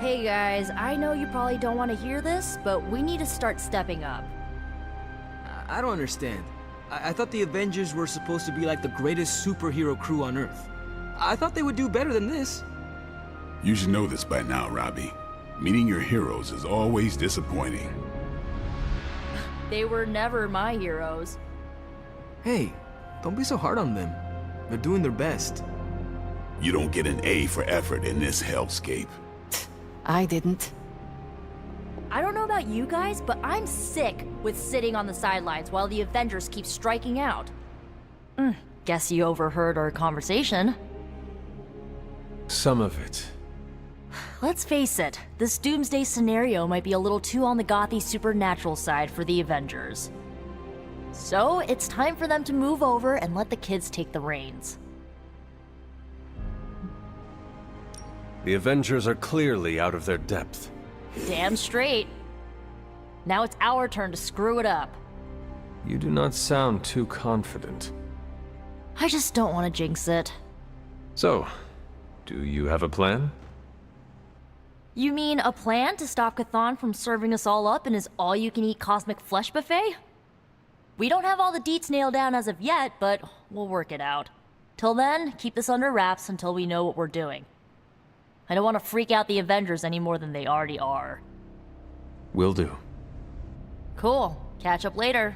Hey guys, I know you probably don't want to hear this, but we need to start stepping up. I don't understand. I thought the Avengers were supposed to be like the greatest superhero crew on Earth. I thought they would do better than this. You should know this by now, Robbie. Meeting your heroes is always disappointing. They were never my heroes. Hey, don't be so hard on them. They're doing their best. You don't get an A for effort in this hellscape. I didn't. I don't know about you guys, but I'm sick with sitting on the sidelines while the Avengers keep striking out. Guess you overheard our conversation. Some of it. Let's face it, this doomsday scenario might be a little too on the gothy supernatural side for the Avengers. So, it's time for them to move over and let the kids take the reins. The Avengers are clearly out of their depth. Damn straight. Now it's our turn to screw it up. You do not sound too confident. I just don't want to jinx it. So, do you have a plan? You mean a plan to stop Chthon from serving us all up in his all-you-can-eat cosmic flesh buffet? We don't have all the deets nailed down as of yet, but we'll work it out. Till then, keep this under wraps until we know what we're doing. I don't want to freak out the Avengers any more than they already are. Will do. Cool. Catch up later.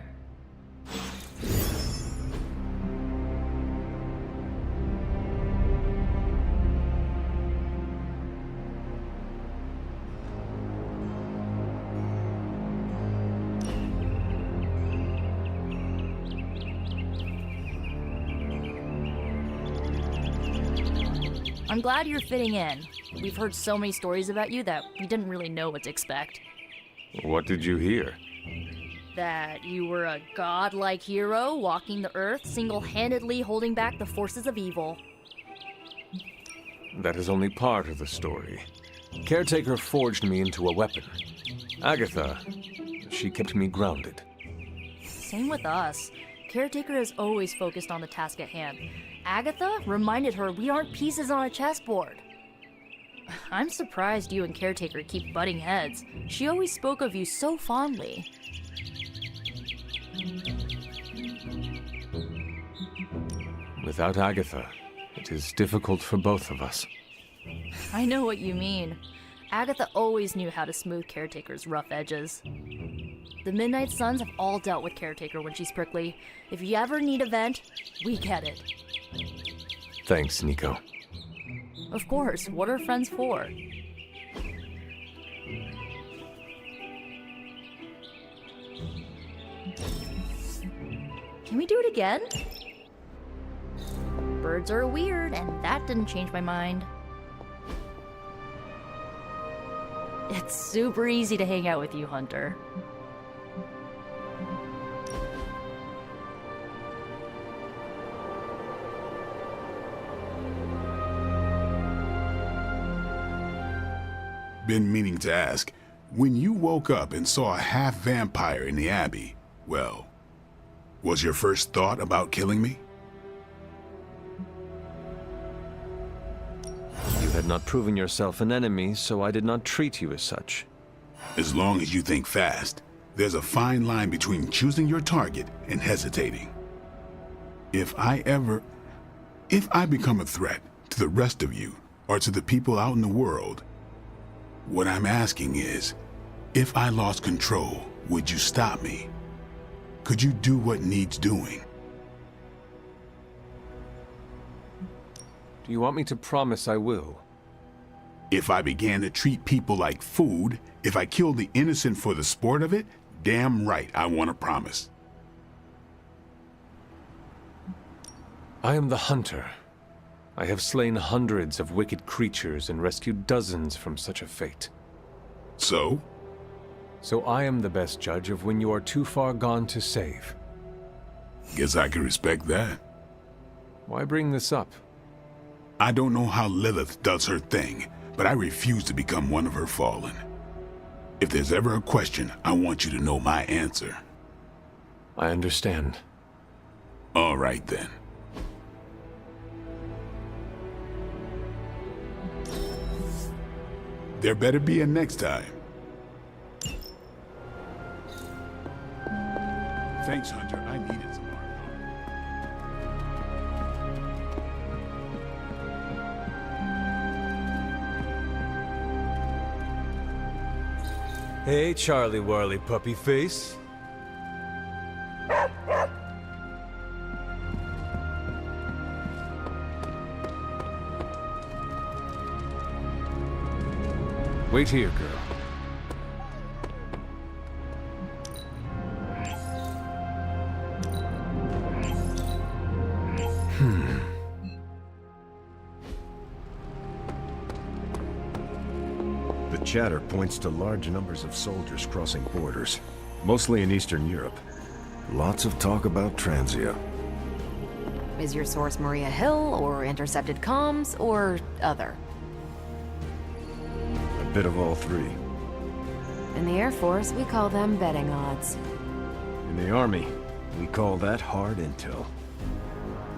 I'm glad you're fitting in. We've heard so many stories about you that we didn't really know what to expect. What did you hear? That you were a godlike hero walking the earth, single-handedly holding back the forces of evil. That is only part of the story. Caretaker forged me into a weapon. Agatha, she kept me grounded. Same with us. Caretaker has always focused on the task at hand. Agatha reminded her we aren't pieces on a chessboard. I'm surprised you and Caretaker keep butting heads. She always spoke of you so fondly. Without Agatha, it is difficult for both of us. I know what you mean. Agatha always knew how to smooth Caretaker's rough edges. The Midnight Suns have all dealt with Caretaker when she's prickly. If you ever need a vent, we get it. Thanks, Nico. Of course, what are friends for? Can we do it again? Birds are weird, and that didn't change my mind. It's super easy to hang out with you, Hunter. Been meaning to ask, when you woke up and saw a half-vampire in the Abbey, well, was your first thought about killing me? You had not proven yourself an enemy, so I did not treat you as such. As long as you think fast, there's a fine line between choosing your target and hesitating. If I become a threat to the rest of you, or to the people out in the world, what I'm asking is, if I lost control, would you stop me? Could you do what needs doing? Do you want me to promise I will? If I began to treat people like food, if I killed the innocent for the sport of it, damn right I want to promise. I am the hunter. I have slain hundreds of wicked creatures and rescued dozens from such a fate. So? So I am the best judge of when you are too far gone to save. Guess I can respect that. Why bring this up? I don't know how Lilith does her thing, but I refuse to become one of her fallen. If there's ever a question, I want you to know my answer. I understand. All right then. There better be a next time. Thanks, Hunter. I needed some hard work. Hey, Charlie Warley puppy face. Wait here, girl. The chatter points to large numbers of soldiers crossing borders, mostly in Eastern Europe. Lots of talk about Transia. Is your source Maria Hill, or intercepted comms, or other? A bit of all three. In the Air Force, we call them betting odds. In the Army, we call that hard intel.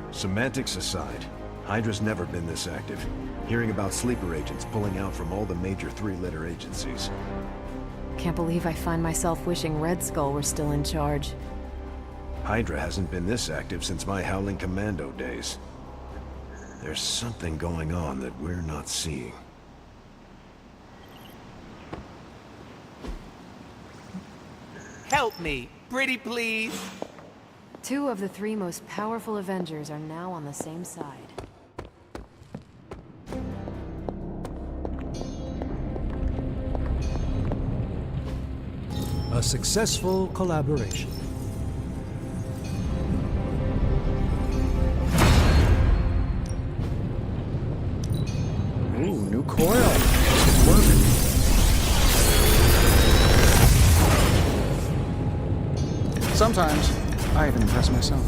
Semantics aside, Hydra's never been this active. Hearing about sleeper agents pulling out from all the major three-letter agencies. Can't believe I find myself wishing Red Skull were still in charge. Hydra hasn't been this active since my Howling Commando days. There's something going on that we're not seeing. Help me, pretty please. Two of the three most powerful Avengers are now on the same side. A successful collaboration. Ooh, new coil. It's working. Sometimes, I even impress myself.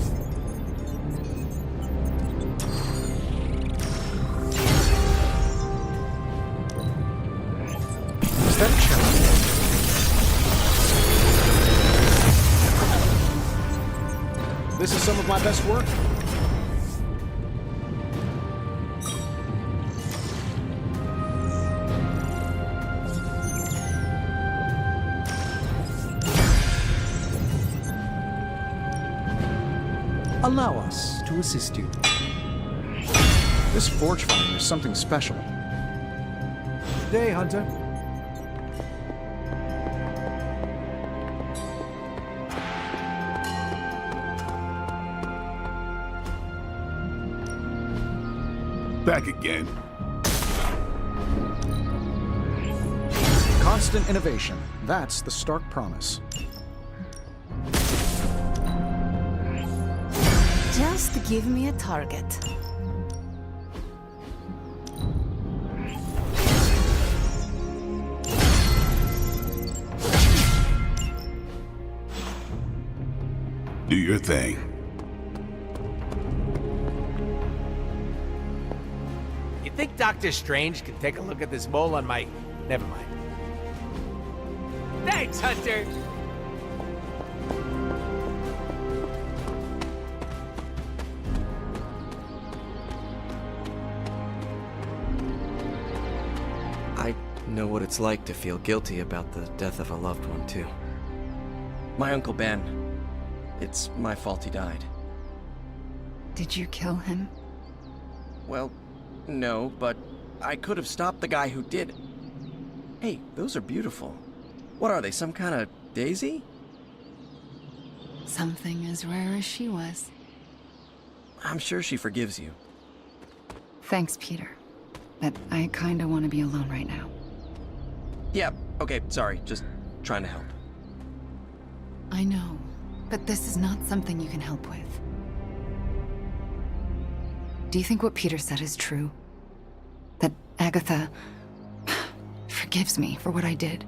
Is that a challenge? This is some of my best work. Allow us to assist you. This forge finder is something special. Good day, Hunter. Back again. Constant innovation. That's the Stark promise. Just give me a target. Do your thing. You think Doctor Strange can take a look at this mole on my... Never mind. Thanks, Hunter! I know what it's like to feel guilty about the death of a loved one, too. My Uncle Ben. It's my fault he died. Did you kill him? Well, no, but I could have stopped the guy who did. Hey, those are beautiful. What are they, some kind of daisy? Something as rare as she was. I'm sure she forgives you. Thanks, Peter. But I kinda want to be alone right now. Yeah, okay, sorry, just trying to help. I know, but this is not something you can help with. Do you think what Peter said is true? That Agatha forgives me for what I did?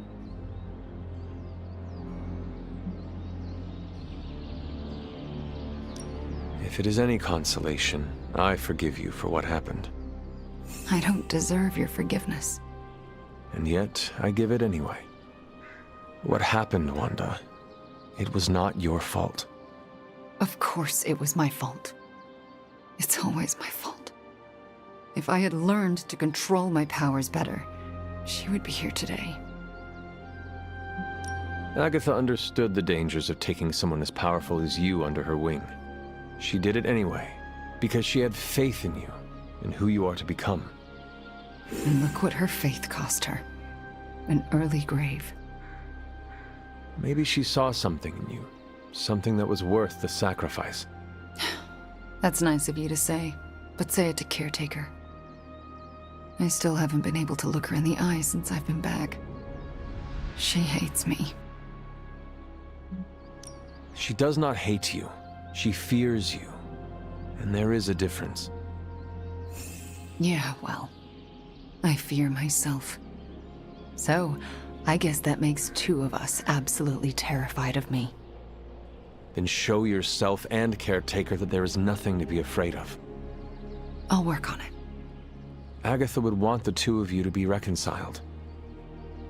If it is any consolation, I forgive you for what happened. I don't deserve your forgiveness. And yet, I give it anyway. What happened, Wanda? It was not your fault. Of course it was my fault. It's always my fault. If I had learned to control my powers better, she would be here today. Agatha understood the dangers of taking someone as powerful as you under her wing. She did it anyway, because she had faith in you, and who you are to become. And look what her faith cost her. An early grave. Maybe she saw something in you, something that was worth the sacrifice. That's nice of you to say, but say it to Caretaker. I still haven't been able to look her in the eye since I've been back. She hates me. She does not hate you. She fears you. And there is a difference. Yeah, well, I fear myself. So, I guess that makes two of us absolutely terrified of me. Then show yourself and Caretaker that there is nothing to be afraid of. I'll work on it. Agatha would want the two of you to be reconciled.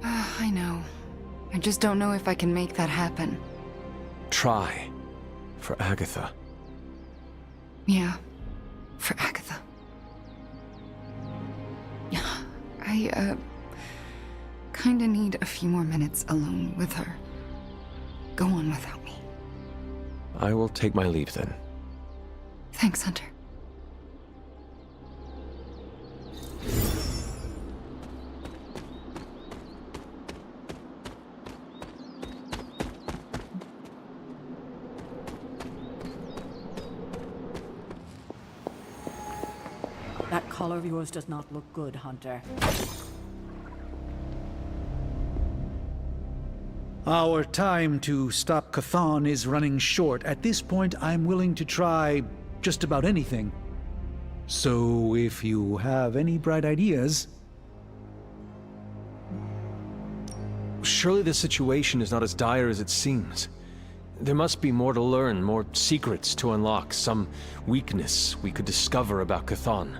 I know. I just don't know if I can make that happen. Try. For Agatha. Yeah, for Agatha. I, kinda need a few more minutes alone with her. Go on without me. I will take my leave then. Thanks, Hunter. That collar of yours does not look good, Hunter. Our time to stop Chthon is running short. At this point, I'm willing to try just about anything. So if you have any bright ideas... Surely the situation is not as dire as it seems. There must be more to learn, more secrets to unlock, some weakness we could discover about Chthon.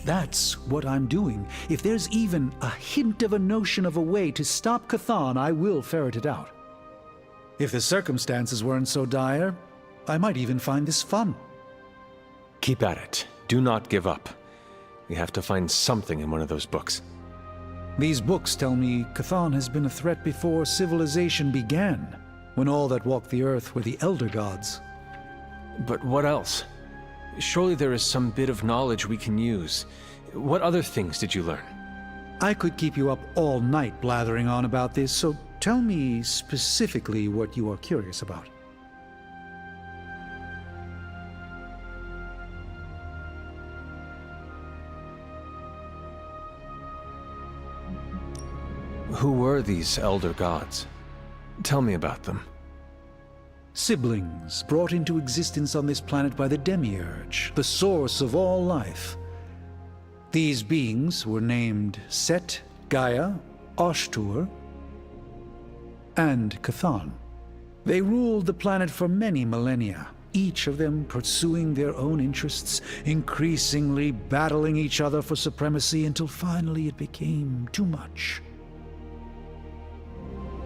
That's what I'm doing. If there's even a hint of a notion of a way to stop Chthon, I will ferret it out. If the circumstances weren't so dire, I might even find this fun. Keep at it. Do not give up. We have to find something in one of those books. These books tell me Chthon has been a threat before civilization began, when all that walked the earth were the Elder Gods. But what else? Surely there is some bit of knowledge we can use. What other things did you learn? I could keep you up all night blathering on about this, so tell me specifically what you are curious about. Who were these Elder Gods? Tell me about them. Siblings brought into existence on this planet by the Demiurge, the source of all life. These beings were named Set, Gaia, Ashtur, and Chthon. They ruled the planet for many millennia, each of them pursuing their own interests, increasingly battling each other for supremacy until finally it became too much.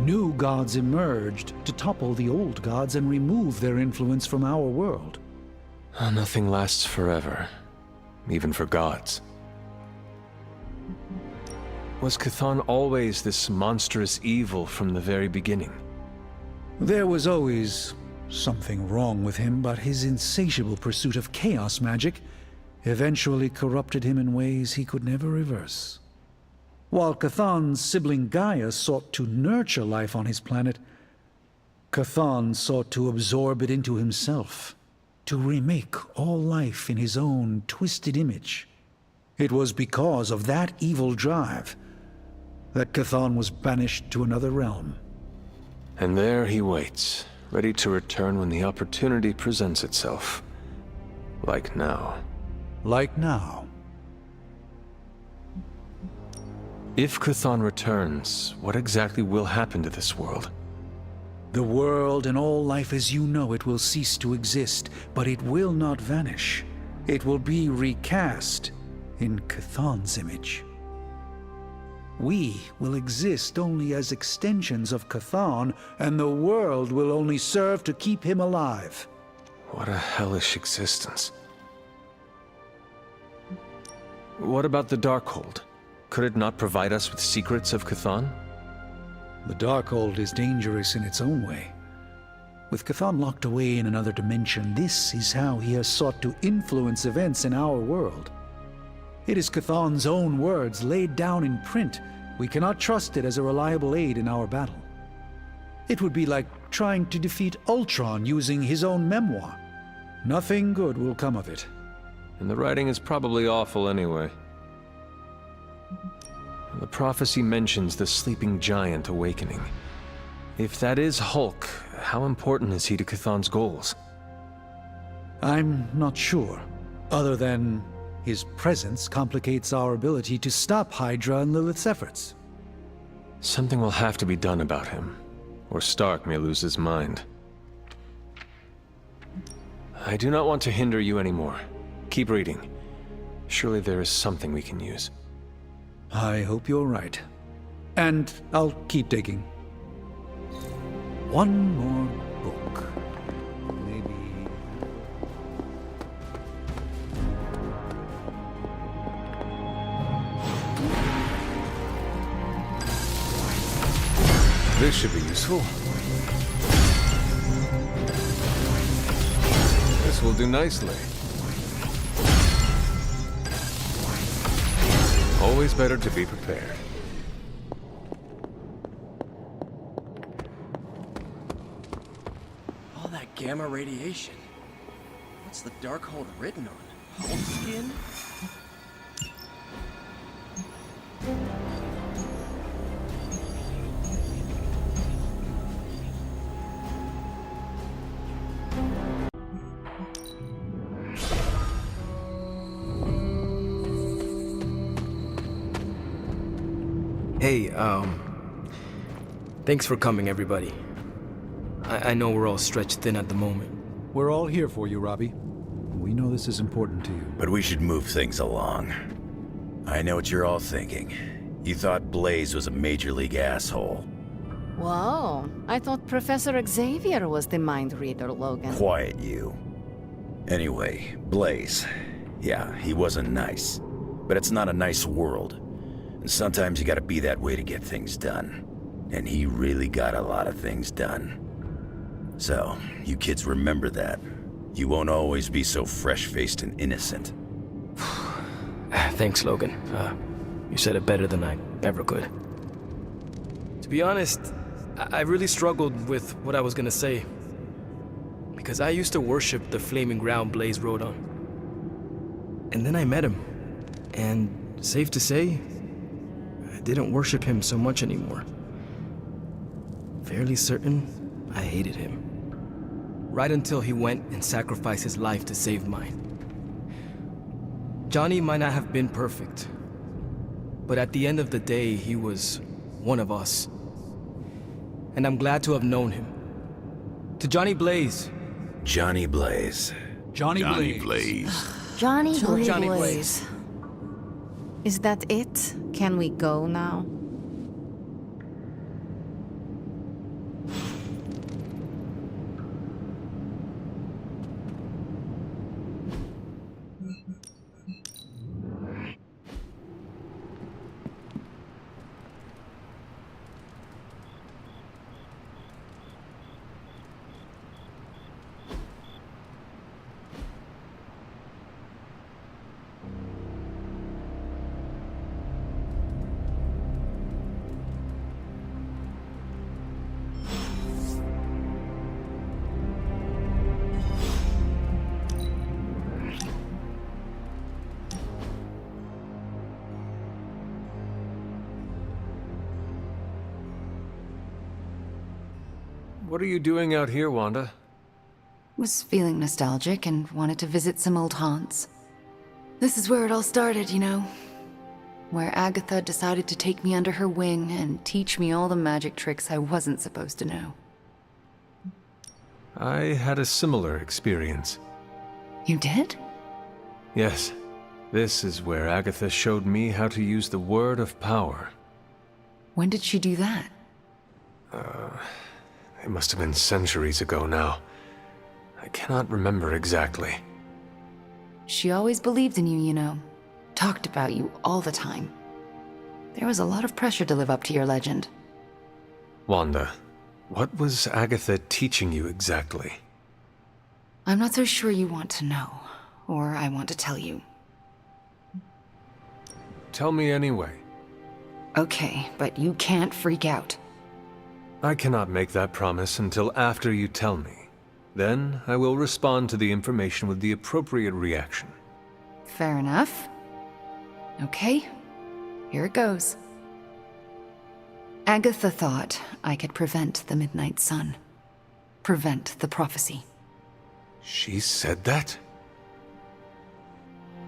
New gods emerged to topple the old gods and remove their influence from our world. Nothing lasts forever, even for gods. Was Chthon always this monstrous evil from the very beginning? There was always something wrong with him, but his insatiable pursuit of chaos magic eventually corrupted him in ways he could never reverse. While Chthon's sibling Gaia sought to nurture life on his planet, Chthon sought to absorb it into himself, to remake all life in his own twisted image. It was because of that evil drive that Chthon was banished to another realm. And there he waits, ready to return when the opportunity presents itself. Like now. Like now. If Chthon returns, what exactly will happen to this world? The world and all life as you know it will cease to exist, but it will not vanish. It will be recast in Chthon's image. We will exist only as extensions of Chthon, and the world will only serve to keep him alive. What a hellish existence. What about the Darkhold? Could it not provide us with secrets of Chthon? The Darkhold is dangerous in its own way. With Chthon locked away in another dimension, this is how he has sought to influence events in our world. It is Chthon's own words laid down in print. We cannot trust it as a reliable aid in our battle. It would be like trying to defeat Ultron using his own memoir. Nothing good will come of it. And the writing is probably awful anyway. The prophecy mentions the sleeping giant awakening. If that is Hulk, how important is he to Chthon's goals? I'm not sure, other than his presence complicates our ability to stop Hydra and Lilith's efforts. Something will have to be done about him, or Stark may lose his mind. I do not want to hinder you anymore. Keep reading. Surely there is something we can use. I hope you're right. And I'll keep digging. One more book. Maybe... This should be useful. This will do nicely. Always better to be prepared. All that gamma radiation. What's the Darkhold written on? Hulk skin? Hey, thanks for coming, everybody. I know we're all stretched thin at the moment. We're all here for you, Robbie. We know this is important to you. But we should move things along. I know what you're all thinking. You thought Blaze was a major league asshole. Whoa, I thought Professor Xavier was the mind reader, Logan. Quiet, you. Anyway, Blaze. Yeah, he wasn't nice. But it's not a nice world. And sometimes you gotta be that way to get things done. And he really got a lot of things done. So, you kids remember that. You won't always be so fresh-faced and innocent. Thanks, Logan. You said it better than I ever could. To be honest, I really struggled with what I was gonna say. Because I used to worship the flaming ground Blaze rode on. And then I met him. And safe to say, I didn't worship him so much anymore. Fairly certain I hated him. Right until he went and sacrificed his life to save mine. Johnny might not have been perfect, but at the end of the day, he was one of us. And I'm glad to have known him. To Johnny Blaze. Johnny Blaze. Johnny Blaze. Johnny Blaze. Johnny Blaze. Is that it? Can we go now? What are you doing out here, Wanda? Was feeling nostalgic and wanted to visit some old haunts. This is where it all started, you know. Where Agatha decided to take me under her wing and teach me all the magic tricks I wasn't supposed to know. I had a similar experience. You did? Yes. This is where Agatha showed me how to use the Word of Power. When did she do that? It must have been centuries ago now. I cannot remember exactly. She always believed in you, you know. Talked about you all the time. There was a lot of pressure to live up to your legend. Wanda, what was Agatha teaching you exactly? I'm not so sure you want to know, or I want to tell you. Tell me anyway. Okay, but you can't freak out. I cannot make that promise until after you tell me. Then I will respond to the information with the appropriate reaction. Fair enough. Okay, here it goes. Agatha thought I could prevent the Midnight Sun. Prevent the prophecy. She said that?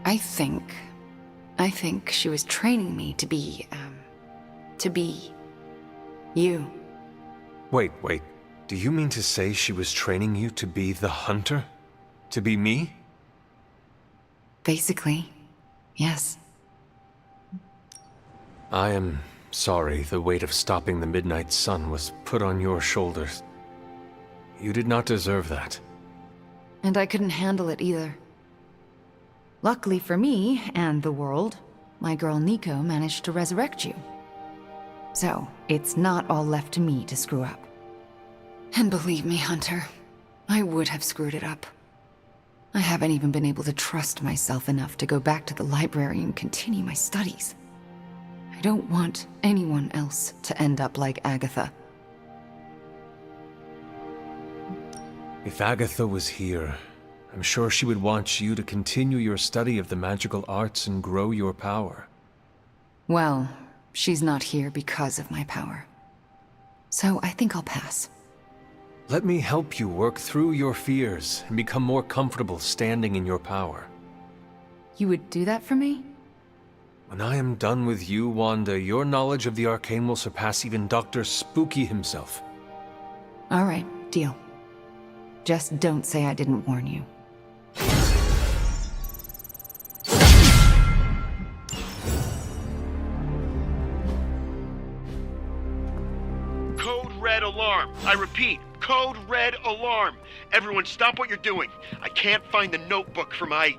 I think she was training me to be you. Wait. Do you mean to say she was training you to be the Hunter? To be me? Basically, yes. I am sorry the weight of stopping the Midnight Sun was put on your shoulders. You did not deserve that. And I couldn't handle it either. Luckily for me, and the world, my girl Nico managed to resurrect you. So, it's not all left to me to screw up. And believe me, Hunter, I would have screwed it up. I haven't even been able to trust myself enough to go back to the library and continue my studies. I don't want anyone else to end up like Agatha. If Agatha was here, I'm sure she would want you to continue your study of the magical arts and grow your power. Well, she's not here because of my power. So I think I'll pass. Let me help you work through your fears and become more comfortable standing in your power. You would do that for me? When I am done with you, Wanda, your knowledge of the arcane will surpass even Dr. Spooky himself. All right, deal. Just don't say I didn't warn you. Code Red Alarm. I repeat, Code Red Alarm. Everyone stop what you're doing. I can't find the notebook for my,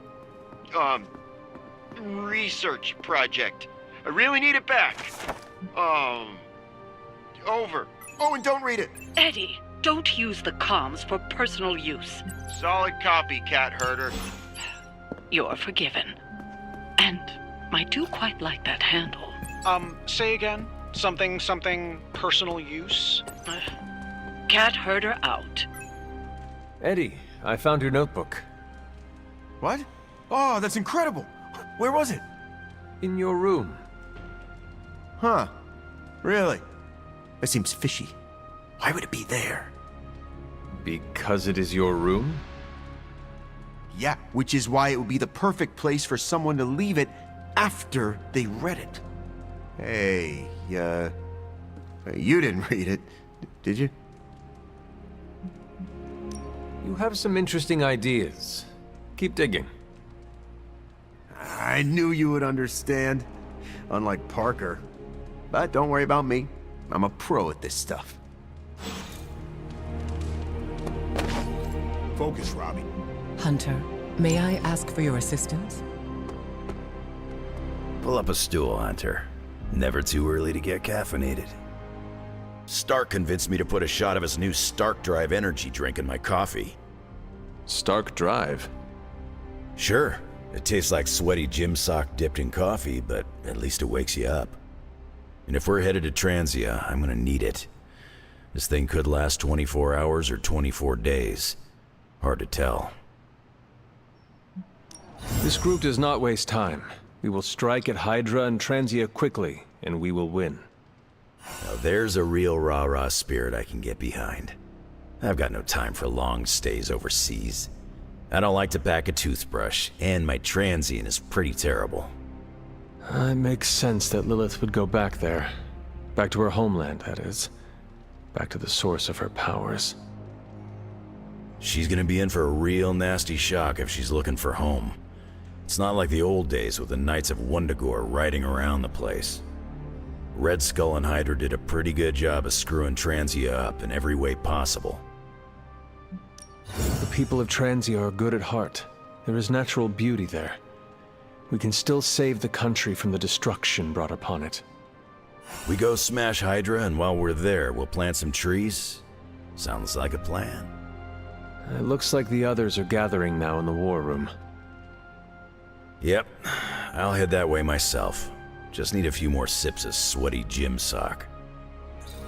research project. I really need it back. Over. Oh, and don't read it. Eddie, don't use the comms for personal use. Solid copy, cat herder. You're forgiven. And I do quite like that handle. Say again? Something personal use? Cat herder out. Eddie, I found your notebook. What? Oh, that's incredible. Where was it? In your room. Huh. Really? That seems fishy. Why would it be there? Because it is your room? Yeah, which is why it would be the perfect place for someone to leave it after they read it. Hey, you didn't read it, did you? You have some interesting ideas. Keep digging. I knew you would understand. Unlike Parker. But don't worry about me. I'm a pro at this stuff. Focus, Robbie. Hunter, may I ask for your assistance? Pull up a stool, Hunter. Never too early to get caffeinated. Stark convinced me to put a shot of his new Stark Drive energy drink in my coffee. Stark Drive? Sure. It tastes like sweaty gym sock dipped in coffee, but at least it wakes you up. And if we're headed to Transia, I'm gonna need it. This thing could last 24 hours or 24 days. Hard to tell. This group does not waste time. We will strike at Hydra and Transia quickly, and we will win. Now there's a real rah-rah spirit I can get behind. I've got no time for long stays overseas. I don't like to pack a toothbrush, and my transient is pretty terrible. It makes sense that Lilith would go back there. Back to her homeland, that is. Back to the source of her powers. She's gonna be in for a real nasty shock if she's looking for home. It's not like the old days with the Knights of Wundagore riding around the place. Red Skull and Hydra did a pretty good job of screwing Transia up in every way possible. The people of Transia are good at heart. There is natural beauty there. We can still save the country from the destruction brought upon it. We go smash Hydra, and while we're there, we'll plant some trees? Sounds like a plan. It looks like the others are gathering now in the war room. Yep, I'll head that way myself. Just need a few more sips of sweaty gym sock.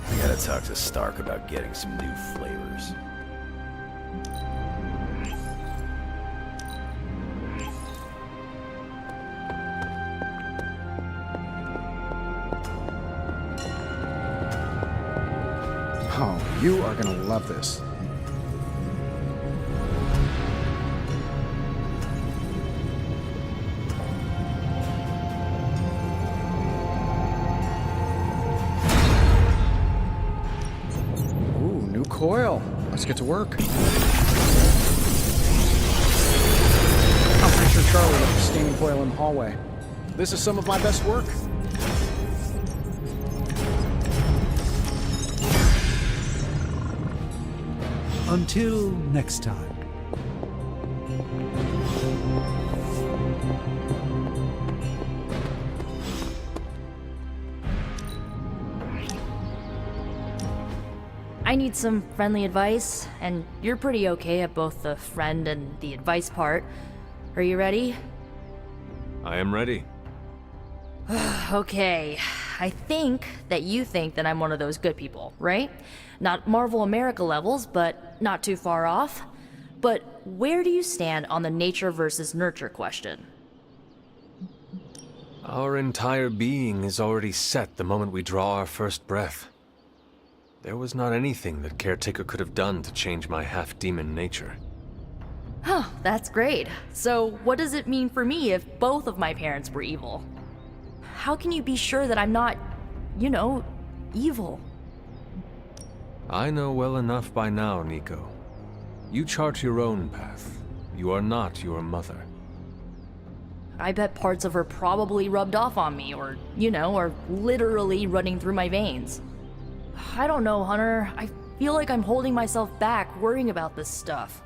I gotta talk to Stark about getting some new flavors. Oh, you are gonna love this. Ooh, new coil. Let's get to work. I'm pretty sure Charlie left the steaming coil in the hallway. This is some of my best work. Until next time. I need some friendly advice, and you're pretty okay at both the friend and the advice part. Are you ready? I am ready. Okay, I think that you think that I'm one of those good people, right? Not Marvel America levels, but not too far off. But where do you stand on the nature versus nurture question? Our entire being is already set the moment we draw our first breath. There was not anything that Caretaker could have done to change my half-demon nature. Oh, that's great. So what does it mean for me if both of my parents were evil? How can you be sure that I'm not, you know, evil? I know well enough by now, Nico. You chart your own path. You are not your mother. I bet parts of her probably rubbed off on me, or, you know, are literally running through my veins. I don't know, Hunter. I feel like I'm holding myself back worrying about this stuff.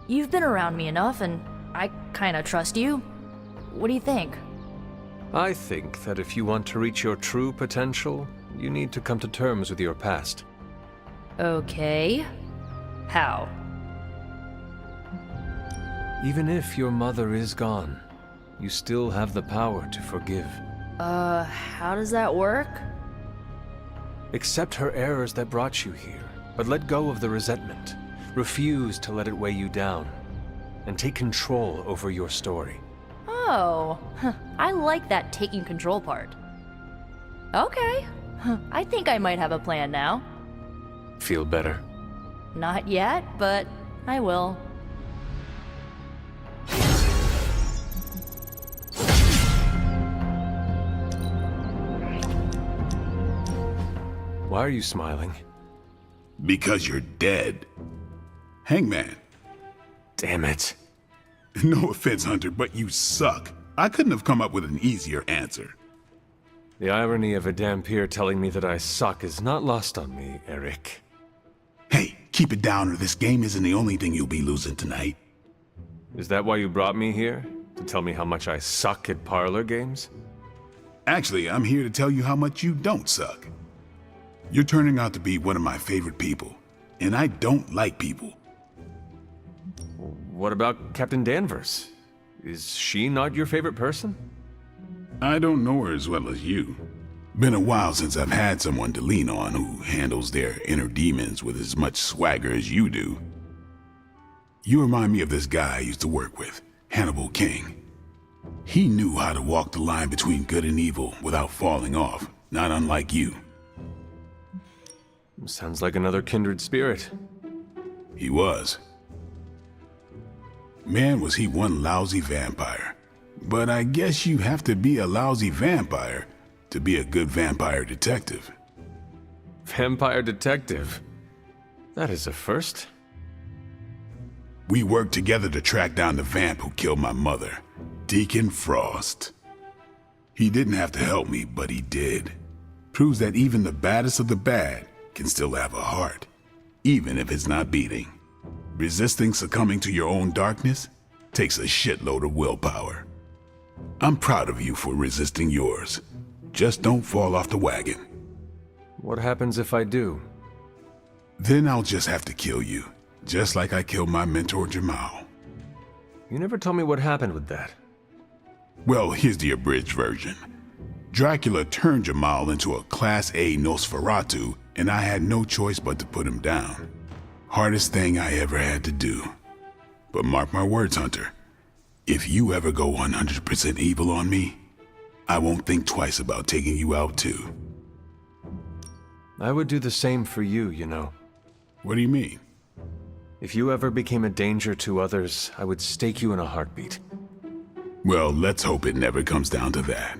You've been around me enough, and I kinda trust you. What do you think? I think that if you want to reach your true potential, you need to come to terms with your past. Okay. How? Even if your mother is gone, you still have the power to forgive. How does that work? Accept her errors that brought you here, but let go of the resentment. Refuse to let it weigh you down, and take control over your story. Oh, I like that taking control part. Okay, I think I might have a plan now. Feel better? Not yet, but I will. Why are you smiling? Because you're dead. Hangman. Damn it. No offense, Hunter, but you suck. I couldn't have come up with an easier answer. The irony of a Dhampir telling me that I suck is not lost on me, Eric. Hey, keep it down or this game isn't the only thing you'll be losing tonight. Is that why you brought me here? To tell me how much I suck at parlor games? Actually, I'm here to tell you how much you don't suck. You're turning out to be one of my favorite people, and I don't like people. What about Captain Danvers? Is she not your favorite person? I don't know her as well as you. Been a while since I've had someone to lean on who handles their inner demons with as much swagger as you do. You remind me of this guy I used to work with, Hannibal King. He knew how to walk the line between good and evil without falling off, not unlike you. Sounds like another kindred spirit. He was. Man, was he one lousy vampire. But I guess you have to be a lousy vampire to be a good vampire detective. Vampire detective? That is a first. We worked together to track down the vamp who killed my mother, Deacon Frost. He didn't have to help me, but he did. Proves that even the baddest of the bad can still have a heart, even if it's not beating. Resisting succumbing to your own darkness takes a shitload of willpower. I'm proud of you for resisting yours. Just don't fall off the wagon. What happens if I do? Then I'll just have to kill you, just like I killed my mentor Jamal. You never told me what happened with that. Well, here's the abridged version. Dracula turned Jamal into a Class A Nosferatu, and I had no choice but to put him down. Hardest thing I ever had to do. But mark my words, Hunter. If you ever go 100% evil on me, I won't think twice about taking you out too. I would do the same for you, you know. What do you mean? If you ever became a danger to others, I would stake you in a heartbeat. Well, let's hope it never comes down to that.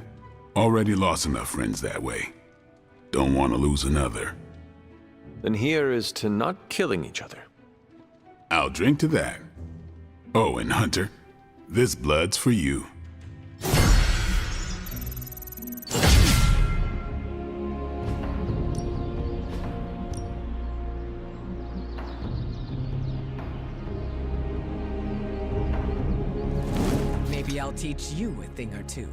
Already lost enough friends that way. Don't want to lose another. Then here is to not killing each other. I'll drink to that. Oh, and Hunter, this blood's for you. Maybe I'll teach you a thing or two.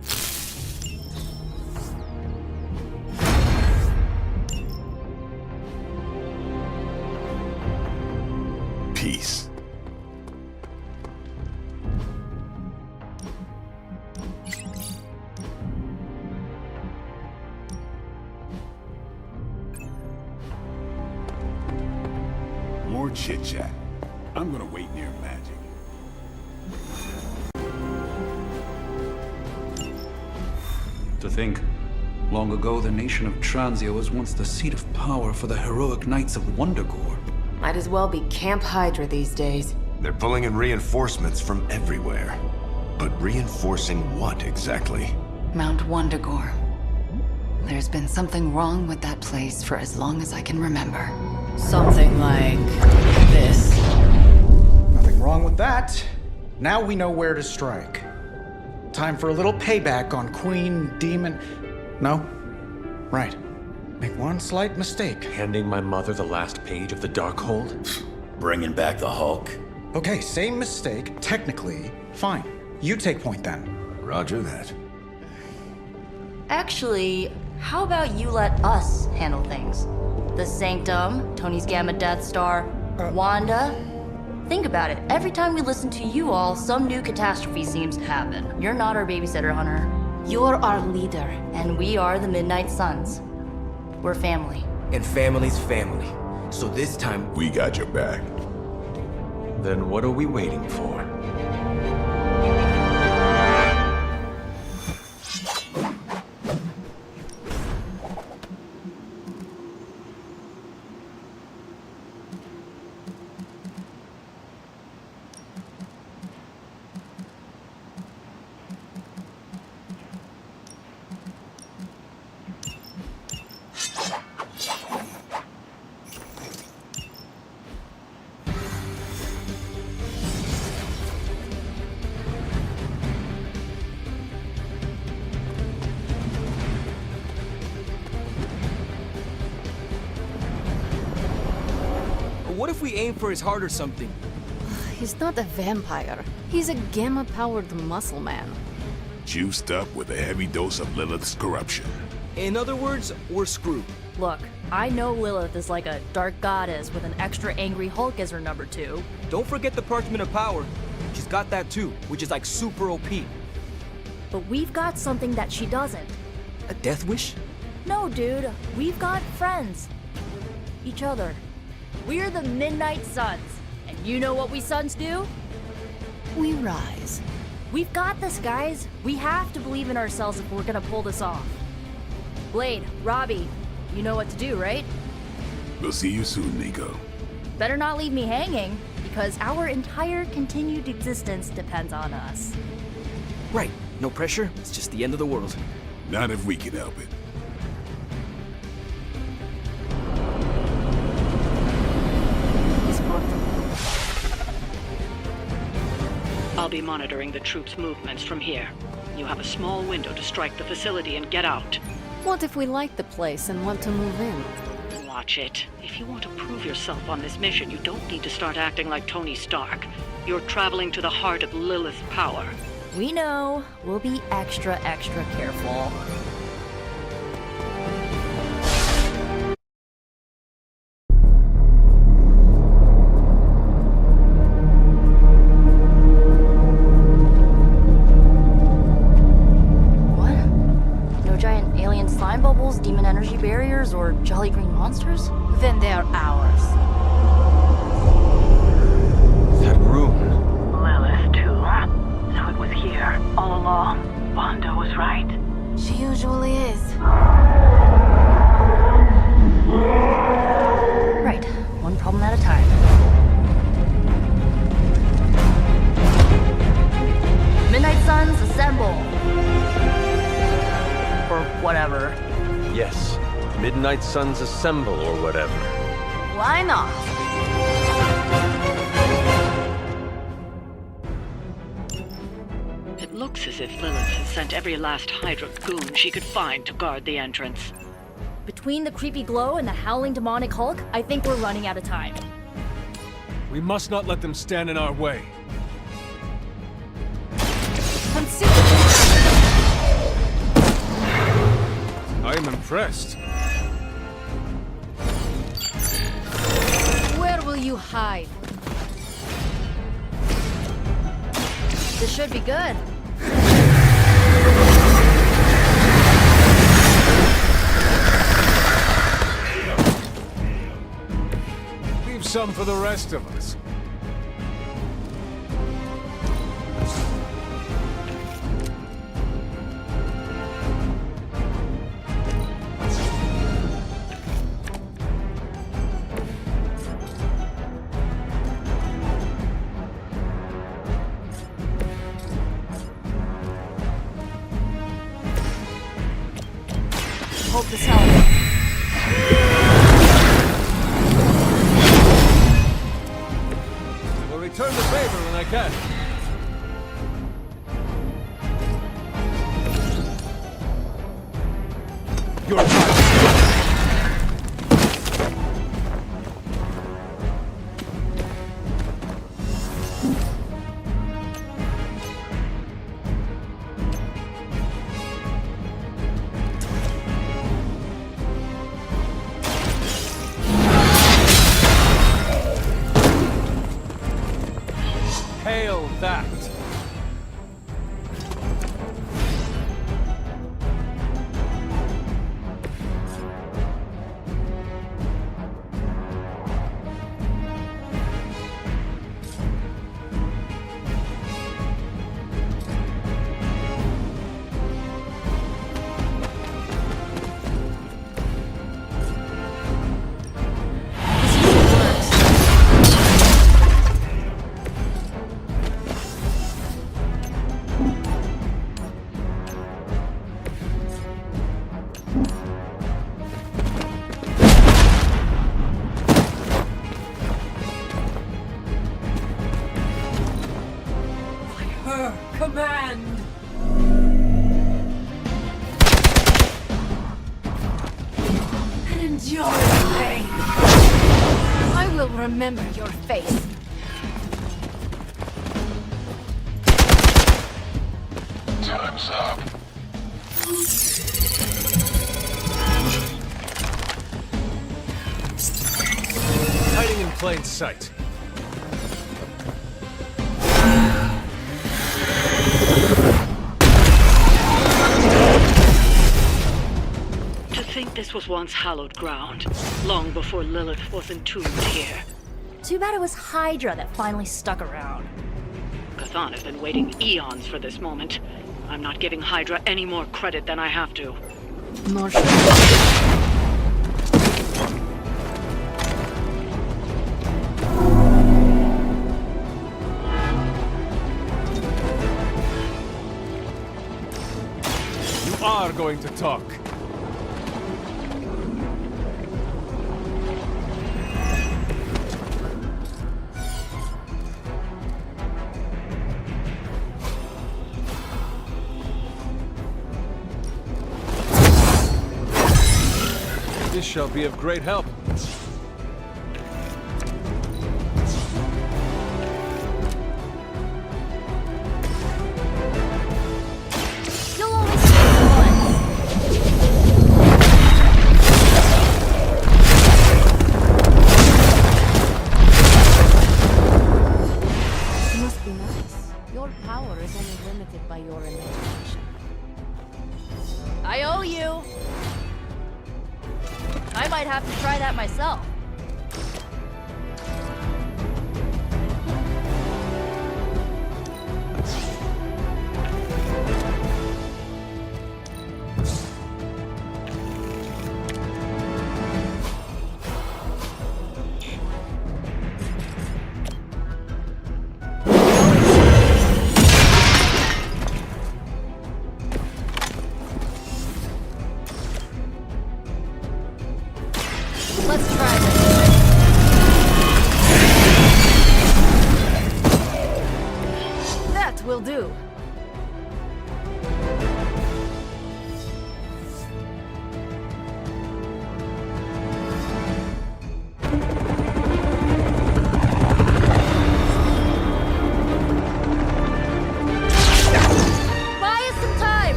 Peace. More chit-chat. I'm gonna wait near magic. To think, long ago the nation of Transia was once the seat of power for the heroic knights of Wundagore. Might as well be Camp Hydra these days. They're pulling in reinforcements from everywhere. But reinforcing what exactly? Mount Wundagore. There's been something wrong with that place for as long as I can remember. Something like this. Nothing wrong with that. Now we know where to strike. Time for a little payback on Queen, Demon... No? Right. Make one slight mistake. Handing my mother the last page of the Darkhold? Bringing back the Hulk? Okay, same mistake, technically. Fine. You take point then. Roger that. Actually, how about you let us handle things? The Sanctum, Tony's Gamma Death Star, Wanda. Think about it. Every time we listen to you all, some new catastrophe seems to happen. You're not our babysitter, Hunter. You're our leader, and we are the Midnight Suns. We're family. And family's family. So this time, we got your back. Then what are we waiting for? what if we aim for his heart or something? He's not a vampire. He's a gamma-powered muscle man. Juiced up with a heavy dose of Lilith's corruption. In other words, we're screwed. Look, I know Lilith is like a dark goddess with an extra angry Hulk as her number 2. Don't forget the Parchment of Power. She's got that too, which is like super OP. But we've got something that she doesn't. A death wish? No, dude. We've got friends. Each other. We're the Midnight Suns. And you know what we Suns do? We rise. We've got this, guys. We have to believe in ourselves if we're gonna pull this off. Blade, Robbie, you know what to do, right? We'll see you soon, Nico. Better not leave me hanging, because our entire continued existence depends on us. Right. No pressure. It's just the end of the world. Not if we can help it. I'll be monitoring the troops' movements from here. You have a small window to strike the facility and get out. What if we like the place and want to move in? Watch it. If you want to prove yourself on this mission, you don't need to start acting like Tony Stark. You're traveling to the heart of Lilith's power. We know. We'll be extra careful. demon energy barriers or jolly green monsters? Then they're ours. That room. Lilith, too. So it was here, all along. Bondo was right. She usually is. Right, one problem at a time. Midnight Suns, assemble! Or whatever. Yes. Midnight Suns assemble or whatever. Why not? It looks as if Lilith has sent every last Hydra goon she could find to guard the entrance. Between the creepy glow and the howling demonic Hulk, I think we're running out of time. We must not let them stand in our way. I am impressed. Where will you hide? This should be good. Leave some for the rest of us. Hope this helps. I will return the favor when I can. Your time. Hail that! Her command! And enjoy the pain! I will remember your face. Time's up. Hiding in plain sight. To think this was once hallowed ground, long before Lilith was entombed here. Too bad it was Hydra that finally stuck around. Chthon has been waiting eons for this moment. I'm not giving Hydra any more credit than I have to. Nor You are going to talk. This shall be of great help. You'll only see once. It must be nice. Your power is only limited by your imagination. I owe you. I might have to try that myself. Let's try this. That will do. Buy us some time!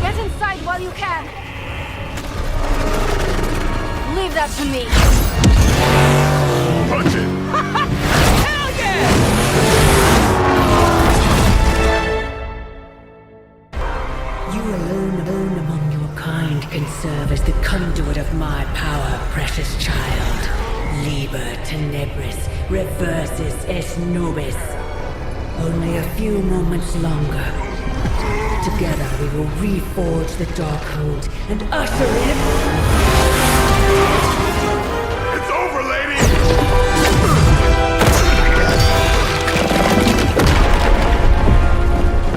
Get inside while you can. Leave that to me. Punch it! Hell yeah! You alone among your kind can serve as the conduit of my power, precious child. Liber tenebris reversus es nobis. Only a few moments longer. Together we will reforge the Darkhold and usher in... It's over, lady!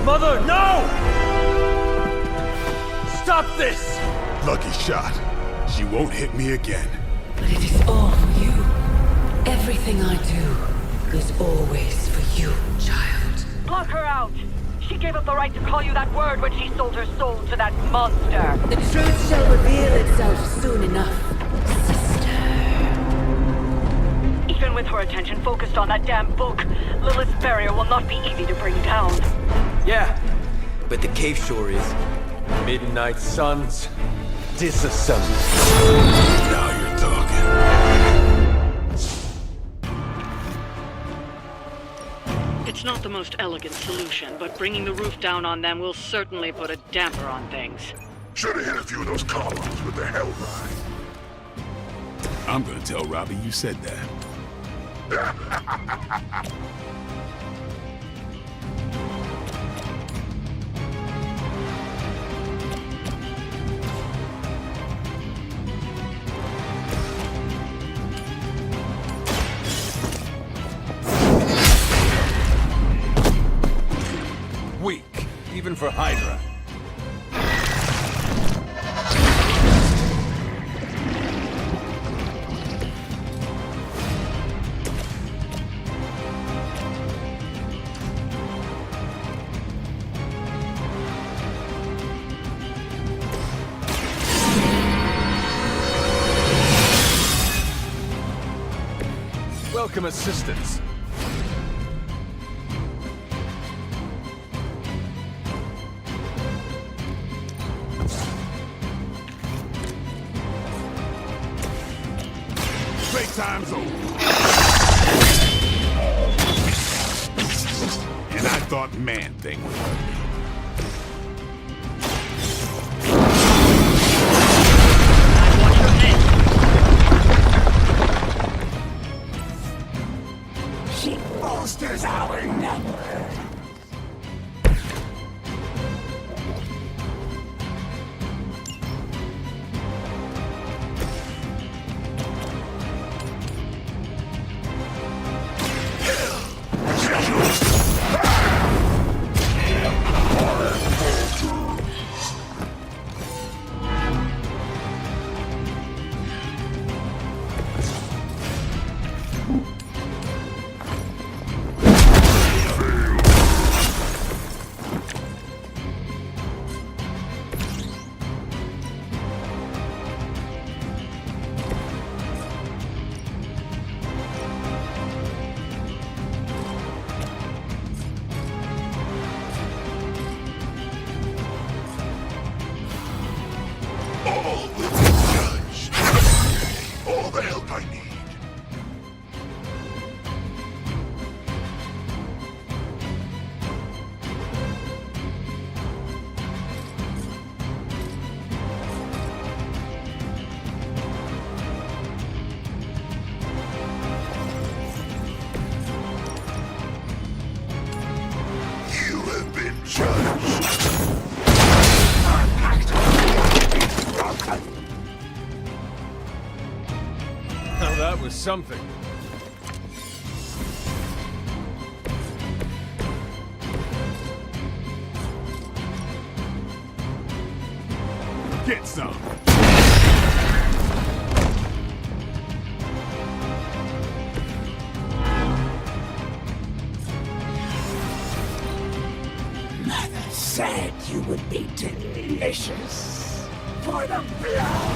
Mother, no! Stop this! Lucky shot. She won't hit me again. But it is all for you. Everything I do is always for you, child. Block her out! She gave up the right to call you that word when she sold her soul to that monster. The truth shall reveal itself soon enough, sister. Even with her attention focused on that damn book, Lilith's barrier will not be easy to bring down. Yeah, but the cave shore is. Midnight suns, disassemble. Now you're talking. It's not the most elegant solution, but bringing the roof down on them will certainly put a damper on things. Should have hit a few of those columns with the Hellride. I'm gonna tell Robbie you said that. Weak, even for Hydra. Welcome assistance. Playtime's over. And I thought Man-Thing would hurt me. Watch your head. She bolsters our number. that was something. Get some. Mother said you would be delicious for the blood.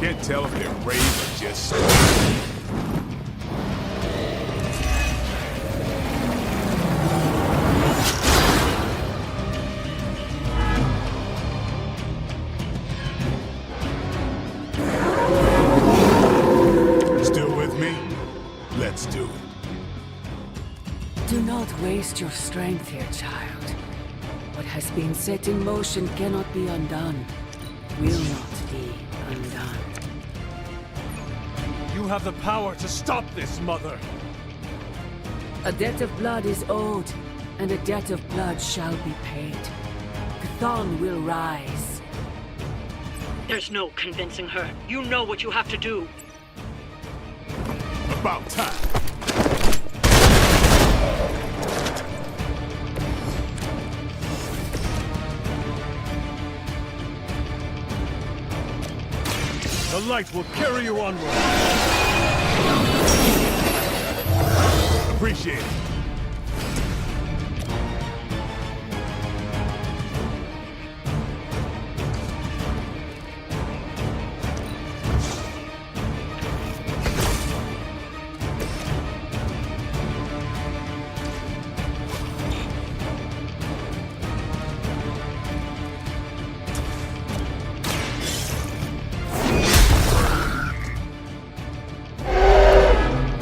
Can't tell if they're brave or just... Still with me? Let's do it. Do not waste your strength here, child. What has been set in motion cannot be undone. Will not be undone. You have the power to stop this, Mother! A debt of blood is owed, and a debt of blood shall be paid. Chthon will rise. There's no convincing her. You know what you have to do. About time. The light will carry you onward! Appreciate it.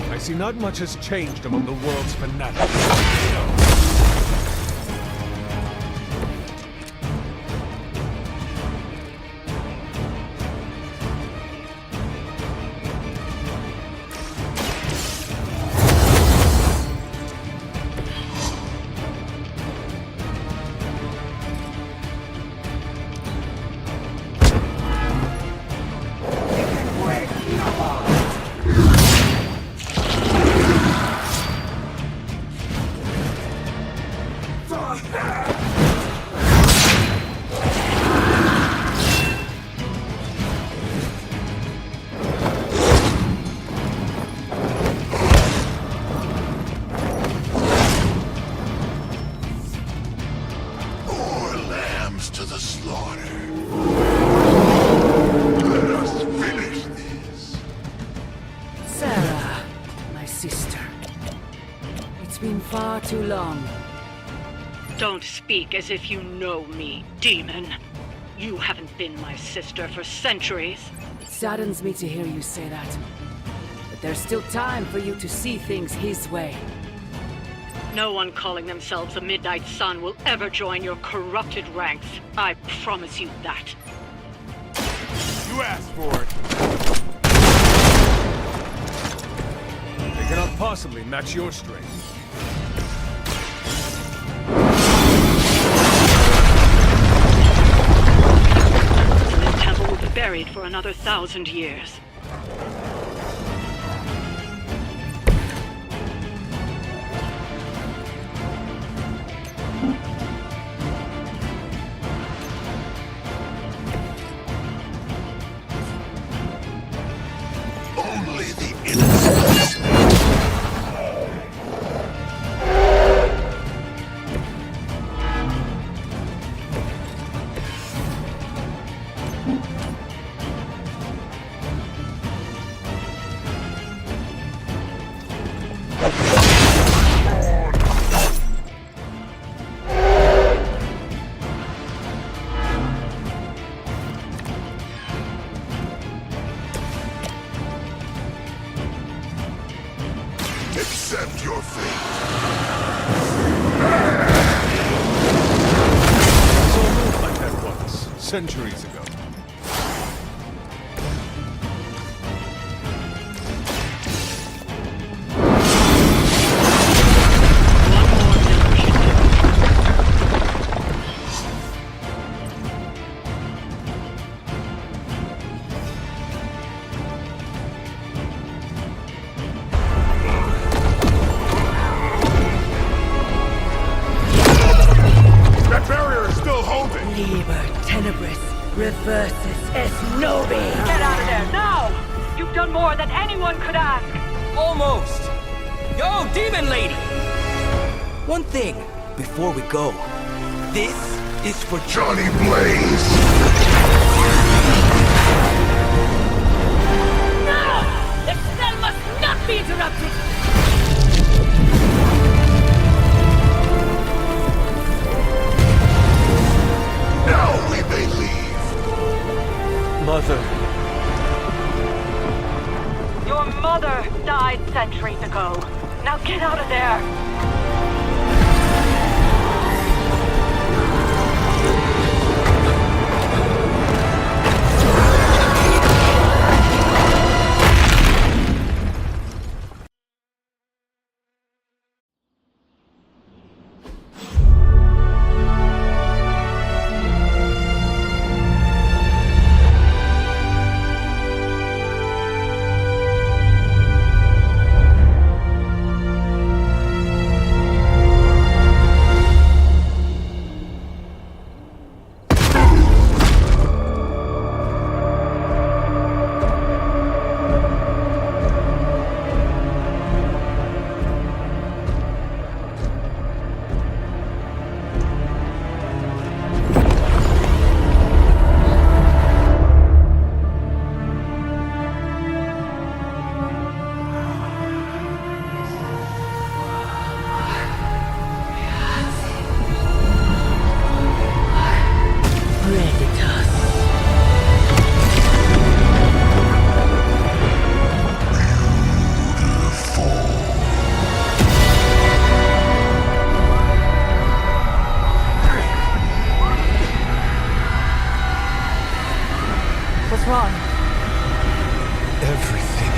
I see not much has changed among the world's fanatics. To the slaughter. Let us finish this. Sarah, my sister. It's been far too long. Don't speak as if you know me, demon. You haven't been my sister for centuries. It saddens me to hear you say that. But there's still time for you to see things his way. No one calling themselves a Midnight Sun will ever join your corrupted ranks. I promise you that. You asked for it. They cannot possibly match your strength. The temple will be buried for another 1,000 years. Accept your fate. I saw a move like that once, centuries ago. reversus es nobi. Get out of there, now! You've done more than anyone could ask. Almost! Yo, Demon Lady! One thing, before we go. This is for Johnny Blaze! No! The spell must not be interrupted! Now we may leave. Mother. Your mother died centuries ago. Now get out of there! What's wrong? Everything.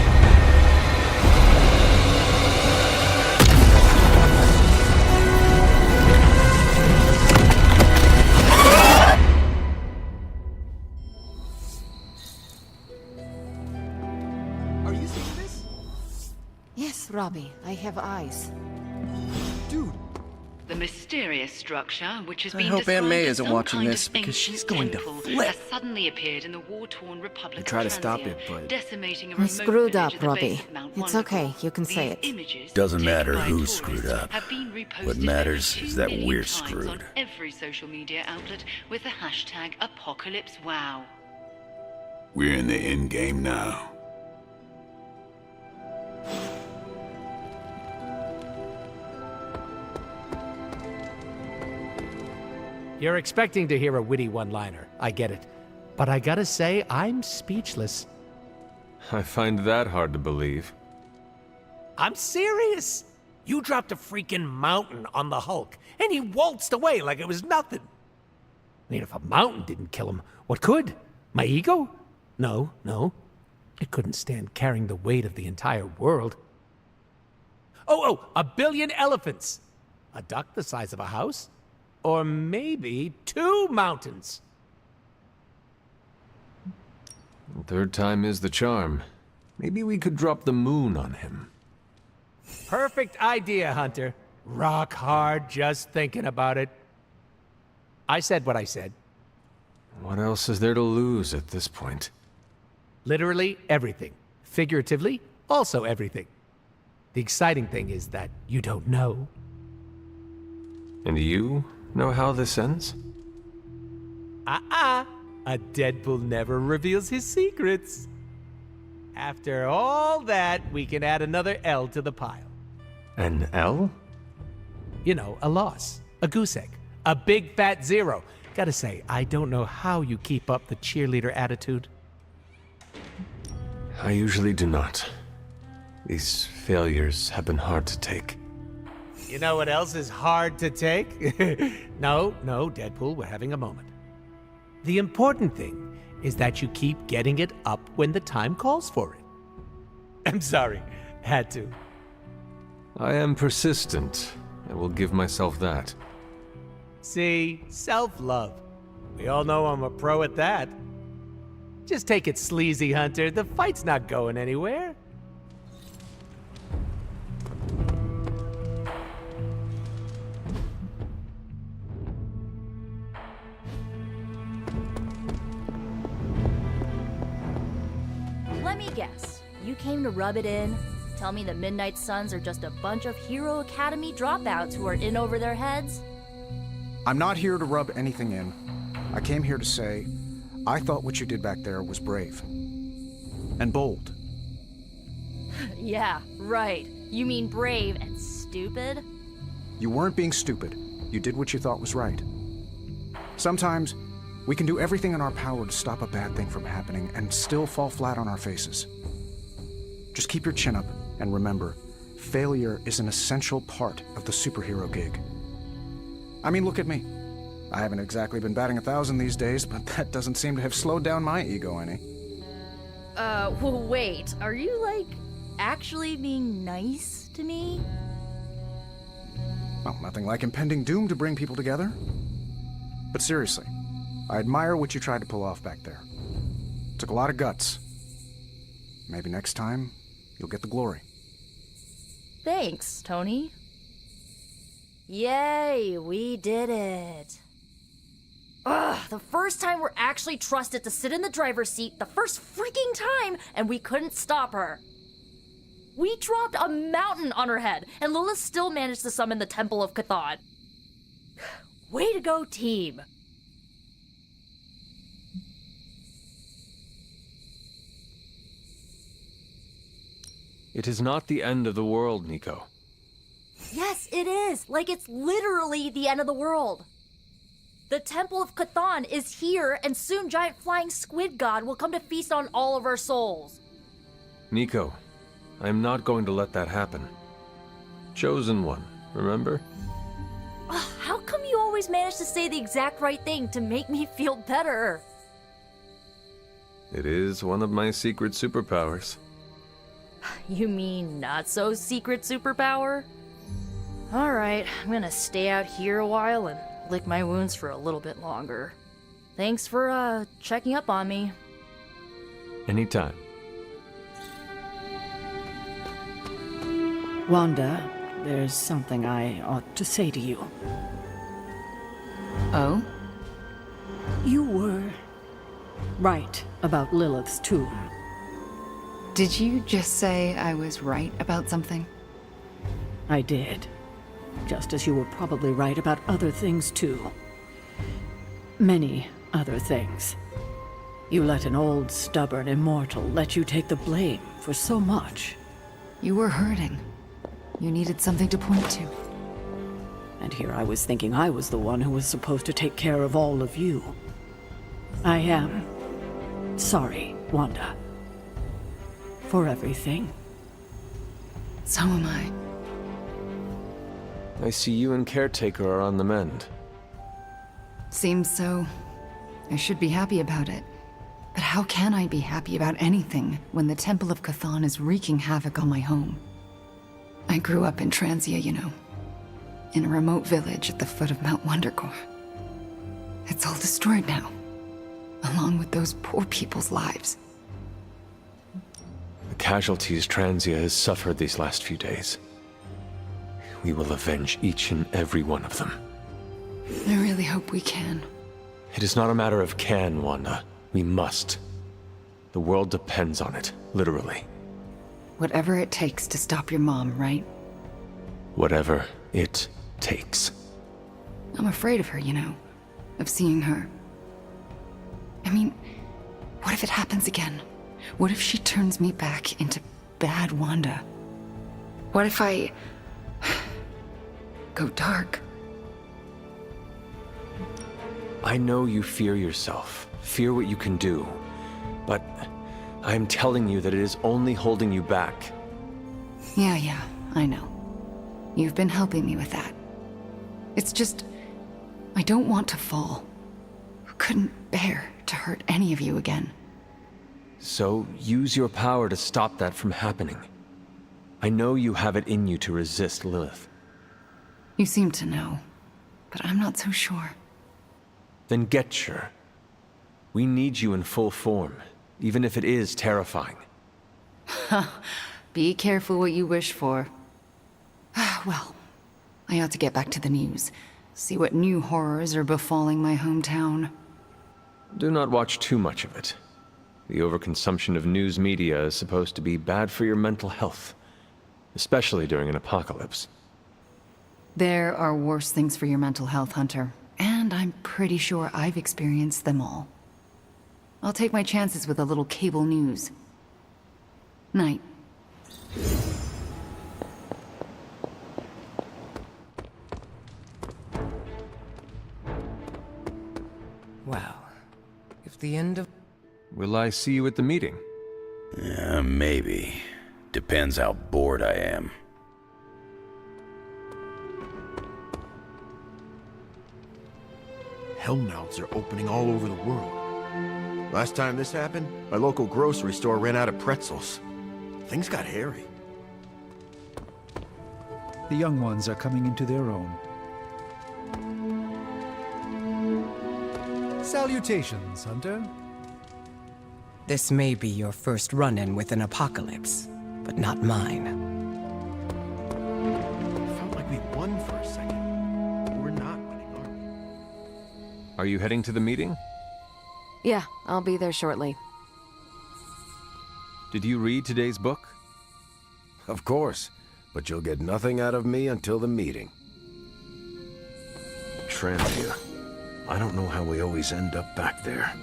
Are you seeing this? Yes, Robbie, I have eyes. Dude. The mysterious structure, which has I been hope Aunt May described as isn't some watching kind this, of because she's ancient going to temple, flip. has suddenly appeared in the war-torn Republic We try to of stop Transia, it, but decimating a I remote screwed village up, at the base Robbie. of Mount It's Wonderful. okay, you can say These it. images, Doesn't taken matter by who tourists, screwed up. have been reposted What over matters 2 is that million we're times screwed. on every social media outlet with the hashtag ApocalypseWow. We're in the end game now. You're expecting to hear a witty one-liner. I get it. But I gotta say, I'm speechless. I find that hard to believe. I'm serious. You dropped a freaking mountain on the Hulk, and he waltzed away like it was nothing. I mean, if a mountain didn't kill him, what could? My ego? No, no. It couldn't stand carrying the weight of the entire world. Oh, 1 billion elephants. A duck the size of a house? Or maybe 2 mountains. Third time is the charm. Maybe we could drop the moon on him. Perfect idea, Hunter. Rock hard just thinking about it. I said what I said. What else is there to lose at this point? Literally everything. Figuratively, also everything. The exciting thing is that you don't know. And you know how this ends? A Deadpool never reveals his secrets. After all that, we can add another L to the pile. An L? You know, a loss. A goose egg. A big fat 0. Gotta say, I don't know how you keep up the cheerleader attitude. I usually do not. These failures have been hard to take. You know what else is hard to take? No, Deadpool, we're having a moment. The important thing is that you keep getting it up when the time calls for it. I'm sorry, had to. I am persistent. I will give myself that. See, self-love. We all know I'm a pro at that. Just take it sleazy, Hunter. The fight's not going anywhere. let me guess. You came to rub it in? Tell me the Midnight Suns are just a bunch of Hero Academy dropouts who are in over their heads? I'm not here to rub anything in. I came here to say, I thought what you did back there was brave. And bold. Yeah, right. You mean brave and stupid? You weren't being stupid. You did what you thought was right. Sometimes, we can do everything in our power to stop a bad thing from happening and still fall flat on our faces. Just keep your chin up and remember, failure is an essential part of the superhero gig. I mean, look at me. I haven't exactly been batting 1,000 these days, but that doesn't seem to have slowed down my ego any. Well, wait. Are you, like, actually being nice to me? Well, nothing like impending doom to bring people together. But seriously, I admire what you tried to pull off back there. Took a lot of guts. Maybe next time, you'll get the glory. Thanks, Tony. Yay, we did it. Ugh, the first time we're actually trusted to sit in the driver's seat, the first freaking time, and we couldn't stop her. We dropped a mountain on her head, and Lilith still managed to summon the Temple of Chthon. Way to go, team. It is not the end of the world, Nico. Yes, it is. Like, it's literally the end of the world. The Temple of Chthon is here, and soon giant flying squid god will come to feast on all of our souls. Nico, I am not going to let that happen. Chosen one, remember? How come you always manage to say the exact right thing to make me feel better? It is one of my secret superpowers. You mean not so secret superpower? Alright, I'm gonna stay out here a while and lick my wounds for a little bit longer. Thanks for, checking up on me. Anytime. Wanda, there's something I ought to say to you. Oh? You were right about Lilith's tomb. Did you just say I was right about something? I did. Just as you were probably right about other things, too. Many other things. You let an old, stubborn immortal let you take the blame for so much. You were hurting. You needed something to point to. And here I was thinking I was the one who was supposed to take care of all of you. I am sorry, Wanda. For everything. So am I. I see you and Caretaker are on the mend. Seems so. I should be happy about it. But how can I be happy about anything when the Temple of Chthon is wreaking havoc on my home? I grew up in Transia, you know. In a remote village at the foot of Mount Wondergore. It's all destroyed now. Along with those poor people's lives. The casualties Transia has suffered these last few days. We will avenge each and every one of them. I really hope we can. It is not a matter of can, Wanda. We must. The world depends on it, literally. Whatever it takes to stop your mom, right? Whatever it takes. I'm afraid of her, you know. Of seeing her. I mean, what if it happens again? What if she turns me back into bad Wanda? What if I go dark? I know you fear yourself, fear what you can do, but I am telling you that it is only holding you back. Yeah, I know. You've been helping me with that. It's just, I don't want to fall. I couldn't bear to hurt any of you again. So use your power to stop that from happening. I know you have it in you to resist Lilith. You seem to know, but I'm not so sure. Then get sure. We need you in full form, even if it is terrifying. Be careful what you wish for. Well, I ought to get back to the news. See what new horrors are befalling my hometown. Do not watch too much of it. The overconsumption of news media is supposed to be bad for your mental health, especially during an apocalypse. There are worse things for your mental health, Hunter. And I'm pretty sure I've experienced them all. I'll take my chances with a little cable news. Night. Well, if the end of... Will I see you at the meeting? Maybe. Depends how bored I am. Hellmouths are opening all over the world. Last time this happened, my local grocery store ran out of pretzels. Things got hairy. The young ones are coming into their own. Salutations, Hunter. This may be your first run-in with an apocalypse, but not mine. It felt like we won for a second. But we're not winning, are we? Are you heading to the meeting? Yeah, I'll be there shortly. Did you read today's book? Of course, but you'll get nothing out of me until the meeting. Transia. I don't know how we always end up back there.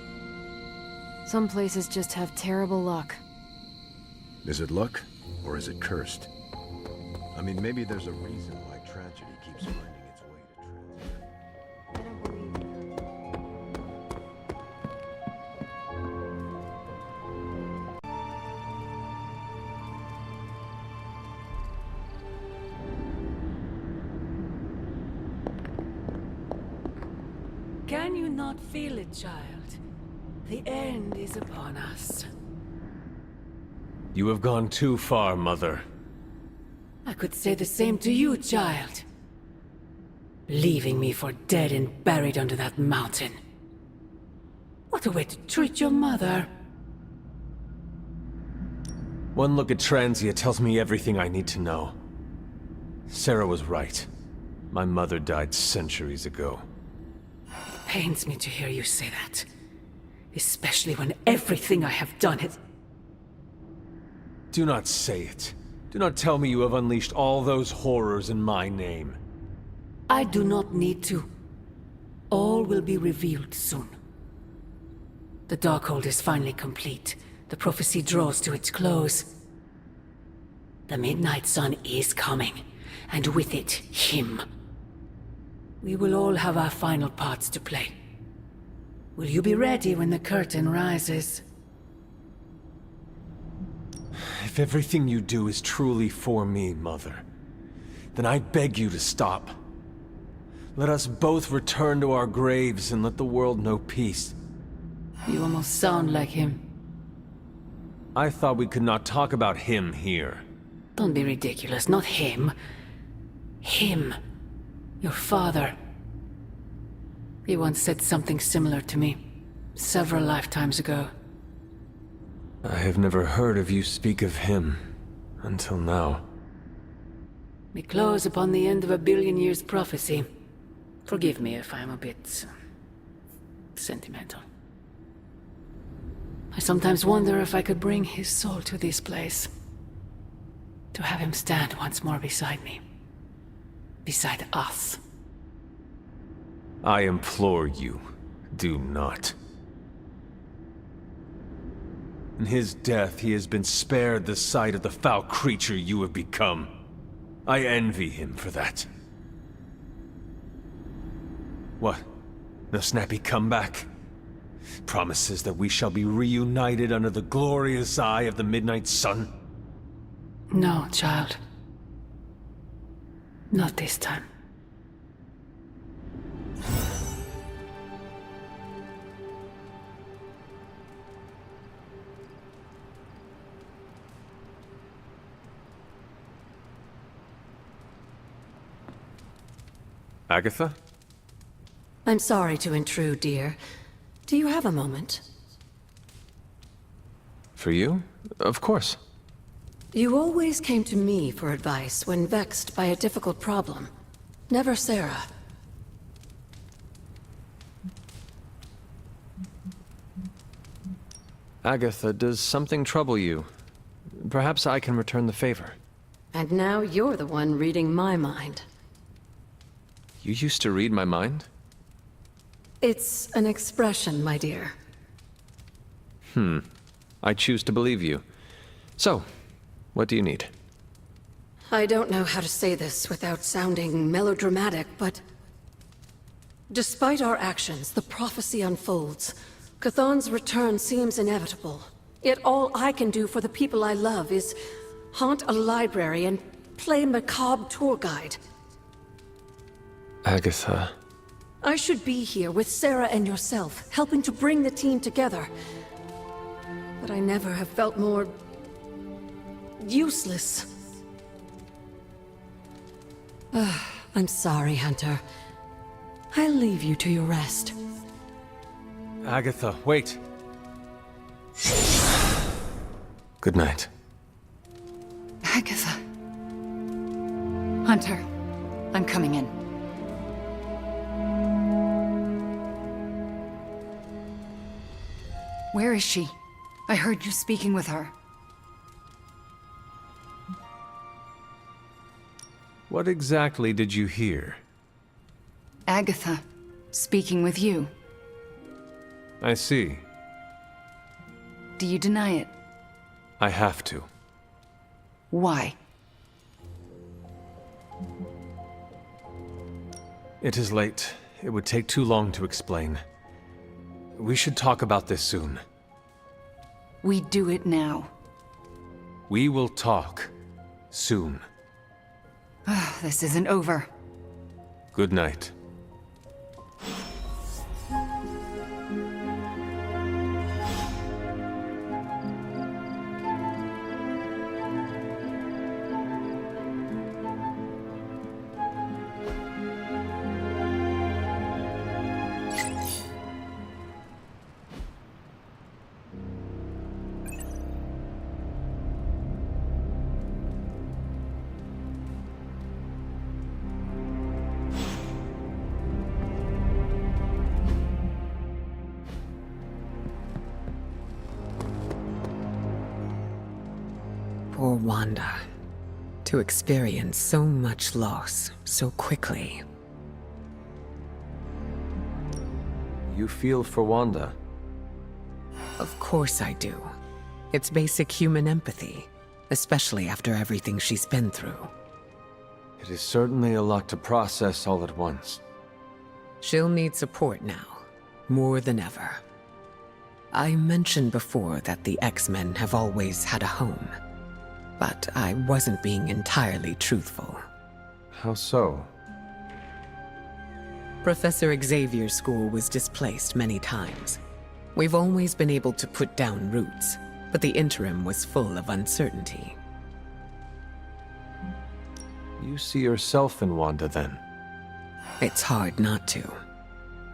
Some places just have terrible luck. Is it luck, or is it cursed? I mean, maybe there's a reason why tragedy keeps finding its way to Transia. Can you not feel it, child? The end is upon us. You have gone too far, Mother. I could say the same to you, child. Leaving me for dead and buried under that mountain. What a way to treat your mother. One look at Transia tells me everything I need to know. Sarah was right. My mother died centuries ago. Pains me to hear you say that. Especially when everything I have done has... Do not say it. Do not tell me you have unleashed all those horrors in my name. I do not need to. All will be revealed soon. The Darkhold is finally complete. The prophecy draws to its close. The Midnight Sun is coming, and with it, him. We will all have our final parts to play. Will you be ready when the curtain rises? If everything you do is truly for me, Mother, then I beg you to stop. Let us both return to our graves and let the world know peace. You almost sound like him. I thought we could not talk about him here. Don't be ridiculous, not him. Him. Your father. He once said something similar to me, several lifetimes ago. I have never heard of you speak of him until now. We close upon the end of a billion years prophecy. Forgive me if I'm a bit... sentimental. I sometimes wonder if I could bring his soul to this place. To have him stand once more beside me. Beside us. I implore you, do not. In his death, he has been spared the sight of the foul creature you have become. I envy him for that. What? No snappy comeback? Promises that we shall be reunited under the glorious eye of the Midnight Sun? No, child. Not this time. Agatha? I'm sorry to intrude, dear. Do you have a moment? For you? Of course. You always came to me for advice when vexed by a difficult problem. Never Sarah. Agatha, does something trouble you? Perhaps I can return the favor. And now you're the one reading my mind. You used to read my mind? It's an expression, my dear. I choose to believe you. So, what do you need? I don't know how to say this without sounding melodramatic, but... despite our actions, the prophecy unfolds. Chthon's return seems inevitable. Yet all I can do for the people I love is haunt a library and play macabre tour guide. Agatha... I should be here with Sarah and yourself, helping to bring the team together. But I never have felt more... useless. I'm sorry, Hunter. I'll leave you to your rest. Agatha, wait. Good night. Agatha. Hunter, I'm coming in. Where is she? I heard you speaking with her. What exactly did you hear? Agatha, speaking with you. I see. Do you deny it? I have to. Why? It is late. It would take too long to explain. We should talk about this soon. We do it now. We will talk soon. This isn't over. Good night. Poor Wanda. To experience so much loss so quickly. You feel for Wanda? Of course I do. It's basic human empathy, especially after everything she's been through. It is certainly a lot to process all at once. She'll need support now, more than ever. I mentioned before that the X-Men have always had a home. But I wasn't being entirely truthful. How so? Professor Xavier's school was displaced many times. We've always been able to put down roots, but the interim was full of uncertainty. You see yourself in Wanda, then? It's hard not to.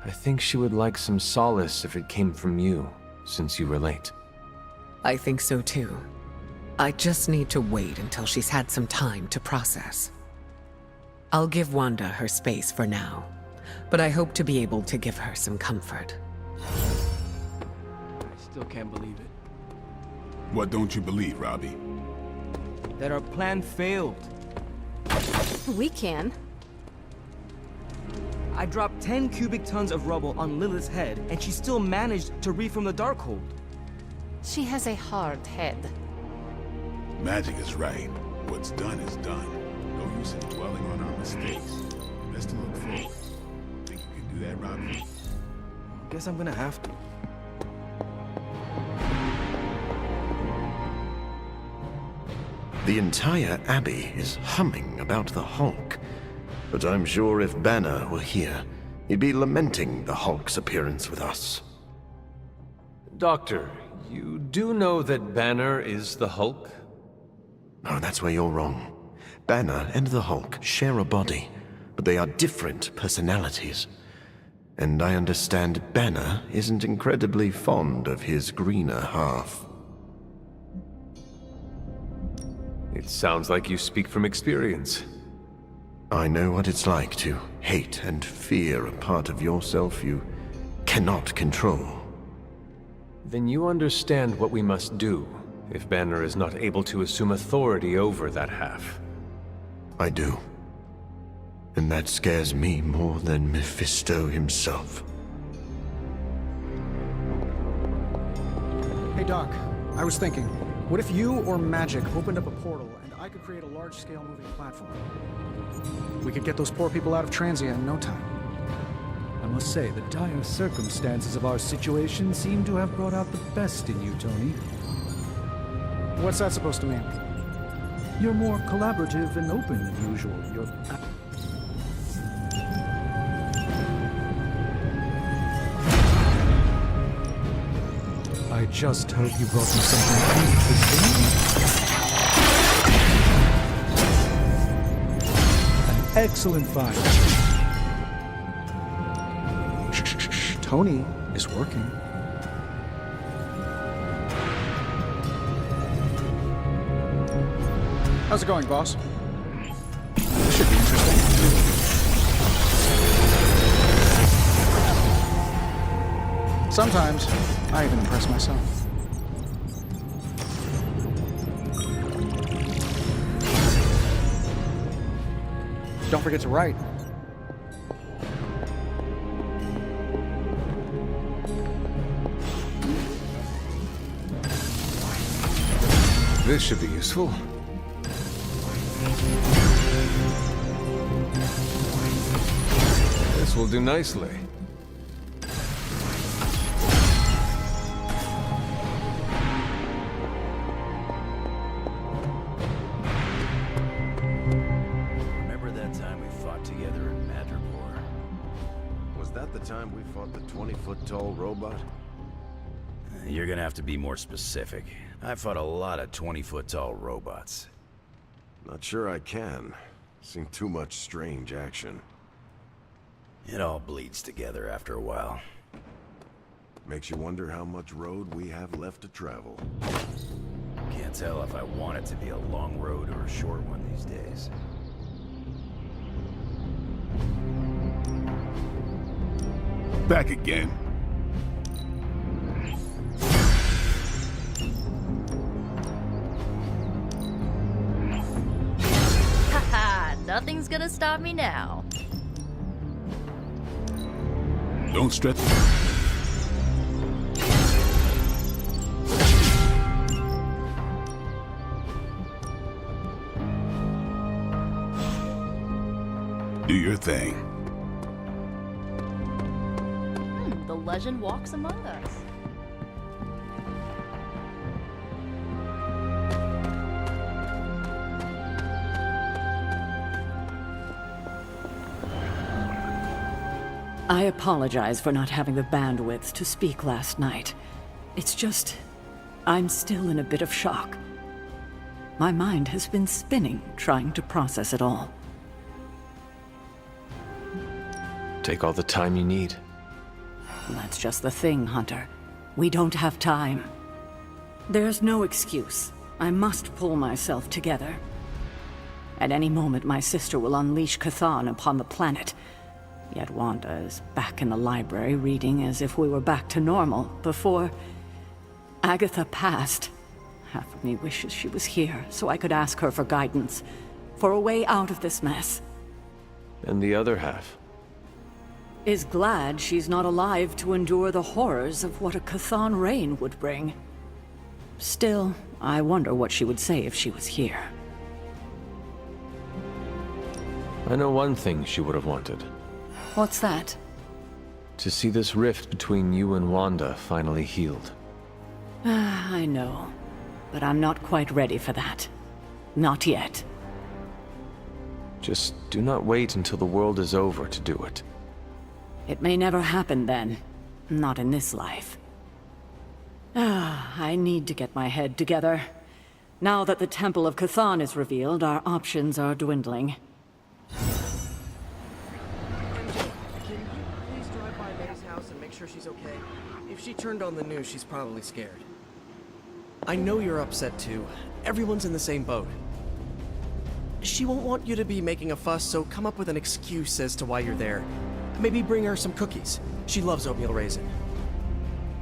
I think she would like some solace if it came from you, since you relate. I think so too. I just need to wait until she's had some time to process. I'll give Wanda her space for now, but I hope to be able to give her some comfort. I still can't believe it. What don't you believe, Robbie? That our plan failed. We can. I dropped 10 cubic tons of rubble on Lilith's head, and she still managed to reform the Darkhold. She has a hard head. Magic is right. What's done is done. No use in dwelling on our mistakes. Best to look forward. Think you can do that, Robbie? Guess I'm gonna have to. The entire Abbey is humming about the Hulk. But I'm sure if Banner were here, he'd be lamenting the Hulk's appearance with us. Doctor, you do know that Banner is the Hulk? No, that's where you're wrong. Banner and the Hulk share a body, but they are different personalities. And I understand Banner isn't incredibly fond of his greener half. It sounds like you speak from experience. I know what it's like to hate and fear a part of yourself you cannot control. Then you understand what we must do if Banner is not able to assume authority over that half. I do. And that scares me more than Mephisto himself. Hey, Doc. I was thinking, what if you or magic opened up a portal and I could create a large-scale moving platform? We could get those poor people out of Transia in no time. I must say, the dire circumstances of our situation seem to have brought out the best in you, Tony. What's that supposed to mean? You're more collaborative and open than usual. You're... I just hope you brought me something interesting. An excellent find. Shh, Tony is working. How's it going, boss? This should be interesting. Sometimes, I even impress myself. Don't forget to write. This should be useful. This will do nicely. Remember that time we fought together in Madripoor? Was that the time we fought the 20-foot-tall robot? You're gonna have to be more specific. I fought a lot of 20-foot-tall robots. Not sure I can. Seen too much strange action. It all bleeds together after a while. Makes you wonder how much road we have left to travel. Can't tell if I want it to be a long road or a short one these days. Back again. Haha, nothing's gonna stop me now. Don't stress. Do your thing. The legend walks among us. I apologize for not having the bandwidth to speak last night. It's just, I'm still in a bit of shock. My mind has been spinning, trying to process it all. Take all the time you need. That's just the thing, Hunter. We don't have time. There's no excuse. I must pull myself together. At any moment, my sister will unleash Chthon upon the planet. Yet Wanda is back in the library reading as if we were back to normal before Agatha passed. Half of me wishes she was here so I could ask her for guidance, for a way out of this mess. And the other half? Is glad she's not alive to endure the horrors of what a Chthon reign would bring. Still, I wonder what she would say if she was here. I know one thing she would have wanted. What's that? To see this rift between you and Wanda finally healed. I know, but I'm not quite ready for that. Not yet. Just do not wait until the world is over to do it. It may never happen then. Not in this life. I need to get my head together. Now that the Temple of Chthon is revealed, our options are dwindling. Sure she's okay. If she turned on the news, she's probably scared. I know you're upset too. Everyone's in the same boat. She won't want you to be making a fuss, so come up with an excuse as to why you're there. Maybe bring her some cookies. She loves oatmeal raisin.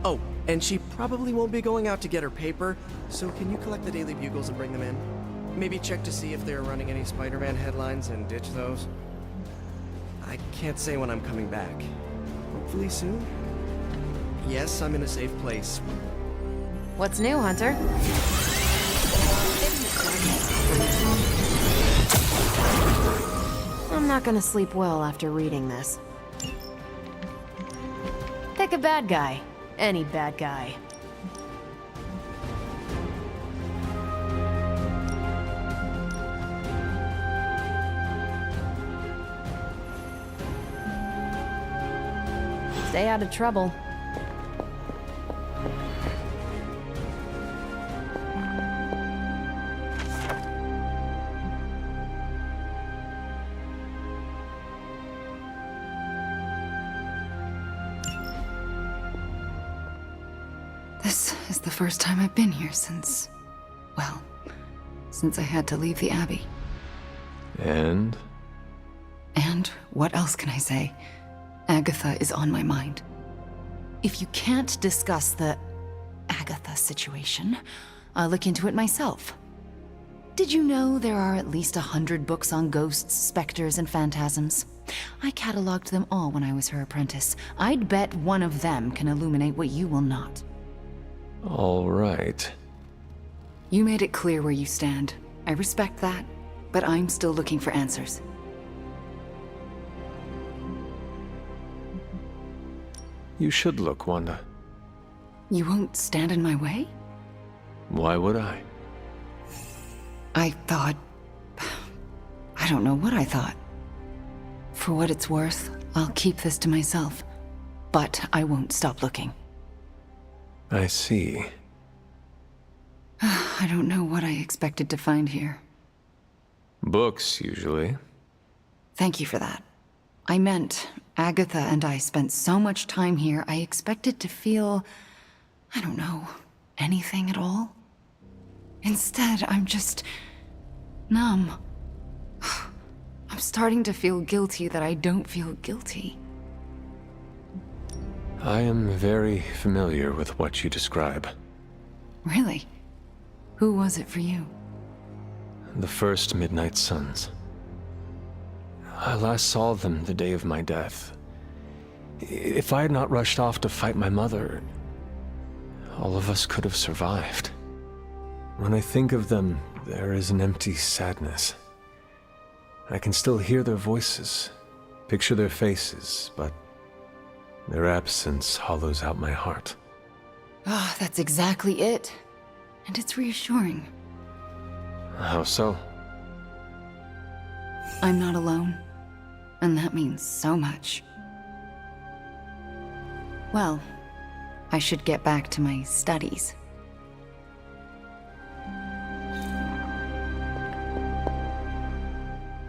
Oh, And she probably won't be going out to get her paper, so can you collect the Daily Bugles and bring them in? Maybe check to see if they're running any Spider-Man headlines and ditch those. I can't say when I'm coming back. Hopefully soon? Yes, I'm in a safe place. What's new, Hunter? I'm not gonna sleep well after reading this. Pick a bad guy. Any bad guy. Stay out of trouble. This is the first time I've been here since... well, since I had to leave the Abbey. And? And what else can I say? Agatha is on my mind. If you can't discuss the Agatha situation, I'll look into it myself. Did you know there are at least 100 books on ghosts, specters, and phantasms? I cataloged them all when I was her apprentice. I'd bet one of them can illuminate what you will not. All right. You made it clear where you stand. I respect that, but I'm still looking for answers. You should look, Wanda. You won't stand in my way? Why would I? I thought... I don't know what I thought. For what it's worth, I'll keep this to myself. But I won't stop looking. I see. I don't know what I expected to find here. Books, usually. Thank you for that. I meant, Agatha and I spent so much time here, I expected to feel... I don't know, anything at all? Instead, I'm just... numb. I'm starting to feel guilty that I don't feel guilty. I am very familiar with what you describe. Really? Who was it for you? The first Midnight Suns. I last saw them the day of my death. If I had not rushed off to fight my mother, all of us could have survived. When I think of them, there is an empty sadness. I can still hear their voices, picture their faces, but their absence hollows out my heart. Ah, that's exactly it. And it's reassuring. How so? I'm not alone. And that means so much. Well, I should get back to my studies.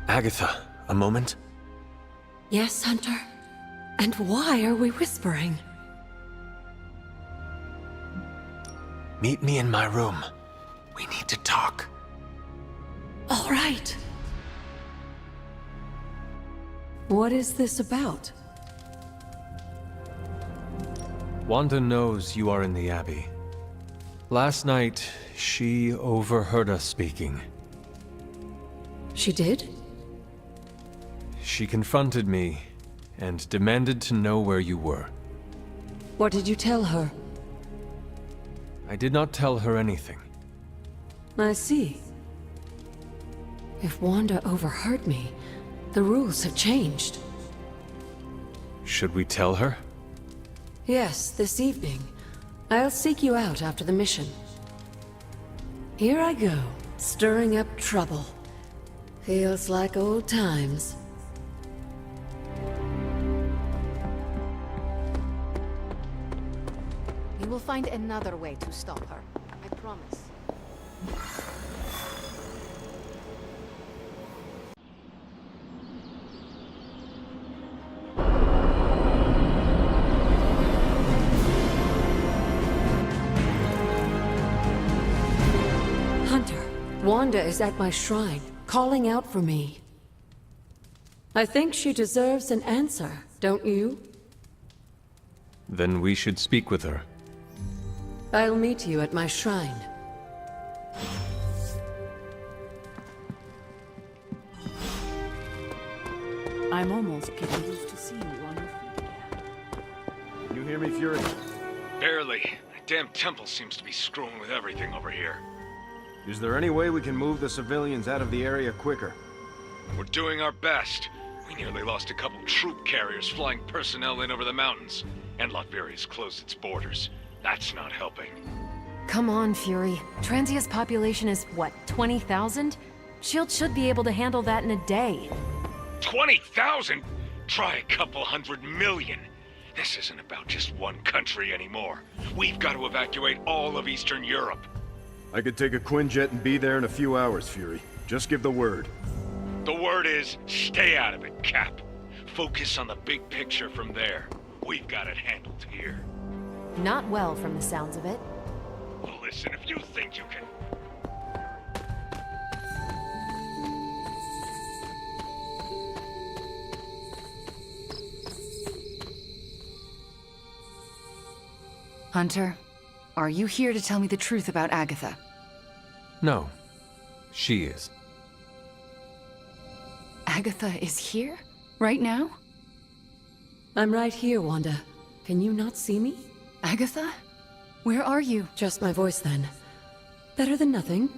Agatha, a moment? Yes, Hunter? And why are we whispering? Meet me in my room. We need to talk. All right. What is this about? Wanda knows you are in the Abbey. Last night, she overheard us speaking. She did? She confronted me and demanded to know where you were. What did you tell her? I did not tell her anything. I see. If Wanda overheard me, the rules have changed. Should we tell her? Yes, this evening. I'll seek you out after the mission. Here I go, stirring up trouble. Feels like old times. We will find another way to stop her. I promise. Hunter, Wanda is at my shrine, calling out for me. I think she deserves an answer, don't you? Then we should speak with her. I'll meet you at my shrine. I'm almost getting used to seeing you on your feet again. Can you hear me, Fury? Barely. The damn temple seems to be screwing with everything over here. Is there any way we can move the civilians out of the area quicker? We're doing our best. We nearly lost a couple troop carriers flying personnel in over the mountains. And Latveria's closed its borders. That's not helping. Come on, Fury. Transia's population is, what, 20,000? SHIELD should be able to handle that in a day. 20,000? Try a couple 100 million. This isn't about just one country anymore. We've got to evacuate all of Eastern Europe. I could take a Quinjet and be there in a few hours, Fury. Just give the word. The word is, stay out of it, Cap. Focus on the big picture from there. We've got it handled here. Not well from the sounds of it. Listen, if you think you can... Hunter, are you here to tell me the truth about Agatha? No. She is. Agatha is here? Right now? I'm right here, Wanda. Can you not see me? Agatha? Where are you? Just my voice, then. Better than nothing.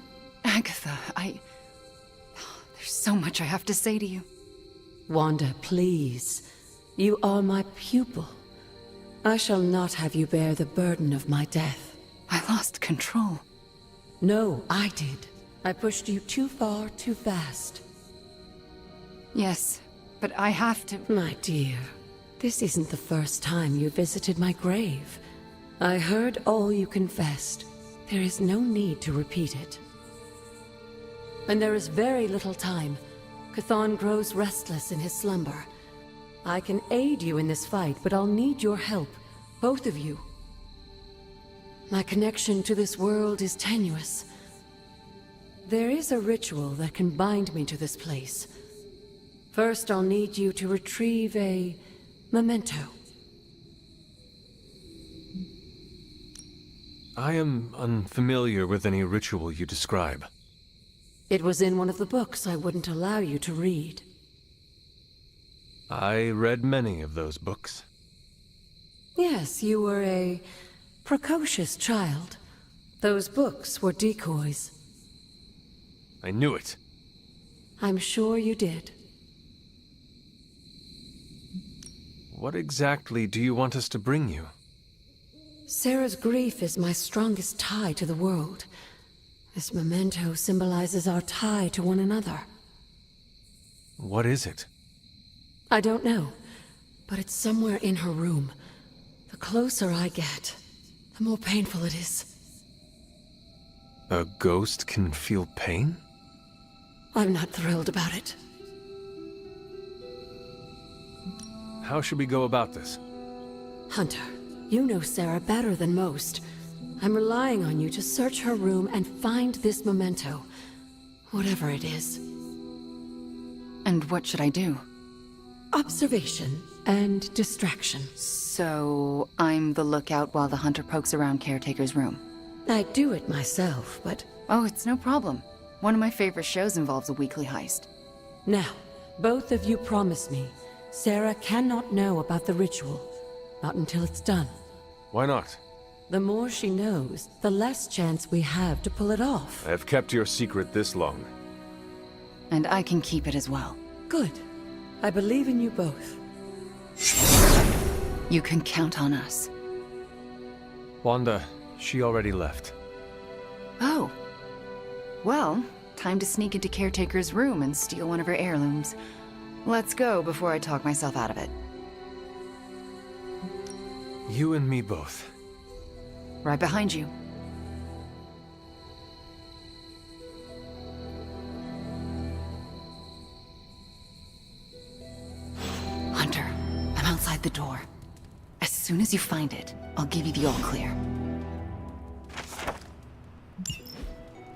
Agatha, there's so much I have to say to you. Wanda, please. You are my pupil. I shall not have you bear the burden of my death. I lost control. No, I did. I pushed you too far, too fast. Yes, but I have to... My dear, this isn't the first time you visited my grave. I heard all you confessed. There is no need to repeat it. And there is very little time. Chthon grows restless in his slumber. I can aid you in this fight, but I'll need your help. Both of you. My connection to this world is tenuous. There is a ritual that can bind me to this place. First, I'll need you to retrieve a memento. I am unfamiliar with any ritual you describe. It was in one of the books I wouldn't allow you to read. I read many of those books. Yes, you were a precocious child. Those books were decoys. I knew it. I'm sure you did. What exactly do you want us to bring you? Sarah's grief is my strongest tie to the world. This memento symbolizes our tie to one another. What is it? I don't know, but it's somewhere in her room. The closer I get, the more painful it is. A ghost can feel pain? I'm not thrilled about it. How should we go about this? Hunter, you know Sarah better than most. I'm relying on you to search her room and find this memento. Whatever it is. And what should I do? Observation and distraction. So, I'm the lookout while the hunter pokes around Caretaker's room. I do it myself, but... Oh, it's no problem. One of my favorite shows involves a weekly heist. Now, both of you promise me, Sarah cannot know about the ritual. Not until it's done. Why not? The more she knows, the less chance we have to pull it off. I have kept your secret this long. And I can keep it as well. Good. I believe in you both. You can count on us. Wanda, she already left. Oh. Well, time to sneak into Caretaker's room and steal one of her heirlooms. Let's go before I talk myself out of it. You and me both. Right behind you. Hunter, I'm outside the door. As soon as you find it, I'll give you the all clear.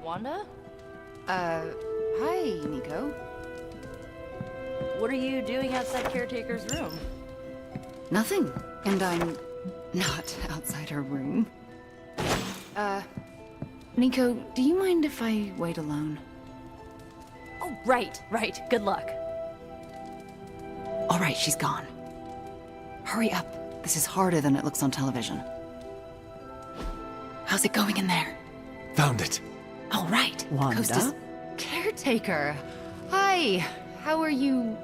Wanda? Hi, Nico. What are you doing outside Caretaker's room? Nothing. And I'm not outside her room. Nico, do you mind if I wait alone? Oh, right. Good luck. All right, she's gone. Hurry up. This is harder than it looks on television. How's it going in there? Found it. All right. Wanda? Costa's caretaker. Hi. How are you,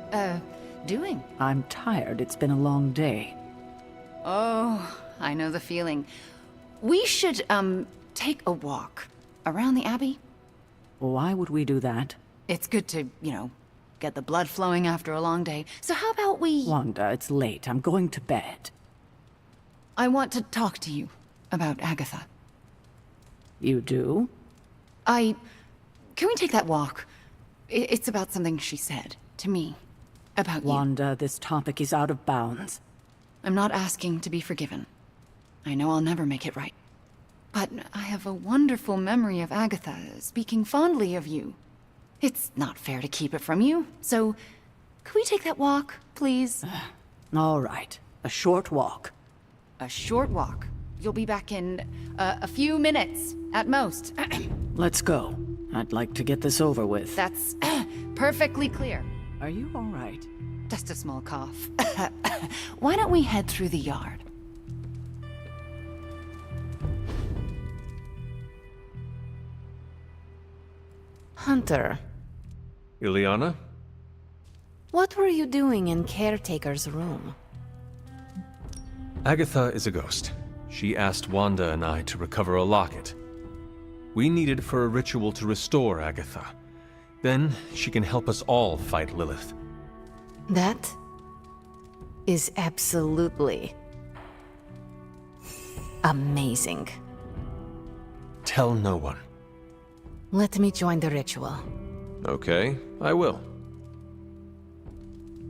doing? I'm tired. It's been a long day. Oh, I know the feeling. We should, take a walk around the Abbey. Why would we do that? It's good to, get the blood flowing after a long day. So how about we... Wanda, it's late. I'm going to bed. I want to talk to you about Agatha. You do? Can we take that walk? It's about something she said to me. About you. Wanda, this topic is out of bounds. I'm not asking to be forgiven. I know I'll never make it right. But I have a wonderful memory of Agatha speaking fondly of you. It's not fair to keep it from you, so could we take that walk, please? All right. A short walk. A short walk. You'll be back in a few minutes, at most. Let's go. I'd like to get this over with. That's perfectly clear. Are you all right? Just a small cough. Why don't we head through the yard? Hunter, Ileana? what were you doing in Caretaker's room? Agatha is a ghost. She asked Wanda and I to recover a locket. We need it for a ritual to restore Agatha. Then she can help us all fight Lilith. That is absolutely amazing. Tell no one. Let me join the ritual. Okay, I will.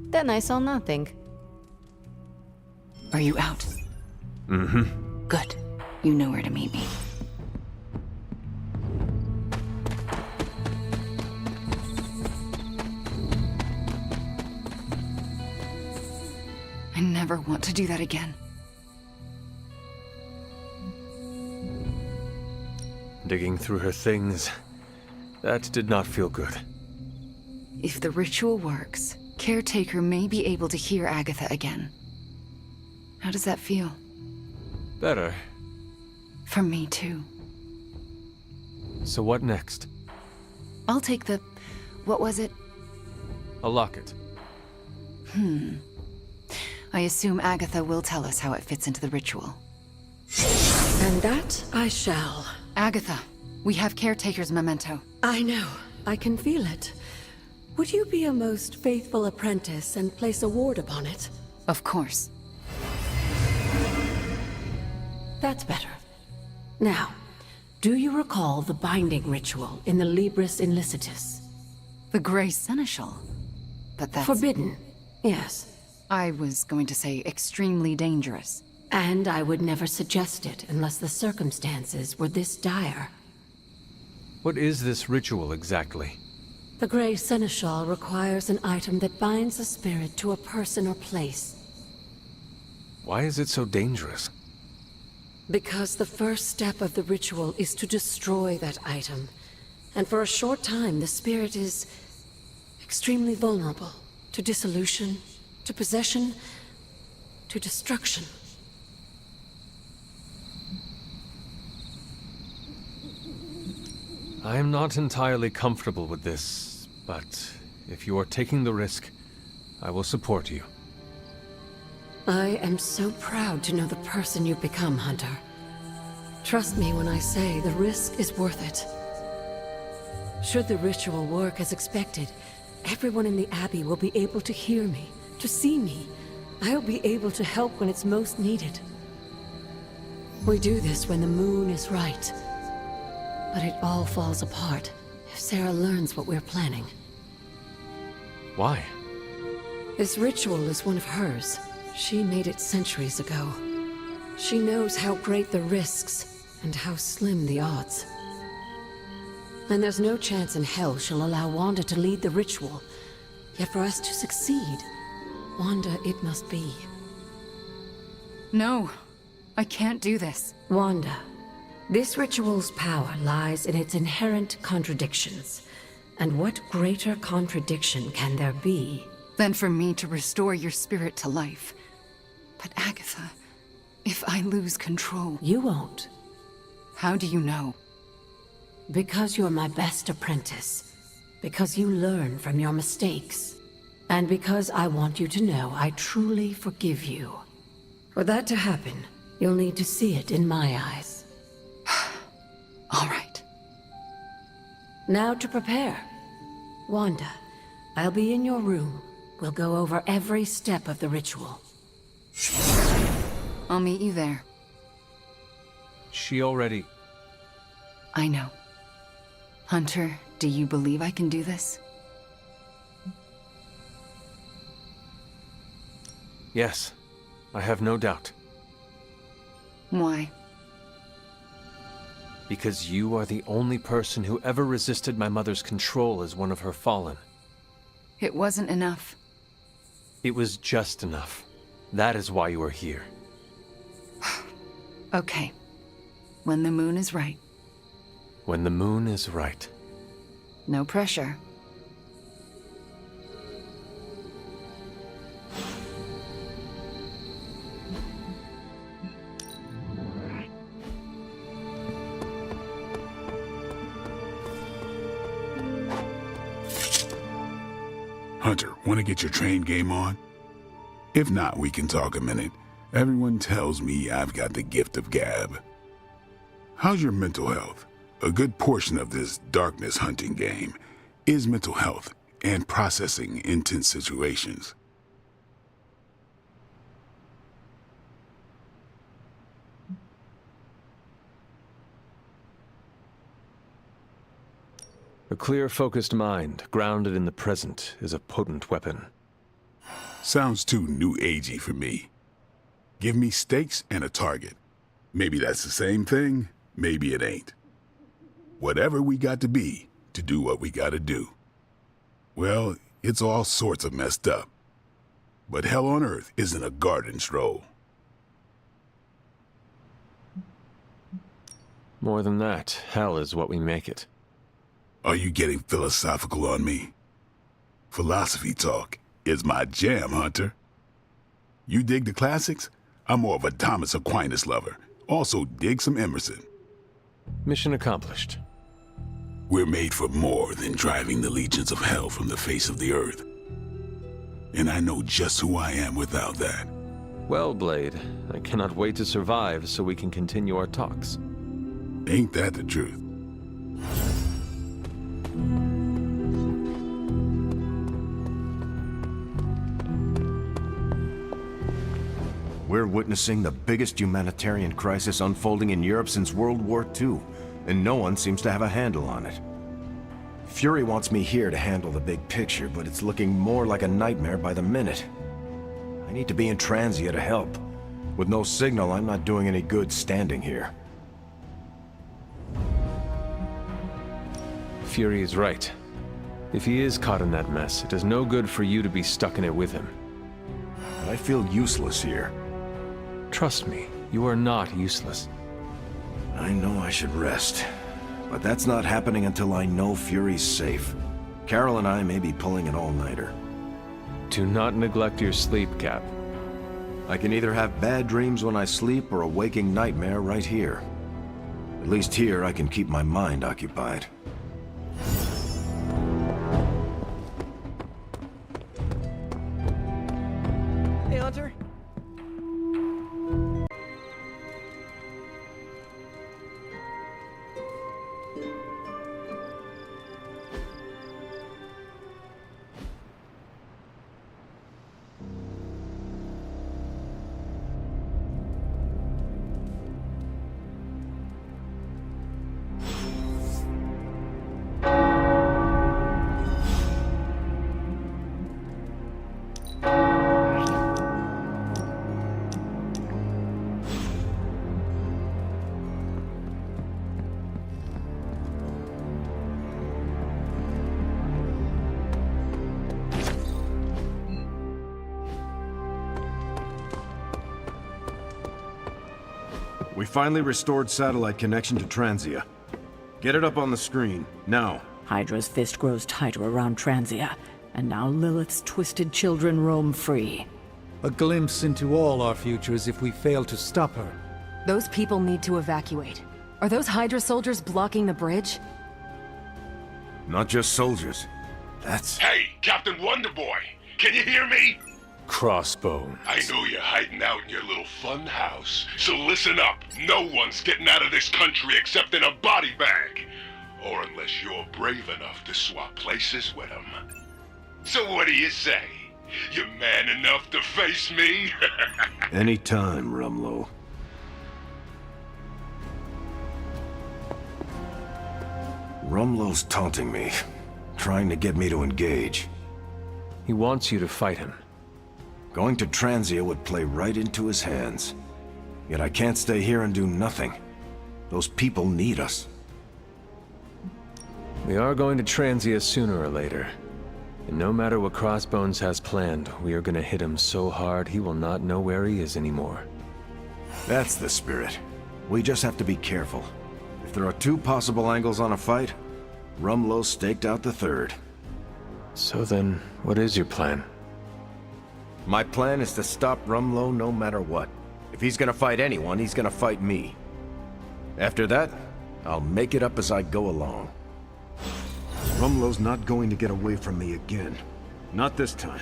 Then I saw nothing. Are you out? Mm-hmm. Good. You know where to meet me. I never want to do that again. Digging through her things. That did not feel good. If the ritual works, Caretaker may be able to hear Agatha again. How does that feel? Better. For me, too. So what next? I'll take the... what was it? A locket. I assume Agatha will tell us how it fits into the ritual. And that I shall. Agatha, we have Caretaker's memento. I know. I can feel it. Would you be a most faithful apprentice and place a ward upon it? Of course. That's better. Now, do you recall the binding ritual in the Libris Inlicitus? The Grey Seneschal. But that's... Forbidden, yes. I was going to say extremely dangerous. And I would never suggest it unless the circumstances were this dire. What is this ritual exactly? The Grey Seneschal requires an item that binds a spirit to a person or place. Why is it so dangerous? Because the first step of the ritual is to destroy that item. And for a short time, the spirit is extremely vulnerable to dissolution, to possession, to destruction. I am not entirely comfortable with this, but if you are taking the risk, I will support you. I am so proud to know the person you've become, Hunter. Trust me when I say the risk is worth it. Should the ritual work as expected, everyone in the Abbey will be able to hear me, to see me. I'll be able to help when it's most needed. We do this when the moon is right. But it all falls apart if Sarah learns what we're planning. Why? This ritual is one of hers. She made it centuries ago. She knows how great the risks and how slim the odds. And there's no chance in hell she'll allow Wanda to lead the ritual. Yet for us to succeed, Wanda it must be. No, I can't do this. Wanda, This ritual's power lies in its inherent contradictions. And what greater contradiction can there be than for me to restore your spirit to life? But Agatha, if I lose control... You won't. How do you know? Because you're my best apprentice. Because you learn from your mistakes. And because I want you to know I truly forgive you. For that to happen, you'll need to see it in my eyes. All right. Now to prepare. Wanda, I'll be in your room. We'll go over every step of the ritual. I'll meet you there. She already... I know. Hunter, do you believe I can do this? Yes, I have no doubt. Why? Because you are the only person who ever resisted my mother's control as one of her fallen. It wasn't enough. It was just enough. That is why you are here. Okay. When the moon is right. When the moon is right. No pressure. Hunter, want to get your train game on? If not, we can talk a minute. Everyone tells me I've got the gift of gab. How's your mental health? A good portion of this darkness hunting game is mental health and processing intense situations. A clear, focused mind, grounded in the present, is a potent weapon. Sounds too new agey for me. Give me stakes and a target. Maybe that's the same thing, maybe it ain't. Whatever we got to be to do what we gotta do. Well, it's all sorts of messed up. But hell on earth isn't a garden stroll. More than that, hell is what we make it. Are you getting philosophical on me? Philosophy talk is my jam, Hunter. You dig the classics? I'm more of a Thomas Aquinas lover. Also dig some Emerson. Mission accomplished. We're made for more than driving the legions of hell from the face of the earth. And I know just who I am without that. Well, Blade, I cannot wait to survive so we can continue our talks. Ain't that the truth? We're witnessing the biggest humanitarian crisis unfolding in Europe since World War II, and no one seems to have a handle on it. Fury wants me here to handle the big picture, but it's looking more like a nightmare by the minute. I need to be in Transia to help. With no signal, I'm not doing any good standing here. Fury is right. If he is caught in that mess, it is no good for you to be stuck in it with him. But I feel useless here. Trust me, you are not useless. I know I should rest, but that's not happening until I know Fury's safe. Carol and I may be pulling an all-nighter. Do not neglect your sleep, Cap. I can either have bad dreams when I sleep or a waking nightmare right here. At least here I can keep my mind occupied. Hey, Hunter. We finally restored satellite connection to Transia. Get it up on the screen, now. Hydra's fist grows tighter around Transia, and now Lilith's twisted children roam free. A glimpse into all our futures if we fail to stop her. Those people need to evacuate. Are those Hydra soldiers blocking the bridge? Not just soldiers. That's... Hey, Captain Wonderboy! Can you hear me? Crossbones. I know you're hiding out in your little fun house, so listen up. No one's getting out of this country except in a body bag. Or unless you're brave enough to swap places with them. So what do you say? You man enough to face me? Anytime, Rumlow. Rumlow's taunting me, trying to get me to engage. He wants you to fight him. Going to Transia would play right into his hands. Yet I can't stay here and do nothing. Those people need us. We are going to Transia sooner or later. And no matter what Crossbones has planned, we are gonna hit him so hard he will not know where he is anymore. That's the spirit. We just have to be careful. If there are two possible angles on a fight, Rumlow staked out the third. So then, what is your plan? My plan is to stop Rumlow no matter what. If he's gonna fight anyone, he's gonna fight me. After that, I'll make it up as I go along. Rumlow's not going to get away from me again. Not this time.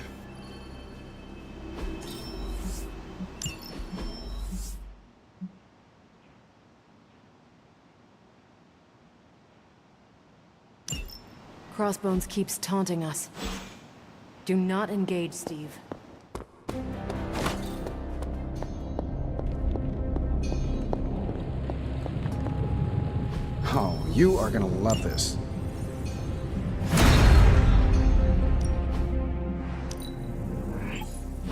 Crossbones keeps taunting us. Do not engage, Steve. Oh, you are gonna love this.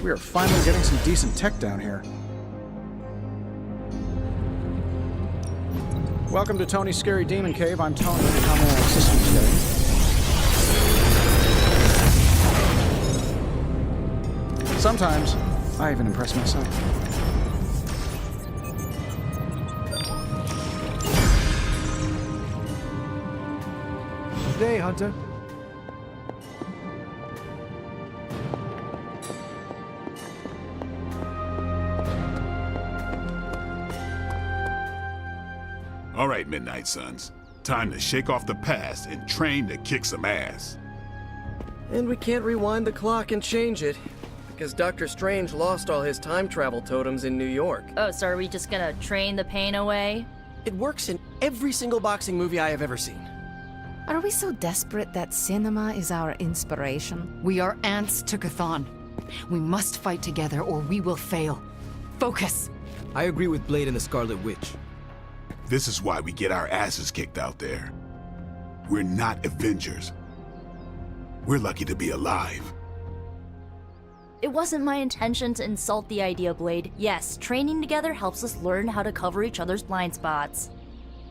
We are finally getting some decent tech down here. Welcome to Tony's Scary Demon Cave. I'm Tony, and how may I assist you today? Sometimes, I even impress myself. Good day, Hunter. All right, Midnight Suns. Time to shake off the past and train to kick some ass. And we can't rewind the clock and change it, because Dr. Strange lost all his time travel totems in New York. Oh, so are we just gonna train the pain away? It works in every single boxing movie I have ever seen. Are we so desperate that cinema is our inspiration? We are ants to Chthon. We must fight together or we will fail. Focus! I agree with Blade and the Scarlet Witch. This is why we get our asses kicked out there. We're not Avengers. We're lucky to be alive. It wasn't my intention to insult the idea, Blade. Yes, training together helps us learn how to cover each other's blind spots.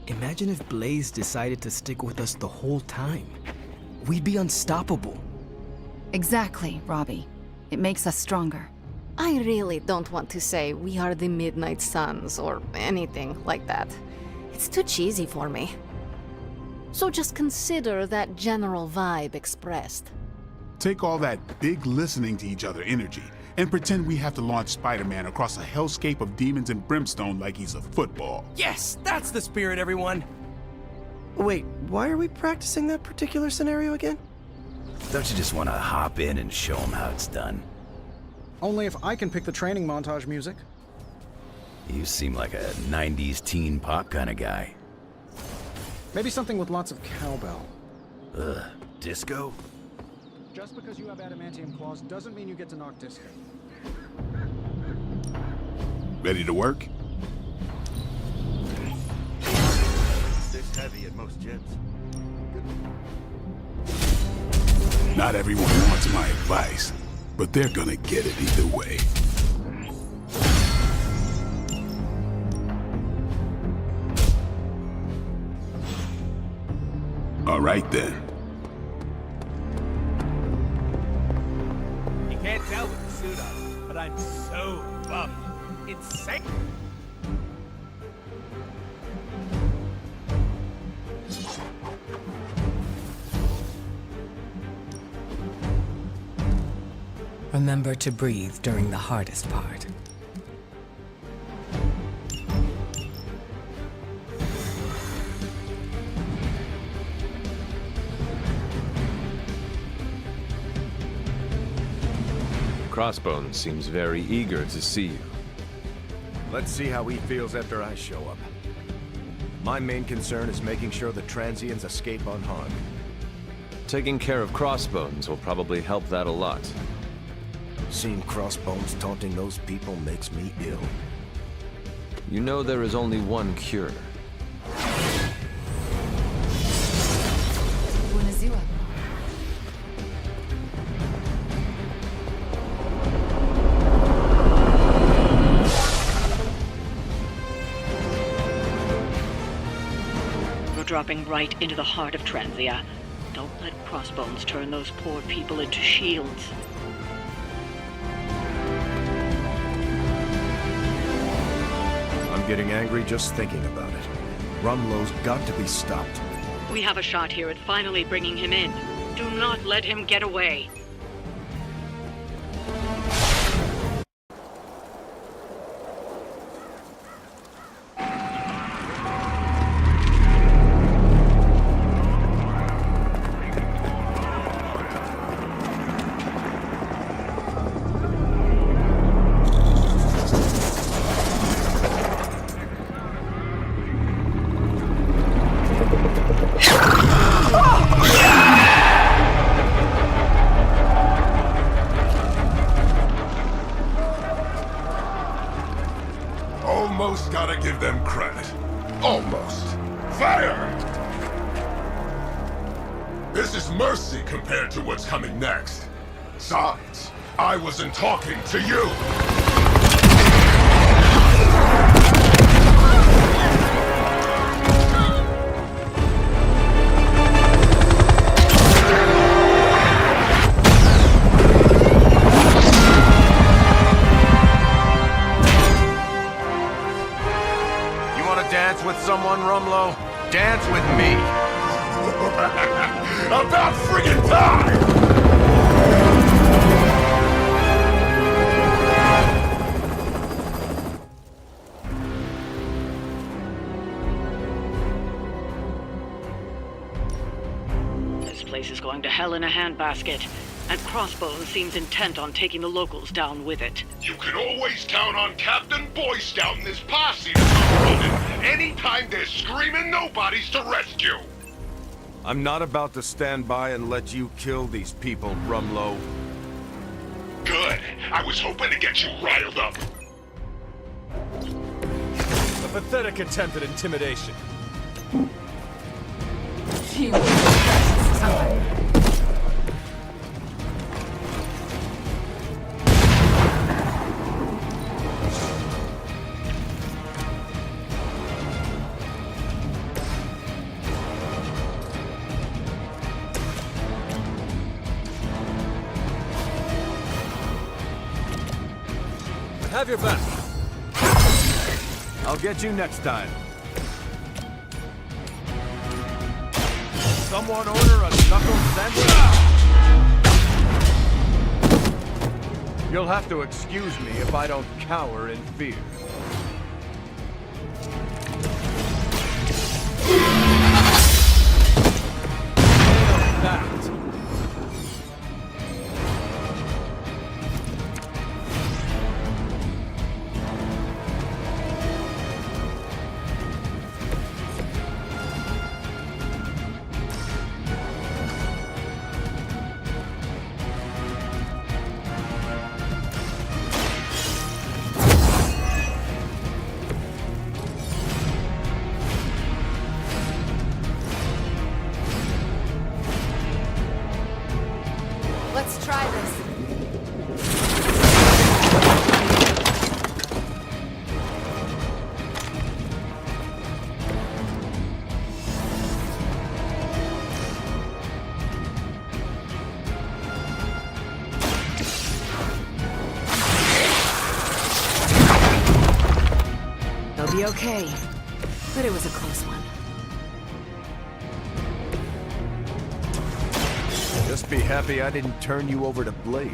Imagine if Blaze decided to stick with us the whole time. We'd be unstoppable. Exactly, Robbie. It makes us stronger. I really don't want to say we are the Midnight Suns or anything like that. It's too cheesy for me. So just consider that general vibe expressed. Take all that big listening to each other energy and pretend we have to launch Spider-Man across a hellscape of demons and brimstone like he's a football. Yes, that's the spirit, everyone! Wait, why are we practicing that particular scenario again? Don't you just want to hop in and show them how it's done? Only if I can pick the training montage music. You seem like a 90s teen pop kind of guy. Maybe something with lots of cowbell. Ugh, disco? Just because you have adamantium claws doesn't mean you get to knock disco. Ready to work? This heavy at most gyms. Not everyone wants my advice, but they're gonna get it either way. All right then. You can't tell with the suit on, but I'm so buff. Insane. Remember to breathe during the hardest part. Crossbones seems very eager to see you. Let's see how he feels after I show up. My main concern is making sure the transients escape unharmed. Taking care of Crossbones will probably help that a lot. Seeing Crossbones taunting those people makes me ill. You know there is only one cure. Buenaziwa. We're dropping right into the heart of Transia. Don't let Crossbones turn those poor people into shields. I'm getting angry just thinking about it. Rumlow's got to be stopped. We have a shot here at finally bringing him in. Do not let him get away. Almost gotta give them credit. Almost. Fire! This is mercy compared to what's coming next. Besides, I wasn't talking to you! Dance with someone, Rumlow? Dance with me. About friggin' time! This place is going to hell in a handbasket, and Crossbones seems intent on taking the locals down with it. You can always count on Captain Boy Scout and his posse to come running anytime there's screaming nobodies to rescue. I'm not about to stand by and let you kill these people, Rumlow. Good. I was hoping to get you riled up. A pathetic attempt at intimidation. Have your back. I'll get you next time. Someone order a knuckle sandwich? You'll have to excuse me if I don't cower in fear. That. Let's try this. They'll be okay. But it was a close one. Just be happy I didn't turn you over to Blade.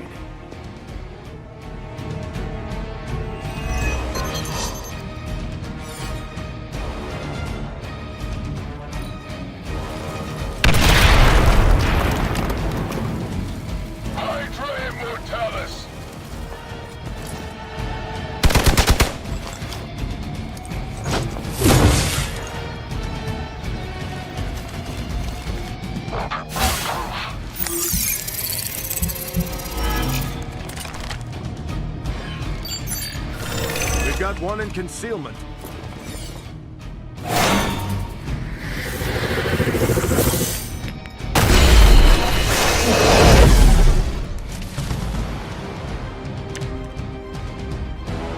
got one in concealment.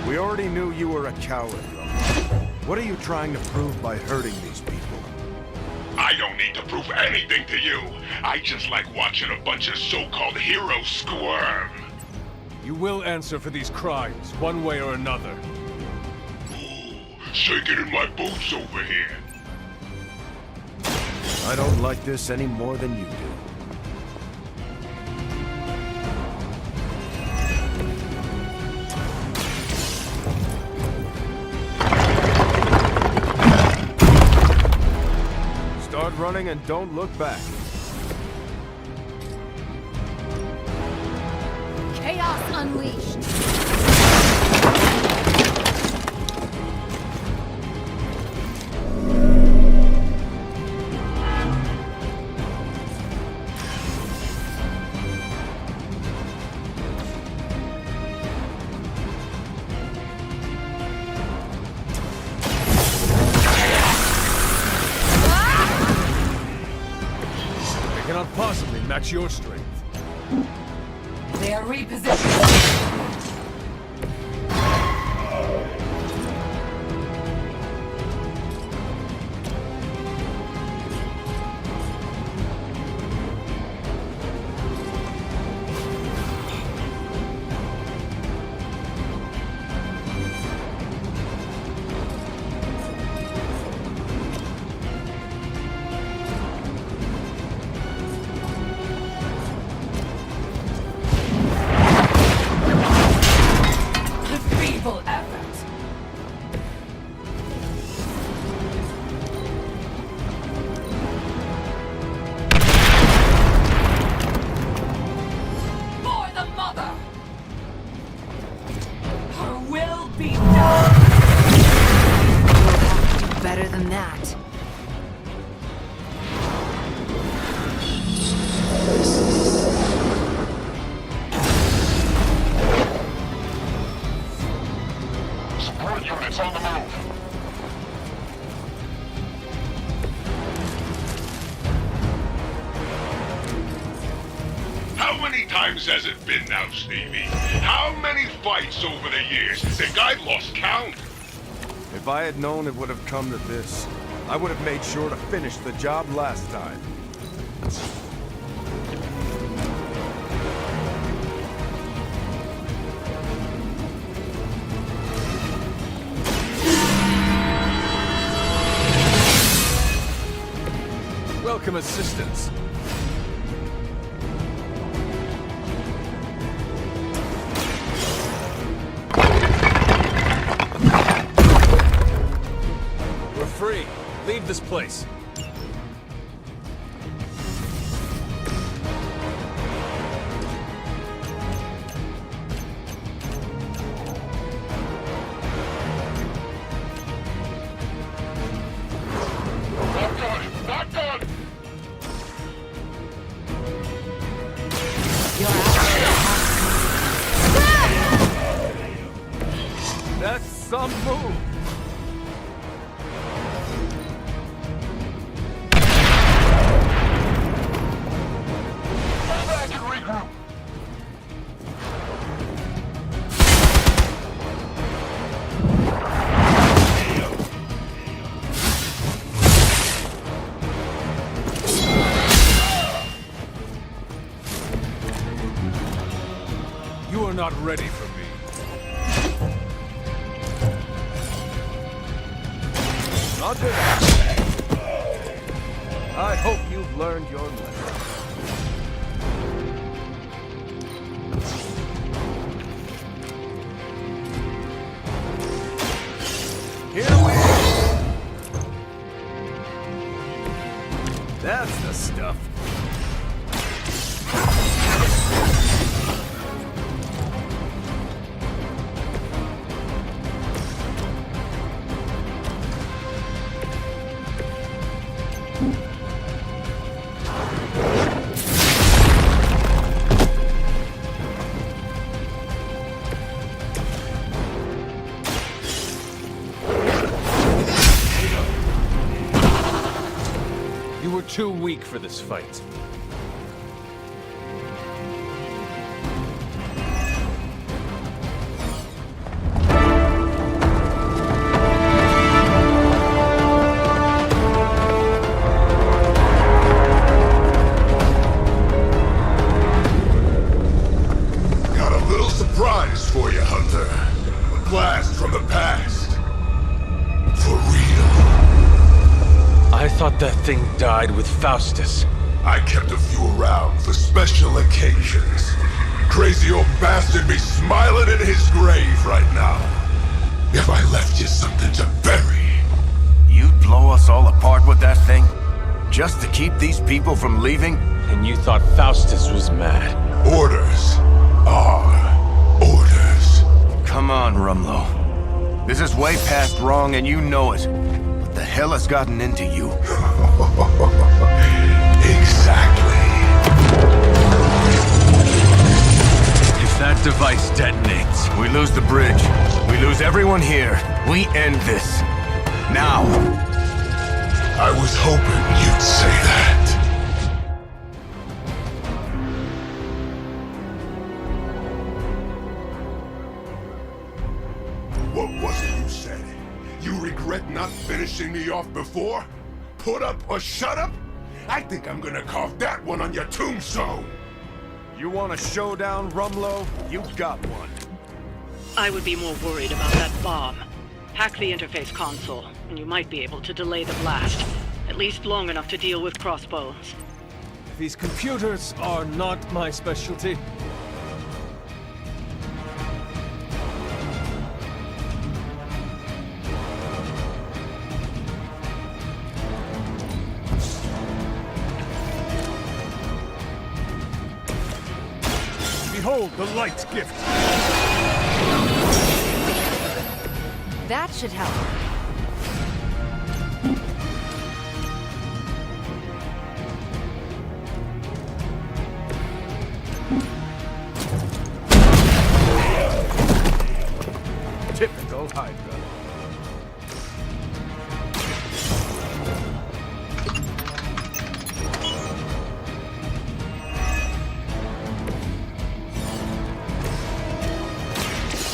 We already knew you were a coward, Rumble. What are you trying to prove by hurting these people? I don't need to prove anything to you. I just like watching a bunch of so-called heroes squirm. You will answer for these crimes, one way or another. Shaking in my boots over here. I don't like this any more than you do. Start running and don't look back. Chaos unleashed. They cannot possibly match your strength. They are repositioned. Feeble effort. For the mother. Her will be done. Do better than that. Support units on the move. How many times has it been now, Stevie? How many fights over the years? Think I've lost count? If I had known it would have come to this, I would have made sure to finish the job last time. Welcome assistance. We're free. Leave this place. Not done! Not done! That's some move. Fall back and regroup! You are not ready for me. Roger that. I hope you've learned your lesson. Here we go. That's the stuff. too weak for this fight. Got a little surprise for you, Hunter. A blast from the past. For real. I thought that thing died with Faustus. I kept a few around for special occasions. Crazy old bastard be smiling in his grave right now. If I left you something to bury. You'd blow us all apart with that thing? Just to keep these people from leaving? And you thought Faustus was mad. Orders are orders. Come on, Rumlow. This is way past wrong and you know it. What the hell has gotten into you? Exactly. If that device detonates, we lose the bridge. We lose everyone here. We end this. Now. I was hoping you'd say that. What was it you said? You regret not finishing me off before? Put up or shut up? I think I'm gonna carve that one on your tombstone. You want a showdown, Rumlow? You got one. I would be more worried about that bomb. Hack the interface console, and you might be able to delay the blast. At least long enough to deal with Crossbones. These computers are not my specialty. Behold the light's gift. That should help. Typical Hydra.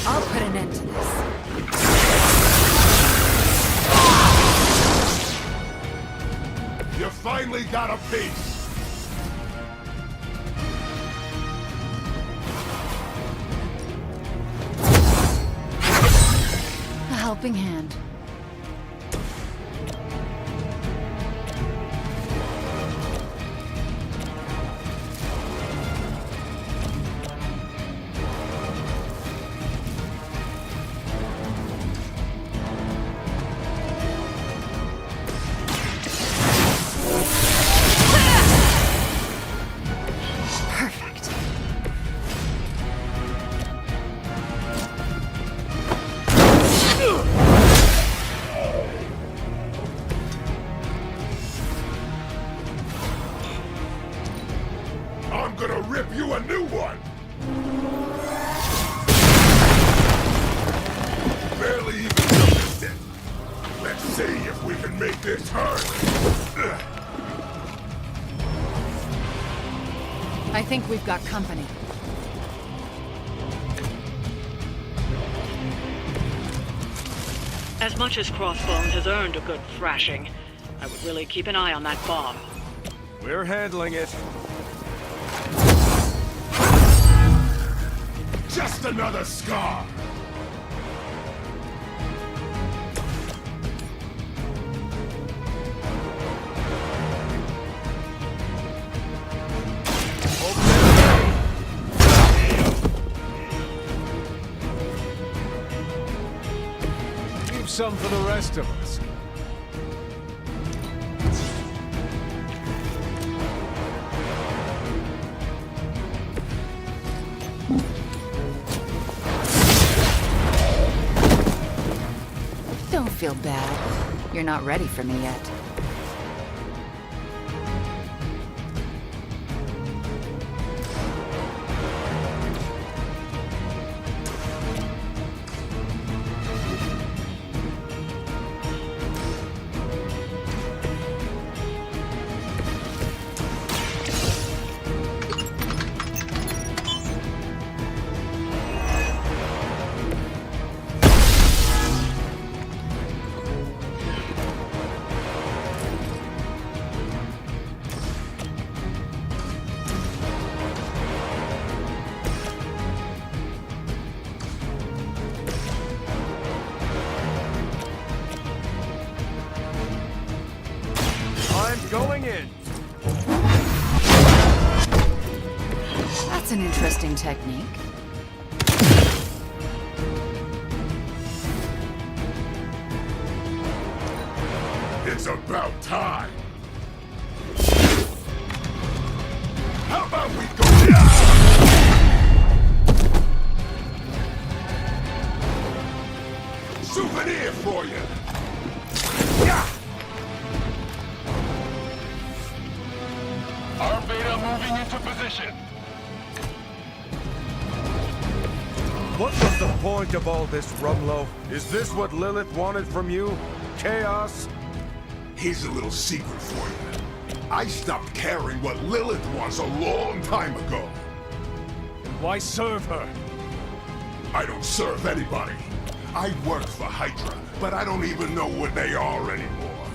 I'll put an end to this. You finally got a piece. A helping hand. Perfect. I'm gonna rip you a new one. Barely even noticed it. Let's see if we can make this hurt. I think we've got company. As much as Crossbones has earned a good thrashing, I would really keep an eye on that bomb. We're handling it. Just another scar. Leave some for the rest of us. Don't feel bad. You're not ready for me yet. That's an interesting technique. It's about time. How about we go down? Souvenir for you. Yeah. Our beta moving into position. What was the point of all this, Rumlow? Is this what Lilith wanted from you? Chaos? Here's a little secret for you. I stopped caring what Lilith was a long time ago. And why serve her? I don't serve anybody. I work for Hydra, but I don't even know what they are anymore.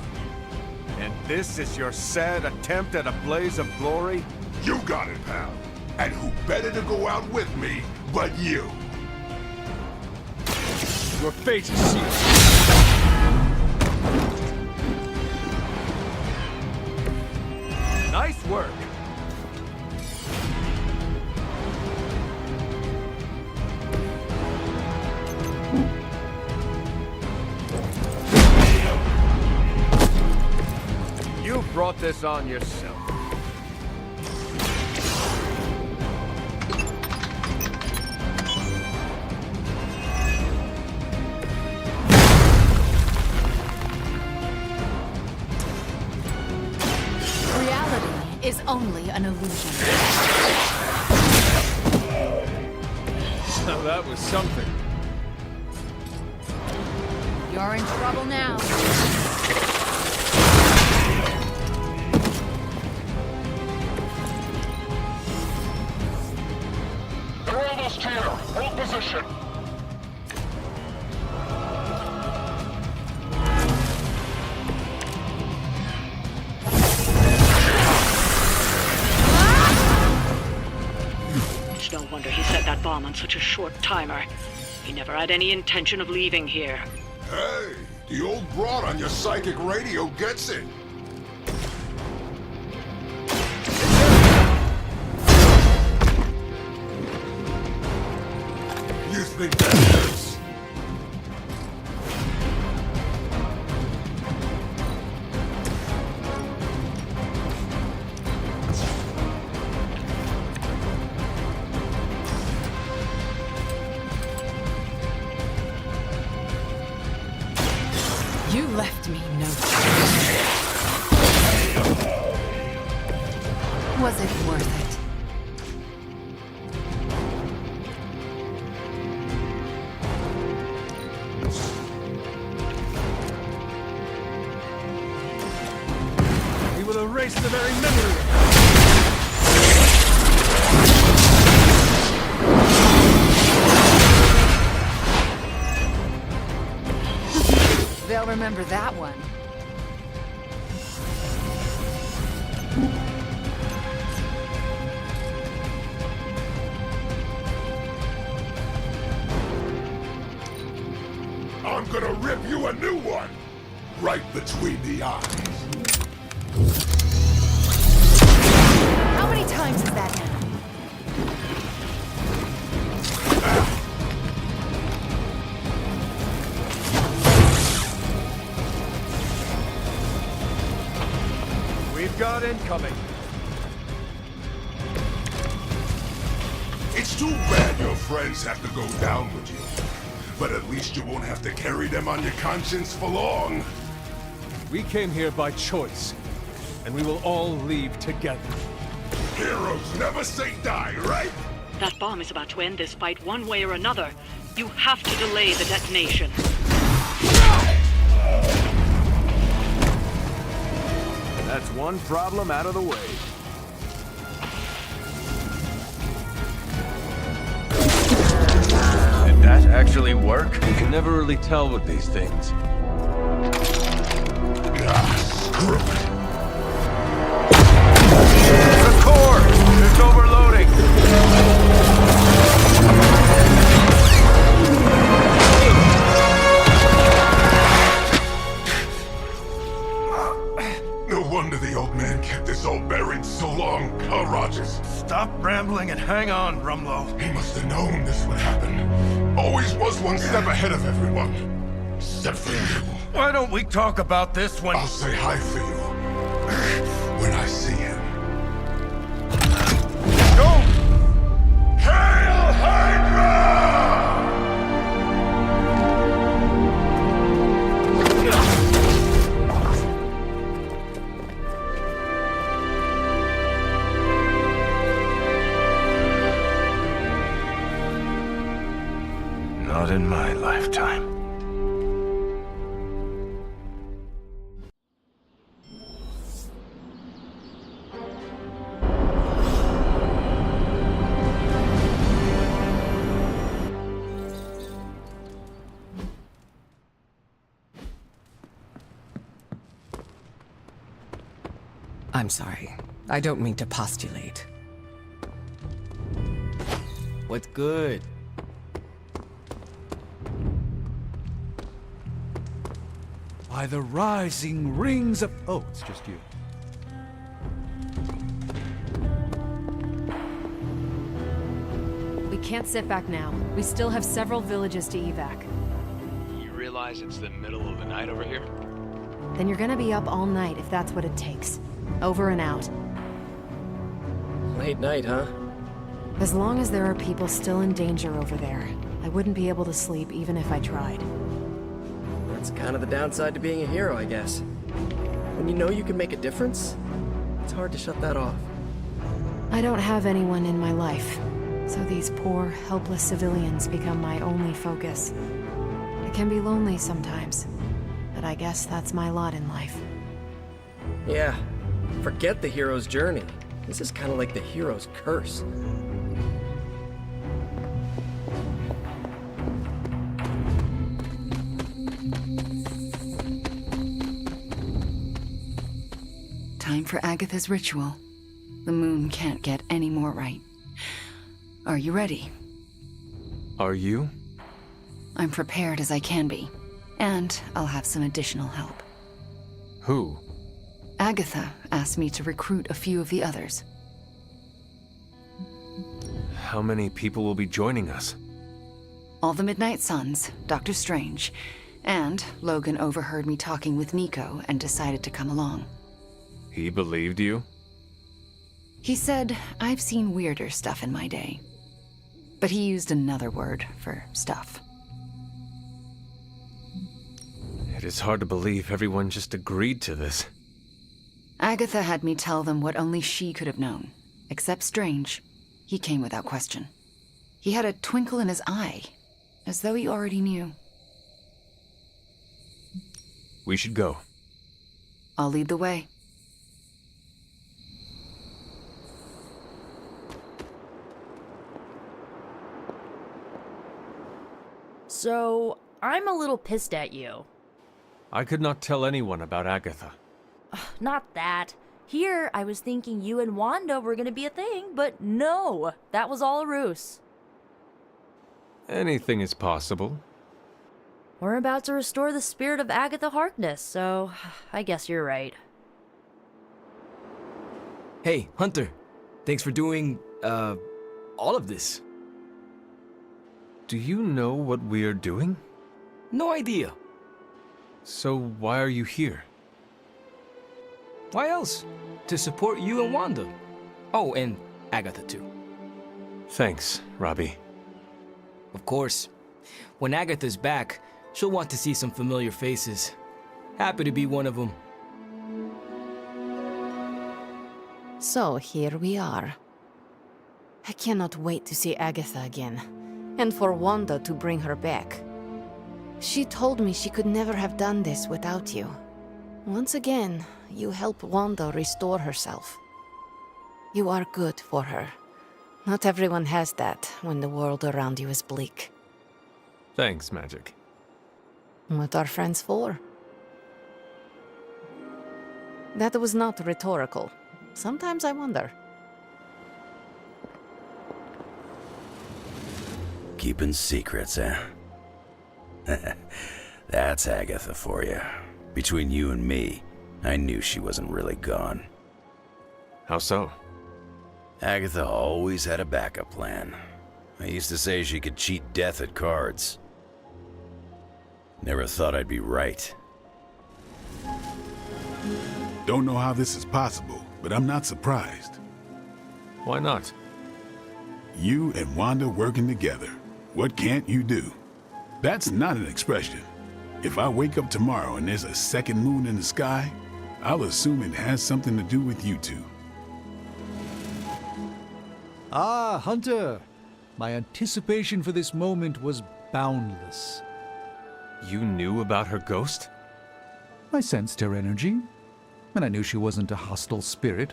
And this is your sad attempt at a blaze of glory? You got it, pal. And who better to go out with me but you? Your fate is sealed. Nice work. You brought this on yourself. Is only an illusion. So that was something. You're in trouble now. They're almost here. Hold position. No wonder he set that bomb on such a short timer. He never had any intention of leaving here. Hey, the old broad on your psychic radio gets it. You think that hurts? You left me no choice. Was it worth it? We will erase the very memory. They'll remember that one. I'm gonna rip you a new one! Right between the eyes. How many times is that now? We've got incoming. It's too bad your friends have to go down with you. But at least you won't have to carry them on your conscience for long. We came here by choice, and we will all leave together. Heroes never say die, right? That bomb is about to end this fight one way or another. You have to delay the detonation. That's one problem out of the way. Did that actually work? You can never really tell with these things. Screw it. The core! It's overloading! No wonder the old man kept this old buried so long, huh, Rogers? Stop rambling and hang on, Rumlow. He must have known this would happen. Always was one step ahead of everyone. Except for you. Why don't we talk about this when... I'll say hi for you. When I see him. Don't! Hail Hydra! Not in my lifetime. I'm sorry. I don't mean to postulate. What's good? By the rising rings of... Oh, it's just you. We can't sit back now. We still have several villages to evac. You realize it's the middle of the night over here? Then you're gonna be up all night if that's what it takes. Over and out. Late night, huh? As long as there are people still in danger over there, I wouldn't be able to sleep even if I tried. That's kind of the downside to being a hero, I guess. When you know you can make a difference, it's hard to shut that off. I don't have anyone in my life, so these poor, helpless civilians become my only focus. It can be lonely sometimes, but I guess that's my lot in life. Yeah, forget the hero's journey. This is kind of like the hero's curse. Time for Agatha's ritual. The moon can't get any more right. Are you ready? Are you? I'm prepared as I can be. And I'll have some additional help. Who? Agatha asked me to recruit a few of the others. How many people will be joining us? All the Midnight Suns, Dr. Strange, and Logan overheard me talking with Nico and decided to come along. He believed you? He said, I've seen weirder stuff in my day. But he used another word for stuff. It is hard to believe everyone just agreed to this. Agatha had me tell them what only she could have known. Except Strange. He came without question. He had a twinkle in his eye, as though he already knew. We should go. I'll lead the way. So, I'm a little pissed at you. I could not tell anyone about Agatha. Not that. Here, I was thinking you and Wanda were gonna be a thing, but no, that was all a ruse. Anything is possible. We're about to restore the spirit of Agatha Harkness, so I guess you're right. Hey, Hunter. Thanks for doing, all of this. Do you know what we're doing? No idea. So why are you here? Why else? To support you and Wanda. Oh, and Agatha too. Thanks, Robbie. Of course. When Agatha's back, she'll want to see some familiar faces. Happy to be one of them. So here we are. I cannot wait to see Agatha again, and for Wanda to bring her back. She told me she could never have done this without you. Once again, you help Wanda restore herself. You are good for her. Not everyone has that when the world around you is bleak. Thanks, Magic. What are friends for? That was not rhetorical. Sometimes I wonder. Keeping secrets, eh? That's Agatha for you. Between you and me, I knew she wasn't really gone. How so? Agatha always had a backup plan. I used to say she could cheat death at cards. Never thought I'd be right. Don't know how this is possible, but I'm not surprised. Why not? You and Wanda working together. What can't you do? That's not an expression. If I wake up tomorrow and there's a second moon in the sky, I'll assume it has something to do with you two. Ah, Hunter! My anticipation for this moment was boundless. You knew about her ghost? I sensed her energy, and I knew she wasn't a hostile spirit.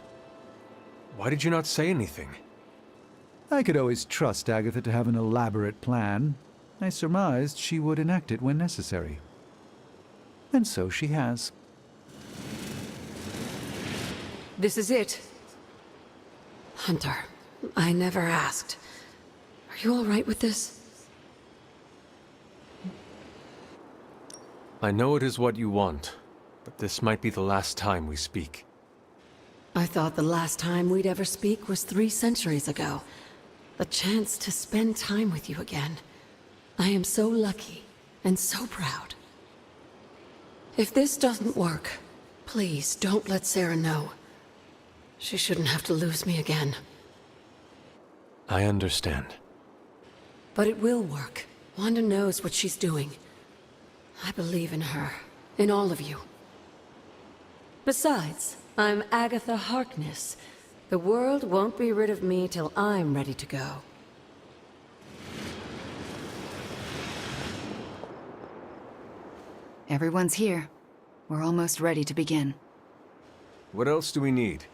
Why did you not say anything? I could always trust Agatha to have an elaborate plan. I surmised she would enact it when necessary. And so she has. This is it. Hunter, I never asked. Are you all right with this? I know it is what you want, but this might be the last time we speak. I thought the last time we'd ever speak was 3 centuries ago. The chance to spend time with you again. I am so lucky and so proud. If this doesn't work, please don't let Sarah know. She shouldn't have to lose me again. I understand. But it will work. Wanda knows what she's doing. I believe in her, in all of you. Besides, I'm Agatha Harkness. The world won't be rid of me till I'm ready to go. Everyone's here. We're almost ready to begin. What else do we need?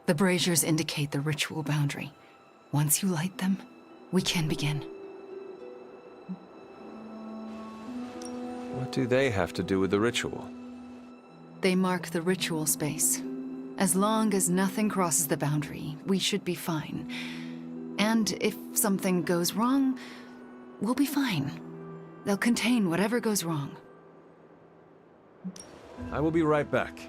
The braziers indicate the ritual boundary. Once you light them, we can begin. What do they have to do with the ritual? They mark the ritual space. As long as nothing crosses the boundary, we should be fine. And if something goes wrong, we'll be fine. They'll contain whatever goes wrong. I will be right back.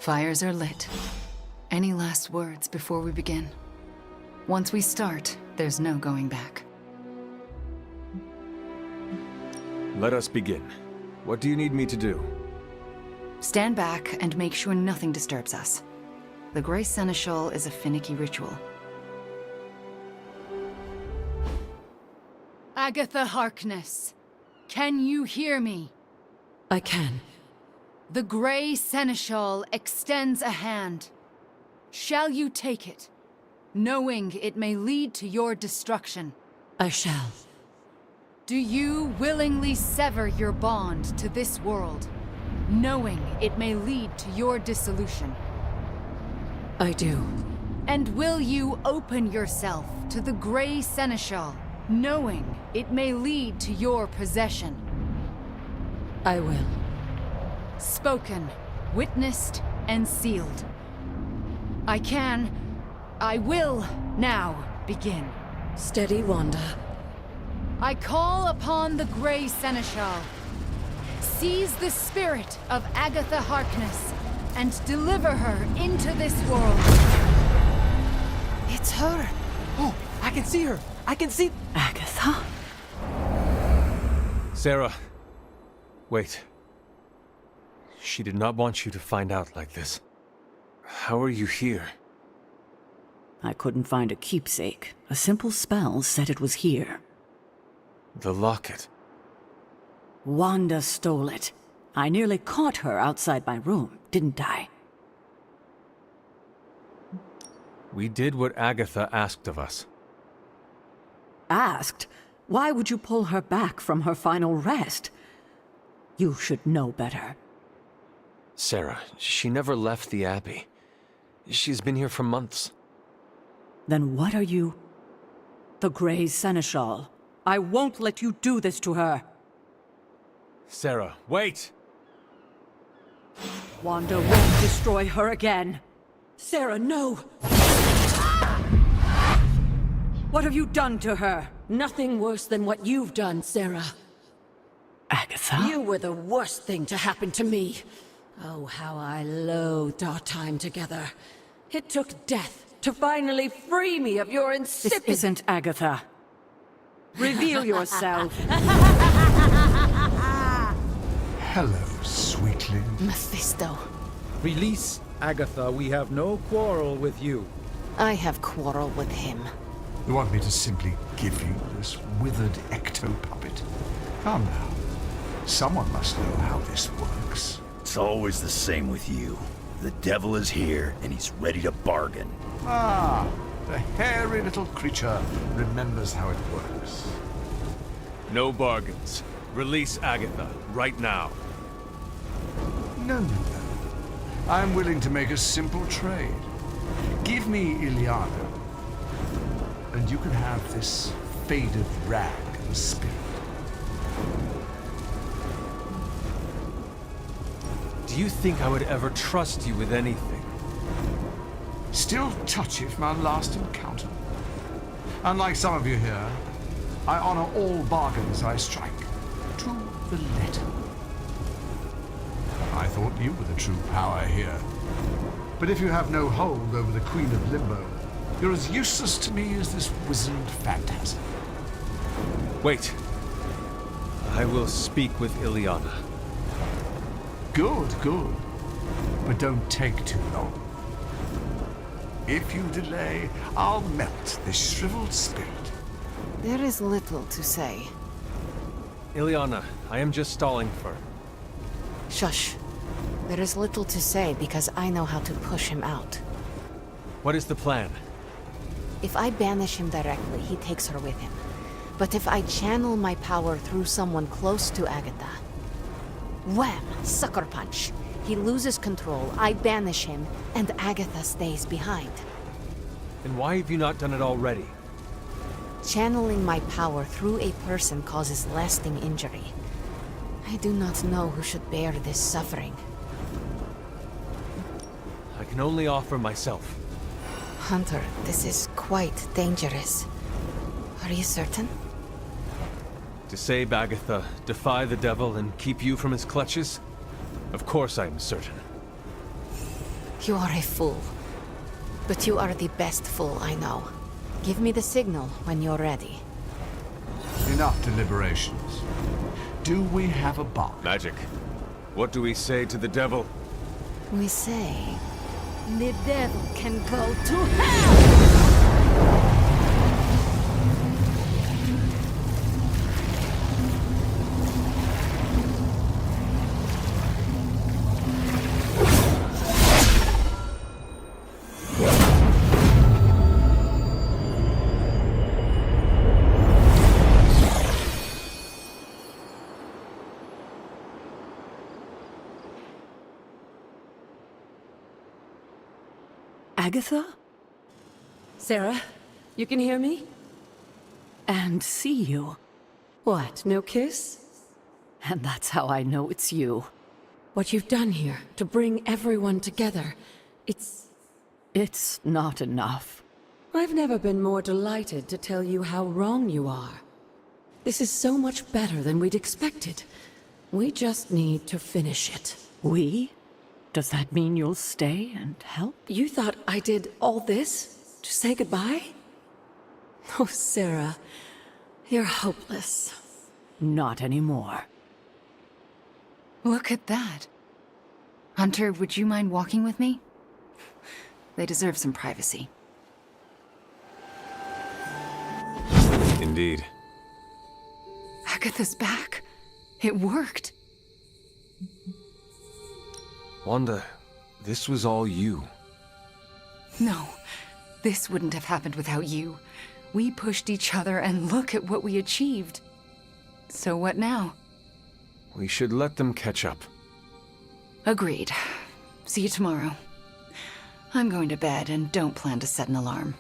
Fires are lit. Any last words before we begin? Once we start, there's no going back. Let us begin. What do you need me to do? Stand back and make sure nothing disturbs us. The Grey Seneschal is a finicky ritual. Agatha Harkness, can you hear me? I can. The Grey Seneschal extends a hand. Shall you take it, knowing it may lead to your destruction? I shall. Do you willingly sever your bond to this world, knowing it may lead to your dissolution? I do. And will you open yourself to the Grey Seneschal, knowing it may lead to your possession? I will. Spoken, witnessed, and sealed. I will now begin. Steady, Wanda. I call upon the Grey Seneschal. Seize the spirit of Agatha Harkness and deliver her into this world. It's her. Oh, I can see her. I can see... Agatha? Sarah, wait. She did not want you to find out like this. How are you here? I couldn't find a keepsake. A simple spell said it was here. The locket. Wanda stole it. I nearly caught her outside my room, didn't I? We did what Agatha asked of us. Asked? Why would you pull her back from her final rest? You should know better. Sarah, she never left the Abbey. She's been here for months. Then what are you? The Grey Seneschal. I won't let you do this to her. Sarah, wait! Wanda won't destroy her again. Sarah, no! What have you done to her? Nothing worse than what you've done, Sarah. Agatha? You were the worst thing to happen to me. Oh, how I loathed our time together. It took death to finally free me of your insipid... This isn't Agatha. Reveal yourself. Hello, sweetling. Mephisto. Release Agatha. We have no quarrel with you. I have quarrel with him. You want me to simply give you this withered ecto-puppet? Come now. Someone must know how this works. It's always the same with you. The devil is here, and he's ready to bargain. Ah, the hairy little creature remembers how it works. No bargains. Release Agatha, right now. No. I'm willing to make a simple trade. Give me Ileana, and you can have this faded rag and spirit. Do you think I would ever trust you with anything? Still touchy from our last encounter. Unlike some of you here, I honor all bargains I strike, to the letter. I thought you were the true power here. But if you have no hold over the Queen of Limbo, you're as useless to me as this wizened phantasm. Wait. I will speak with Ileana. Good. But don't take too long. If you delay, I'll melt this shriveled spirit. There is little to say. Ileana, I am just stalling for... Shush. There is little to say because I know how to push him out. What is the plan? If I banish him directly, he takes her with him. But if I channel my power through someone close to Agatha... Wham! Sucker punch. He loses control, I banish him, and Agatha stays behind. Then why have you not done it already? Channeling my power through a person causes lasting injury. I do not know who should bear this suffering. I can only offer myself. Hunter, this is quite dangerous. Are you certain? To save Agatha, defy the devil, and keep you from his clutches? Of course I am certain. You are a fool. But you are the best fool I know. Give me the signal when you're ready. Enough deliberations. Do we have a bargain? Magic. What do we say to the devil? We say... The devil can go to hell! Agatha? Sarah, you can hear me? And see you. What, no kiss? And that's how I know it's you. What you've done here, to bring everyone together, It's not enough. I've never been more delighted to tell you how wrong you are. This is so much better than we'd expected. We just need to finish it. We? Does that mean you'll stay and help? You thought I did all this to say goodbye? Oh, Sarah, you're hopeless. Not anymore. Look at that. Hunter, would you mind walking with me? They deserve some privacy. Indeed. Agatha's back. It worked. Wanda, this was all you. No, this wouldn't have happened without you. We pushed each other and look at what we achieved. So what now? We should let them catch up. Agreed. See you tomorrow. I'm going to bed and don't plan to set an alarm.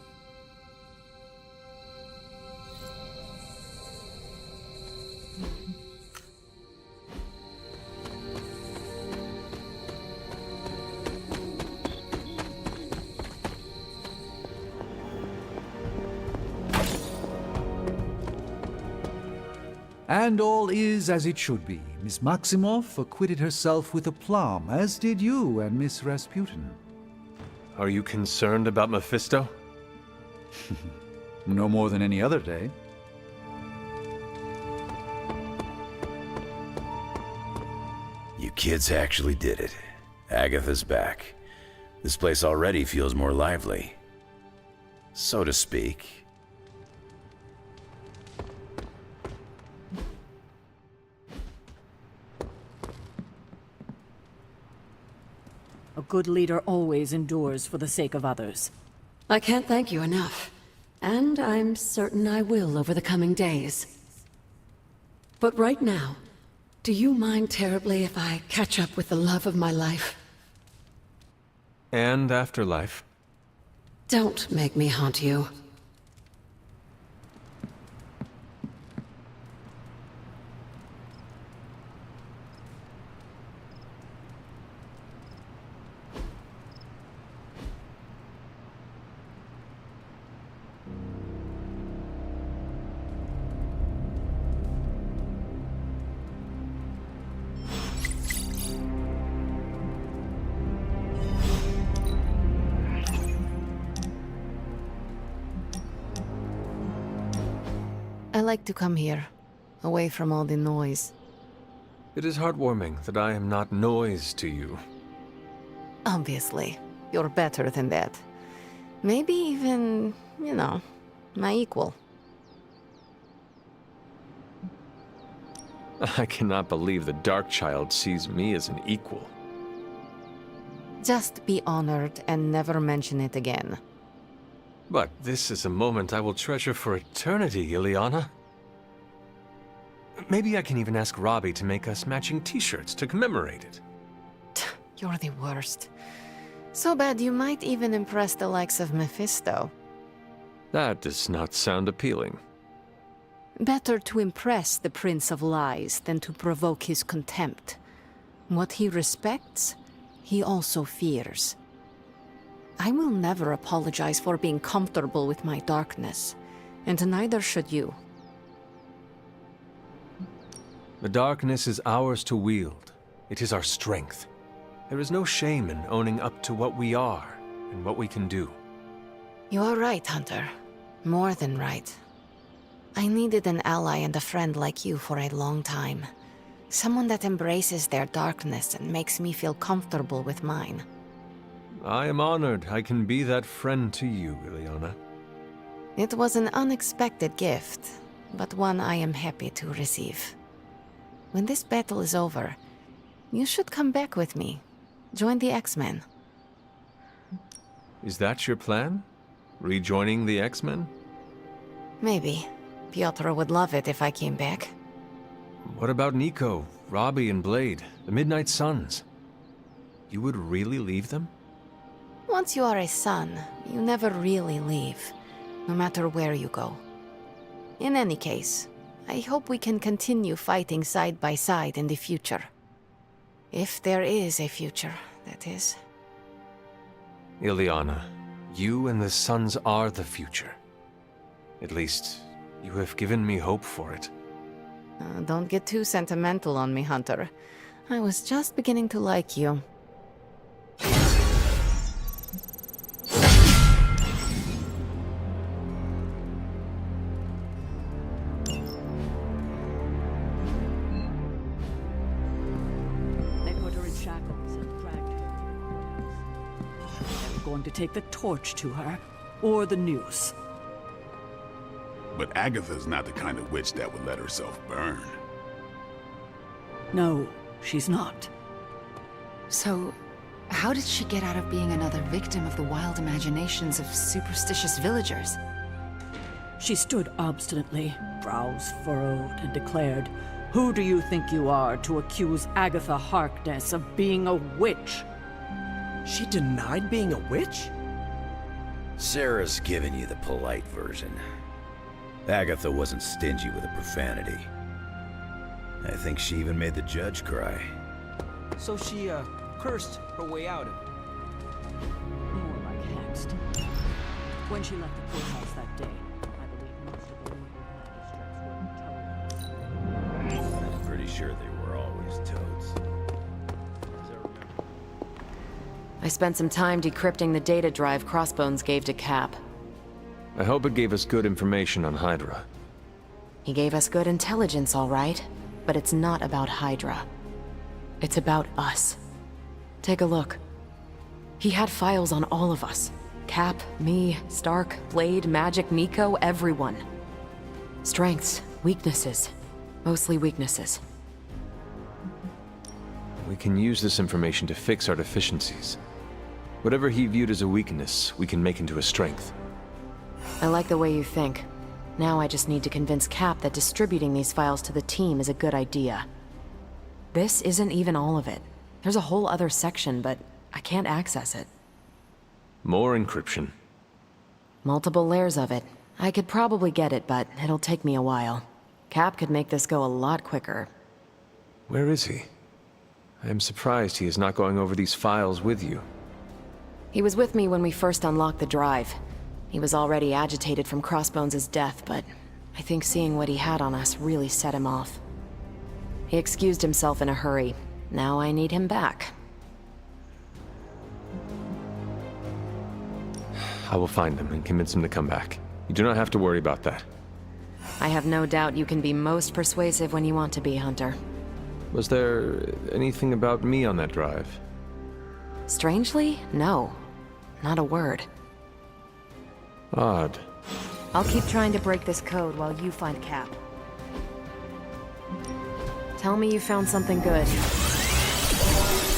And all is as it should be. Miss Maximoff acquitted herself with aplomb, as did you and Miss Rasputin. Are you concerned about Mephisto? No more than any other day. You kids actually did it. Agatha's back. This place already feels more lively. So to speak. A good leader always endures for the sake of others. I can't thank you enough. And I'm certain I will over the coming days. But right now, do you mind terribly if I catch up with the love of my life? And afterlife. Don't make me haunt you. I like to come here, away from all the noise. It is heartwarming that I am not noise to you. Obviously, you're better than that. Maybe even, my equal. I cannot believe the Darkchild sees me as an equal. Just be honored and never mention it again. But this is a moment I will treasure for eternity, Ileana. Maybe I can even ask Robbie to make us matching t-shirts to commemorate it. You're the worst. So bad you might even impress the likes of Mephisto. That does not sound appealing. Better to impress the Prince of Lies than to provoke his contempt. What he respects, he also fears. I will never apologize for being comfortable with my darkness, and neither should you. The darkness is ours to wield. It is our strength. There is no shame in owning up to what we are and what we can do. You are right, Hunter. More than right. I needed an ally and a friend like you for a long time. Someone that embraces their darkness and makes me feel comfortable with mine. I am honored I can be that friend to you, Ileana. It was an unexpected gift, but one I am happy to receive. When this battle is over, you should come back with me. Join the X-Men. Is that your plan? Rejoining the X-Men? Maybe. Piotr would love it if I came back. What about Nico, Robbie, and Blade, the Midnight Suns? You would really leave them? Once you are a son, you never really leave, no matter where you go. In any case, I hope we can continue fighting side by side in the future. If there is a future, that is. Ileana, you and the Suns are the future. At least, you have given me hope for it. Don't get too sentimental on me, Hunter. I was just beginning to like you. To take the torch to her, or the noose. But Agatha's not the kind of witch that would let herself burn. No, she's not. So, how did she get out of being another victim of the wild imaginations of superstitious villagers? She stood obstinately, brows furrowed, and declared, "Who do you think you are to accuse Agatha Harkness of being a witch?" She denied being a witch? Sarah's giving you the polite version. Agatha wasn't stingy with the profanity. I think she even made the judge cry. So she, cursed her way out of it. More like hexed. When she left the courthouse that day, I believe most of the local magistrates were intolerant. sure they were always toads. I spent some time decrypting the data drive Crossbones gave to Cap. I hope it gave us good information on Hydra. He gave us good intelligence, all right, but it's not about Hydra. It's about us. Take a look. He had files on all of us. Cap, me, Stark, Blade, Magic, Nico, everyone. Strengths, weaknesses. Mostly weaknesses. We can use this information to fix our deficiencies. Whatever he viewed as a weakness, we can make into a strength. I like the way you think. Now I just need to convince Cap that distributing these files to the team is a good idea. This isn't even all of it. There's a whole other section, but I can't access it. More encryption. Multiple layers of it. I could probably get it, but it'll take me a while. Cap could make this go a lot quicker. Where is he? I am surprised he is not going over these files with you. He was with me when we first unlocked the drive. He was already agitated from Crossbones' death, but I think seeing what he had on us really set him off. He excused himself in a hurry. Now I need him back. I will find him and convince him to come back. You do not have to worry about that. I have no doubt you can be most persuasive when you want to be, Hunter. Was there anything about me on that drive? Strangely, no. Not a word. Odd. I'll keep trying to break this code while you find Cap. Tell me you found something good.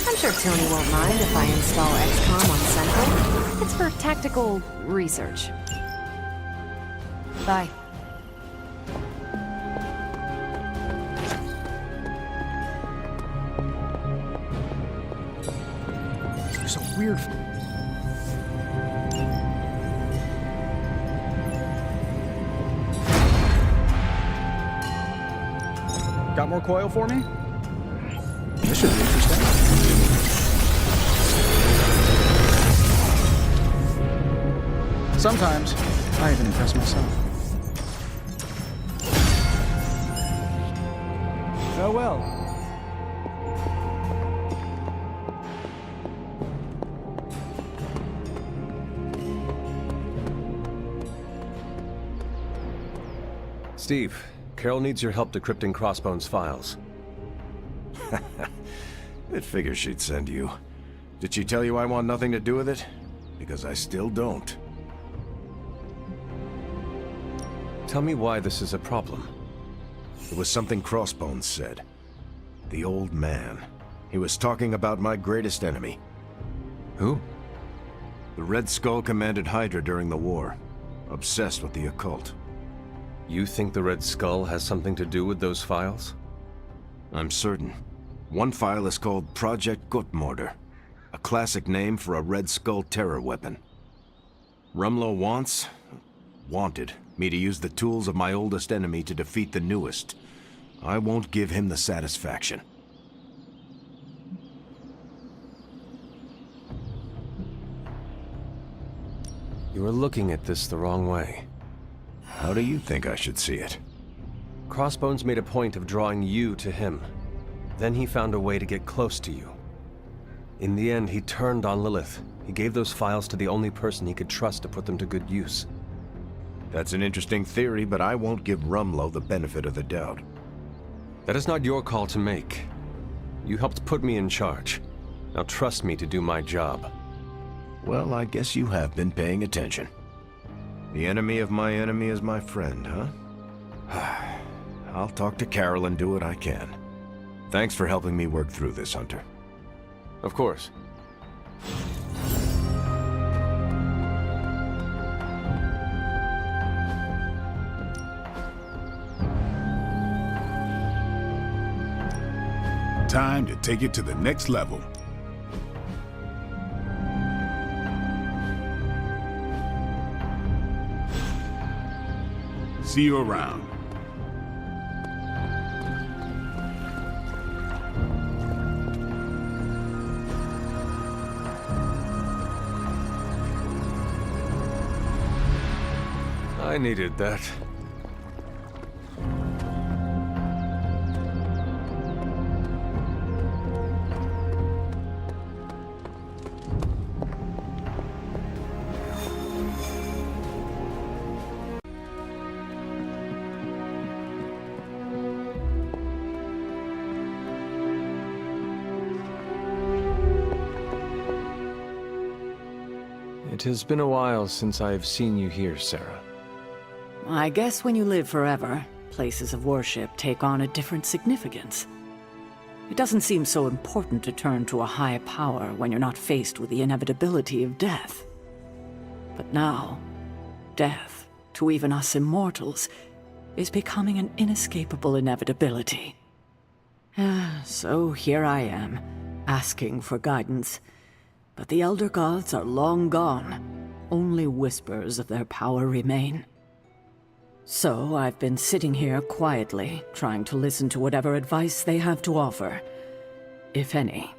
I'm sure Tony won't mind if I install XCOM on Central. It's for tactical research. Bye. There's a weird... Got more coil for me? This should be interesting. Sometimes, I even impress myself. Oh well. Steve, Carol needs your help decrypting Crossbones' files. It figures she'd send you. Did she tell you I want nothing to do with it? Because I still don't. Tell me why this is a problem. It was something Crossbones said. The old man. He was talking about my greatest enemy. Who? The Red Skull commanded Hydra during the war. Obsessed with the occult. You think the Red Skull has something to do with those files? I'm certain. One file is called Project Gutmorder, a classic name for a Red Skull terror weapon. Rumlow wanted me to use the tools of my oldest enemy to defeat the newest. I won't give him the satisfaction. You are looking at this the wrong way. How do you think I should see it? Crossbones made a point of drawing you to him. Then he found a way to get close to you. In the end, he turned on Lilith. He gave those files to the only person he could trust to put them to good use. That's an interesting theory, but I won't give Rumlow the benefit of the doubt. That is not your call to make. You helped put me in charge. Now trust me to do my job. Well, I guess you have been paying attention. The enemy of my enemy is my friend, huh? I'll talk to Carol and do what I can. Thanks for helping me work through this, Hunter. Of course. Time to take it to the next level. See you around. I needed that. It has been a while since I have seen you here, Sarah. I guess when you live forever, places of worship take on a different significance. It doesn't seem so important to turn to a high power when you're not faced with the inevitability of death. But now, death, to even us immortals, is becoming an inescapable inevitability. So here I am, asking for guidance. But the Elder Gods are long gone. Only whispers of their power remain. So I've been sitting here quietly, trying to listen to whatever advice they have to offer, if any.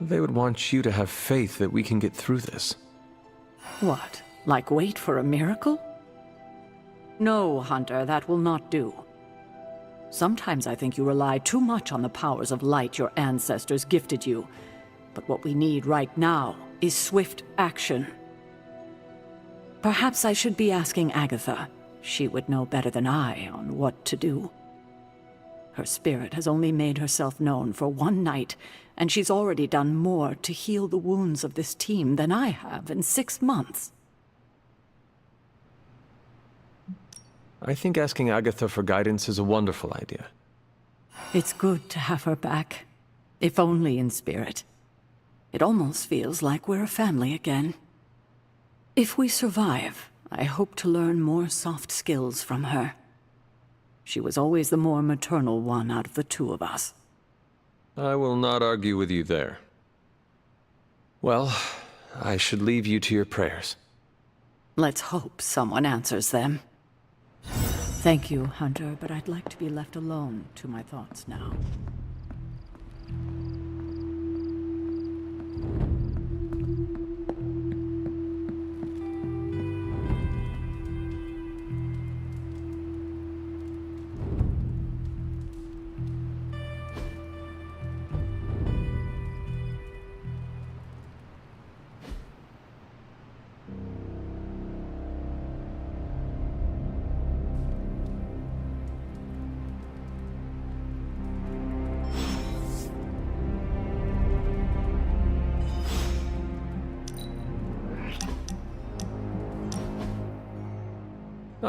They would want you to have faith that we can get through this. What? Like wait for a miracle? No, Hunter, that will not do. Sometimes I think you rely too much on the powers of light your ancestors gifted you. But what we need right now is swift action. Perhaps I should be asking Agatha. She would know better than I on what to do. Her spirit has only made herself known for one night, and she's already done more to heal the wounds of this team than I have in 6 months. I think asking Agatha for guidance is a wonderful idea. It's good to have her back, if only in spirit. It almost feels like we're a family again. If we survive, I hope to learn more soft skills from her. She was always the more maternal one out of the two of us. I will not argue with you there. Well, I should leave you to your prayers. Let's hope someone answers them. Thank you, Hunter, but I'd like to be left alone to my thoughts now.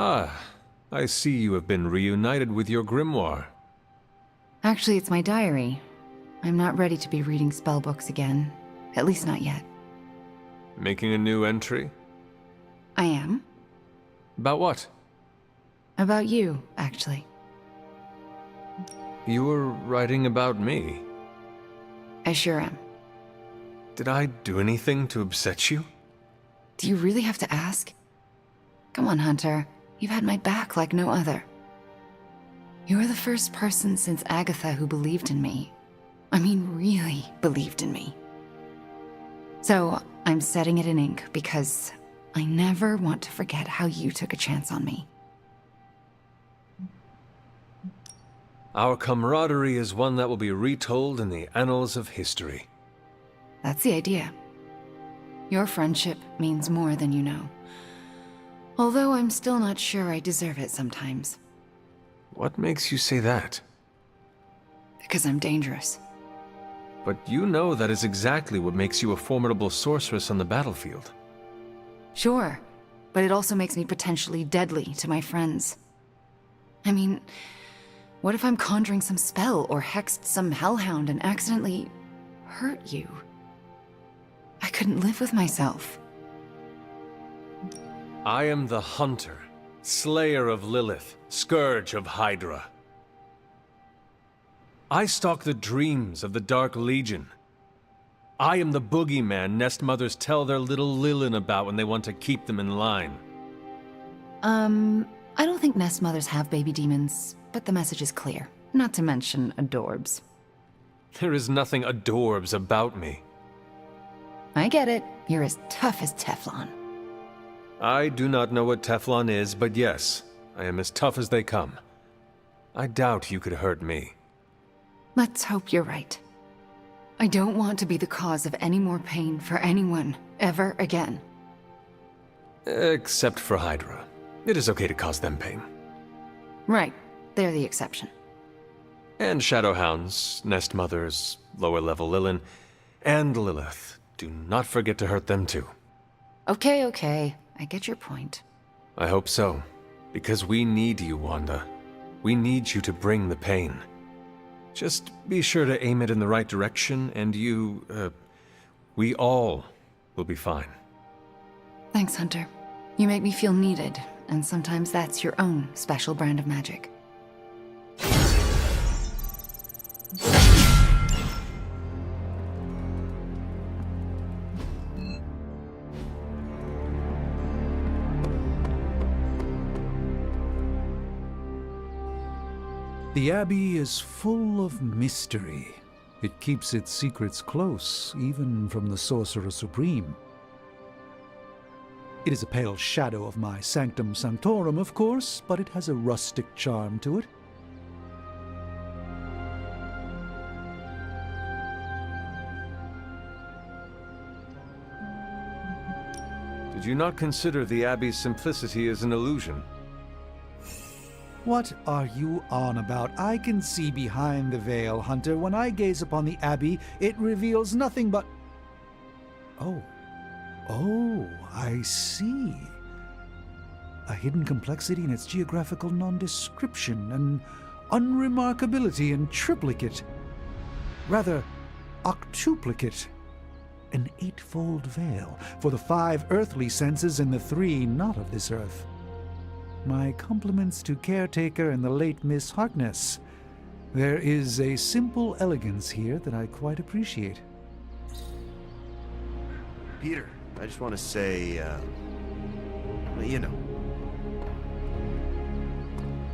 Ah, I see you have been reunited with your grimoire. Actually, it's my diary. I'm not ready to be reading spellbooks again. At least not yet. Making a new entry? I am. About what? About you, actually. You were writing about me. I sure am. Did I do anything to upset you? Do you really have to ask? Come on, Hunter. You've had my back like no other. You're the first person since Agatha who believed in me. I mean, really believed in me. So, I'm setting it in ink because I never want to forget how you took a chance on me. Our camaraderie is one that will be retold in the annals of history. That's the idea. Your friendship means more than you know. Although I'm still not sure I deserve it sometimes. What makes you say that? Because I'm dangerous. But you know that is exactly what makes you a formidable sorceress on the battlefield. Sure, but it also makes me potentially deadly to my friends. I mean, what if I'm conjuring some spell or hexed some hellhound and accidentally hurt you? I couldn't live with myself. I am the Hunter, Slayer of Lilith, Scourge of Hydra. I stalk the dreams of the Dark Legion. I am the boogeyman nest mothers tell their little Lilin about when they want to keep them in line. I don't think nest mothers have baby demons, but the message is clear. Not to mention adorbs. There is nothing adorbs about me. I get it. You're as tough as Teflon. I do not know what Teflon is, but yes, I am as tough as they come. I doubt you could hurt me. Let's hope you're right. I don't want to be the cause of any more pain for anyone, ever again. Except for Hydra. It is okay to cause them pain. Right. They're the exception. And Shadowhounds, Nest Mothers, lower level Lilin, and Lilith. Do not forget to hurt them too. Okay, okay. I get your point. I hope so. Because we need you, Wanda. We need you to bring the pain. Just be sure to aim it in the right direction, and we all will be fine. Thanks, Hunter. You make me feel needed, and sometimes that's your own special brand of magic. The Abbey is full of mystery. It keeps its secrets close, even from the Sorcerer Supreme. It is a pale shadow of my Sanctum Sanctorum, of course, but it has a rustic charm to it. Did you not consider the Abbey's simplicity as an illusion? What are you on about? I can see behind the veil, Hunter. When I gaze upon the Abbey, it reveals nothing but... Oh, I see. A hidden complexity in its geographical non-description, an unremarkability in triplicate. Rather, octuplicate. An eightfold veil for the 5 earthly senses and the 3 not of this earth. My compliments to Caretaker and the late Miss Harkness. There is a simple elegance here that I quite appreciate. Peter, I just want to say, well, you know.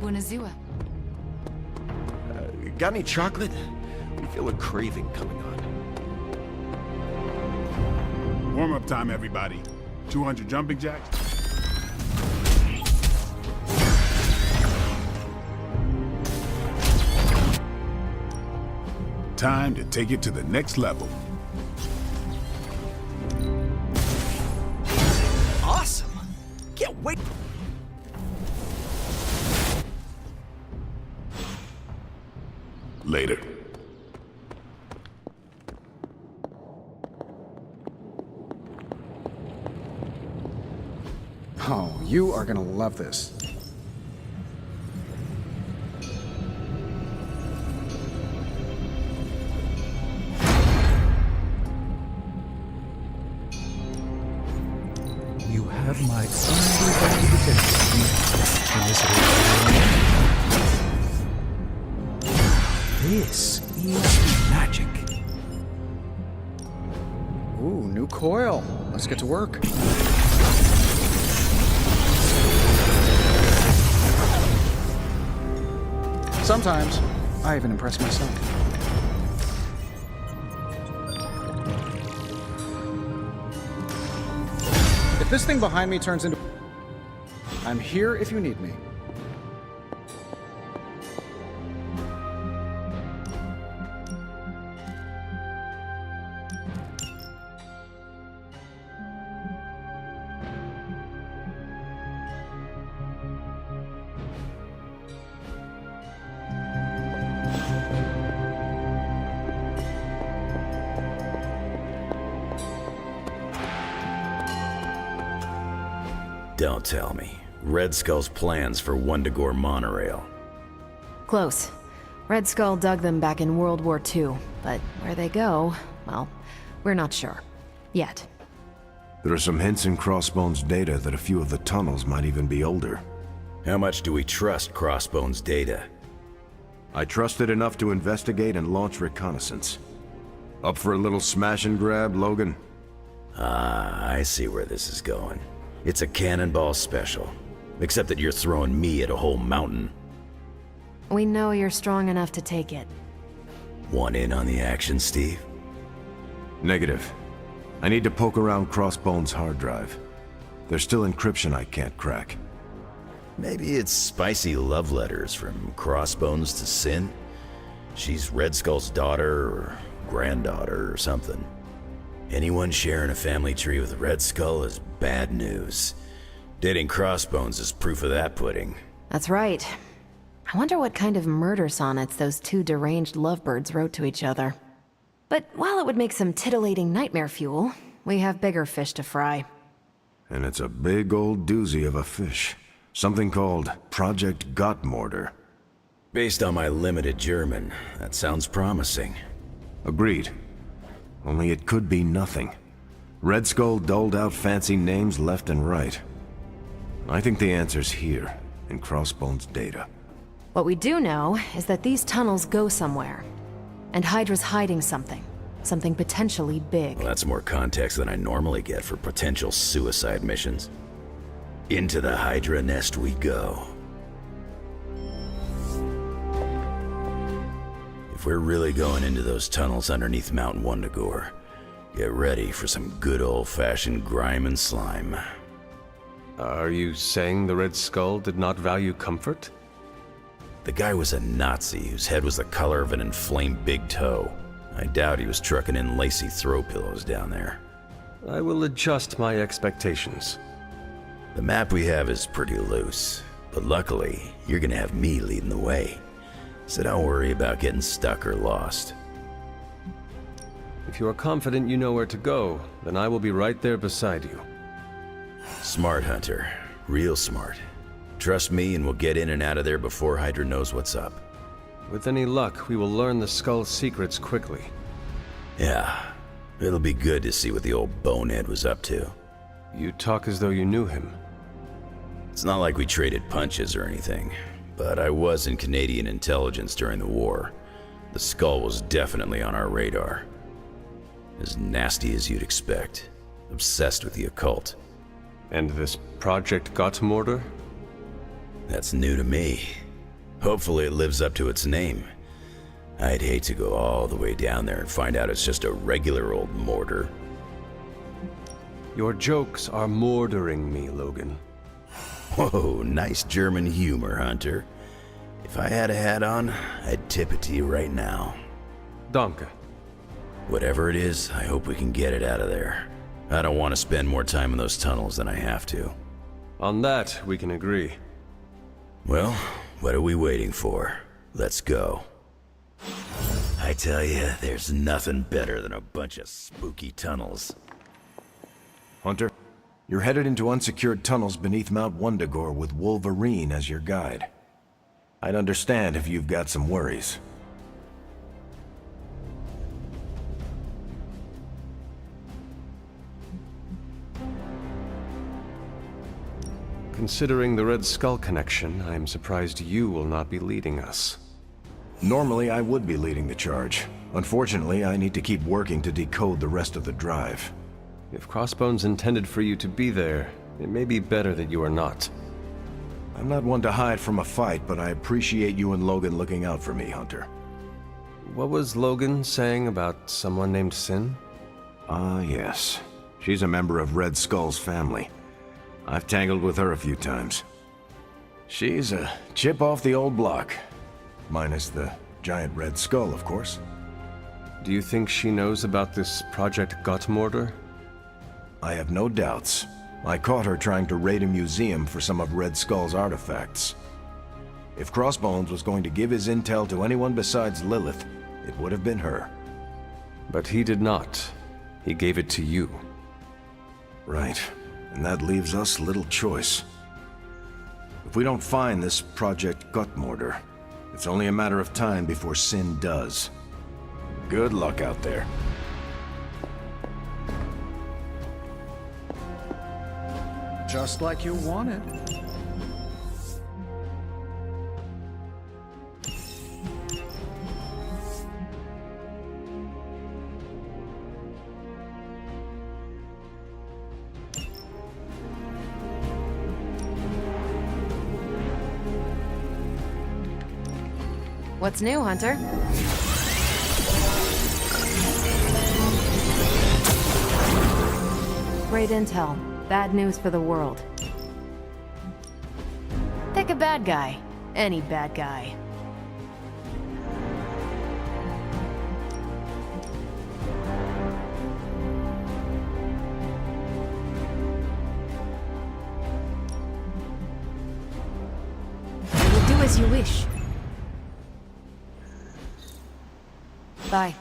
Bunazua. Got any chocolate? We feel a craving coming on. Warm-up time, everybody. 200 jumping jacks. Time to take it to the next level. Awesome! Can't wait! Later. Oh, you are gonna love this. You have my undivided attention. This is magic. Ooh, new coil. Let's get to work. Sometimes, I even impress myself. If this thing behind me turns into... I'm here if you need me. Don't tell me. Red Skull's plans for Wundagore monorail. Close. Red Skull dug them back in World War II, but where they go, well, we're not sure. Yet. There are some hints in Crossbone's data that a few of the tunnels might even be older. How much do we trust Crossbone's data? I trust it enough to investigate and launch reconnaissance. Up for a little smash and grab, Logan? Ah, I see where this is going. It's a cannonball special. Except that you're throwing me at a whole mountain. We know you're strong enough to take it. Want in on the action, Steve? Negative. I need to poke around Crossbone's hard drive. There's still encryption I can't crack. Maybe it's spicy love letters from Crossbones to Sin? She's Red Skull's daughter or granddaughter or something. Anyone sharing a family tree with Red Skull is bad news. Dating Crossbones is proof of that pudding. That's right. I wonder what kind of murder sonnets those two deranged lovebirds wrote to each other. But while it would make some titillating nightmare fuel, we have bigger fish to fry. And it's a big old doozy of a fish. Something called Project Gottmorder. Based on my limited German, that sounds promising. Agreed. Only it could be nothing. Red Skull doled out fancy names left and right. I think the answer's here, in Crossbone's data. What we do know is that these tunnels go somewhere. And Hydra's hiding something. Something potentially big. Well, that's more context than I normally get for potential suicide missions. Into the Hydra nest we go. If we're really going into those tunnels underneath Mount Wundagore, get ready for some good old-fashioned grime and slime. Are you saying the Red Skull did not value comfort? The guy was a Nazi whose head was the color of an inflamed big toe. I doubt he was trucking in lacy throw pillows down there. I will adjust my expectations. The map we have is pretty loose, but luckily, you're gonna have me leading the way. So don't worry about getting stuck or lost. If you are confident you know where to go, then I will be right there beside you. Smart, Hunter. Real smart. Trust me and we'll get in and out of there before Hydra knows what's up. With any luck, we will learn the Skull's secrets quickly. Yeah, it'll be good to see what the old bonehead was up to. You talk as though you knew him. It's not like we traded punches or anything, but I was in Canadian intelligence during the war. The Skull was definitely on our radar. As nasty as you'd expect. Obsessed with the occult. And this Project Gottmorder? That's new to me. Hopefully it lives up to its name. I'd hate to go all the way down there and find out it's just a regular old mortar. Your jokes are mordering me, Logan. Whoa, nice German humor, Hunter. If I had a hat on, I'd tip it to you right now. Danke. Whatever it is, I hope we can get it out of there. I don't want to spend more time in those tunnels than I have to. On that, we can agree. Well, what are we waiting for? Let's go. I tell you, there's nothing better than a bunch of spooky tunnels. Hunter, you're headed into unsecured tunnels beneath Mount Wundagore with Wolverine as your guide. I'd understand if you've got some worries. Considering the Red Skull connection, I am surprised you will not be leading us. Normally, I would be leading the charge. Unfortunately, I need to keep working to decode the rest of the drive. If Crossbones intended for you to be there, it may be better that you are not. I'm not one to hide from a fight, but I appreciate you and Logan looking out for me, Hunter. What was Logan saying about someone named Sin? Ah, yes. She's a member of Red Skull's family. I've tangled with her a few times. She's a chip off the old block. Minus the giant Red Skull, of course. Do you think she knows about this Project Gottmorder? I have no doubts. I caught her trying to raid a museum for some of Red Skull's artifacts. If Crossbones was going to give his intel to anyone besides Lilith, it would have been her. But he did not. He gave it to you. Right. And that leaves us little choice. If we don't find this Project Gottmorder, it's only a matter of time before Sin does. Good luck out there. Just like you wanted. What's new, Hunter? Great intel. Bad news for the world. Pick a bad guy. Any bad guy. I will do as you wish. Bye.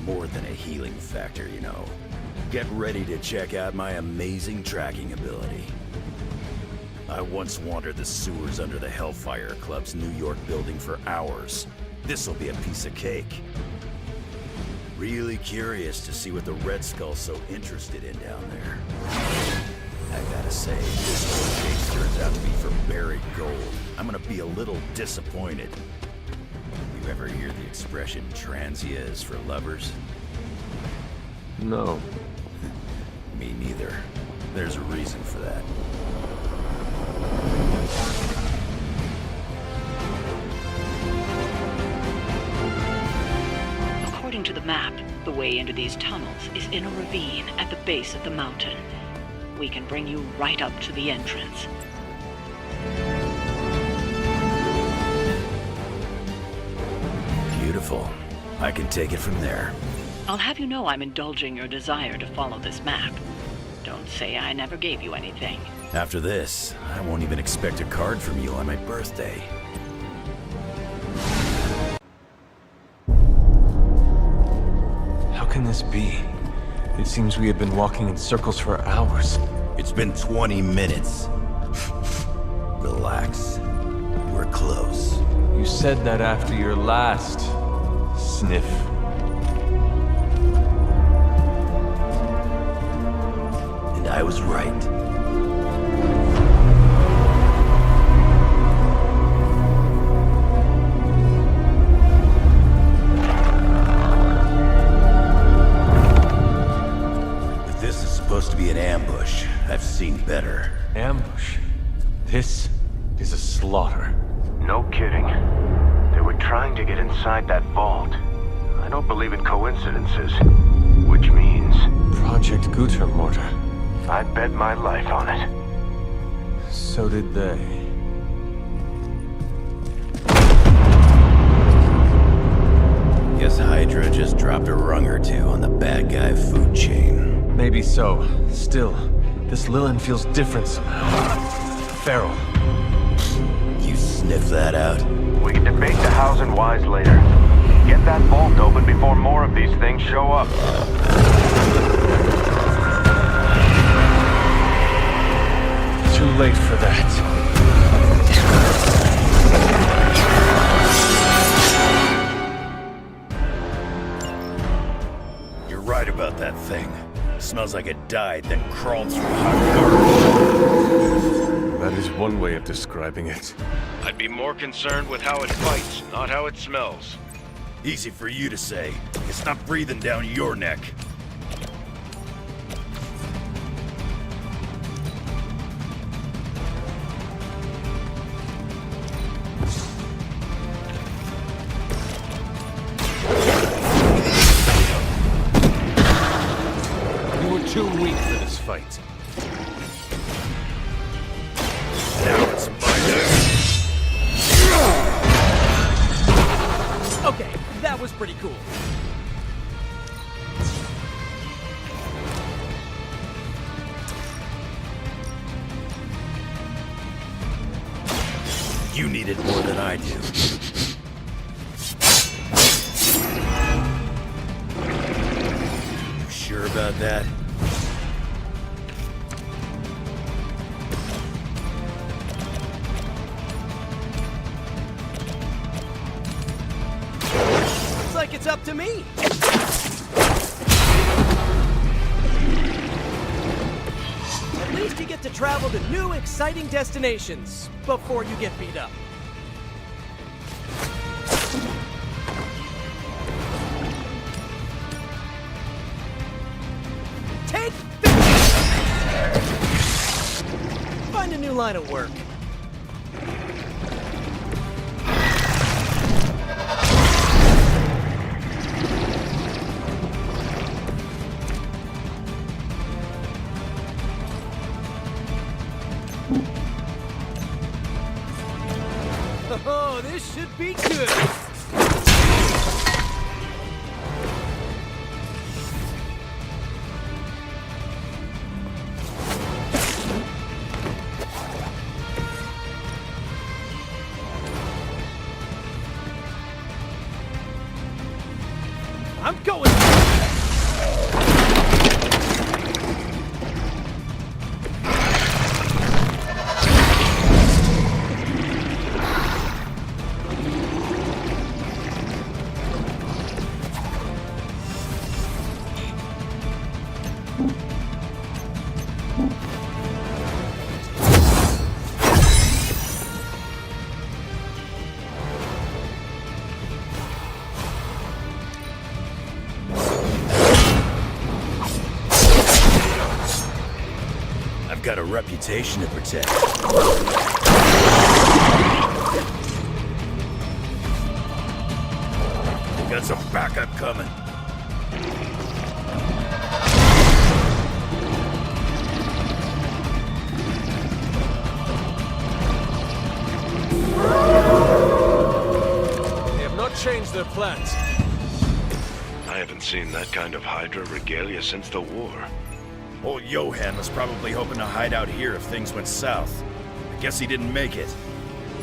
More than a healing factor, you know. Get ready to check out my amazing tracking ability. I once wandered the sewers under the Hellfire Club's New York building for hours. This'll be a piece of cake. Really curious to see what the Red Skull's so interested in down there. I gotta say, this whole case turns out to be for buried gold. I'm gonna be a little disappointed. You ever hear the expression transia is for lovers? No. Me neither. There's a reason for that. According to the map, the way into these tunnels is in a ravine at the base of the mountain. We can bring you right up to the entrance. Beautiful. I can take it from there. I'll have you know I'm indulging your desire to follow this map. Don't say I never gave you anything. After this, I won't even expect a card from you on my birthday. How can this be? It seems we have been walking in circles for hours. It's been 20 minutes. Relax. We're close. You said that after your last sniff. And I was right. If this is supposed to be an ambush, I've seen better. Ambush? This is a slaughter. No kidding. They were trying to get inside that vault. I don't believe in coincidences. Which means... Project Gutermortar. I'd bet my life on it. So did they. Guess Hydra just dropped a rung or two on the bad guy food chain. Maybe so. Still, this Lilin feels different somehow. Feral. You sniff that out? We can debate the hows and whys later. Get that vault open before more of these things show up. Too late for that. You're right about that thing. Smells like it died, then crawled through hot garbage. That is one way of describing it. I'd be more concerned with how it fights, not how it smells. Easy for you to say. It's not breathing down your neck. You were too weak for this fight. Now it's my turn. Okay, that was pretty cool. You need it more than I do. You sure about that? Looks like it's up to me. At least you get to travel to new, exciting destinations before you get beat up. line of work? Oh, this should be good. I'm going. Got a reputation to protect. Got some backup coming. They have not changed their plans. I haven't seen that kind of Hydra regalia since the war. Old Johan was probably hoping to hide out here if things went south. I guess he didn't make it.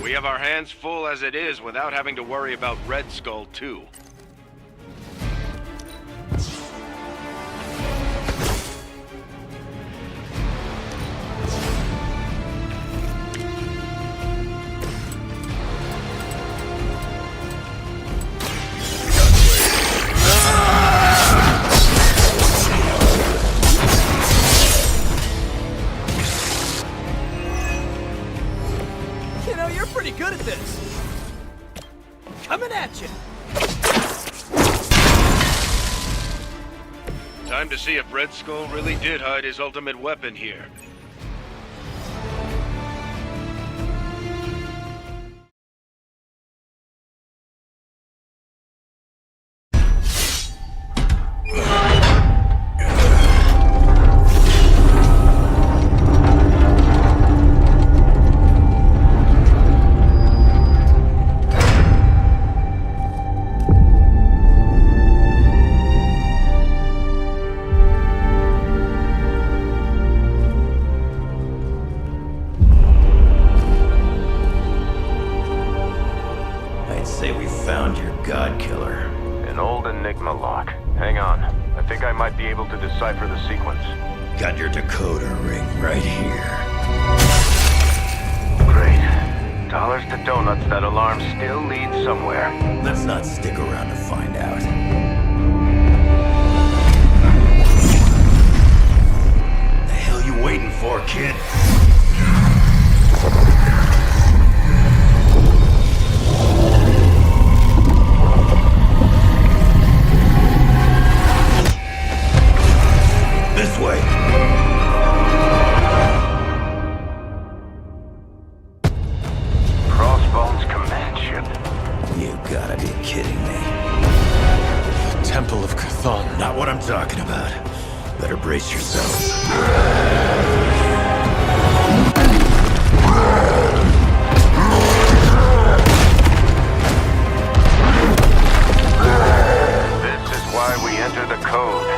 We have our hands full as it is without having to worry about Red Skull, too. You know, you're pretty good at this. Coming at you. Time to see if Red Skull really did hide his ultimate weapon here. Decipher the sequence. Got your decoder ring right here. Great. Dollars to donuts, that alarm still leads somewhere. Let's not stick around to find out. The hell you waiting for, kid? This way. Crossbones command ship. You gotta be kidding me. Temple of Chthon. Not what I'm talking about. Better brace yourselves. This is why we enter the code.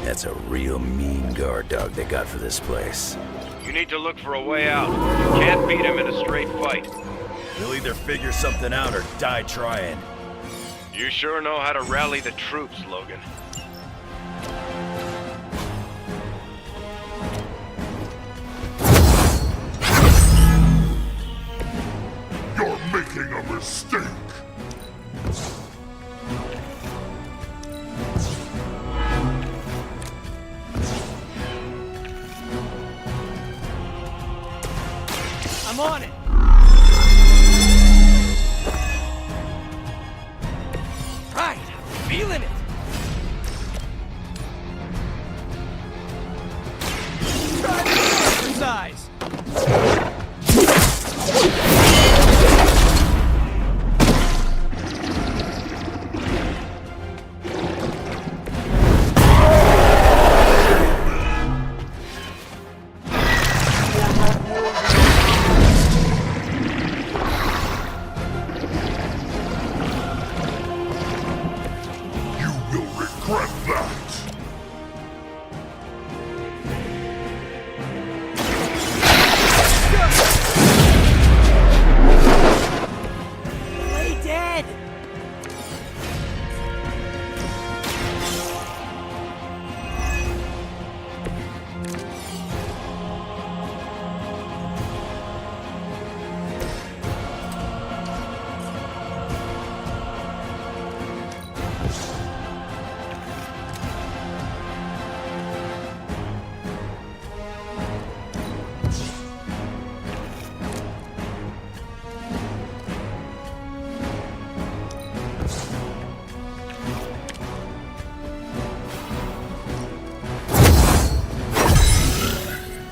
That's a real mean guard dog they got for this place. You need to look for a way out. You can't beat him in a straight fight. He'll either figure something out or die trying. You sure know how to rally the troops, Logan. You're making a mistake. I'm on it. Right, I'm feeling it. regret that. Play dead!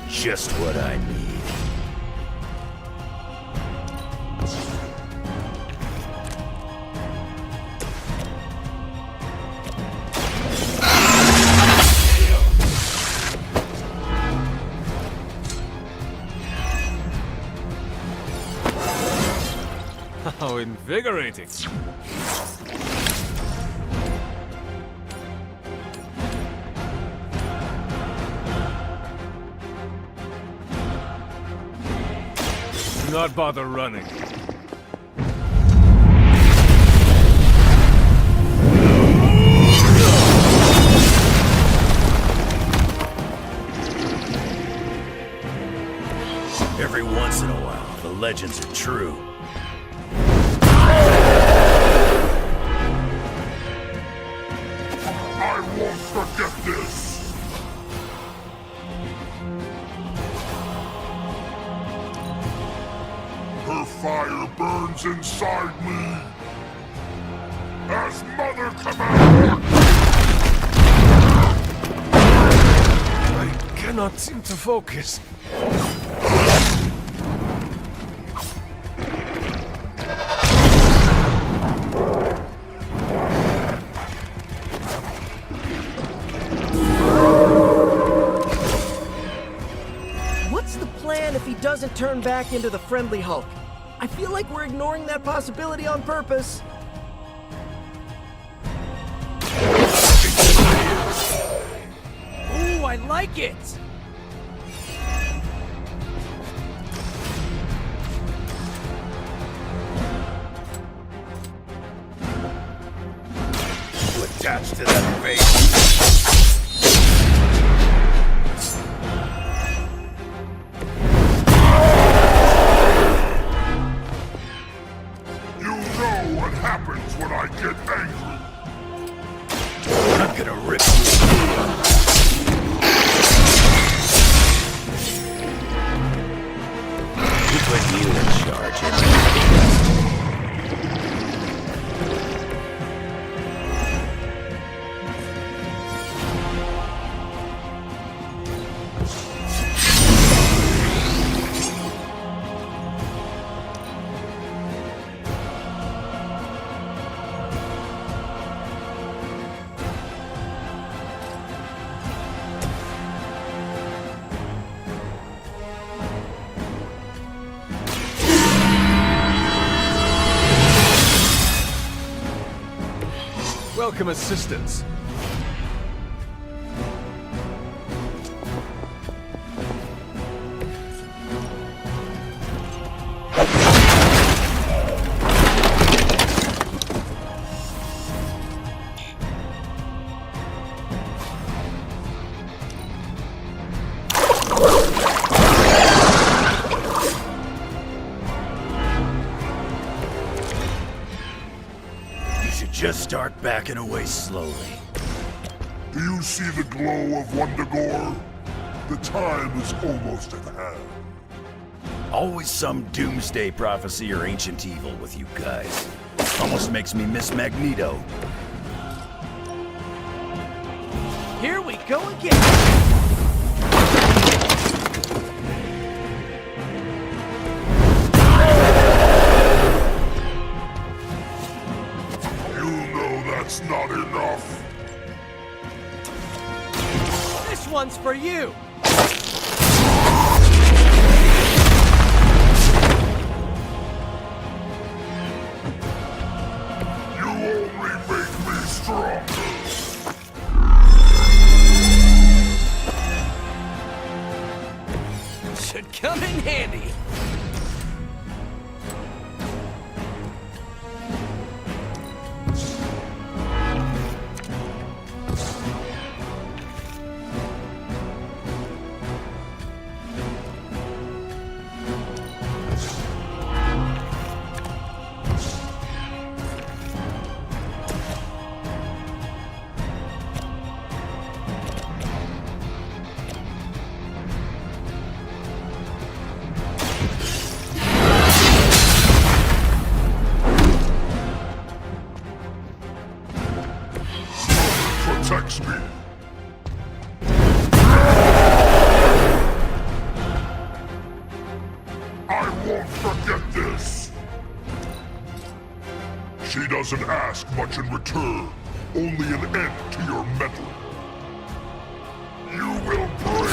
Just what I need. How invigorating. Do not bother running. Every once in a while, the legends are true. I won't forget this. Her fire burns inside me. As Mother commands. I cannot seem to focus. What's the plan if he doesn't turn back into the friendly Hulk? I feel like we're ignoring that possibility on purpose. Ooh, I like it! Attached to that face. You know what happens when I get angry. I'm gonna rip you. We put you in charge. Welcome assistance. Just start backing away slowly. Do you see the glow of Wundagore? The time is almost at hand. Always some doomsday prophecy or ancient evil with you guys. Almost makes me miss Magneto. Here we go again! That's not enough. This one's for you! You only make me stronger. and handy. Protects me. I won't forget this. She doesn't ask much in return, only an end to your meddling. You will break.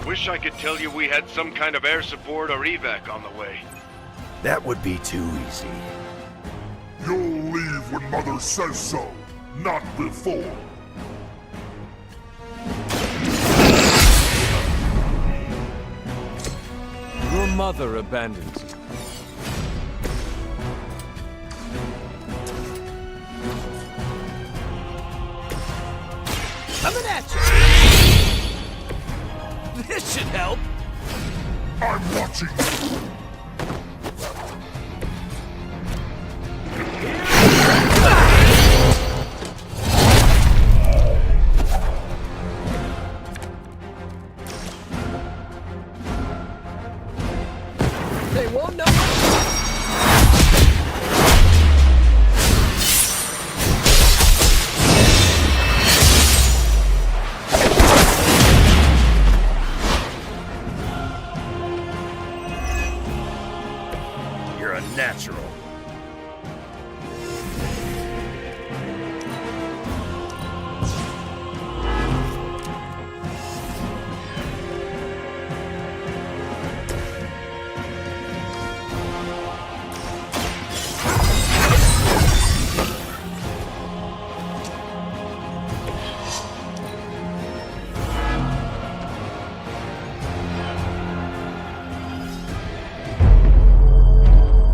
Wish I could tell you we had some kind of air support or evac on the way. That would be too easy. You'll leave when Mother says so, not before. Your mother abandoned you. Coming at you! This should help. I'm watching you. They won't know. You're a natural.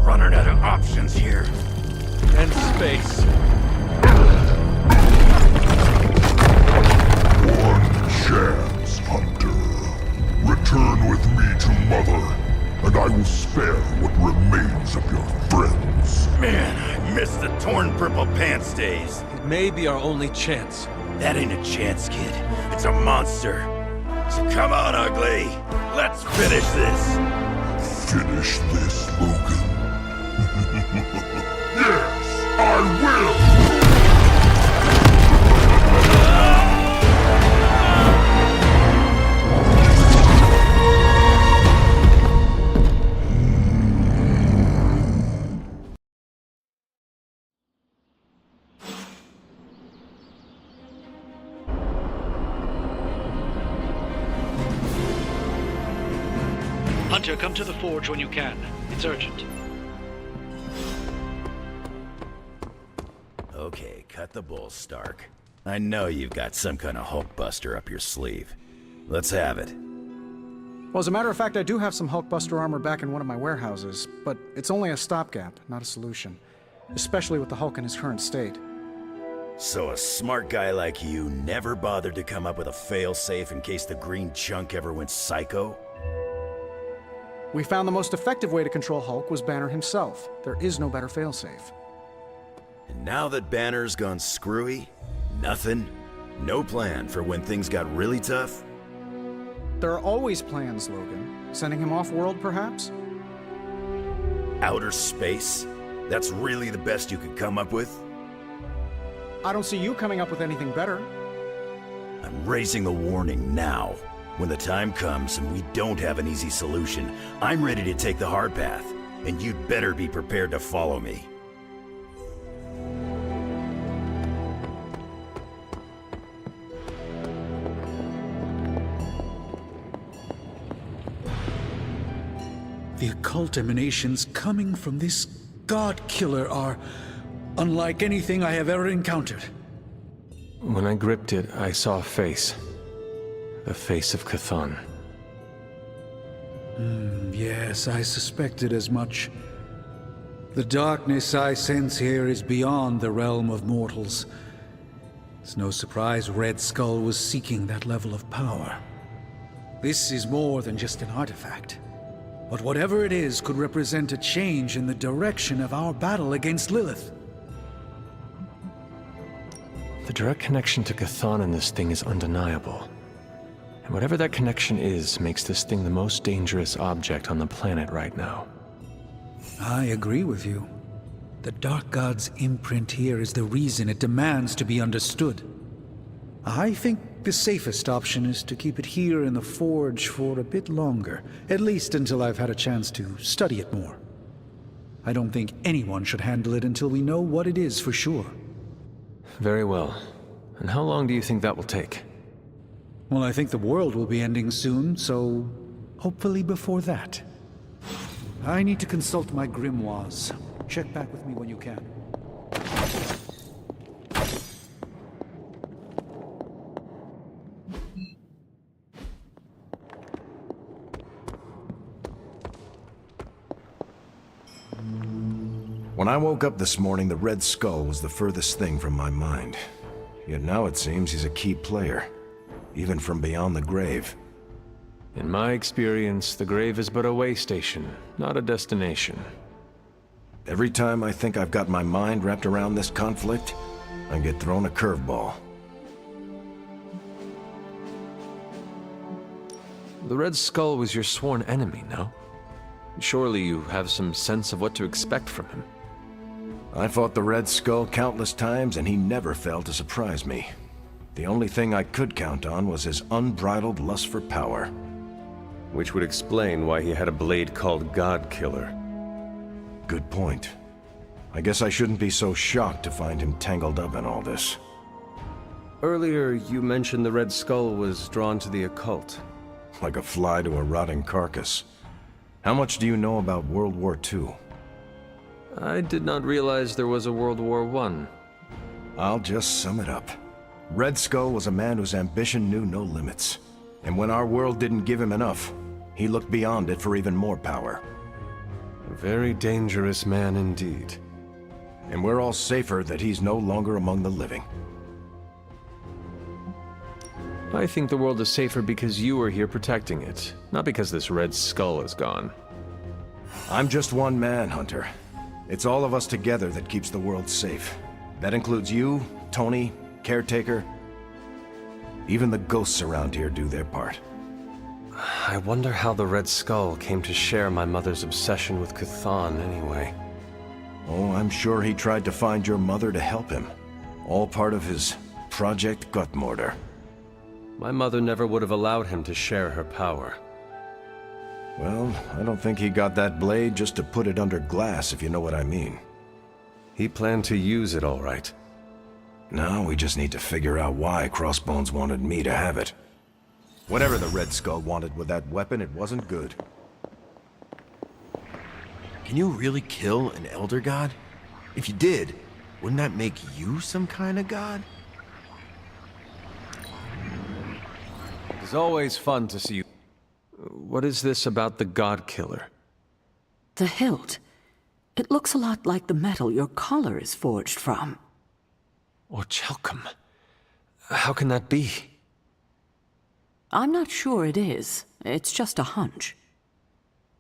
Running out of options here. And space. One chance, Hunter. Return with me to Mother, and I will spare what remains of your friends. Man, I miss the torn purple pants days. It may be our only chance. That ain't a chance, kid. It's a monster. So come on, ugly. Let's finish this. Finish this, Logan. Yes, I will! Hunter, come to the forge when you can. It's urgent. Okay, cut the bull, Stark. I know you've got some kind of Hulkbuster up your sleeve. Let's have it. Well, as a matter of fact, I do have some Hulkbuster armor back in one of my warehouses, but it's only a stopgap, not a solution. Especially with the Hulk in his current state. So a smart guy like you never bothered to come up with a fail-safe in case the green chunk ever went psycho? We found the most effective way to control Hulk was Banner himself. There is no better failsafe. And now that Banner's gone screwy, nothing? No plan for when things got really tough? There are always plans, Logan. Sending him off-world, perhaps? Outer space? That's really the best you could come up with? I don't see you coming up with anything better. I'm raising the warning now. When the time comes and we don't have an easy solution, I'm ready to take the hard path, and you'd better be prepared to follow me. The occult emanations coming from this god killer are unlike anything I have ever encountered. When I gripped it, I saw a face. The face of Chthon. Yes, I suspected as much. The darkness I sense here is beyond the realm of mortals. It's no surprise Red Skull was seeking that level of power. This is more than just an artifact. But whatever it is could represent a change in the direction of our battle against Lilith. The direct connection to Chthon in this thing is undeniable. And whatever that connection is, makes this thing the most dangerous object on the planet right now. I agree with you. The Dark God's imprint here is the reason it demands to be understood. I think the safest option is to keep it here in the Forge for a bit longer, at least until I've had a chance to study it more. I don't think anyone should handle it until we know what it is for sure. Very well. And how long do you think that will take? Well, I think the world will be ending soon, so hopefully before that. I need to consult my grimoires. Check back with me when you can. When I woke up this morning, the Red Skull was the furthest thing from my mind. Yet now it seems he's a key player, even from beyond the grave. In my experience, the grave is but a way station, not a destination. Every time I think I've got my mind wrapped around this conflict, I get thrown a curveball. The Red Skull was your sworn enemy, no? Surely you have some sense of what to expect from him. I fought the Red Skull countless times, and he never failed to surprise me. The only thing I could count on was his unbridled lust for power. Which would explain why he had a blade called God Killer. Good point. I guess I shouldn't be so shocked to find him tangled up in all this. Earlier, you mentioned the Red Skull was drawn to the occult. Like a fly to a rotting carcass. How much do you know about World War II? I did not realize there was a World War I. I'll just sum it up. Red Skull was a man whose ambition knew no limits. And when our world didn't give him enough, he looked beyond it for even more power. A very dangerous man indeed. And we're all safer that he's no longer among the living. I think the world is safer because you are here protecting it, not because this Red Skull is gone. I'm just one man, Hunter. It's all of us together that keeps the world safe. That includes you, Tony, Caretaker. Even the ghosts around here do their part. I wonder how the Red Skull came to share my mother's obsession with Chthon anyway. Oh, I'm sure he tried to find your mother to help him. All part of his Project Gutmortar. My mother never would have allowed him to share her power. Well, I don't think he got that blade just to put it under glass, if you know what I mean. He planned to use it all right. Now we just need to figure out why Crossbones wanted me to have it. Whatever the Red Skull wanted with that weapon, it wasn't good. Can you really kill an Elder God? If you did, wouldn't that make you some kind of god? It's always fun to see you. What is this about the God Killer? The hilt. It looks a lot like the metal your collar is forged from. Orichalcum. How can that be? I'm not sure it is. It's just a hunch.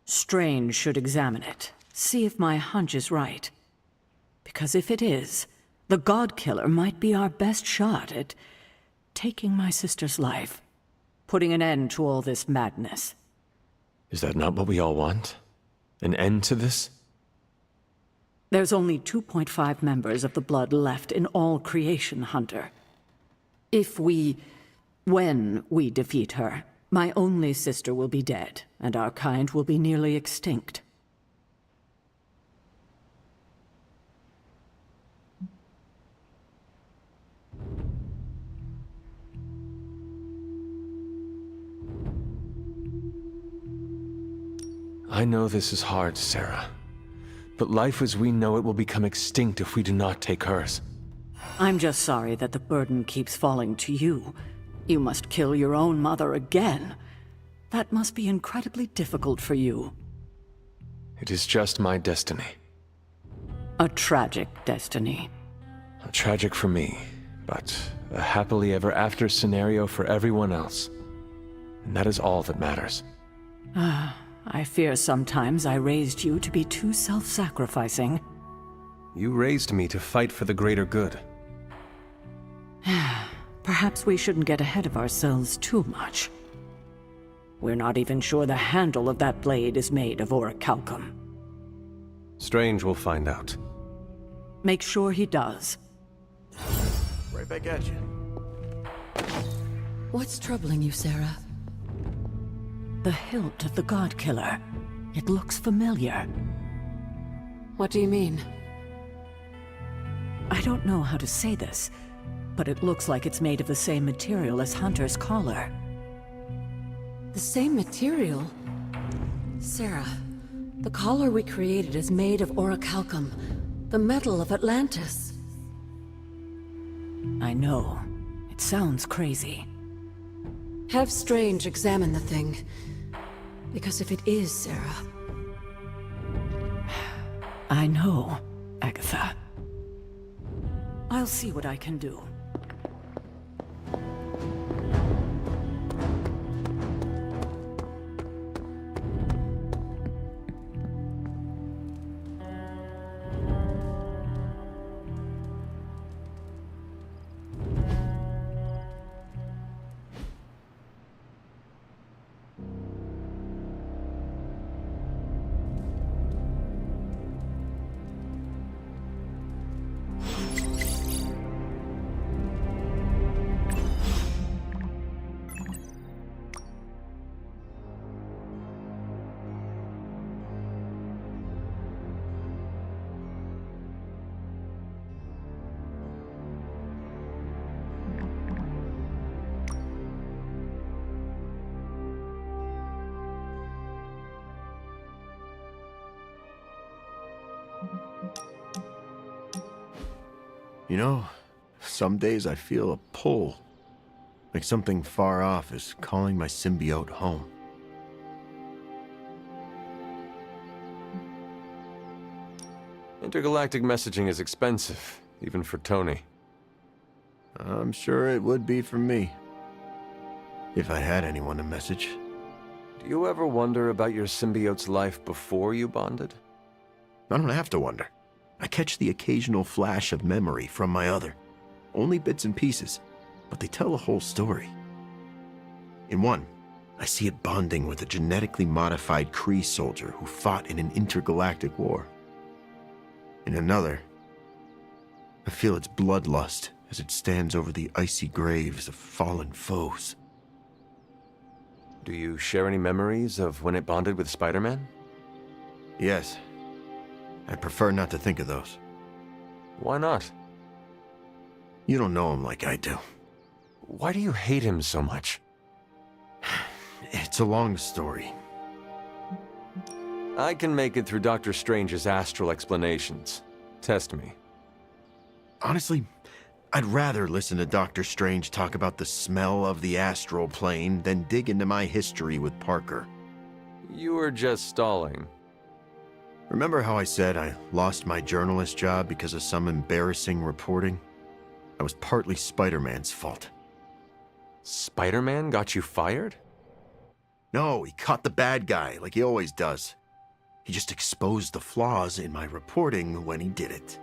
Strange should examine it, see if my hunch is right. Because if it is, the God Killer might be our best shot at taking my sister's life, putting an end to all this madness. Is that not what we all want? An end to this? There's only 2.5 members of the Blood left in all creation, Hunter. When we defeat her, my only sister will be dead, and our kind will be nearly extinct. I know this is hard, Sarah. But life as we know it will become extinct if we do not take hers. I'm just sorry that the burden keeps falling to you. You must kill your own mother again. That must be incredibly difficult for you. It is just my destiny. A tragic destiny. Tragic for me, but a happily ever after scenario for everyone else. And that is all that matters. I fear sometimes I raised you to be too self-sacrificing. You raised me to fight for the greater good. Perhaps we shouldn't get ahead of ourselves too much. We're not even sure the handle of that blade is made of orichalcum. Strange will find out. Make sure he does. Right back at you. What's troubling you, Sarah? The hilt of the God Killer. It looks familiar. What do you mean? I don't know how to say this, but it looks like it's made of the same material as Hunter's collar. The same material? Sarah, the collar we created is made of orichalcum, the metal of Atlantis. I know. It sounds crazy. Have Strange examine the thing. Because if it is, Sarah... I know, Agatha. I'll see what I can do. You know, some days I feel a pull. Like something far off is calling my symbiote home. Intergalactic messaging is expensive, even for Tony. I'm sure it would be for me. If I had anyone to message. Do you ever wonder about your symbiote's life before you bonded? I don't have to wonder. I catch the occasional flash of memory from my other. Only bits and pieces, but they tell a whole story. In one, I see it bonding with a genetically modified Kree soldier who fought in an intergalactic war. In another, I feel its bloodlust as it stands over the icy graves of fallen foes. Do you share any memories of when it bonded with Spider-Man? Yes. I prefer not to think of those. Why not? You don't know him like I do. Why do you hate him so much? It's a long story. I can make it through Dr. Strange's astral explanations. Test me. Honestly, I'd rather listen to Dr. Strange talk about the smell of the astral plane than dig into my history with Parker. You were just stalling. Remember how I said I lost my journalist job because of some embarrassing reporting? That was partly Spider-Man's fault. Spider-Man got you fired? No, he caught the bad guy, like he always does. He just exposed the flaws in my reporting when he did it.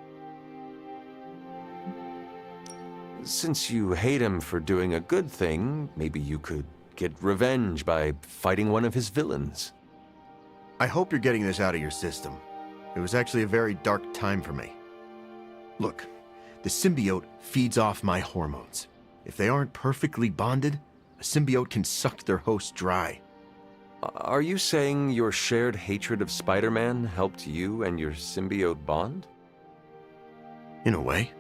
Since you hate him for doing a good thing, maybe you could get revenge by fighting one of his villains. I hope you're getting this out of your system. It was actually a very dark time for me. Look, the symbiote feeds off my hormones. If they aren't perfectly bonded, a symbiote can suck their host dry. Are you saying your shared hatred of Spider-Man helped you and your symbiote bond? In a way.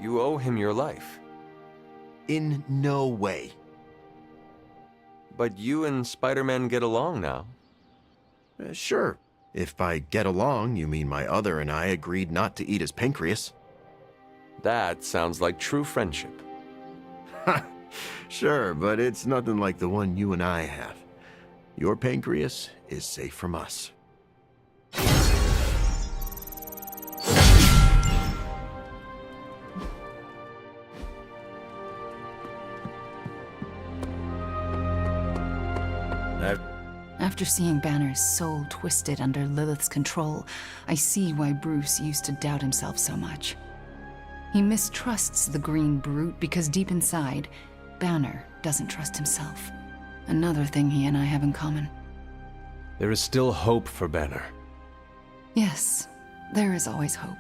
You owe him your life. In no way. But you and Spider-Man get along now. Sure. If by get along, you mean my other and I agreed not to eat his pancreas. That sounds like true friendship. Sure, but it's nothing like the one you and I have. Your pancreas is safe from us. After seeing Banner's soul twisted under Lilith's control, I see why Bruce used to doubt himself so much. He mistrusts the green brute because deep inside, Banner doesn't trust himself. Another thing he and I have in common. There is still hope for Banner. Yes, there is always hope.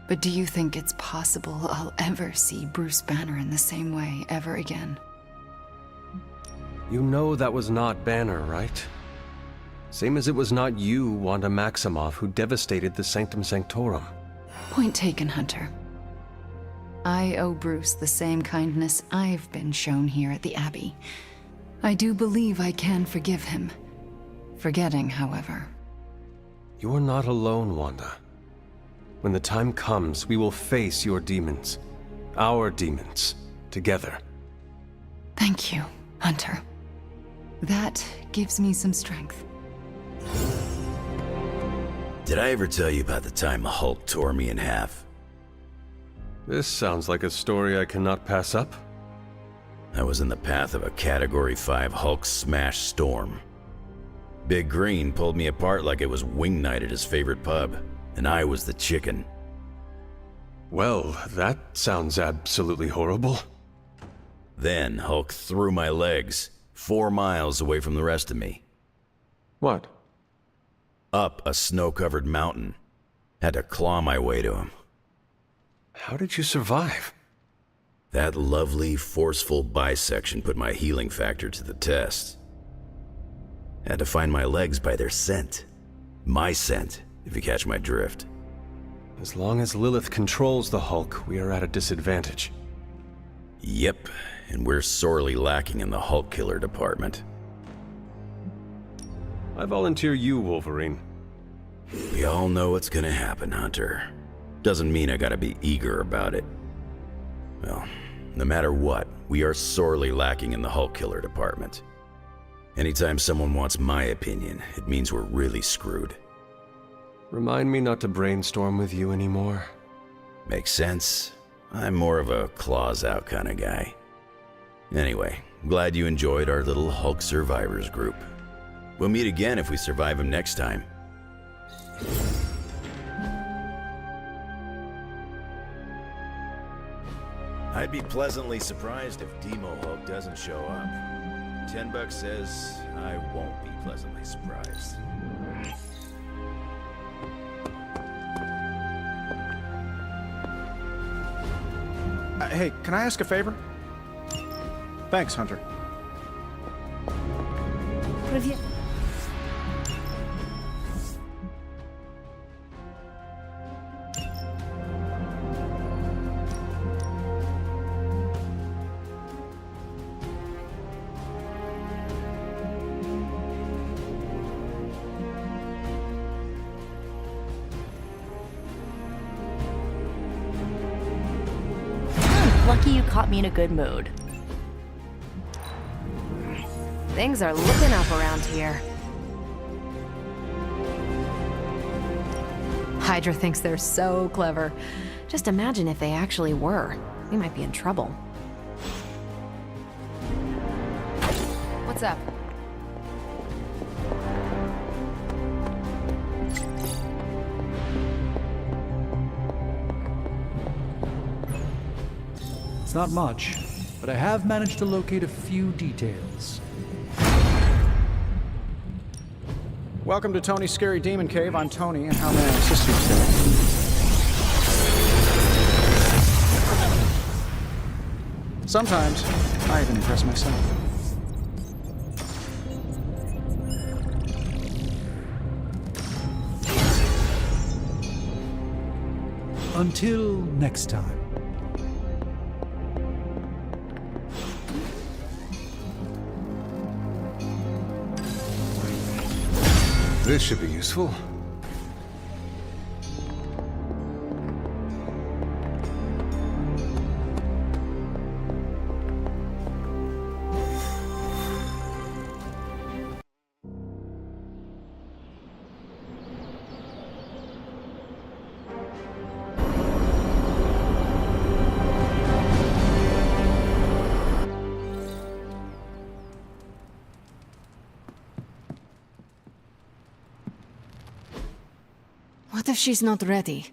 But do you think it's possible I'll ever see Bruce Banner in the same way ever again? You know that was not Banner, right? Same as it was not you, Wanda Maximoff, who devastated the Sanctum Sanctorum. Point taken, Hunter. I owe Bruce the same kindness I've been shown here at the Abbey. I do believe I can forgive him. Forgetting, however. You're not alone, Wanda. When the time comes, we will face your demons. Our demons. Together. Thank you, Hunter. That gives me some strength. Did I ever tell you about the time the Hulk tore me in half? This sounds like a story I cannot pass up. I was in the path of a Category 5 Hulk smash storm. Big Green pulled me apart like it was wing night at his favorite pub, and I was the chicken. Well, that sounds absolutely horrible. Then Hulk threw my legs 4 miles away from the rest of me. What? Up a snow-covered mountain. Had to claw my way to him. How did you survive? That lovely, forceful bisection put my healing factor to the test. Had to find my legs by their scent. My scent, if you catch my drift. As long as Lilith controls the Hulk, we are at a disadvantage. Yep, and we're sorely lacking in the Hulk killer department. I volunteer you, Wolverine. We all know what's gonna happen, Hunter. Doesn't mean I gotta be eager about it. Well, no matter what, we are sorely lacking in the Hulk killer department. Anytime someone wants my opinion, it means we're really screwed. Remind me not to brainstorm with you anymore. Makes sense. I'm more of a claws out kind of guy. Anyway, glad you enjoyed our little Hulk survivors group. We'll meet again if we survive him next time. I'd be pleasantly surprised if Demo Hulk doesn't show up. $10 says I won't be pleasantly surprised. Hey, can I ask a favor? Thanks, Hunter. Привет. Lucky you caught me in a good mood. Things are looking up around here. Hydra thinks they're so clever. Just imagine if they actually were. We might be in trouble. What's up? It's not much, but I have managed to locate a few details. Welcome to Tony's Scary Demon Cave. I'm Tony, and how may I assist you today? Sometimes, I even impress myself. Until next time. This should be useful. What if she's not ready?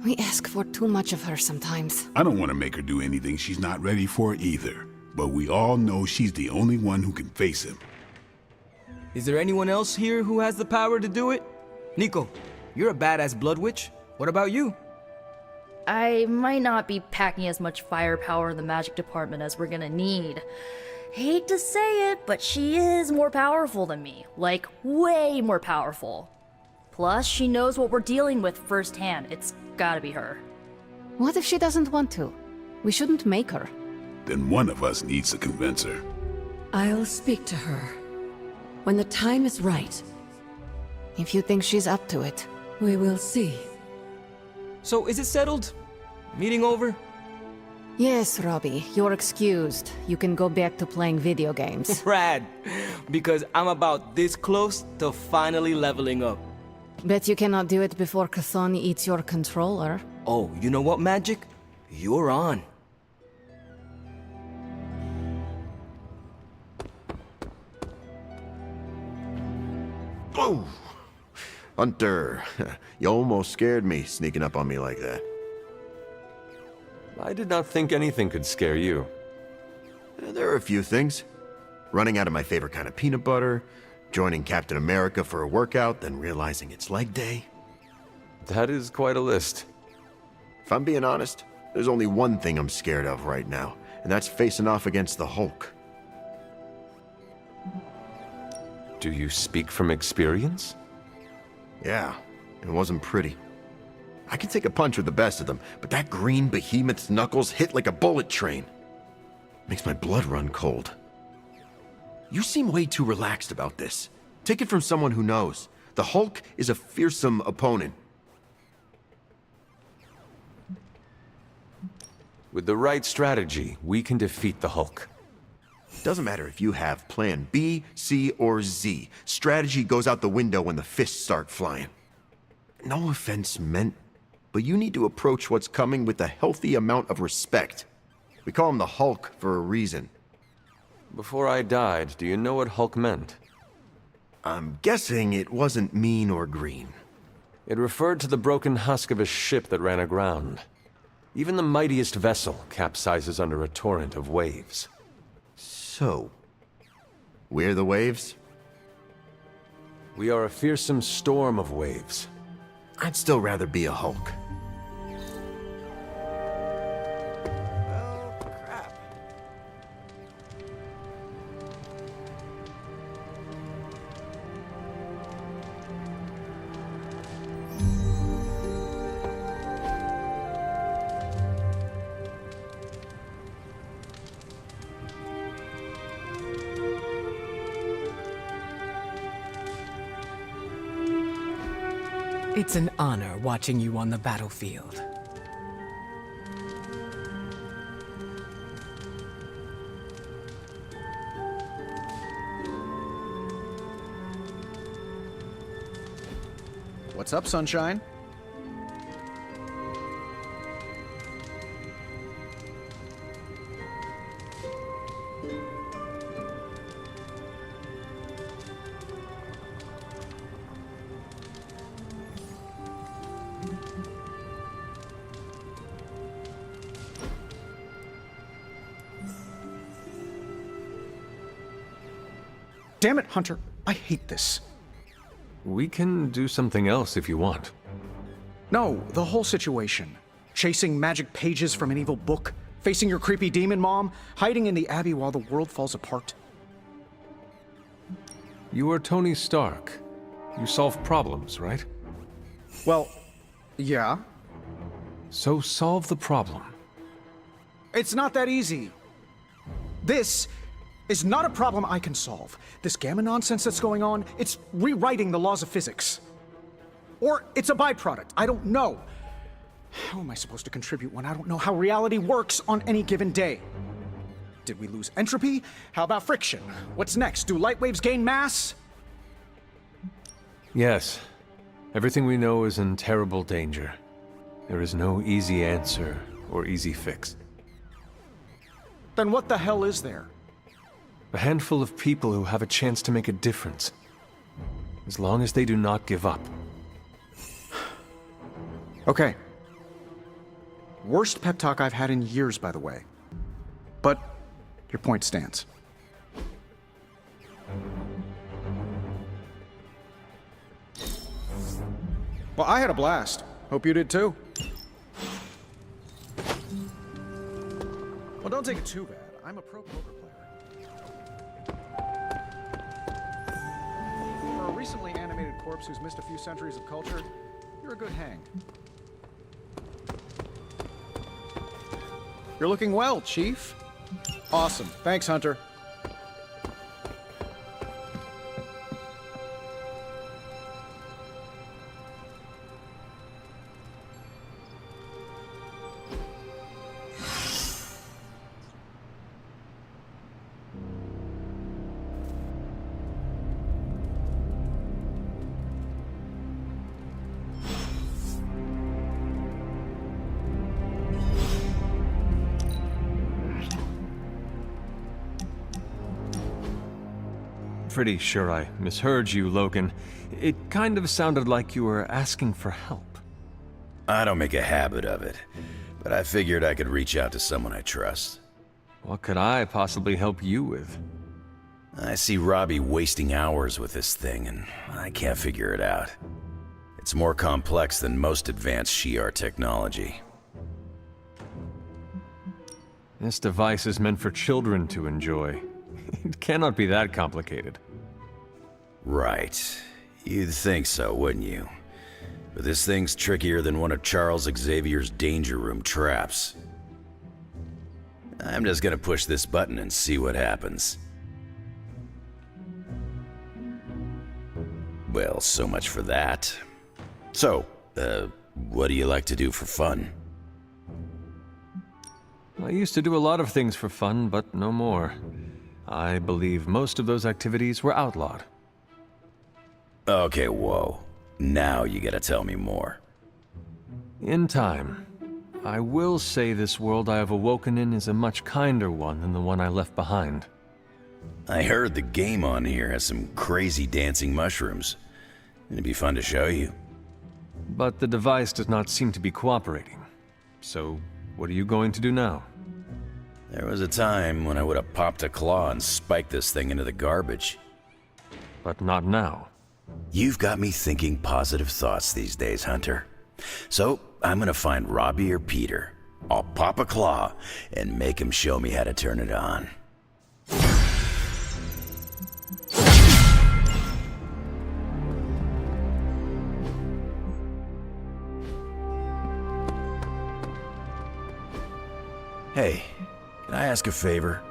We ask for too much of her sometimes. I don't want to make her do anything she's not ready for either. But we all know she's the only one who can face him. Is there anyone else here who has the power to do it? Nico, you're a badass blood witch. What about you? I might not be packing as much firepower in the magic department as we're gonna need. Hate to say it, but she is more powerful than me. Like, way more powerful. Plus, she knows what we're dealing with firsthand. It's gotta be her. What if she doesn't want to? We shouldn't make her. Then one of us needs to convince her. I'll speak to her. When the time is right. If you think she's up to it. We will see. So, is it settled? Meeting over? Yes, Robbie, you're excused. You can go back to playing video games. Rad! Because I'm about this close to finally leveling up. Bet you cannot do it before Chthon eats your controller. Oh, you know what, Magic? You're on. Oh! Hunter, you almost scared me sneaking up on me like that. I did not think anything could scare you. There are a few things. Running out of my favorite kind of peanut butter, joining Captain America for a workout, then realizing it's leg day. That is quite a list. If I'm being honest, there's only one thing I'm scared of right now, and that's facing off against the Hulk. Do you speak from experience? Yeah, it wasn't pretty. I can take a punch with the best of them, but that green behemoth's knuckles hit like a bullet train. Makes my blood run cold. You seem way too relaxed about this. Take it from someone who knows. The Hulk is a fearsome opponent. With the right strategy, we can defeat the Hulk. Doesn't matter if you have plan B, C, or Z. Strategy goes out the window when the fists start flying. No offense meant, but you need to approach what's coming with a healthy amount of respect. We call him the Hulk for a reason. Before I died, do you know what Hulk meant? I'm guessing it wasn't mean or green. It referred to the broken husk of a ship that ran aground. Even the mightiest vessel capsizes under a torrent of waves. So, we're the waves? We are a fearsome storm of waves. I'd still rather be a Hulk. It's an honor watching you on the battlefield. What's up, Sunshine? Damn it, Hunter. I hate this. We can do something else if you want. No, the whole situation. Chasing magic pages from an evil book, facing your creepy demon mom, hiding in the Abbey while the world falls apart. You are Tony Stark. You solve problems, right? Well, yeah. So solve the problem. It's not that easy. This is not a problem I can solve. This gamma nonsense that's going on, it's rewriting the laws of physics. Or it's a byproduct, I don't know. How am I supposed to contribute when I don't know how reality works on any given day? Did we lose entropy? How about friction? What's next? Do light waves gain mass? Yes. Everything we know is in terrible danger. There is no easy answer or easy fix. Then what the hell is there? A handful of people who have a chance to make a difference. As long as they do not give up. Okay. Worst pep talk I've had in years, by the way. But your point stands. Well, I had a blast. Hope you did too. Well, don't take it too bad. I'm a pro poker player. For a recently animated corpse who's missed a few centuries of culture, you're a good hang. You're looking well, Chief. Awesome. Thanks, Hunter. Pretty sure I misheard you, Logan. It kind of sounded like you were asking for help. I don't make a habit of it, but I figured I could reach out to someone I trust. What could I possibly help you with? I see Robbie wasting hours with this thing, and I can't figure it out. It's more complex than most advanced Shi'ar technology. This device is meant for children to enjoy. It cannot be that complicated. Right. You'd think so, wouldn't you? But this thing's trickier than one of Charles Xavier's Danger Room traps. I'm just gonna push this button and see what happens. Well, so much for that. So, what do you like to do for fun? I used to do a lot of things for fun, but no more. I believe most of those activities were outlawed. Okay, whoa. Now you gotta tell me more. In time. I will say this world I have awoken in is a much kinder one than the one I left behind. I heard the game on here has some crazy dancing mushrooms. It'd be fun to show you. But the device does not seem to be cooperating. So, what are you going to do now? There was a time when I would have popped a claw and spiked this thing into the garbage. But not now. You've got me thinking positive thoughts these days, Hunter. So, I'm gonna find Robbie or Peter. I'll pop a claw and make him show me how to turn it on. Hey, can I ask a favor?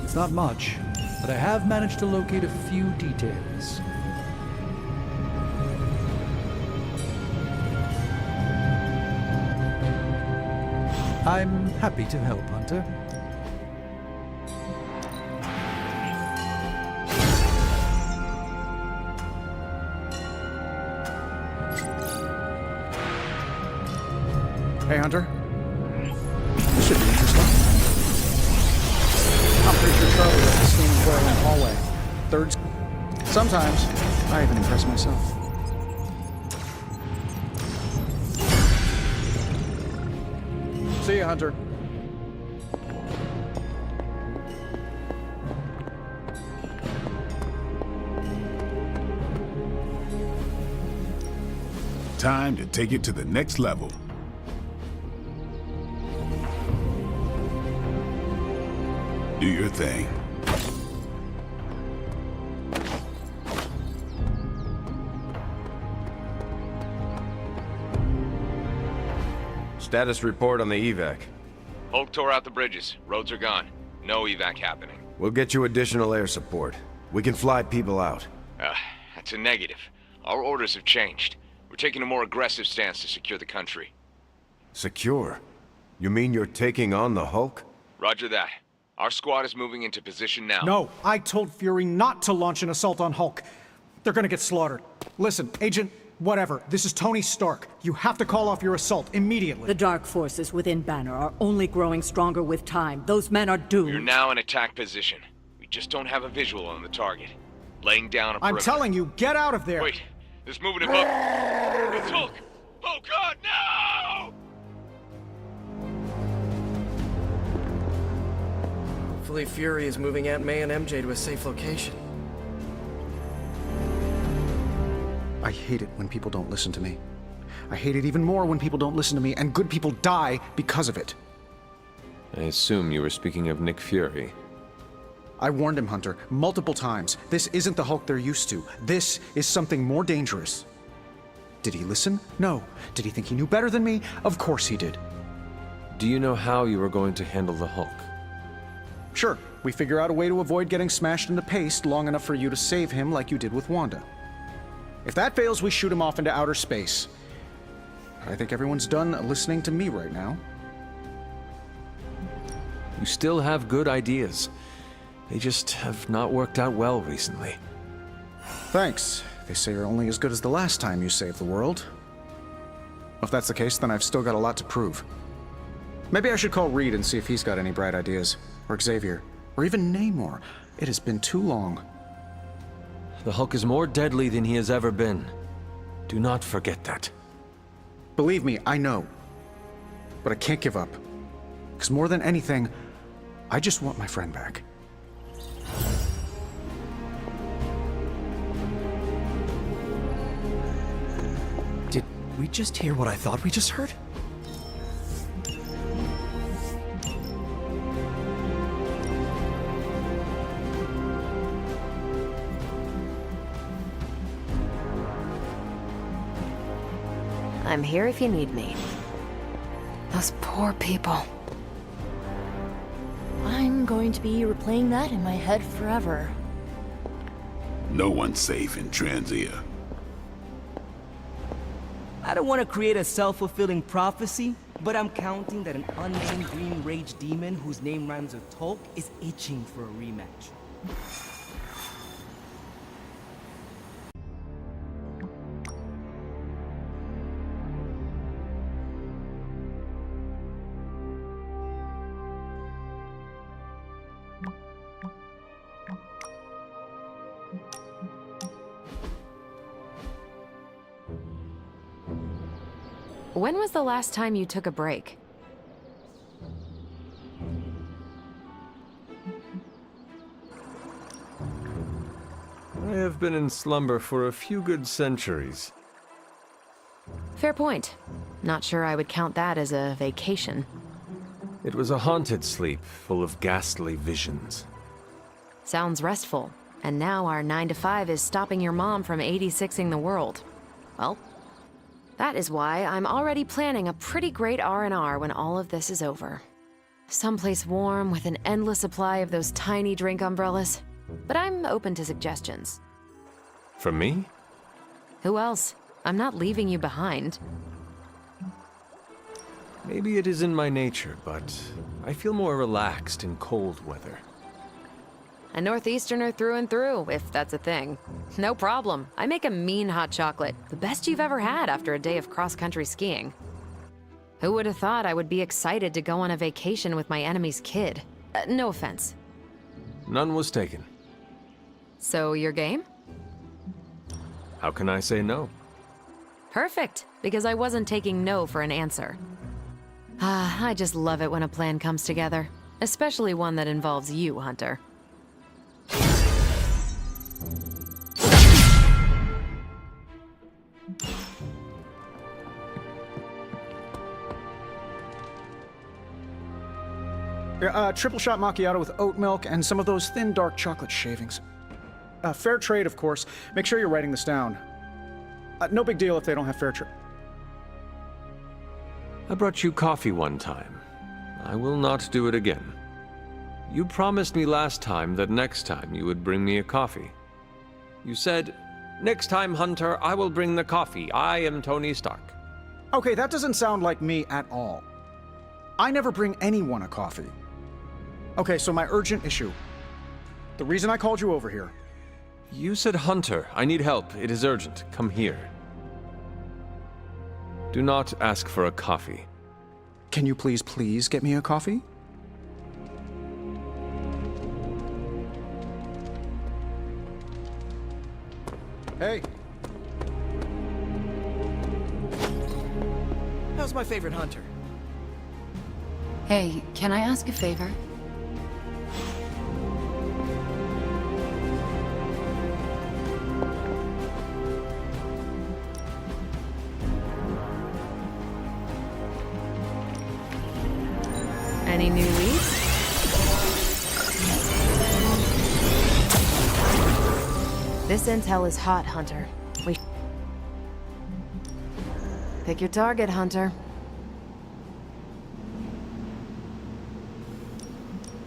It's not much, but I have managed to locate a few details. I'm happy to help, Hunter. Hey, Hunter. This should be interesting. I'm pretty sure Charlie left the steaming boiler in the hallway. Thirds. Sometimes, I even impress myself. See ya, Hunter. Time to take it to the next level. Do your thing. Status report on the evac. Hulk tore out the bridges. Roads are gone. No evac happening. We'll get you additional air support. We can fly people out. That's a negative. Our orders have changed. We're taking a more aggressive stance to secure the country. Secure? You mean you're taking on the Hulk? Roger that. Our squad is moving into position now. No, I told Fury not to launch an assault on Hulk. They're gonna get slaughtered. Listen, Agent, whatever, this is Tony Stark. You have to call off your assault immediately. The dark forces within Banner are only growing stronger with time. Those men are doomed. We're now in attack position. We just don't have a visual on the target. Laying down a perimeter. I'm telling you, get out of there! Wait, there's movement above. It's Hulk! Oh God, no! Hopefully Fury is moving Aunt May and MJ to a safe location. I hate it when people don't listen to me. I hate it even more when people don't listen to me, and good people die because of it. I assume you were speaking of Nick Fury. I warned him, Hunter, multiple times. This isn't the Hulk they're used to. This is something more dangerous. Did he listen? No. Did he think he knew better than me? Of course he did. Do you know how you are going to handle the Hulk? Sure. We figure out a way to avoid getting smashed into paste long enough for you to save him like you did with Wanda. If that fails, we shoot him off into outer space. I think everyone's done listening to me right now. You still have good ideas. They just have not worked out well recently. Thanks. They say you're only as good as the last time you saved the world. If that's the case, then I've still got a lot to prove. Maybe I should call Reed and see if he's got any bright ideas. Or Xavier. Or even Namor. It has been too long. The Hulk is more deadly than he has ever been. Do not forget that. Believe me, I know. But I can't give up. Because more than anything, I just want my friend back. Did we just hear what I thought we just heard? I'm here if you need me. Those poor people. I'm going to be replaying that in my head forever. No one's safe in Transia. I don't want to create a self-fulfilling prophecy, but I'm counting that an unnamed green rage demon whose name rhymes with Tulk is itching for a rematch. When was the last time you took a break? I have been in slumber for a few good centuries. Fair point. Not sure I would count that as a vacation. It was a haunted sleep, full of ghastly visions. Sounds restful. And now our 9 to 5 is stopping your mom from 86ing the world. Well, that is why I'm already planning a pretty great R&R when all of this is over. Someplace warm with an endless supply of those tiny drink umbrellas. But I'm open to suggestions. From me? Who else? I'm not leaving you behind. Maybe it is in my nature, but I feel more relaxed in cold weather. A Northeasterner through and through, if that's a thing. No problem. I make a mean hot chocolate. The best you've ever had after a day of cross-country skiing. Who would have thought I would be excited to go on a vacation with my enemy's kid? No offense. None was taken. So, your game? How can I say no? Perfect, because I wasn't taking no for an answer. I just love it when a plan comes together. Especially one that involves you, Hunter. Triple shot macchiato with oat milk and some of those thin dark chocolate shavings. Fair trade, of course. Make sure you're writing this down. No big deal if they don't have fair trade. I brought you coffee one time. I will not do it again. You promised me last time that next time you would bring me a coffee. You said, "Next time, Hunter, I will bring the coffee. I am Tony Stark." Okay, that doesn't sound like me at all. I never bring anyone a coffee. Okay, so my urgent issue. The reason I called you over here. You said, "Hunter, I need help. It is urgent. Come here." Do not ask for a coffee. Can you please get me a coffee? Hey. How's my favorite hunter? Hey, can I ask a favor? Any new leads? This intel is hot, Hunter. Pick your target, Hunter.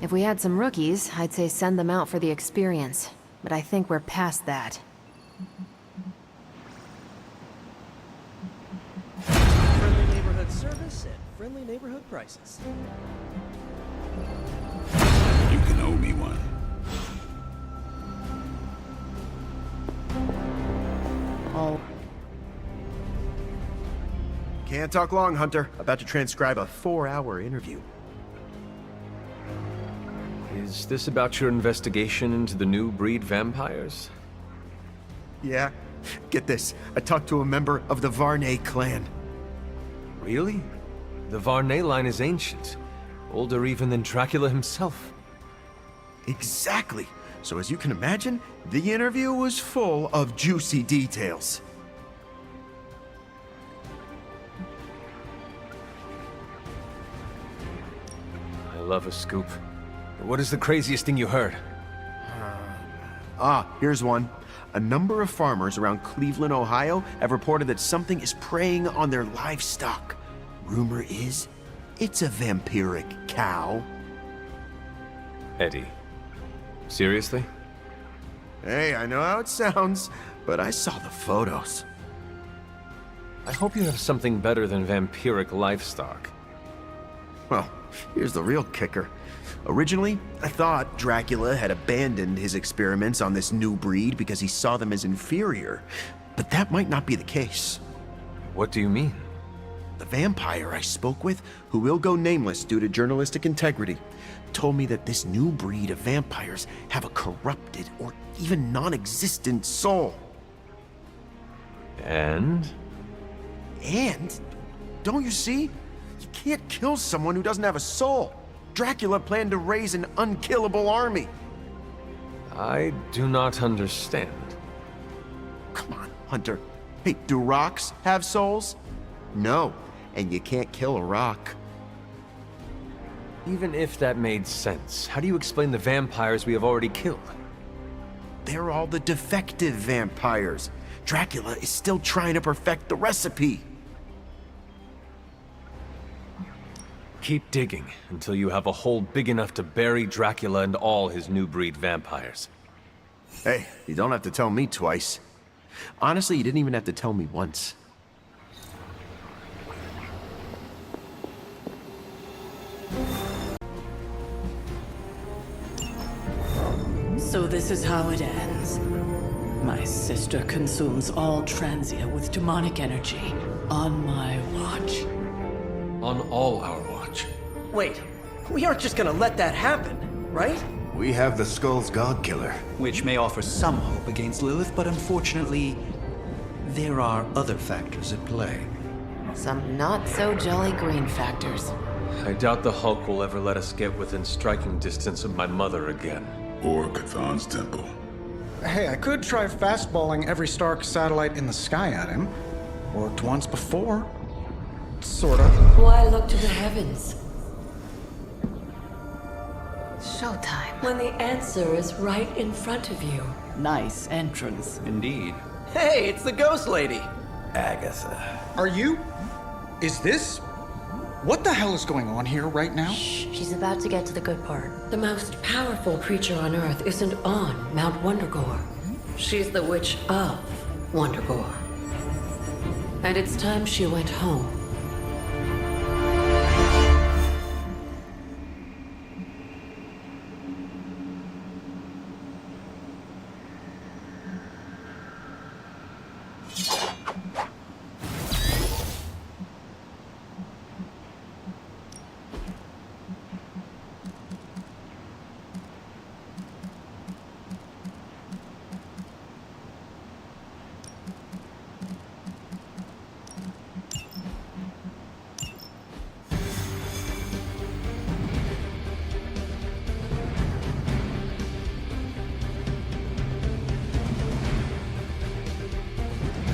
If we had some rookies, I'd say send them out for the experience. But I think we're past that. Friendly neighborhood service at friendly neighborhood prices. You can owe me one. Oh. Can't talk long, Hunter. About to transcribe a 4-hour interview. Is this about your investigation into the new breed vampires? Yeah. Get this. I talked to a member of the Varney clan. Really? The Varney line is ancient. Older even than Dracula himself. Exactly. So as you can imagine, the interview was full of juicy details. I love a scoop. What is the craziest thing you heard? Here's one. A number of farmers around Cleveland, Ohio have reported that something is preying on their livestock. Rumor is, it's a vampiric cow. Eddie. Seriously? Hey, I know how it sounds, but I saw the photos. I hope you have something better than vampiric livestock. Well, here's the real kicker. Originally, I thought Dracula had abandoned his experiments on this new breed because he saw them as inferior. But that might not be the case. What do you mean? The vampire I spoke with, who will go nameless due to journalistic integrity, told me that this new breed of vampires have a corrupted or even non-existent soul. And? And? Don't you see? You can't kill someone who doesn't have a soul. Dracula planned to raise an unkillable army. I do not understand. Come on, Hunter. Hey, do rocks have souls? No, and you can't kill a rock. Even if that made sense, how do you explain the vampires we have already killed? They're all the defective vampires. Dracula is still trying to perfect the recipe. Keep digging until you have a hole big enough to bury Dracula and all his new breed vampires. Hey, you don't have to tell me twice. Honestly, you didn't even have to tell me once. So this is how it ends. My sister consumes all Transia with demonic energy on my watch. On all our watch. Wait, we aren't just gonna let that happen, right? We have the Skull's God-Killer. Which may offer some hope against Lilith, but unfortunately, there are other factors at play. Some not-so-jolly green factors. I doubt the Hulk will ever let us get within striking distance of my mother again. Or Cathan's temple. Hey, I could try fastballing every Stark satellite in the sky at him. Worked once before. Sorta. Why look to the heavens? showtime. When the answer is right in front of you. Nice entrance. Indeed. Hey, it's the ghost lady. Agatha. Are you? Is this? What the hell is going on here right now? She's about to get to the good part. The most powerful creature on Earth isn't on Mount Wondergore. She's the witch of Wondergore. And it's time she went home.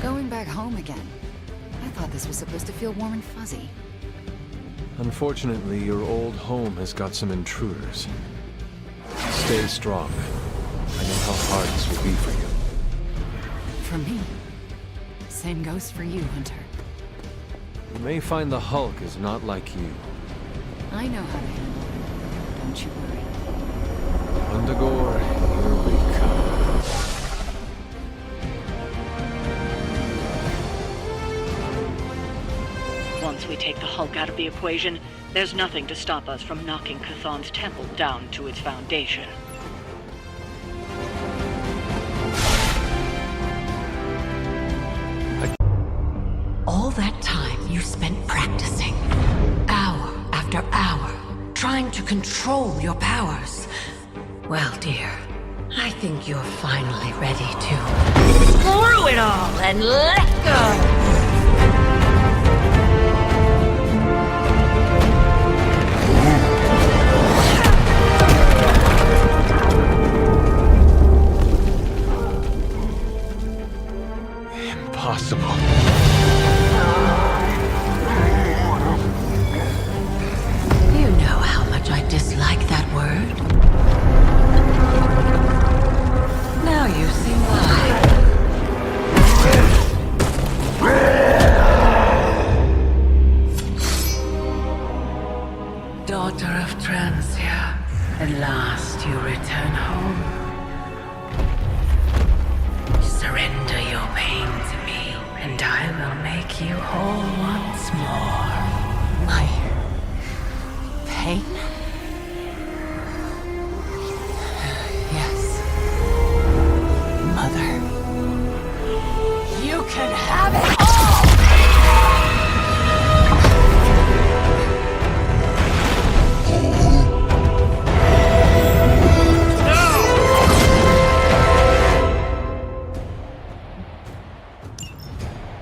Going back home again. I thought this was supposed to feel warm and fuzzy. Unfortunately, your old home has got some intruders. Stay strong. I know how hard this will be for you. For me. Same goes for you, Hunter. You may find the Hulk is not like you. I know how to handle it. Don't you worry. Wondergore, here we come. Once we take the Hulk out of the equation, there's nothing to stop us from knocking Chthon's temple down to its foundation. All that time you spent practicing, hour after hour, trying to control your powers. Well, dear, I think you're finally ready to screw it all and let go. Impossible. You know how much I dislike that word. Now you see why. Daughter of Transia, at last you return home. Surrender your pain to me, and I will make you whole once more. My pain? Yes. Mother. You can have it all!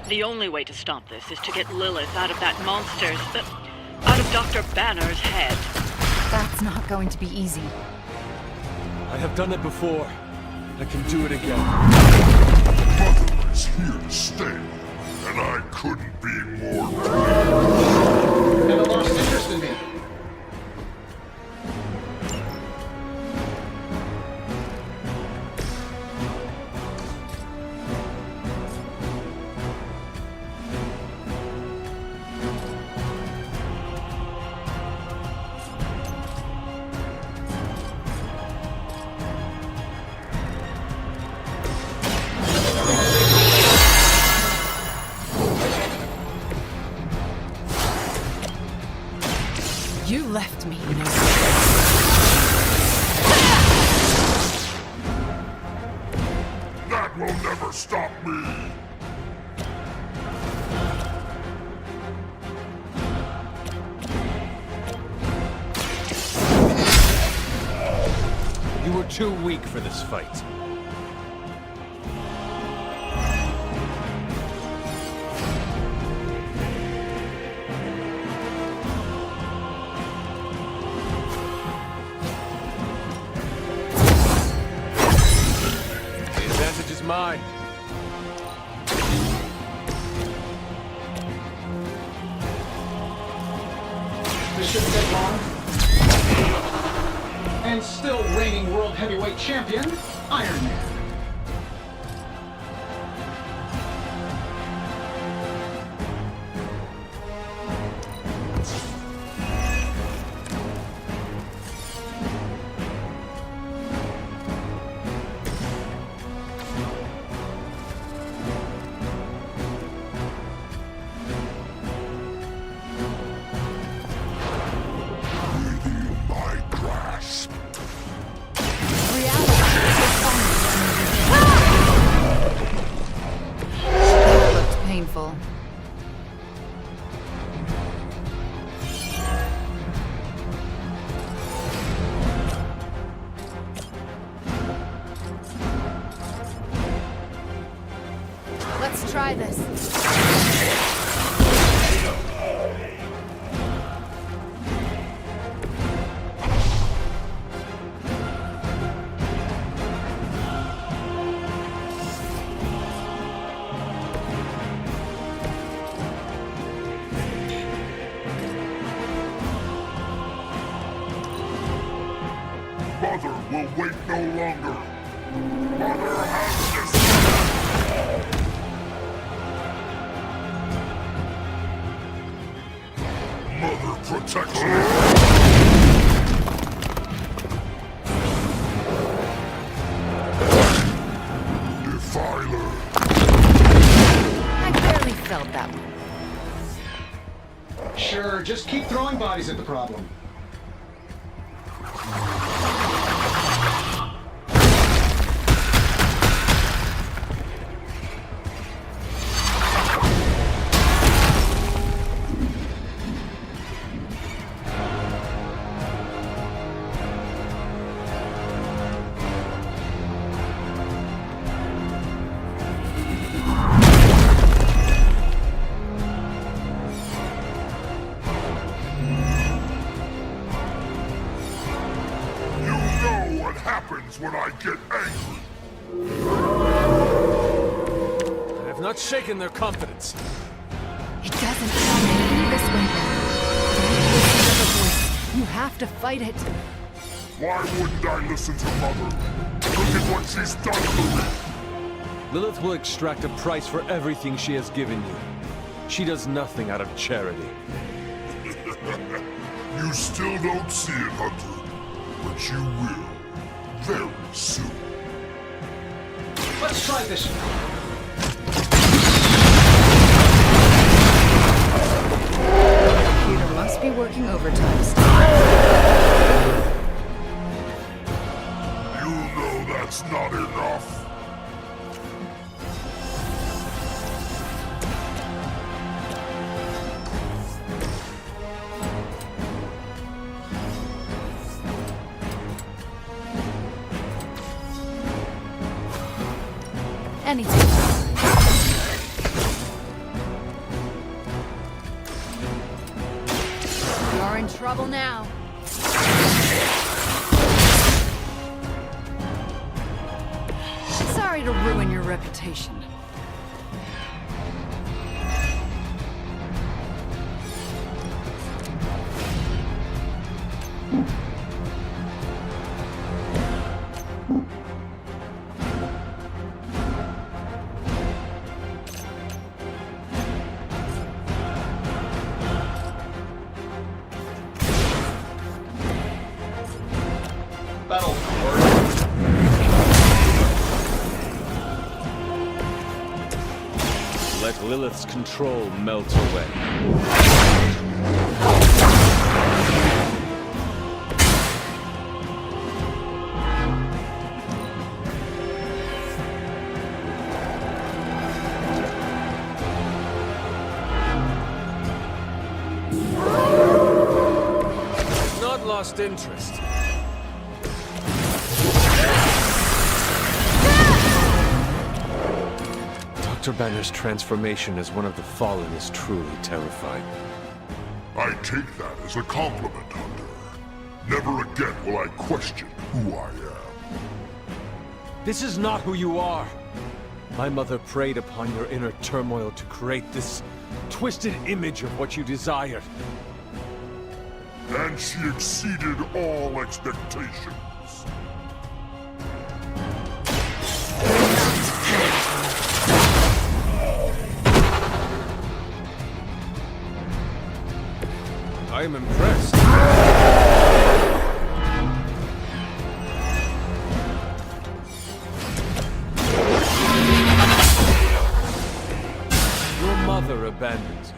The only way to stop this is to get Lilith out of that monster's... out of Dr. Banner's head. That's not going to be easy. I have done it before. I can do it again. Mother is here to stay, and I couldn't be more pleased. Never lost interest in me. You left me, you know. That will never stop me. You were too weak for this fight. Mine. This shouldn't take long. And still reigning world heavyweight champion, Iron Man. Painful. Let's try this. Mother will wait no longer. Mother has decided. Mother protects me. Defiler. I barely felt that one. Sure, just keep throwing bodies at the problem. When I get angry. I have not shaken their confidence. It doesn't sound to me this way. Don't listen to the voice. You have to fight it. Why wouldn't I listen to Mother? Look at what she's done to me. Lilith will extract a price for everything she has given you. She does nothing out of charity. You still don't see it, Hunter. But you will. Very soon. Let's try this one. Computer must be working overtime still. You know that's not enough. Anything. You're in trouble now. Sorry to ruin your reputation. That'll work. Let Lilith's control melt away. Not lost interest. Dr. Banner's transformation as one of the Fallen is truly terrifying. I take that as a compliment, Hunter. Never again will I question who I am. This is not who you are. My mother preyed upon your inner turmoil to create this twisted image of what you desired. and she exceeded all expectations. I am impressed. Your mother abandons you.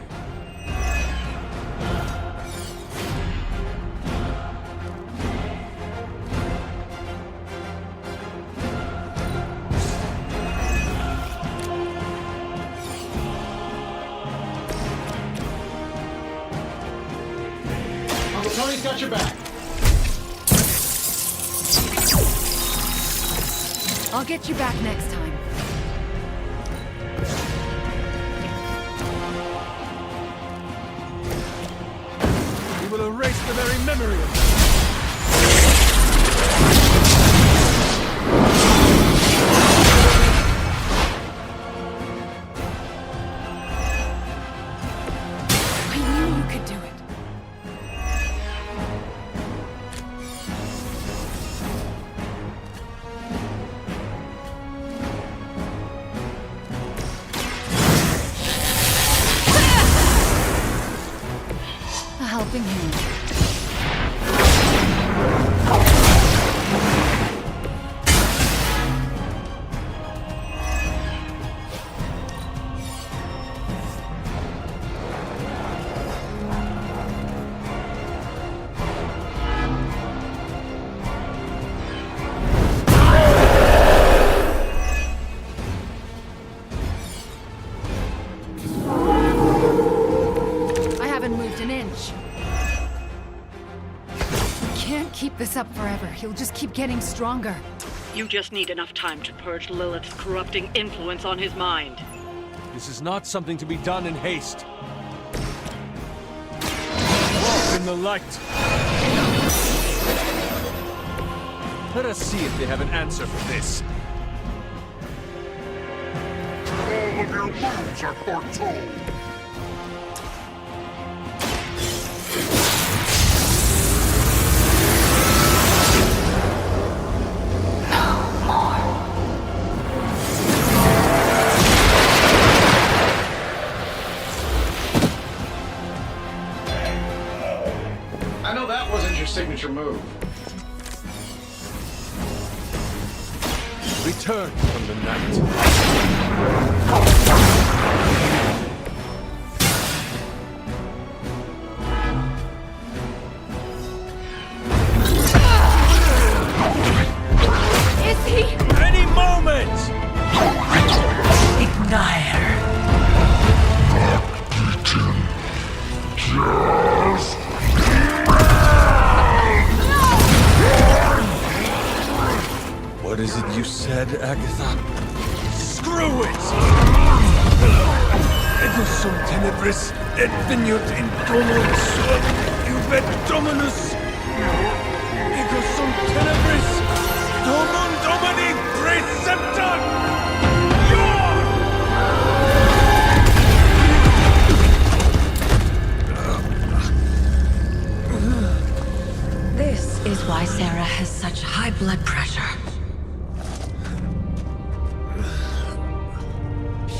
Uncle Tony's got your back. I'll get you back next time. We will erase the very memory of I knew you could do it. A helping hand. I haven't moved an inch. We can't keep this up forever. He'll just keep getting stronger. You just need enough time to purge Lilith's corrupting influence on his mind. This is not something to be done in haste. Walk in the light. Let us see if they have an answer for this. All of your moves are foretold. I know that wasn't your signature move. Return from the night. Is he? Any moment! Ignite. Just What is it you said, Agatha? Screw it! Ego sum tenebris et veniut in domo sua ubet dominus. Ego sum tenebris domum domini preceptor! This is why Sarah has such high blood pressure.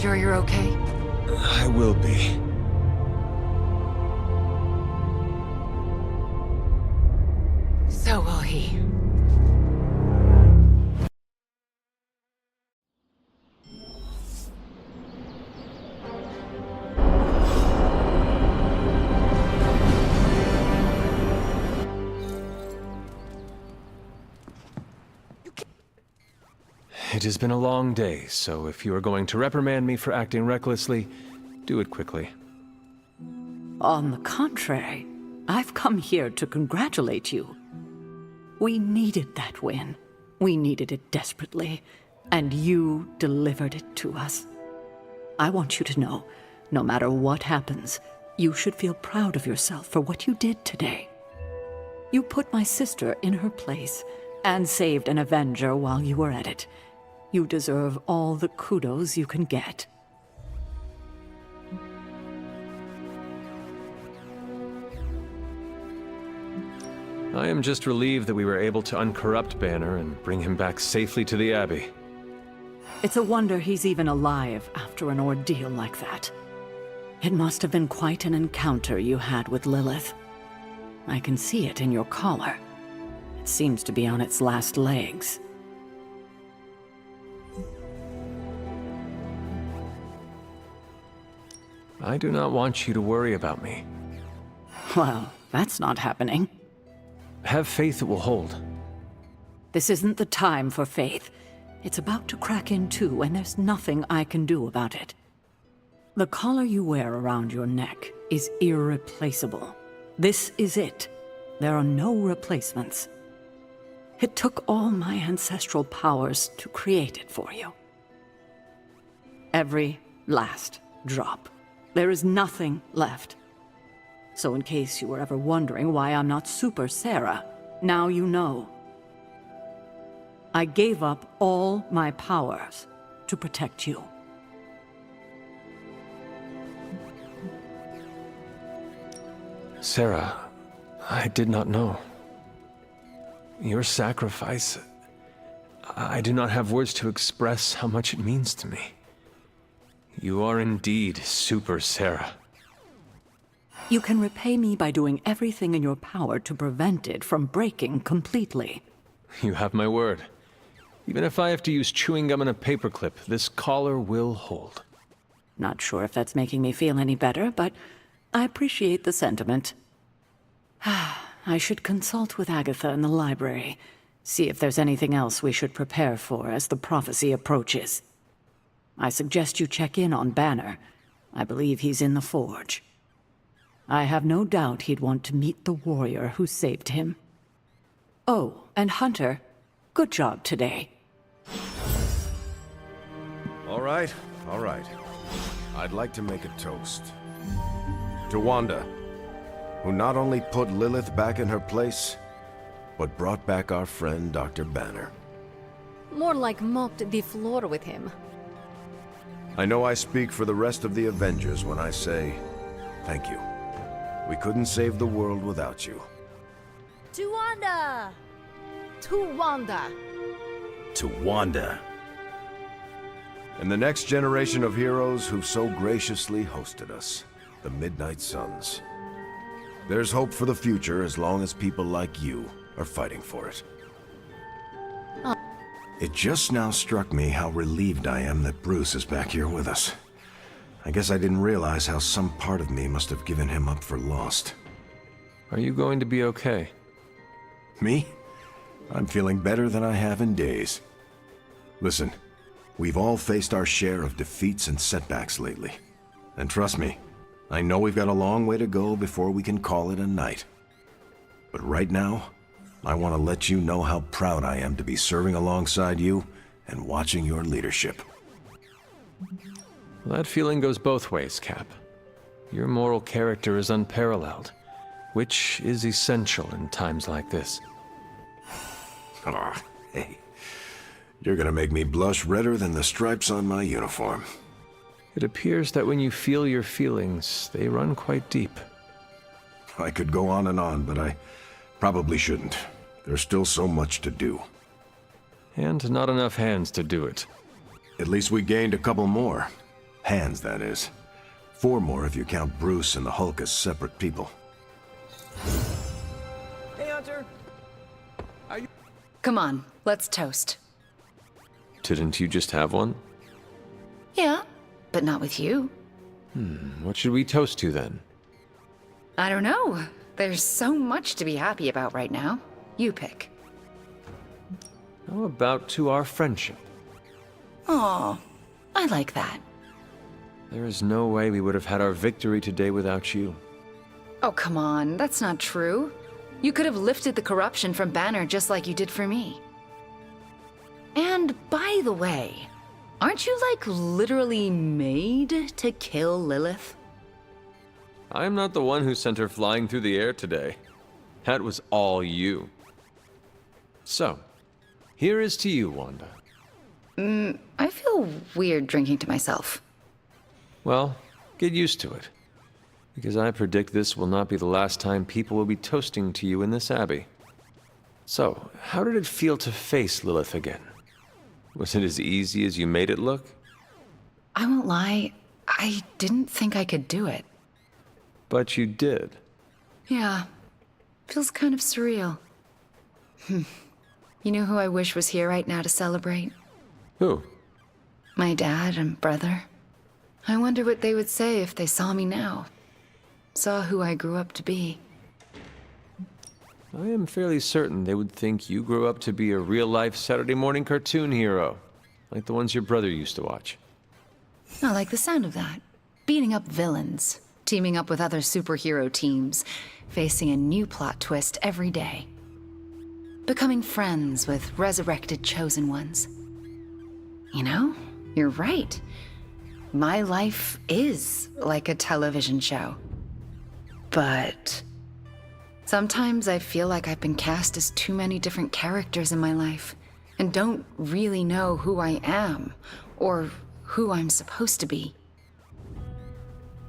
Sure you're okay? I will be. So will he. It has been a long day, so if you are going to reprimand me for acting recklessly, do it quickly. On the contrary, I've come here to congratulate you. We needed that win. We needed it desperately, and you delivered it to us. I want you to know, no matter what happens, you should feel proud of yourself for what you did today. You put my sister in her place and saved an Avenger while you were at it. You deserve all the kudos you can get. I am just relieved that we were able to uncorrupt Banner and bring him back safely to the Abbey. It's a wonder he's even alive after an ordeal like that. It must have been quite an encounter you had with Lilith. I can see it in your collar. It seems to be on its last legs. I do not want you to worry about me. Well, that's not happening. Have faith it will hold. This isn't the time for faith. It's about to crack in two, and there's nothing I can do about it. The collar you wear around your neck is irreplaceable. This is it. There are no replacements. It took all my ancestral powers to create it for you. Every last drop. There is nothing left. So in case you were ever wondering why I'm not Super Sarah, now you know. I gave up all my powers to protect you. Sarah, I did not know. Your sacrifice... I do not have words to express how much it means to me. You are indeed Super Sarah. You can repay me by doing everything in your power to prevent it from breaking completely. You have my word. Even if I have to use chewing gum and a paperclip, this collar will hold. Not sure if that's making me feel any better, but I appreciate the sentiment. I should consult with Agatha in the library, see if there's anything else we should prepare for as the prophecy approaches. I suggest you check in on Banner. I believe he's in the forge. I have no doubt he'd want to meet the warrior who saved him. Oh, and Hunter, good job today. All right. I'd like to make a toast. To Wanda, who not only put Lilith back in her place, but brought back our friend Dr. Banner. More like mopped the floor with him. I know I speak for the rest of the Avengers when I say, thank you. We couldn't save the world without you. To Wanda! To Wanda! To Wanda. And the next generation of heroes who so graciously hosted us, the Midnight Suns. There's hope for the future as long as people like you are fighting for it. It just now struck me how relieved I am that Bruce is back here with us. I guess I didn't realize how some part of me must have given him up for lost. Are you going to be okay? Me? I'm feeling better than I have in days. Listen, we've all faced our share of defeats and setbacks lately. And trust me, I know we've got a long way to go before we can call it a night. But right now, I want to let you know how proud I am to be serving alongside you and watching your leadership. Well, that feeling goes both ways, Cap. Your moral character is unparalleled, which is essential in times like this. Ah, hey. You're gonna make me blush redder than the stripes on my uniform. It appears that when you feel your feelings, they run quite deep. I could go on, but I probably shouldn't. There's still so much to do. And not enough hands to do it. At least we gained a couple more. Hands, that is. 4 more if you count Bruce and the Hulk as separate people. Hey, Hunter! Come on, let's toast. Didn't you just have one? Yeah, but not with you. What should we toast to then? I don't know. There's so much to be happy about right now. You pick. How about to our friendship? Aw, I like that. There is no way we would have had our victory today without you. Oh, come on, that's not true. You could have lifted the corruption from Banner just like you did for me. And by the way, aren't you like literally made to kill Lilith? I'm not the one who sent her flying through the air today. That was all you. So, here is to you, Wanda. I feel weird drinking to myself. Well, get used to it. Because I predict this will not be the last time people will be toasting to you in this abbey. So, how did it feel to face Lilith again? Was it as easy as you made it look? I won't lie, I didn't think I could do it. But you did. Yeah, feels kind of surreal. You know who I wish was here right now to celebrate? Who? My dad and brother. I wonder what they would say if they saw me now. Saw who I grew up to be. I am fairly certain they would think you grew up to be a real-life Saturday morning cartoon hero, like the ones your brother used to watch. I like the sound of that. Beating up villains, teaming up with other superhero teams, facing a new plot twist every day. Becoming friends with resurrected chosen ones. You know, you're right. My life is like a television show. But sometimes I feel like I've been cast as too many different characters in my life and don't really know who I am or who I'm supposed to be.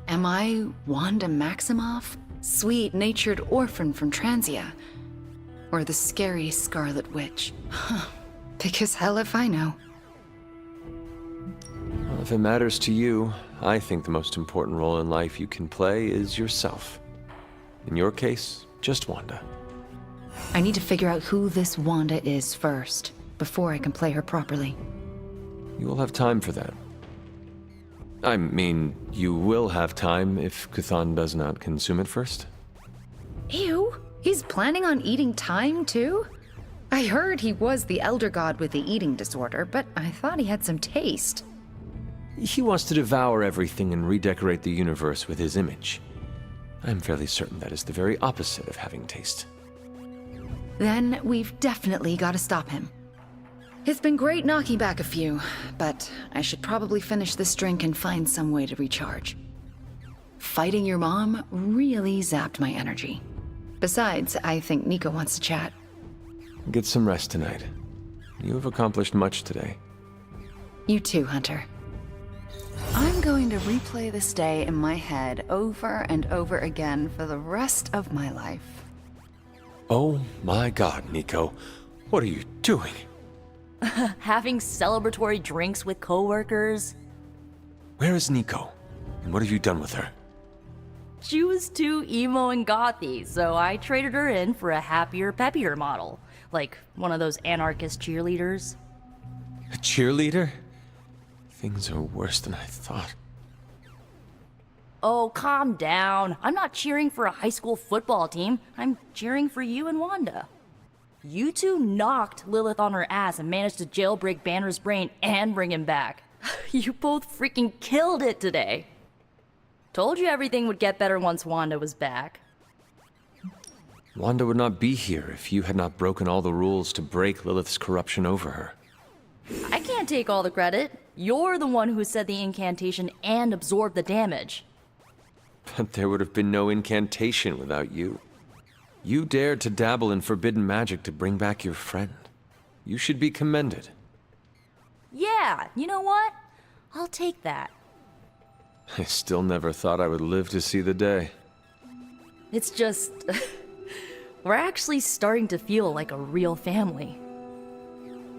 Am I Wanda Maximoff, sweet-natured orphan from Transia? Or the scary Scarlet Witch? Because hell if I know. Well, if it matters to you, I think the most important role in life you can play is yourself. In your case, just Wanda. I need to figure out who this Wanda is first, before I can play her properly. You will have time for that. I mean, you will have time if Chthon does not consume it first. Ew, he's planning on eating time too? I heard he was the Elder God with the eating disorder, but I thought he had some taste. He wants to devour everything and redecorate the universe with his image. I'm fairly certain that is the very opposite of having taste. Then we've definitely got to stop him. It's been great knocking back a few, but I should probably finish this drink and find some way to recharge. Fighting your mom really zapped my energy. Besides, I think Nico wants to chat. Get some rest tonight. You have accomplished much today. You too, Hunter. I'm going to replay this day in my head over and over again for the rest of my life. Oh my god, Nico. What are you doing? Having celebratory drinks with coworkers. Where is Nico? And what have you done with her? She was too emo and gothy, so I traded her in for a happier, peppier model. Like one of those anarchist cheerleaders. A cheerleader? Things are worse than I thought. Oh, calm down. I'm not cheering for a high school football team. I'm cheering for you and Wanda. You two knocked Lilith on her ass and managed to jailbreak Banner's brain and bring him back. You both freaking killed it today. Told you everything would get better once Wanda was back. Wanda would not be here if you had not broken all the rules to break Lilith's corruption over her. I can't take all the credit. You're the one who said the incantation and absorbed the damage. But there would have been no incantation without you. You dared to dabble in forbidden magic to bring back your friend. You should be commended. Yeah, you know what? I'll take that. I still never thought I would live to see the day. It's just... we're actually starting to feel like a real family.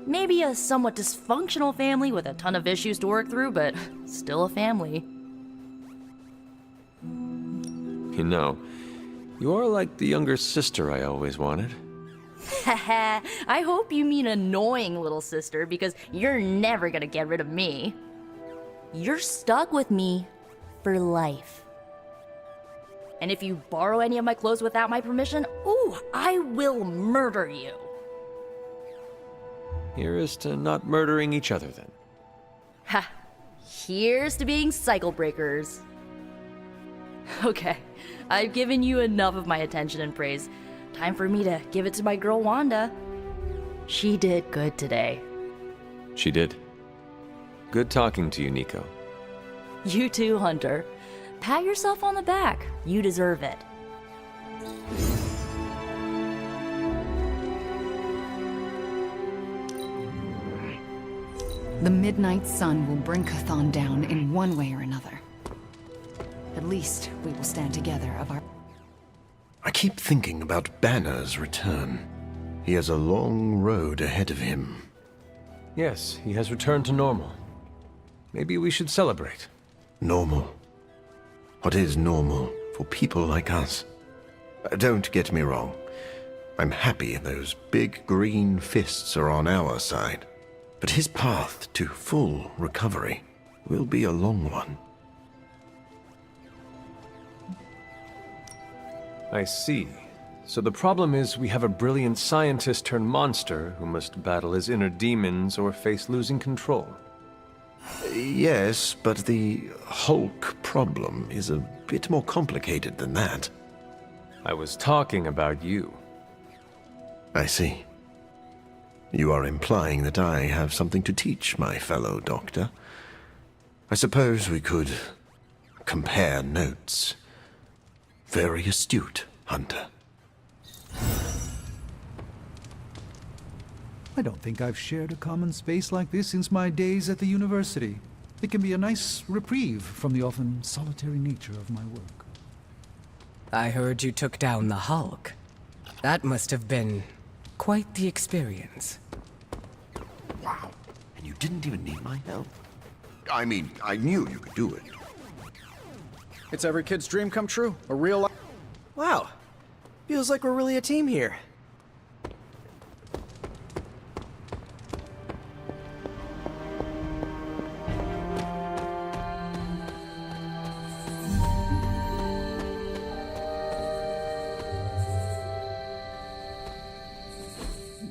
Maybe a somewhat dysfunctional family with a ton of issues to work through, but still a family. You know, you are like the younger sister I always wanted. Haha, I hope you mean annoying little sister, because you're never gonna get rid of me. You're stuck with me for life. And if you borrow any of my clothes without my permission, ooh, I will murder you. Here is to not murdering each other, then. Ha! Here's to being cycle breakers. Okay, I've given you enough of my attention and praise. Time for me to give it to my girl Wanda. She did good today. She did. Good talking to you, Nico. You too, Hunter. Pat yourself on the back. You deserve it. The Midnight Sun will bring Chthon down in one way or another. At least we will stand together of our... I keep thinking about Banner's return. He has a long road ahead of him. Yes, he has returned to normal. Maybe we should celebrate. Normal? What is normal for people like us? Don't get me wrong. I'm happy those big green fists are on our side. But his path to full recovery will be a long one. I see. So the problem is we have a brilliant scientist turned monster who must battle his inner demons or face losing control. Yes, but the Hulk problem is a bit more complicated than that. I was talking about you. I see. You are implying that I have something to teach my fellow doctor. I suppose we could compare notes. Very astute, Hunter. I don't think I've shared a common space like this since my days at the university. It can be a nice reprieve from the often solitary nature of my work. I heard you took down the Hulk. That must have been quite the experience. Wow. And you didn't even need my help. I mean, I knew you could do it. It's every kid's dream come true. A real life. Wow. Feels like we're really a team here.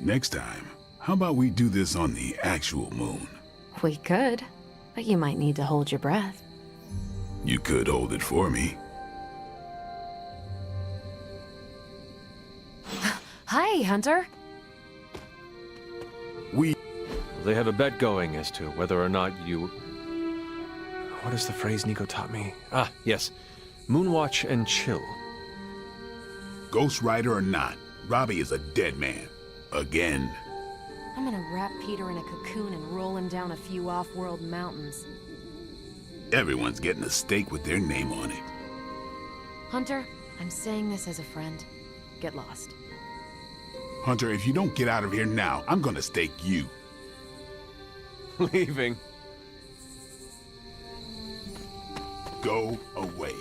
Next time, how about we do this on the actual moon? We could, but you might need to hold your breath. You could hold it for me. Hi, Hunter. They have a bet going as to whether or not you... What is the phrase Nico taught me? Ah, yes. Moonwatch and chill. Ghost Rider or not, Robbie is a dead man. Again. I'm gonna wrap Peter in a cocoon and roll him down a few off-world mountains. Everyone's getting a stake with their name on it. Hunter, I'm saying this as a friend. Get lost. Hunter, if you don't get out of here now, I'm gonna stake you. Leaving. Go away.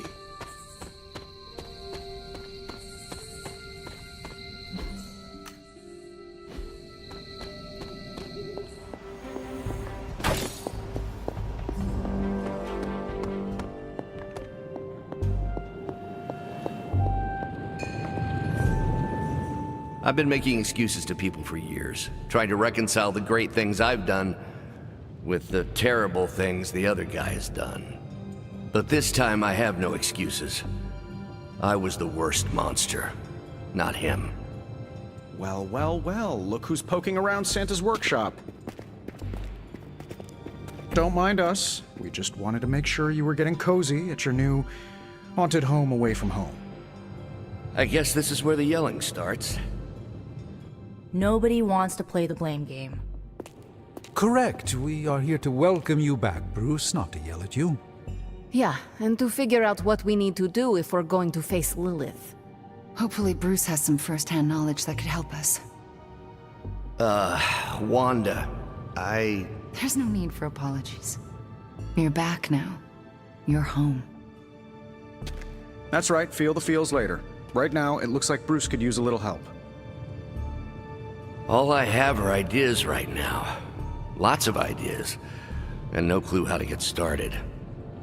I've been making excuses to people for years, trying to reconcile the great things I've done with the terrible things the other guy has done. But this time I have no excuses. I was the worst monster, not him. Well, well, well, look who's poking around Santa's workshop. Don't mind us. We just wanted to make sure you were getting cozy at your new haunted home away from home. I guess this is where the yelling starts. Nobody wants to play the blame game. Correct. We are here to welcome you back, Bruce, not to yell at you. Yeah, and to figure out what we need to do if we're going to face Lilith. Hopefully Bruce has some first-hand knowledge that could help us. Wanda, There's no need for apologies. You're back now. You're home. That's right, feel the feels later. Right now, it looks like Bruce could use a little help. All I have are ideas right now. Lots of ideas. And no clue how to get started.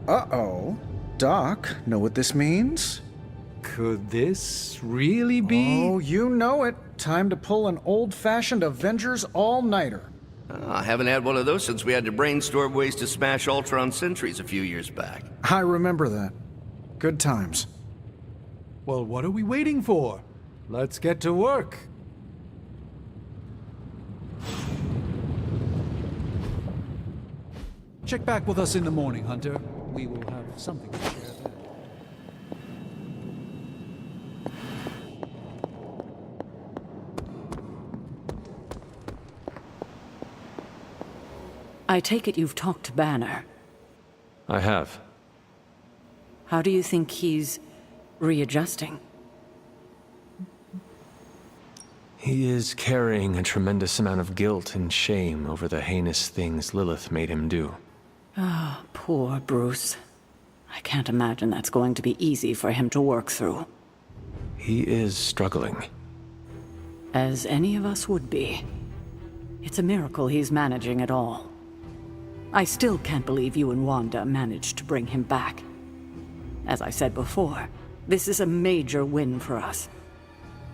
Uh-oh. Doc, know what this means? Could this really be? Oh, you know it. Time to pull an old-fashioned Avengers all-nighter. I haven't had one of those since we had to brainstorm ways to smash Ultron sentries a few years back. I remember that. Good times. Well, what are we waiting for? Let's get to work. Check back with us in the morning, Hunter. We will have something to share then. I take it you've talked to Banner. I have. How do you think he's readjusting? He is carrying a tremendous amount of guilt and shame over the heinous things Lilith made him do. Ah, poor Bruce. I can't imagine that's going to be easy for him to work through. He is struggling. As any of us would be. It's a miracle he's managing it all. I still can't believe you and Wanda managed to bring him back. As I said before, this is a major win for us.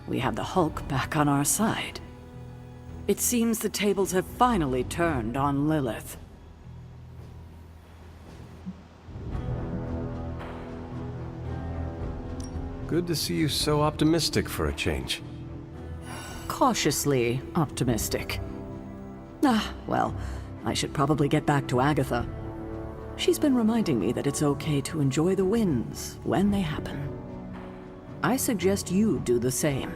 We have the Hulk back on our side. It seems the tables have finally turned on Lilith. Good to see you so optimistic for a change. Cautiously optimistic. Ah, well, I should probably get back to Agatha. She's been reminding me that it's okay to enjoy the wins when they happen. I suggest you do the same.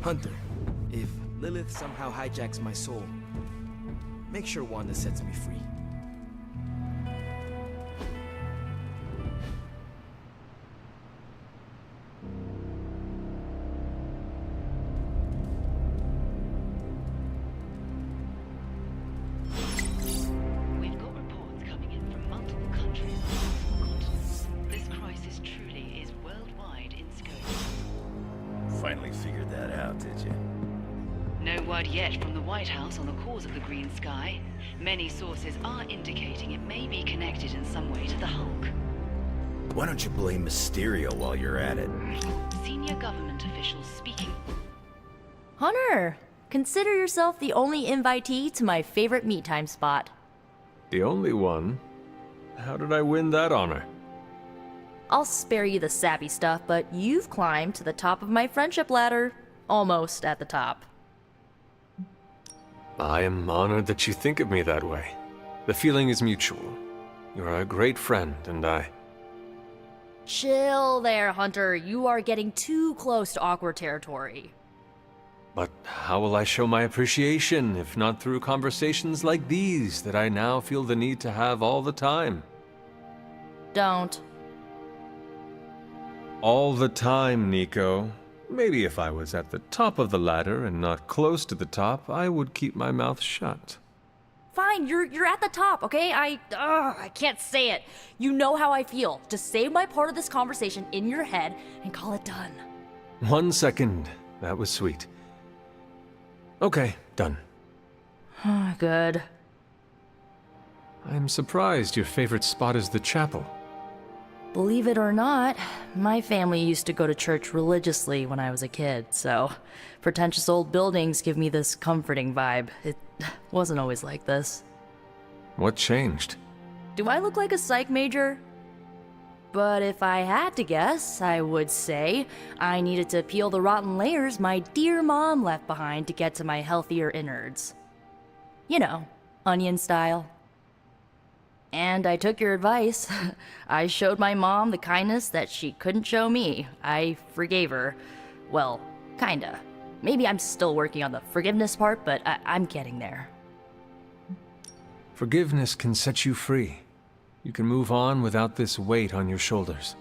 Hunter, if Lilith somehow hijacks my soul, make sure Wanda sets me free. We've got reports coming in from multiple countries on multiple continents. This crisis truly is worldwide in scope. Finally figured that out, did you? No word yet from the White House on the cause of the green sky. Many sources are indicating it may be connected in some way to the Hulk. Why don't you blame Mysterio while you're at it? Senior government officials speaking. Hunter, consider yourself the only invitee to my favorite meet time spot. The only one? How did I win that honor? I'll spare you the sappy stuff, but you've climbed to the top of my friendship ladder. Almost at the top. I am honored that you think of me that way. The feeling is mutual. You're a great friend, and I... Chill there, Hunter. You are getting too close to awkward territory. But how will I show my appreciation if not through conversations like these that I now feel the need to have all the time? Don't. All the time, Nico. Maybe if I was at the top of the ladder and not close to the top, I would keep my mouth shut. Fine, you're at the top, okay? I can't say it. You know how I feel. Just save my part of this conversation in your head and call it done. 1 second. That was sweet. Okay, done. Good. I'm surprised your favorite spot is the chapel. Believe it or not, my family used to go to church religiously when I was a kid, so pretentious old buildings give me this comforting vibe. It wasn't always like this. What changed? Do I look like a psych major? But if I had to guess, I would say I needed to peel the rotten layers my dear mom left behind to get to my healthier innards. You know, onion style. And I took your advice. I showed my mom the kindness that she couldn't show me. I forgave her. Well, kinda. Maybe I'm still working on the forgiveness part, but I'm getting there. Forgiveness can set you free. You can move on without this weight on your shoulders.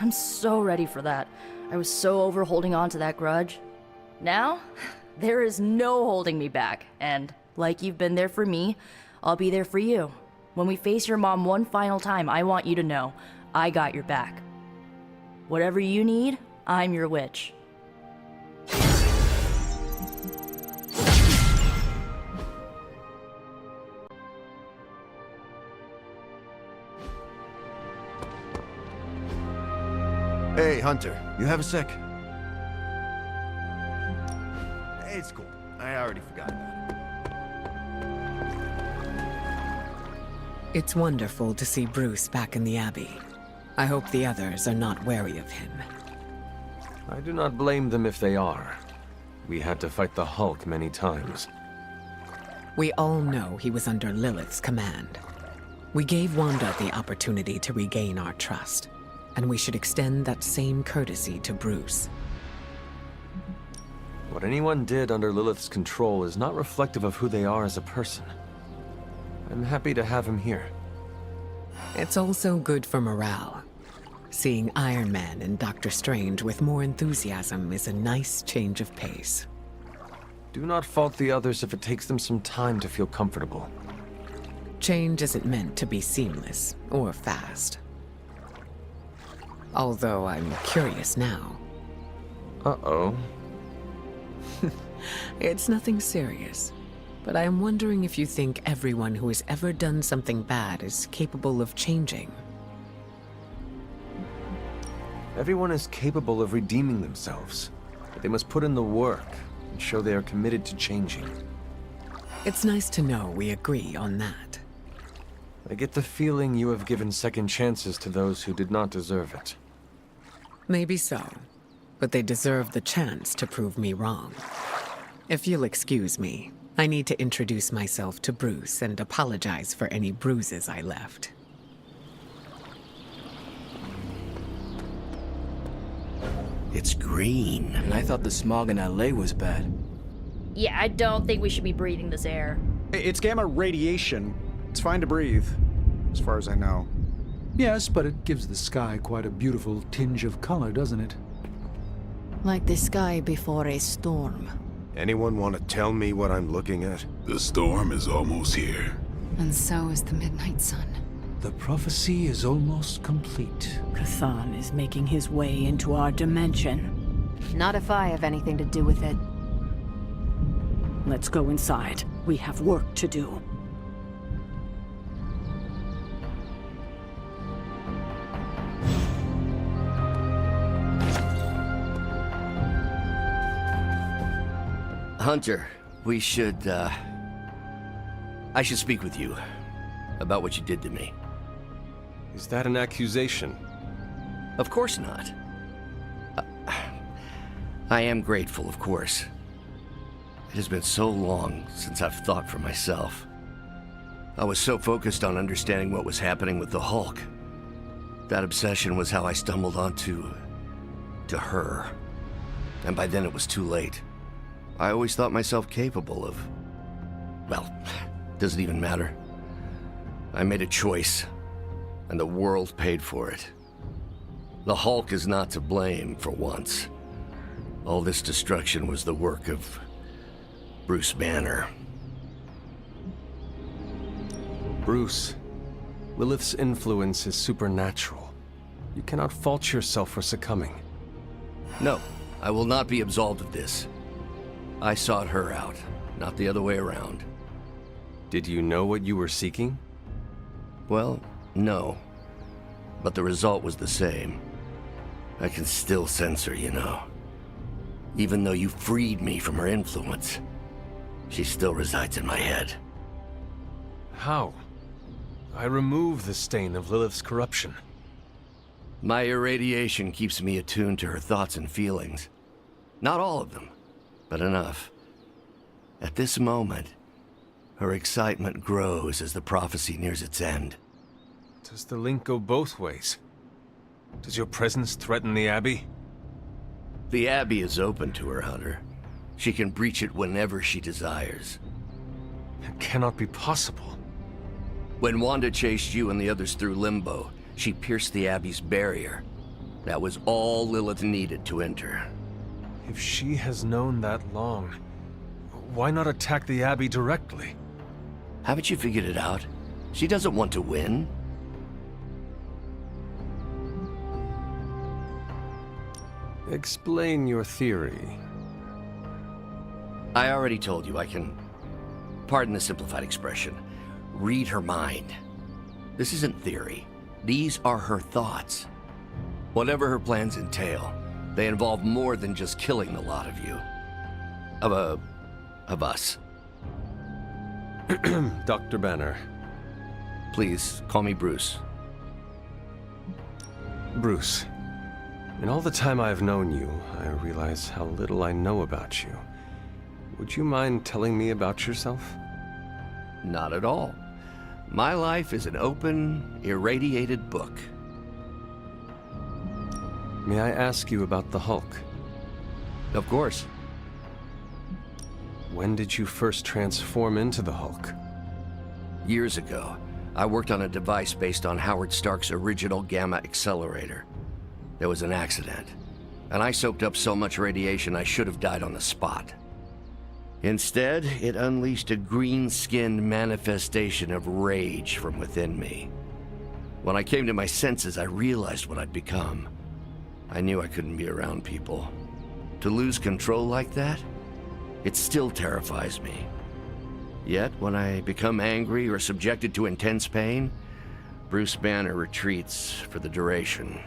I'm so ready for that. I was so over holding on to that grudge. Now, there is no holding me back. And like you've been there for me, I'll be there for you. When we face your mom one final time, I want you to know I got your back. Whatever you need, I'm your witch. Hey, Hunter, you have a sec? It's cool. I already forgot about it. It's wonderful to see Bruce back in the Abbey. I hope the others are not wary of him. I do not blame them if they are. We had to fight the Hulk many times. We all know he was under Lilith's command. We gave Wanda the opportunity to regain our trust, and we should extend that same courtesy to Bruce. What anyone did under Lilith's control is not reflective of who they are as a person. I'm happy to have him here. It's also good for morale. Seeing Iron Man and Doctor Strange with more enthusiasm is a nice change of pace. Do not fault the others if it takes them some time to feel comfortable. Change isn't meant to be seamless or fast. Although I'm curious now. Uh-oh. It's nothing serious, but I am wondering if you think everyone who has ever done something bad is capable of changing. Everyone is capable of redeeming themselves, but they must put in the work and show they are committed to changing. It's nice to know we agree on that. I get the feeling you have given second chances to those who did not deserve it. Maybe so, but they deserve the chance to prove me wrong. If you'll excuse me, I need to introduce myself to Bruce and apologize for any bruises I left. It's green. And I thought the smog in LA was bad. Yeah, I don't think we should be breathing this air. It's gamma radiation. It's fine to breathe, as far as I know. Yes, but it gives the sky quite a beautiful tinge of color, doesn't it? Like the sky before a storm. Anyone want to tell me what I'm looking at? The storm is almost here. And so is the midnight sun. The prophecy is almost complete. Kathan is making his way into our dimension. Not if I have anything to do with it. Let's go inside. We have work to do. Hunter, we should, I should speak with you about what you did to me. Is that an accusation? Of course not. I am grateful, of course. It has been so long since I've thought for myself. I was so focused on understanding what was happening with the Hulk. That obsession was how I stumbled onto her. And by then it was too late. I always thought myself capable of... well, does it even matter? I made a choice, and the world paid for it. The Hulk is not to blame for once. All this destruction was the work of Bruce Banner. Bruce, Lilith's influence is supernatural. You cannot fault yourself for succumbing. No, I will not be absolved of this. I sought her out, not the other way around. Did you know what you were seeking? Well, no. But the result was the same. I can still sense her, you know. Even though you freed me from her influence, she still resides in my head. How? I remove the stain of Lilith's corruption. My irradiation keeps me attuned to her thoughts and feelings. Not all of them, but enough. At this moment, her excitement grows as the prophecy nears its end. Does the link go both ways? Does your presence threaten the Abbey? The Abbey is open to her, Hunter. She can breach it whenever she desires. It cannot be possible. When Wanda chased you and the others through Limbo, she pierced the Abbey's barrier. That was all Lilith needed to enter. If she has known that long, why not attack the Abbey directly? Haven't you figured it out? She doesn't want to win. Explain your theory. I already told you I can, pardon the simplified expression, read her mind. This isn't theory. These are her thoughts. Whatever her plans entail, they involve more than just killing the lot of you. Of us. Dr. Banner. Please, call me Bruce. Bruce, in all the time I have known you, I realize how little I know about you. Would you mind telling me about yourself? Not at all. My life is an open, irradiated book. May I ask you about the Hulk? Of course. When did you first transform into the Hulk? Years ago, I worked on a device based on Howard Stark's original gamma accelerator. There was an accident, and I soaked up so much radiation I should have died on the spot. Instead, it unleashed a green-skinned manifestation of rage from within me. When I came to my senses, I realized what I'd become. I knew I couldn't be around people. To lose control like that, it still terrifies me. Yet, when I become angry or subjected to intense pain, Bruce Banner retreats for the duration.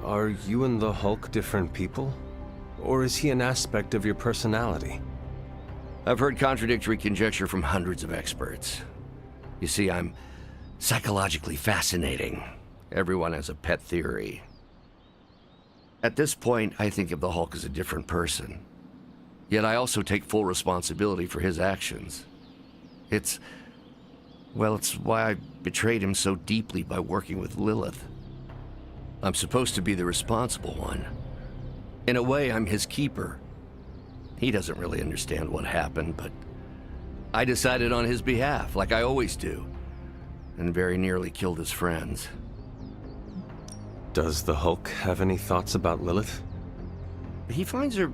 Are you and the Hulk different people? Or is he an aspect of your personality? I've heard contradictory conjecture from hundreds of experts. You see, I'm psychologically fascinating. Everyone has a pet theory. At this point, I think of the Hulk as a different person. Yet I also take full responsibility for his actions. It's why I betrayed him so deeply by working with Lilith. I'm supposed to be the responsible one. In a way, I'm his keeper. He doesn't really understand what happened, but I decided on his behalf, like I always do, and very nearly killed his friends. Does the Hulk have any thoughts about Lilith? He finds her...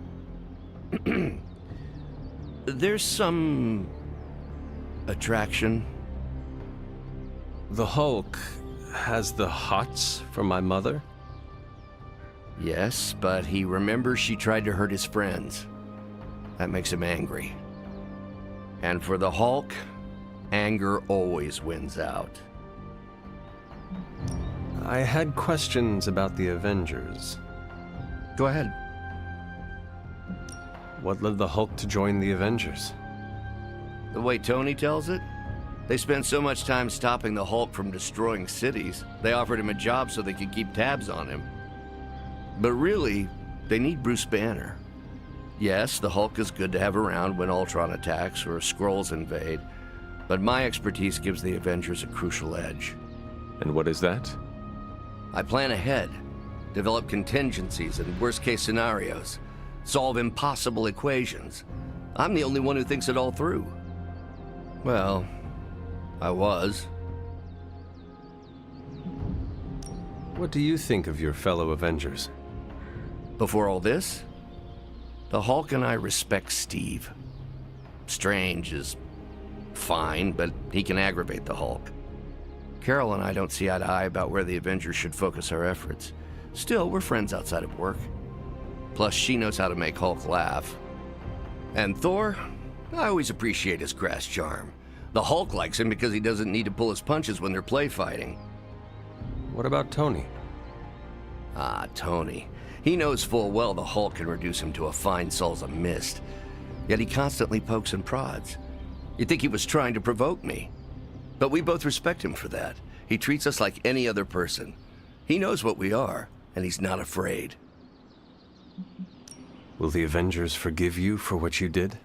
There's some... attraction. The Hulk has the hots for my mother? Yes, but he remembers she tried to hurt his friends. That makes him angry. And for the Hulk, anger always wins out. I had questions about the Avengers. Go ahead. What led the Hulk to join the Avengers? The way Tony tells it, they spent so much time stopping the Hulk from destroying cities, they offered him a job so they could keep tabs on him. But really, they need Bruce Banner. Yes, the Hulk is good to have around when Ultron attacks or Skrulls invade, but my expertise gives the Avengers a crucial edge. And what is that? I plan ahead, develop contingencies and worst-case scenarios, solve impossible equations. I'm the only one who thinks it all through. Well, I was. What do you think of your fellow Avengers? Before all this, the Hulk and I respect Steve. Strange is fine, but he can aggravate the Hulk. Carol and I don't see eye to eye about where the Avengers should focus our efforts. Still, we're friends outside of work. Plus, she knows how to make Hulk laugh. And Thor, I always appreciate his crass charm. The Hulk likes him because he doesn't need to pull his punches when they're play fighting. What about Tony? Ah, Tony. He knows full well the Hulk can reduce him to a fine salsa mist. Yet he constantly pokes and prods. You'd think he was trying to provoke me. But we both respect him for that. He treats us like any other person. He knows what we are, and he's not afraid. Will the Avengers forgive you for what you did?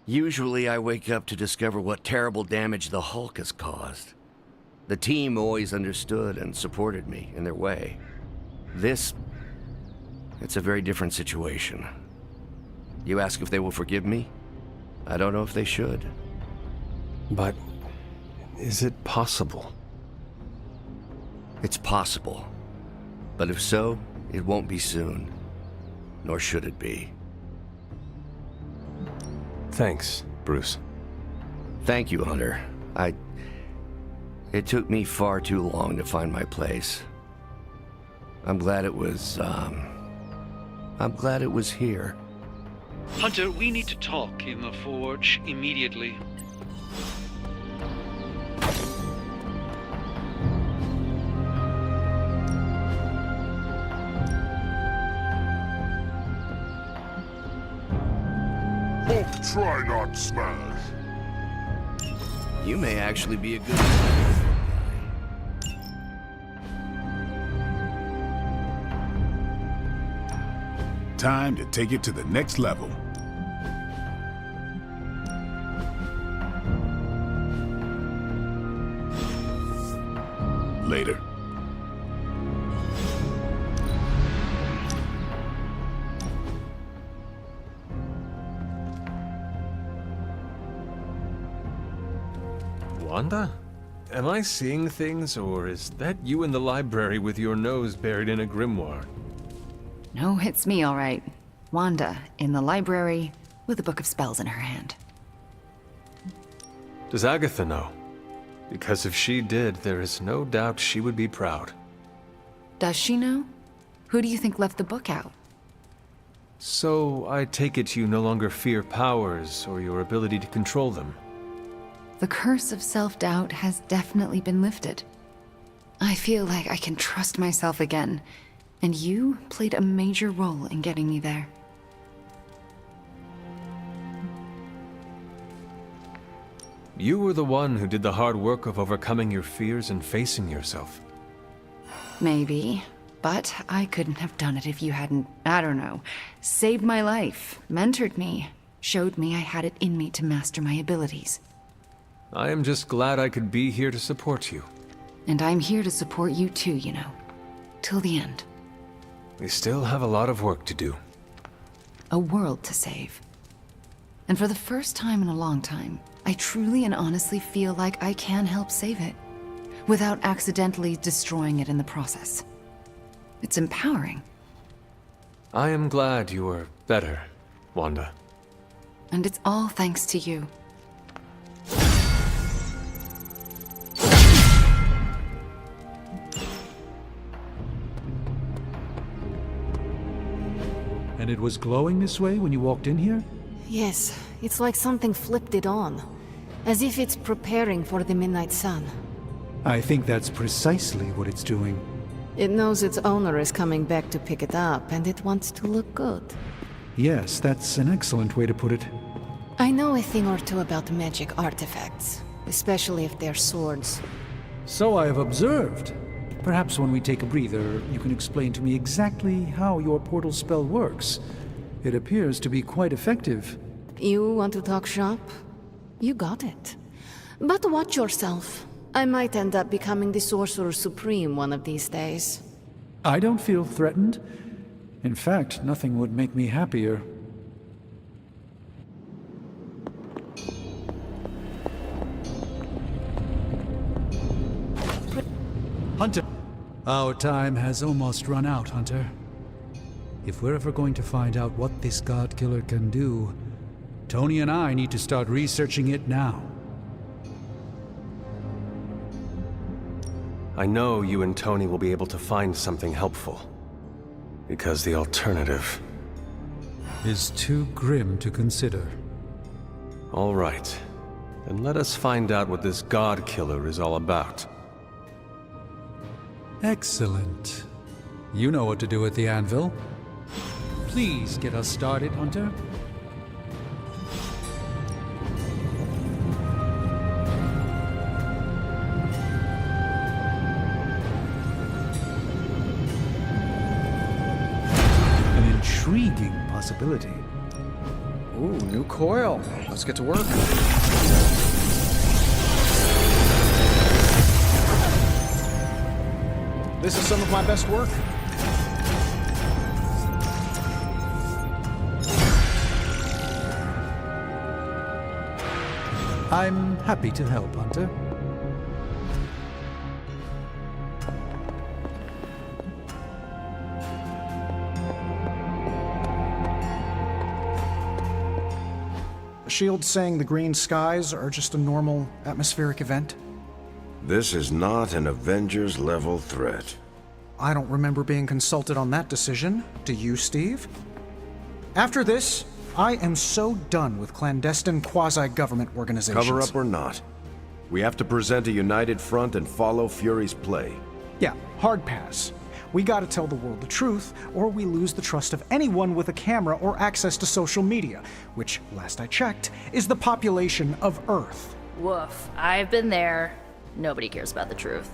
Usually I wake up to discover what terrible damage the Hulk has caused. The team always understood and supported me in their way. It's a very different situation. You ask if they will forgive me? I don't know if they should. But is it possible? It's possible. But if so, it won't be soon. Nor should it be. Thanks, Bruce. Thank you, Hunter. It took me far too long to find my place. I'm glad it was here. Hunter, we need to talk in the Forge immediately. Hulk, try not smash. You may actually be a good... Time to take it to the next level. Later. Wanda? Am I seeing things, or is that you in the library with your nose buried in a grimoire? No, it's me, all right. Wanda, in the library, with a book of spells in her hand. Does Agatha know? Because if she did, there is no doubt she would be proud. Does she know? Who do you think left the book out? So, I take it you no longer fear powers or your ability to control them. The curse of self-doubt has definitely been lifted. I feel like I can trust myself again, and you played a major role in getting me there. You were the one who did the hard work of overcoming your fears and facing yourself. Maybe, but I couldn't have done it if you hadn't, I don't know, saved my life, mentored me, showed me I had it in me to master my abilities. I am just glad I could be here to support you. And I'm here to support you too, you know. Till the end. We still have a lot of work to do. A world to save. And for the first time in a long time, I truly and honestly feel like I can help save it, without accidentally destroying it in the process. It's empowering. I am glad you are better, Wanda. And it's all thanks to you. And it was glowing this way when you walked in here? Yes, it's like something flipped it on. As if it's preparing for the midnight sun. I think that's precisely what it's doing. It knows its owner is coming back to pick it up, and it wants to look good. Yes, that's an excellent way to put it. I know a thing or two about magic artifacts, especially if they're swords. So I have observed. Perhaps when we take a breather, you can explain to me exactly how your portal spell works. It appears to be quite effective. You want to talk shop? You got it. But watch yourself. I might end up becoming the Sorcerer Supreme one of these days. I don't feel threatened. In fact, nothing would make me happier. Hunter! Our time has almost run out, Hunter. If we're ever going to find out what this God Killer can do, Tony and I need to start researching it now. I know you and Tony will be able to find something helpful. Because the alternative is too grim to consider. All right. Then let us find out what this God Killer is all about. Excellent. You know what to do at the anvil. Please get us started, Hunter. An intriguing possibility. Ooh, new coil. Let's get to work. This is some of my best work. I'm happy to help, Hunter. Shield's saying the green skies are just a normal atmospheric event? This is not an Avengers-level threat. I don't remember being consulted on that decision. Do you, Steve? After this, I am so done with clandestine quasi-government organizations. Cover up or not, we have to present a united front and follow Fury's play. Yeah, hard pass. We gotta tell the world the truth, or we lose the trust of anyone with a camera or access to social media, which, last I checked, is the population of Earth. Woof, I've been there. Nobody cares about the truth.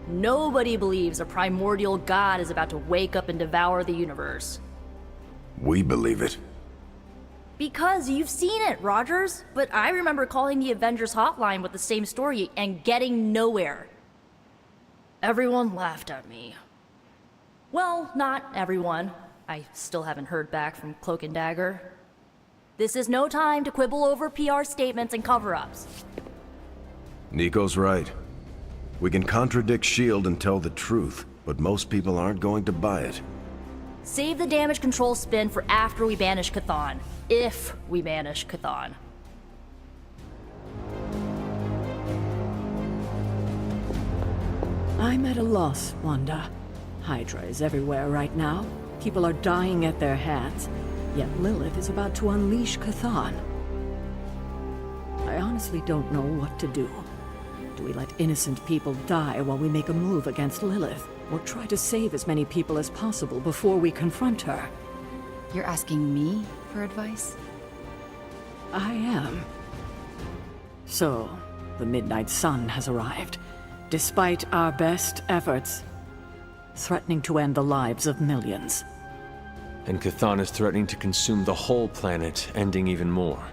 Nobody believes a primordial god is about to wake up and devour the universe. We believe it. Because you've seen it, Rogers. But I remember calling the Avengers hotline with the same story and getting nowhere. Everyone laughed at me. Well, not everyone. I still haven't heard back from Cloak and Dagger. This is no time to quibble over PR statements and cover-ups. Nico's right. We can contradict S.H.I.E.L.D. and tell the truth, but most people aren't going to buy it. Save the damage control spin for after we banish Chthon. If we banish Chthon. I'm at a loss, Wanda. Hydra is everywhere right now. People are dying at their hands. Yet Lilith is about to unleash Chthon. I honestly don't know what to do. Do we let innocent people die while we make a move against Lilith? Or try to save as many people as possible before we confront her? You're asking me for advice? I am. So, the Midnight Sun has arrived. Despite our best efforts, threatening to end the lives of millions. And Chthon is threatening to consume the whole planet, ending even more.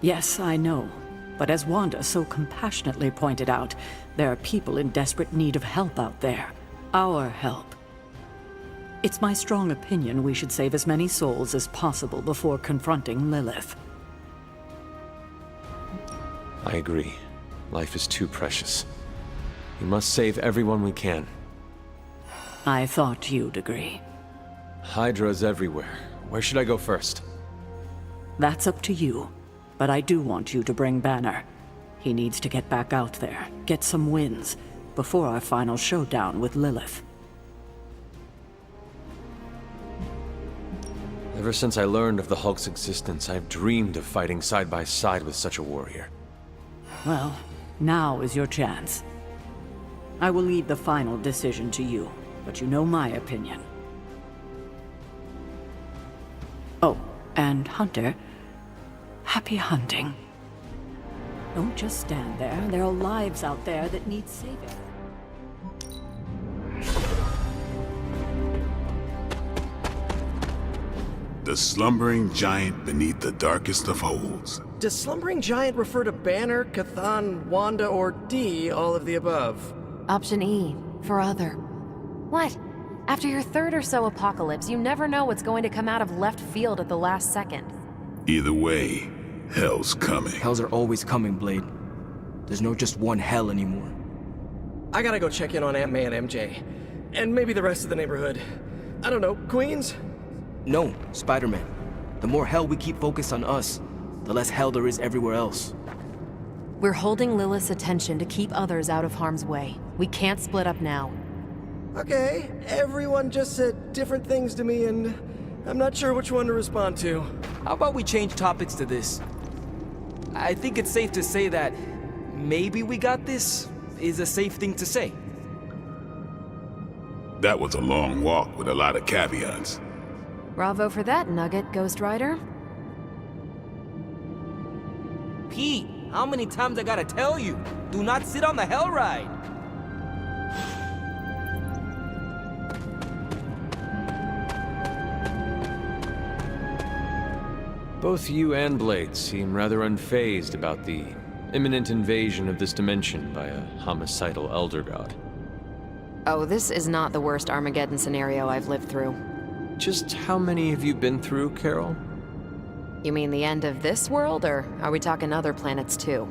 Yes, I know. But as Wanda so compassionately pointed out, there are people in desperate need of help out there. Our help. It's my strong opinion we should save as many souls as possible before confronting Lilith. I agree. Life is too precious. We must save everyone we can. I thought you'd agree. Hydra is everywhere. Where should I go first? That's up to you. But I do want you to bring Banner. He needs to get back out there, get some wins, before our final showdown with Lilith. Ever since I learned of the Hulk's existence, I've dreamed of fighting side by side with such a warrior. Well, now is your chance. I will leave the final decision to you, but you know my opinion. Oh, and Hunter, happy hunting. Don't just stand there. There are lives out there that need saving. The slumbering giant beneath the darkest of holes. Does Slumbering Giant refer to Banner, Chthon, Wanda, or D, all of the above? Option E, for other. What? After your third or so apocalypse, you never know what's going to come out of left field at the last second. Either way, hell's coming. Hells are always coming, Blade. There's no just one hell anymore. I gotta go check in on Aunt May and MJ. And maybe the rest of the neighborhood. I don't know, Queens? No, Spider-Man. The more hell we keep focused on us, the less hell there is everywhere else. We're holding Lilith's attention to keep others out of harm's way. We can't split up now. Okay, everyone just said different things to me and I'm not sure which one to respond to. How about we change topics to this? I think it's safe to say that maybe we got this is a safe thing to say. That was a long walk with a lot of caveats. Bravo for that nugget, Ghost Rider. Pete, how many times I gotta tell you? Do not sit on the hell ride! Both you and Blade seem rather unfazed about the imminent invasion of this dimension by a homicidal Elder God. Oh, this is not the worst Armageddon scenario I've lived through. Just how many have you been through, Carol? You mean the end of this world, or are we talking other planets too?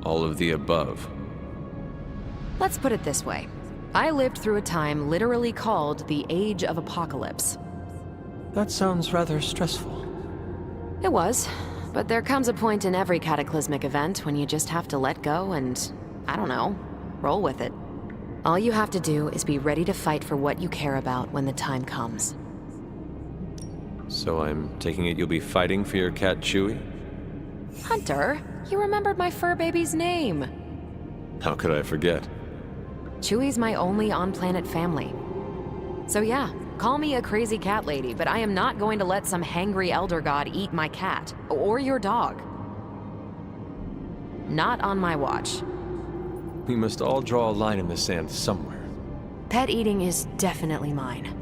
All of the above. Let's put it this way. I lived through a time literally called the Age of Apocalypse. That sounds rather stressful. It was, but there comes a point in every cataclysmic event when you just have to let go and, I don't know, roll with it. All you have to do is be ready to fight for what you care about when the time comes. So I'm taking it you'll be fighting for your cat Chewie? Hunter, you remembered my fur baby's name. How could I forget? Chewie's my only on-planet family. So yeah, call me a crazy cat lady, but I am not going to let some hangry elder god eat my cat, or your dog. Not on my watch. We must all draw a line in the sand somewhere. Pet eating is definitely mine.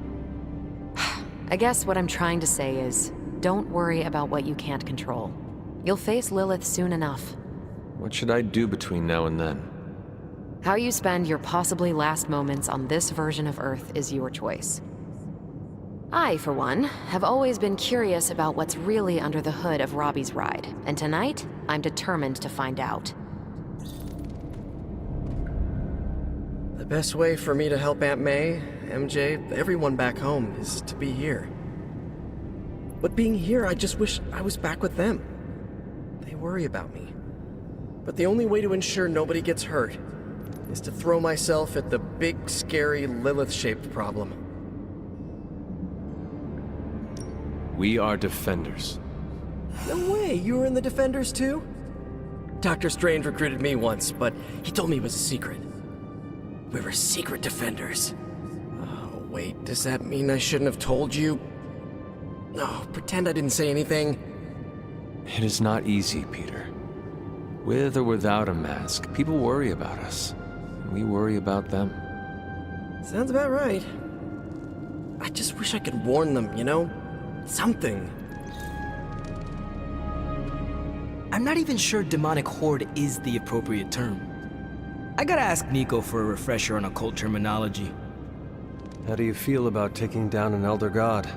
I guess what I'm trying to say is, don't worry about what you can't control. You'll face Lilith soon enough. What should I do between now and then? How you spend your possibly last moments on this version of Earth is your choice. I, for one, have always been curious about what's really under the hood of Robbie's ride, and tonight, I'm determined to find out. best way for me to help Aunt May, MJ, everyone back home is to be here. But being here, I just wish I was back with them. They worry about me. But the only way to ensure nobody gets hurt is to throw myself at the big, scary, Lilith-shaped problem. We are Defenders. No way, you were in the Defenders too? Dr. Strange recruited me once, but he told me it was a secret. We were secret Defenders. Oh, wait, does that mean I shouldn't have told you? No, pretend I didn't say anything. It is not easy, Peter. With or without a mask, people worry about us. And we worry about them. Sounds about right. I just wish I could warn them, you know? Something. I'm not even sure demonic horde is the appropriate term. I gotta ask Nico for a refresher on occult terminology. How do you feel about taking down an elder god?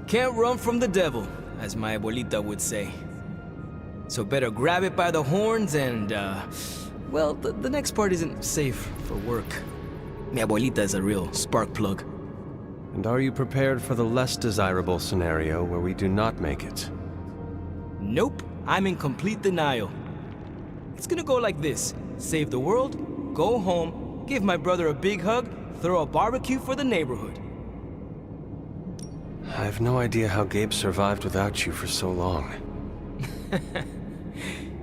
Can't run from the devil, as my abuelita would say. So better grab it by the horns and, well, the next part isn't safe for work. Mi abuelita is a real spark plug. And are you prepared for the less desirable scenario where we do not make it? Nope, I'm in complete denial. It's gonna go like this. Save the world, go home, give my brother a big hug, throw a barbecue for the neighborhood. I have no idea how Gabe survived without you for so long.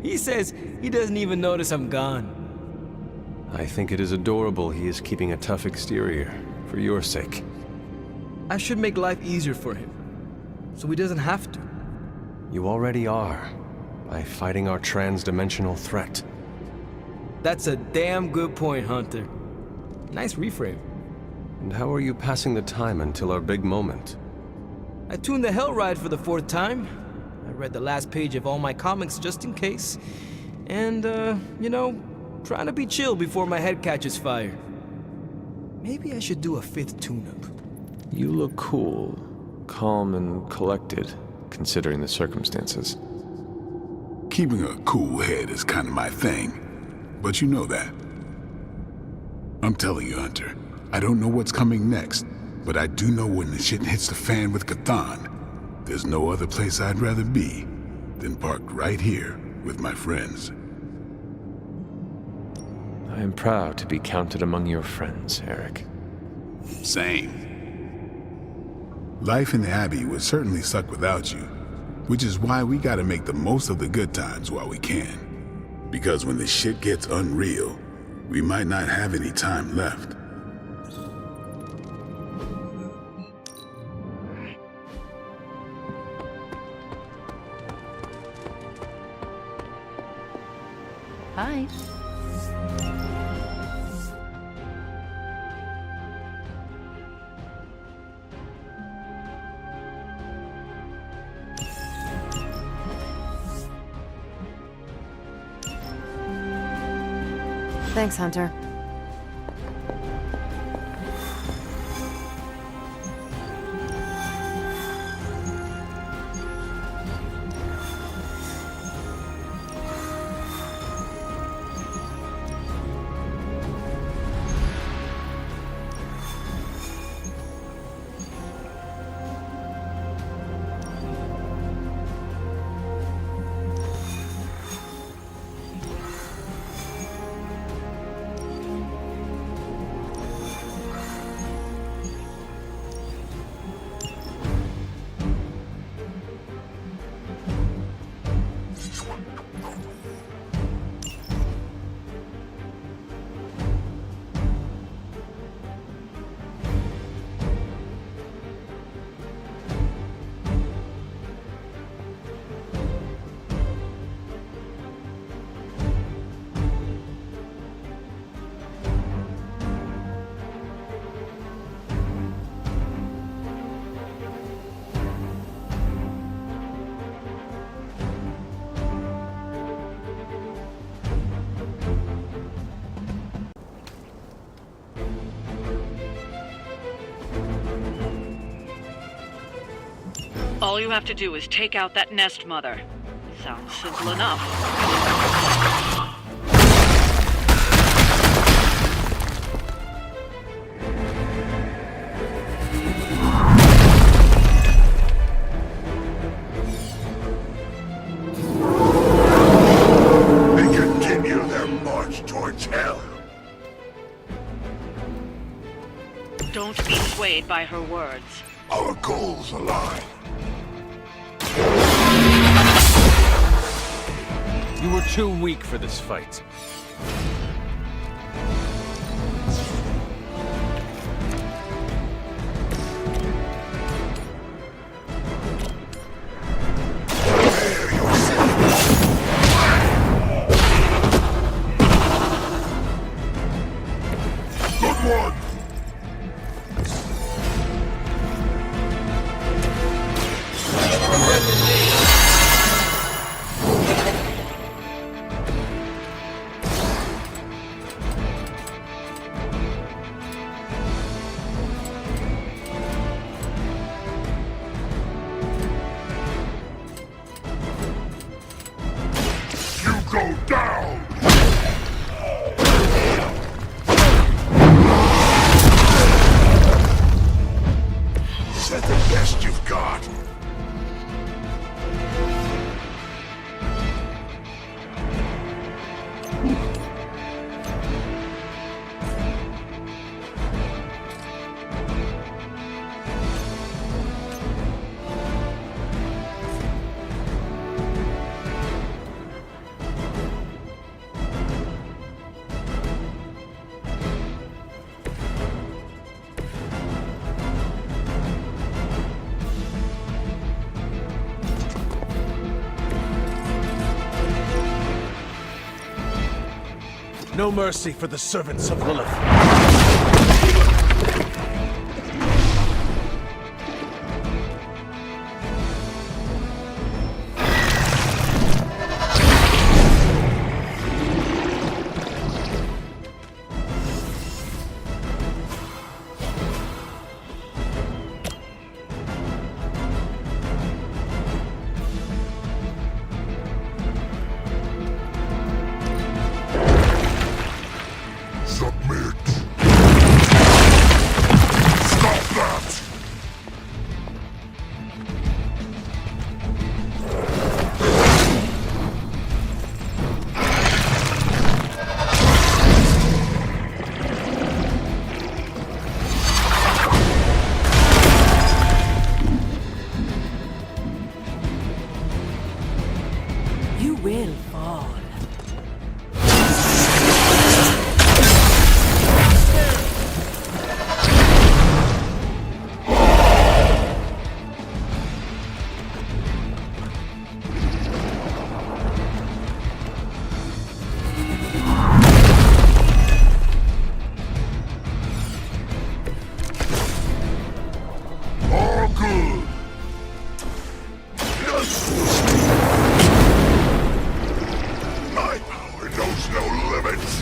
He says he doesn't even notice I'm gone. I think it is adorable he is keeping a tough exterior, for your sake. I should make life easier for him, so he doesn't have to. You already are, by fighting our trans-dimensional threat. That's a damn good point, Hunter. Nice reframe. And how are you passing the time until our big moment? I tuned the Hell Ride for the 4th time. I read the last page of all my comics just in case. And, you know, trying to be chill before my head catches fire. Maybe I should do a 5th tune-up. You look cool, calm and collected, considering the circumstances. Keeping a cool head is kind of my thing, but you know that. I'm telling you, Hunter, I don't know what's coming next, but I do know when the shit hits the fan with Cthon, there's no other place I'd rather be than parked right here with my friends. I am proud to be counted among your friends, Eric. Same. Life in the Abbey would certainly suck without you, which is why we gotta make the most of the good times while we can. Because when the shit gets unreal, we might not have any time left. Hi. Thanks, Hunter. All you have to do is take out that nest mother. Sounds simple enough. Don't be swayed by her words. Our goals align. You were too weak for this fight. Go down! Is that the best you've got? No mercy for the servants of Lilith. Submit. Stop that! You will fall. All good. Yes. My power knows no limits.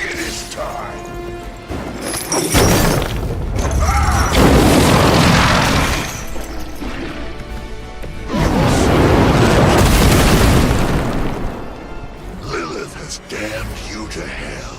It is time. Lilith has damned you to hell.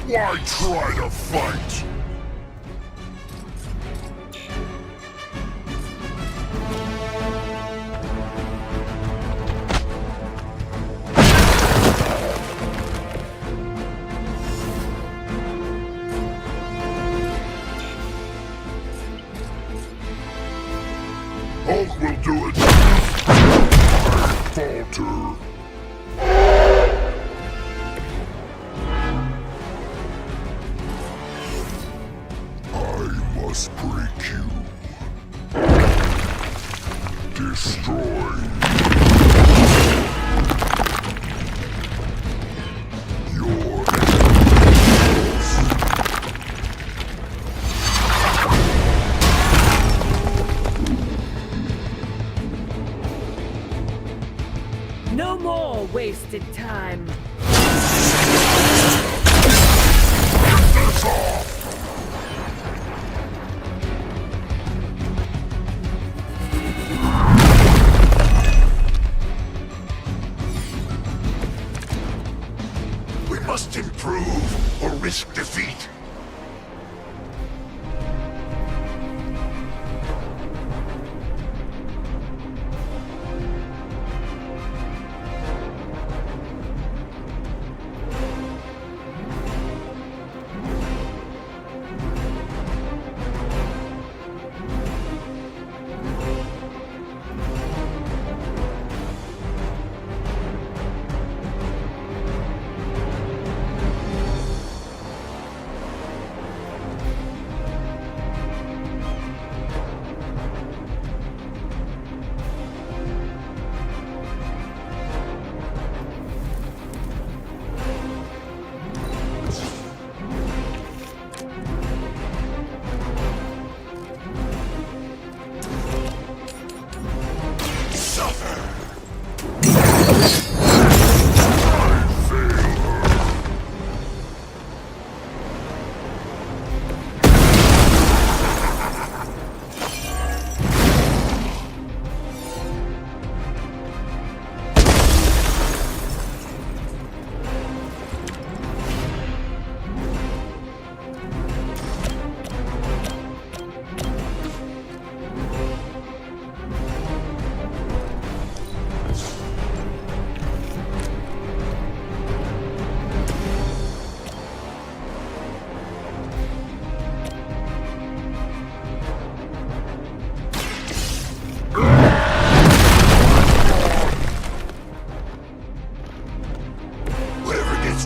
Why try to fight? Hulk will do it. I falter. I must break you. Destroy. Your No more wasted time. We must improve or risk defeat.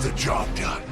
The job done.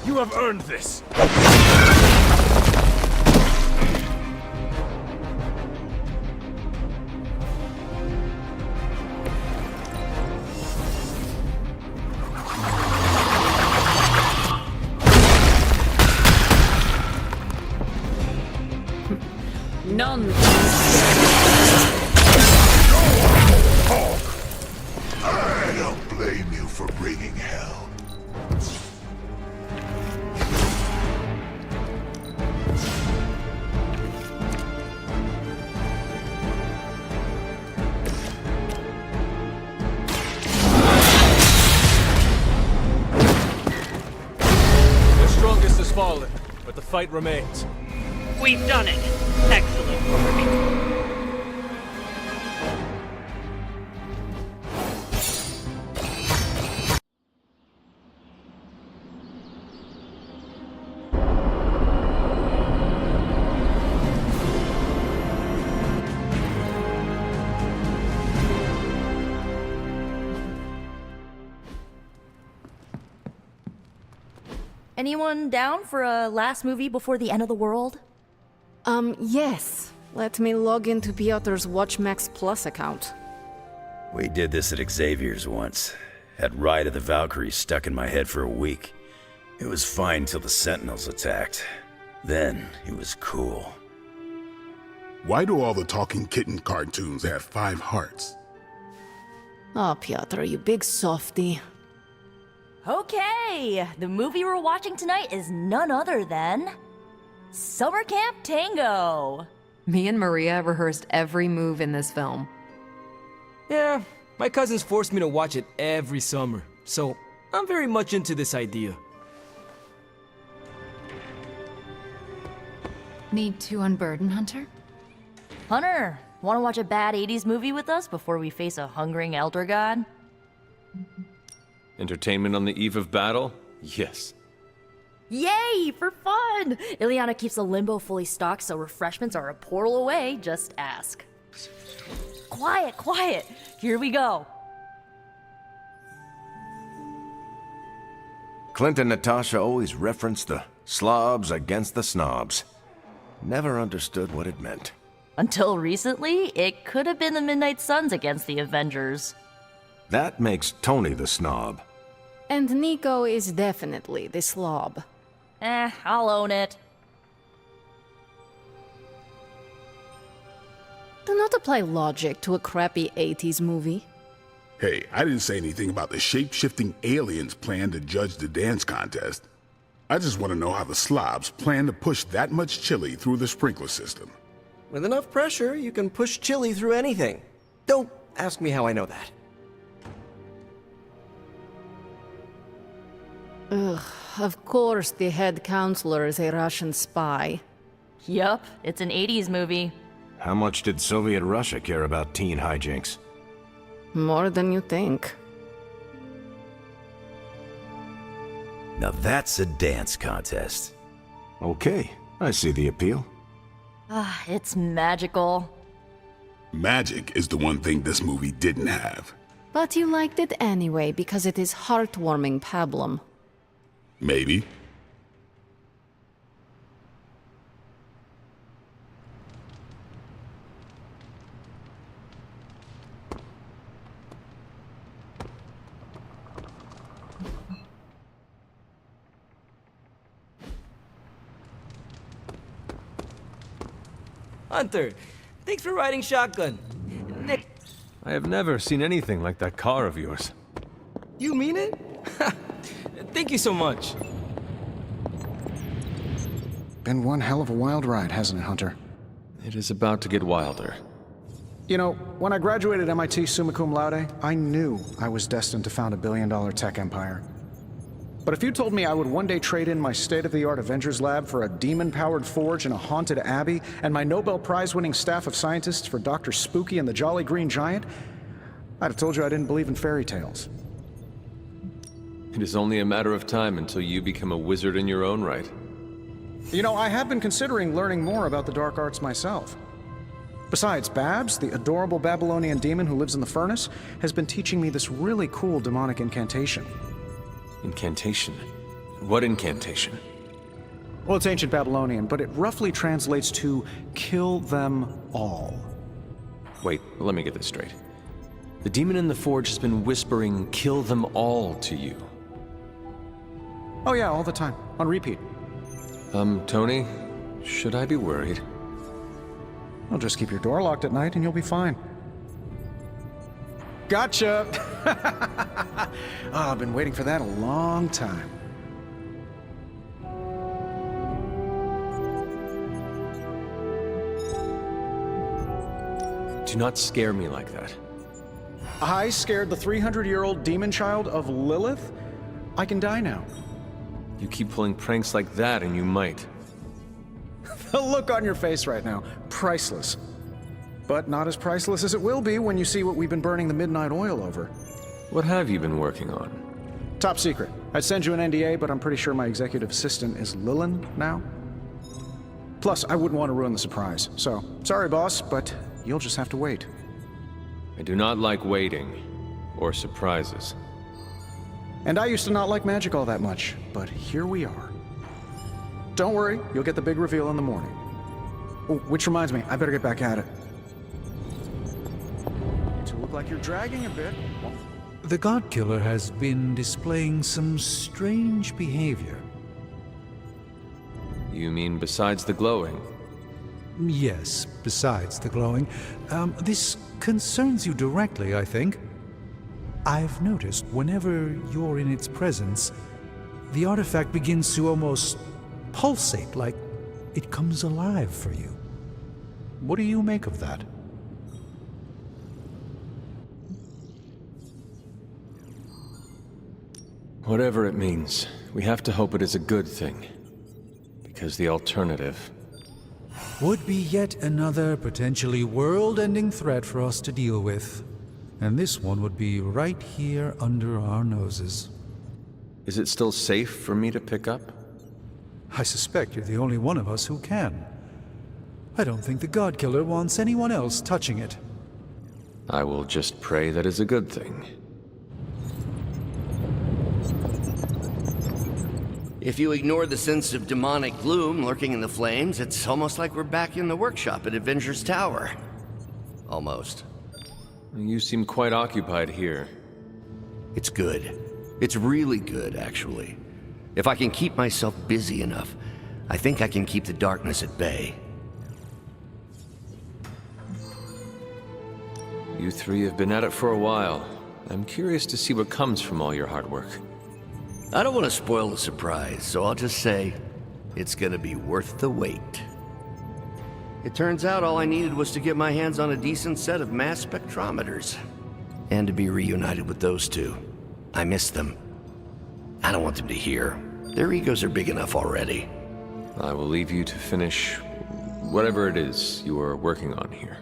You have earned this. None. I don't blame you for bringing hell. The strongest has fallen, but the fight remains. We've done it. Excellent work. Anyone down for a last movie before the end of the world? Yes. Let me log into Piotr's WatchMax Plus account. We did this at Xavier's once. Had Ride of the Valkyries stuck in my head for a week. It was fine till the Sentinels attacked. Then it was cool. Why do all the talking kitten cartoons have 5 hearts? Oh, Piotr, you big softy. Okay, the movie we're watching tonight is none other than Summer Camp Tango. Me and Maria rehearsed every move in this film. Yeah, my cousins forced me to watch it every summer, so I'm very much into this idea. Need to unburden, Hunter? Hunter, want to watch a bad 80s movie with us before we face a hungering elder god? Entertainment on the eve of battle? Yes. Yay, for fun! Ileana keeps the limbo fully stocked, so refreshments are a portal away. Just ask. Quiet, quiet. Here we go. Clint and Natasha always referenced the slobs against the snobs. Never understood what it meant. Until recently, it could have been the Midnight Suns against the Avengers. That makes Tony the snob. And Nico is definitely the slob. I'll own it. Do not apply logic to a crappy 80s movie. Hey, I didn't say anything about the shape-shifting aliens' plan to judge the dance contest. I just want to know how the slobs plan to push that much chili through the sprinkler system. With enough pressure, you can push chili through anything. Don't ask me how I know that. Ugh, of course the head counselor is a Russian spy. Yup, it's an 80s movie. How much did Soviet Russia care about teen hijinks? More than you think. Now that's a dance contest. Okay, I see the appeal. It's magical. Magic is the one thing this movie didn't have. But you liked it anyway because it is heartwarming pablum. Maybe. Hunter, thanks for riding shotgun. Nick, I have never seen anything like that car of yours. you mean it? Thank you so much. Been one hell of a wild ride, hasn't it, Hunter? It is about to get wilder. You know, when I graduated MIT summa cum laude, I knew I was destined to found a billion-dollar tech empire. But if you told me I would one day trade in my state-of-the-art Avengers lab for a demon-powered forge in a haunted abbey and my Nobel Prize-winning staff of scientists for Dr. Spooky and the Jolly Green Giant, I'd have told you I didn't believe in fairy tales. It is only a matter of time until you become a wizard in your own right. You know, I have been considering learning more about the dark arts myself. Besides, Babs, the adorable Babylonian demon who lives in the furnace, has been teaching me this really cool demonic incantation. Incantation? What incantation? Well, it's ancient Babylonian, but it roughly translates to kill them all. Wait, let me get this straight. The demon in the forge has been whispering, "Kill them all," to you. Oh yeah, all the time. On repeat. Tony, should I be worried? Well, just keep your door locked at night and you'll be fine. Gotcha! I've been waiting for that a long time. Do not scare me like that. I scared the 300-year-old demon child of Lilith? I can die now. You keep pulling pranks like that and you might. The look on your face right now, priceless. But not as priceless as it will be when you see what we've been burning the midnight oil over. What have you been working on? Top secret. I'd send you an NDA, but I'm pretty sure my executive assistant is Lillian now. Plus, I wouldn't want to ruin the surprise. So, sorry boss, but you'll just have to wait. I do not like waiting, or surprises. And I used to not like magic all that much, but here we are. Don't worry, you'll get the big reveal in the morning. Oh, which reminds me, I better get back at it. Tool look like you're dragging a bit. The God Killer has been displaying some strange behavior. You mean besides the glowing? Yes, besides the glowing. This concerns you directly, I think. I've noticed whenever you're in its presence, the artifact begins to almost pulsate, like it comes alive for you. What do you make of that? Whatever it means, we have to hope it is a good thing. Because the alternative would be yet another potentially world-ending threat for us to deal with. And this one would be right here under our noses. Is it still safe for me to pick up? I suspect you're the only one of us who can. I don't think the God Killer wants anyone else touching it. I will just pray that is a good thing. If you ignore the sense of demonic gloom lurking in the flames, it's almost like we're back in the workshop at Avengers Tower. Almost. You seem quite occupied here. It's good. It's really good, actually. If I can keep myself busy enough, I think I can keep the darkness at bay. You three have been at it for a while. I'm curious to see what comes from all your hard work. I don't want to spoil the surprise, so I'll just say it's gonna be worth the wait. It turns out all I needed was to get my hands on a decent set of mass spectrometers. And to be reunited with those two. I miss them. I don't want them to hear. Their egos are big enough already. I will leave you to finish whatever it is you are working on here.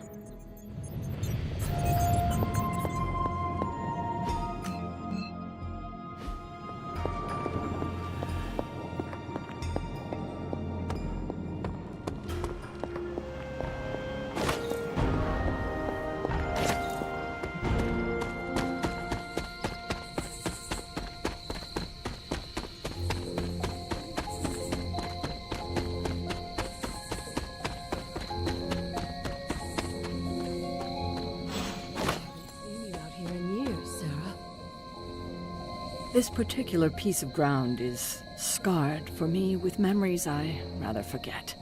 This particular piece of ground is scarred for me with memories I rather forget.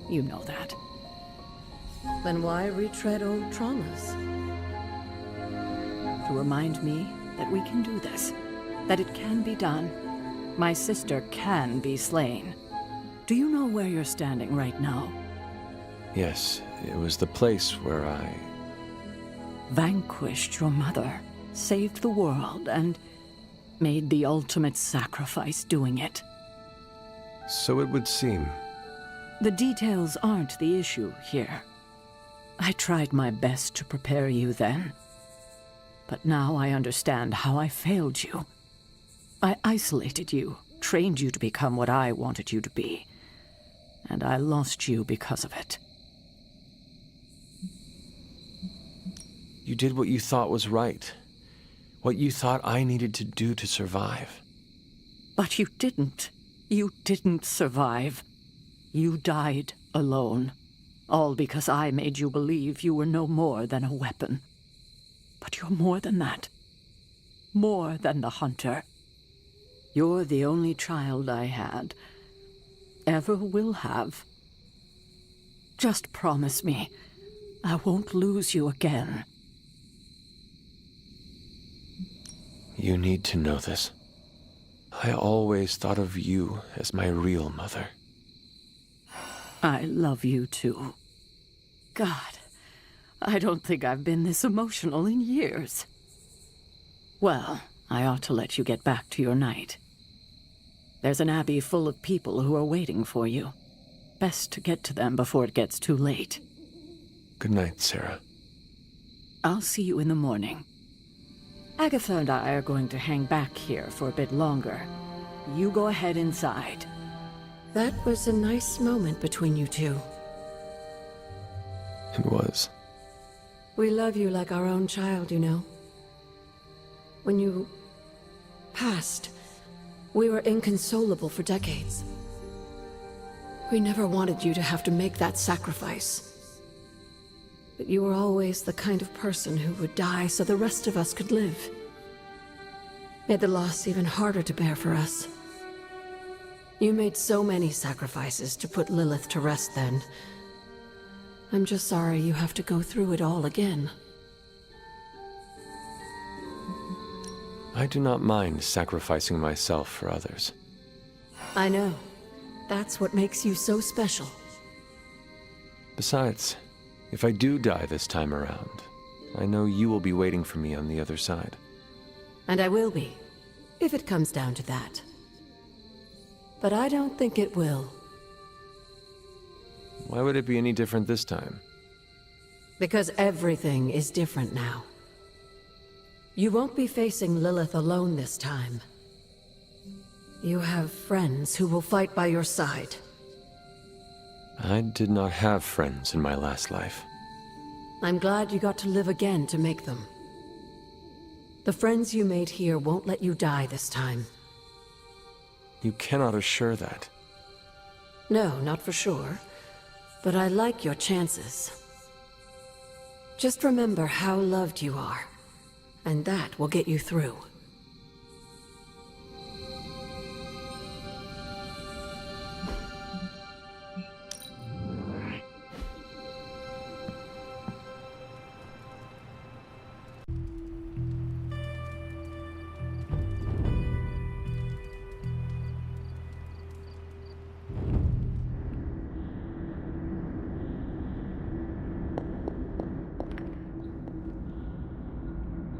You know that. Then why retread old traumas? To remind me that we can do this, that it can be done. My sister can be slain. Do you know where you're standing right now? Yes, it was the place where I vanquished your mother, saved the world, and made the ultimate sacrifice doing it. So it would seem. The details aren't the issue here. I tried my best to prepare you then. But now I understand how I failed you. I isolated you, trained you to become what I wanted you to be. And I lost you because of it. You did what you thought was right. What you thought I needed to do to survive. But you didn't. You didn't survive. You died alone. All because I made you believe you were no more than a weapon. But you're more than that. More than the hunter. You're the only child I had. Ever will have. Just promise me I won't lose you again. You need to know this. I always thought of you as my real mother. I love you too. God, I don't think I've been this emotional in years. Well, I ought to let you get back to your night. There's an abbey full of people who are waiting for you. Best to get to them before it gets too late. Good night, Sarah. I'll see you in the morning. Agatha and I are going to hang back here for a bit longer. You go ahead inside. That was a nice moment between you two. It was. We love you like our own child, you know. When you passed, we were inconsolable for decades. We never wanted you to have to make that sacrifice. But you were always the kind of person who would die so the rest of us could live. Made the loss even harder to bear for us. You made so many sacrifices to put Lilith to rest then. I'm just sorry you have to go through it all again. I do not mind sacrificing myself for others. I know. That's what makes you so special. Besides, if I do die this time around, I know you will be waiting for me on the other side. And I will be, if it comes down to that. But I don't think it will. Why would it be any different this time? Because everything is different now. You won't be facing Lilith alone this time. You have friends who will fight by your side. I did not have friends in my last life. I'm glad you got to live again to make them. The friends you made here won't let you die this time. You cannot assure that. No, not for sure. But I like your chances. Just remember how loved you are, and that will get you through.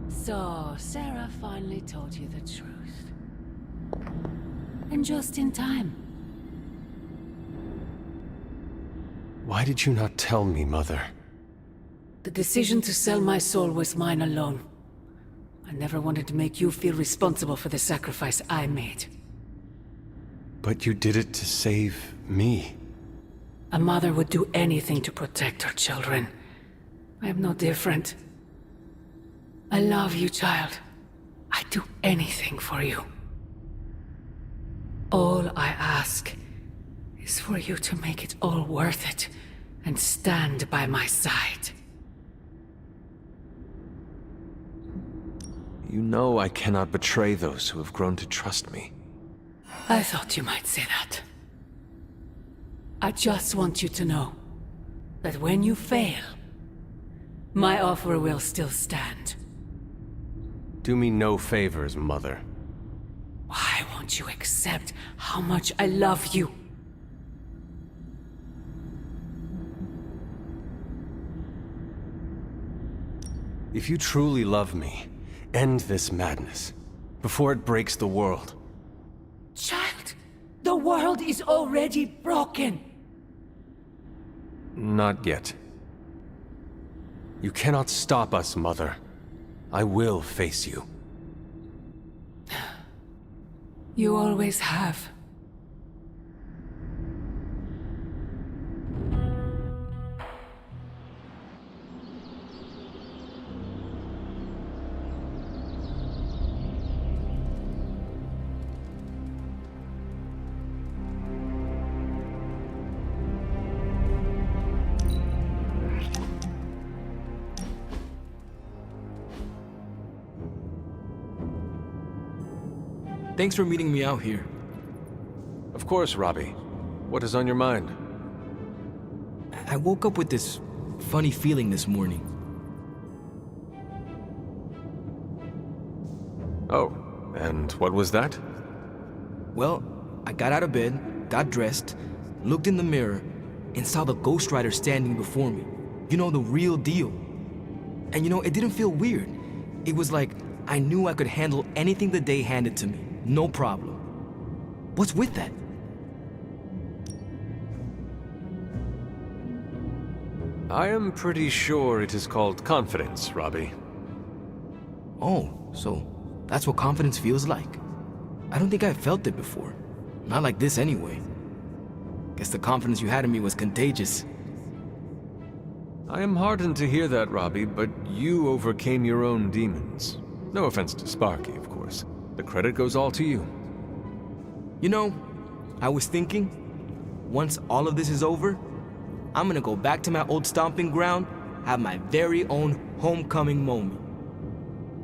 So, Sarah finally told you the truth. And just in time. Why did you not tell me, Mother? The decision to sell my soul was mine alone. I never wanted to make you feel responsible for the sacrifice I made. But you did it to save me. A mother would do anything to protect her children. I am no different. I love you, child. I'd do anything for you. All I ask is for you to make it all worth it and stand by my side. You know I cannot betray those who have grown to trust me. I thought you might say that. I just want you to know that when you fail, my offer will still stand. Do me no favors, Mother. Why won't you accept how much I love you? If you truly love me, end this madness before it breaks the world. Child, the world is already broken. Not yet. You cannot stop us, Mother. I will face you. You always have. Thanks for meeting me out here. Of course, Robbie. What is on your mind? I woke up with this funny feeling this morning. Oh, and what was that? Well, I got out of bed, got dressed, looked in the mirror, and saw the Ghost Rider standing before me. You know, the real deal. And you know, it didn't feel weird. It was like I knew I could handle anything the day handed to me. No problem. What's with that? I am pretty sure it is called confidence, Robbie. Oh, so that's what confidence feels like? I don't think I felt it before. Not like this anyway. Guess the confidence you had in me was contagious. I am heartened to hear that, Robbie, but you overcame your own demons. No offense to Sparky, of course. The credit goes all to you. You know, I was thinking, once all of this is over, I'm gonna go back to my old stomping ground, have my very own homecoming moment.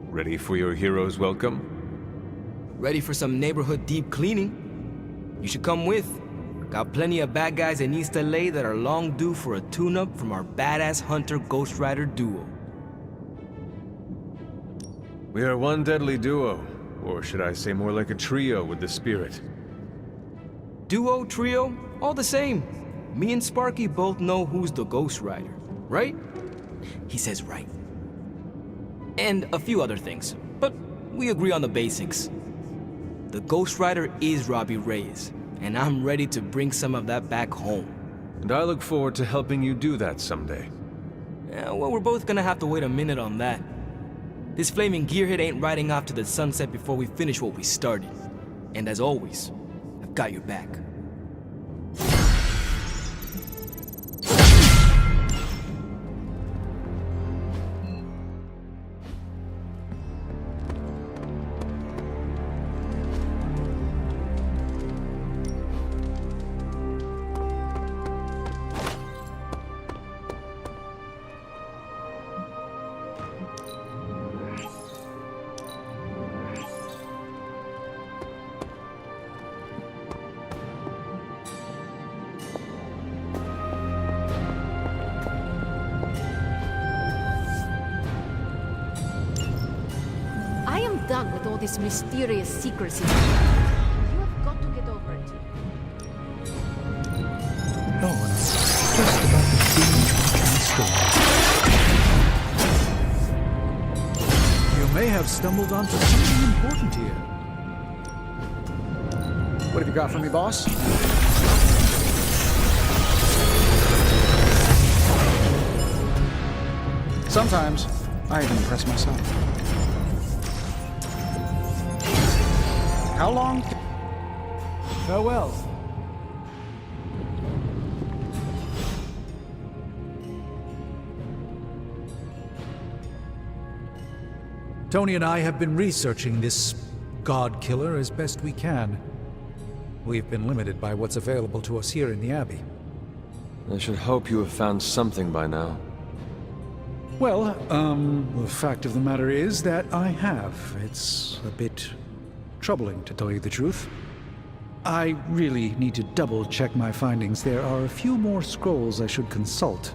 Ready for your hero's welcome? Ready for some neighborhood deep cleaning? You should come with. Got plenty of bad guys in East LA that are long due for a tune-up from our badass Hunter Ghost Rider duo. We are one deadly duo, or should I say more like a trio with the spirit. Duo, trio, all the same. Me and Sparky both know who's the Ghost Rider, right? He says right. And a few other things, but we agree on the basics. The Ghost Rider is Robbie Reyes, and I'm ready to bring some of that back home. And I look forward to helping you do that someday. Yeah, well, we're both gonna have to wait a minute on that. This flaming gearhead ain't riding off to the sunset before we finish what we started. And as always, I've got your back. Done with all this mysterious secrecy. You have got to get over it. No one is just about to binge watching story. You may have stumbled onto something important here. What have you got for me, boss? Sometimes, I even impress myself. How long? Farewell. Tony and I have been researching this God Killer as best we can. We've been limited by what's available to us here in the Abbey. I should hope you have found something by now. Well, the fact of the matter is that I have. It's a bit troubling, to tell you the truth. I really need to double-check my findings. There are a few more scrolls I should consult.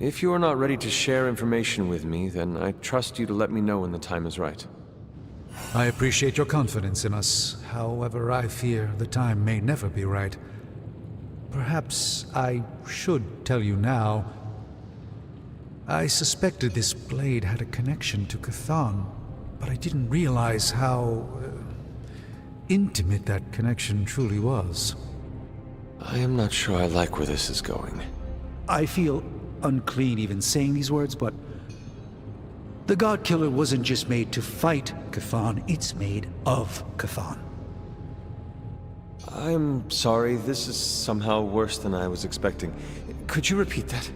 If you are not ready to share information with me, then I trust you to let me know when the time is right. I appreciate your confidence in us. However, I fear the time may never be right. Perhaps I should tell you now. I suspected this blade had a connection to Chthon, but I didn't realize how intimate that connection truly was. I am not sure I like where this is going. I feel unclean even saying these words, but the God Killer wasn't just made to fight Chthon, it's made of Chthon. I'm sorry, this is somehow worse than I was expecting. Could you repeat that?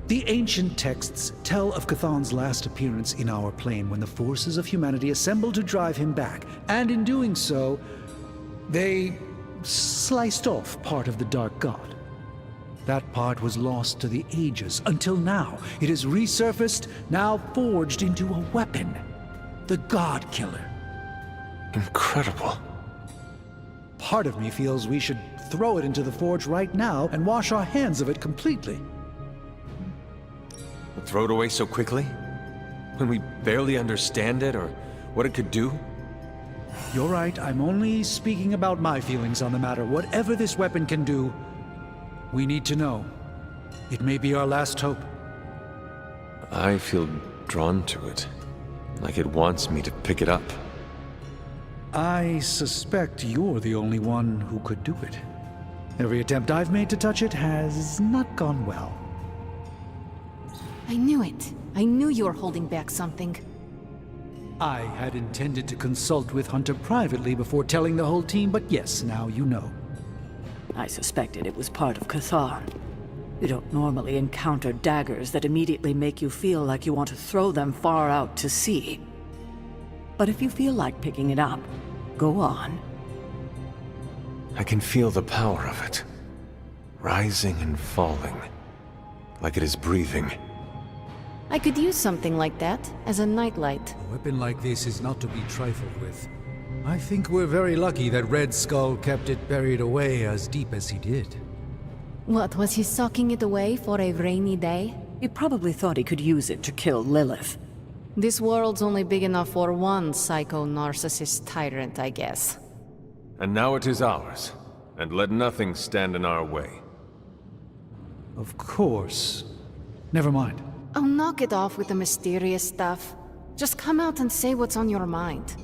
The ancient texts tell of Chthon's last appearance in our plane when the forces of humanity assembled to drive him back, and in doing so, they sliced off part of the Dark God. That part was lost to the ages, until now. It has resurfaced, now forged into a weapon. The God Killer. Incredible. Part of me feels we should throw it into the forge right now and wash our hands of it completely. But throw it away so quickly? When we barely understand it or what it could do? You're right, I'm only speaking about my feelings on the matter. Whatever this weapon can do, we need to know. It may be our last hope. I feel drawn to it. Like it wants me to pick it up. I suspect you're the only one who could do it. Every attempt I've made to touch it has not gone well. I knew it. I knew you were holding back something. I had intended to consult with Hunter privately before telling the whole team, but yes, now you know. I suspected it was part of Chthon. You don't normally encounter daggers that immediately make you feel like you want to throw them far out to sea. But if you feel like picking it up, go on. I can feel the power of it, rising and falling, like it is breathing. I could use something like that as a nightlight. A weapon like this is not to be trifled with. I think we're very lucky that Red Skull kept it buried away as deep as he did. What, was he socking it away for a rainy day? He probably thought he could use it to kill Lilith. This world's only big enough for one psycho-narcissist tyrant, I guess. And now it is ours, and let nothing stand in our way. Of course. Never mind. Oh, knock it off with the mysterious stuff. Just come out and say what's on your mind.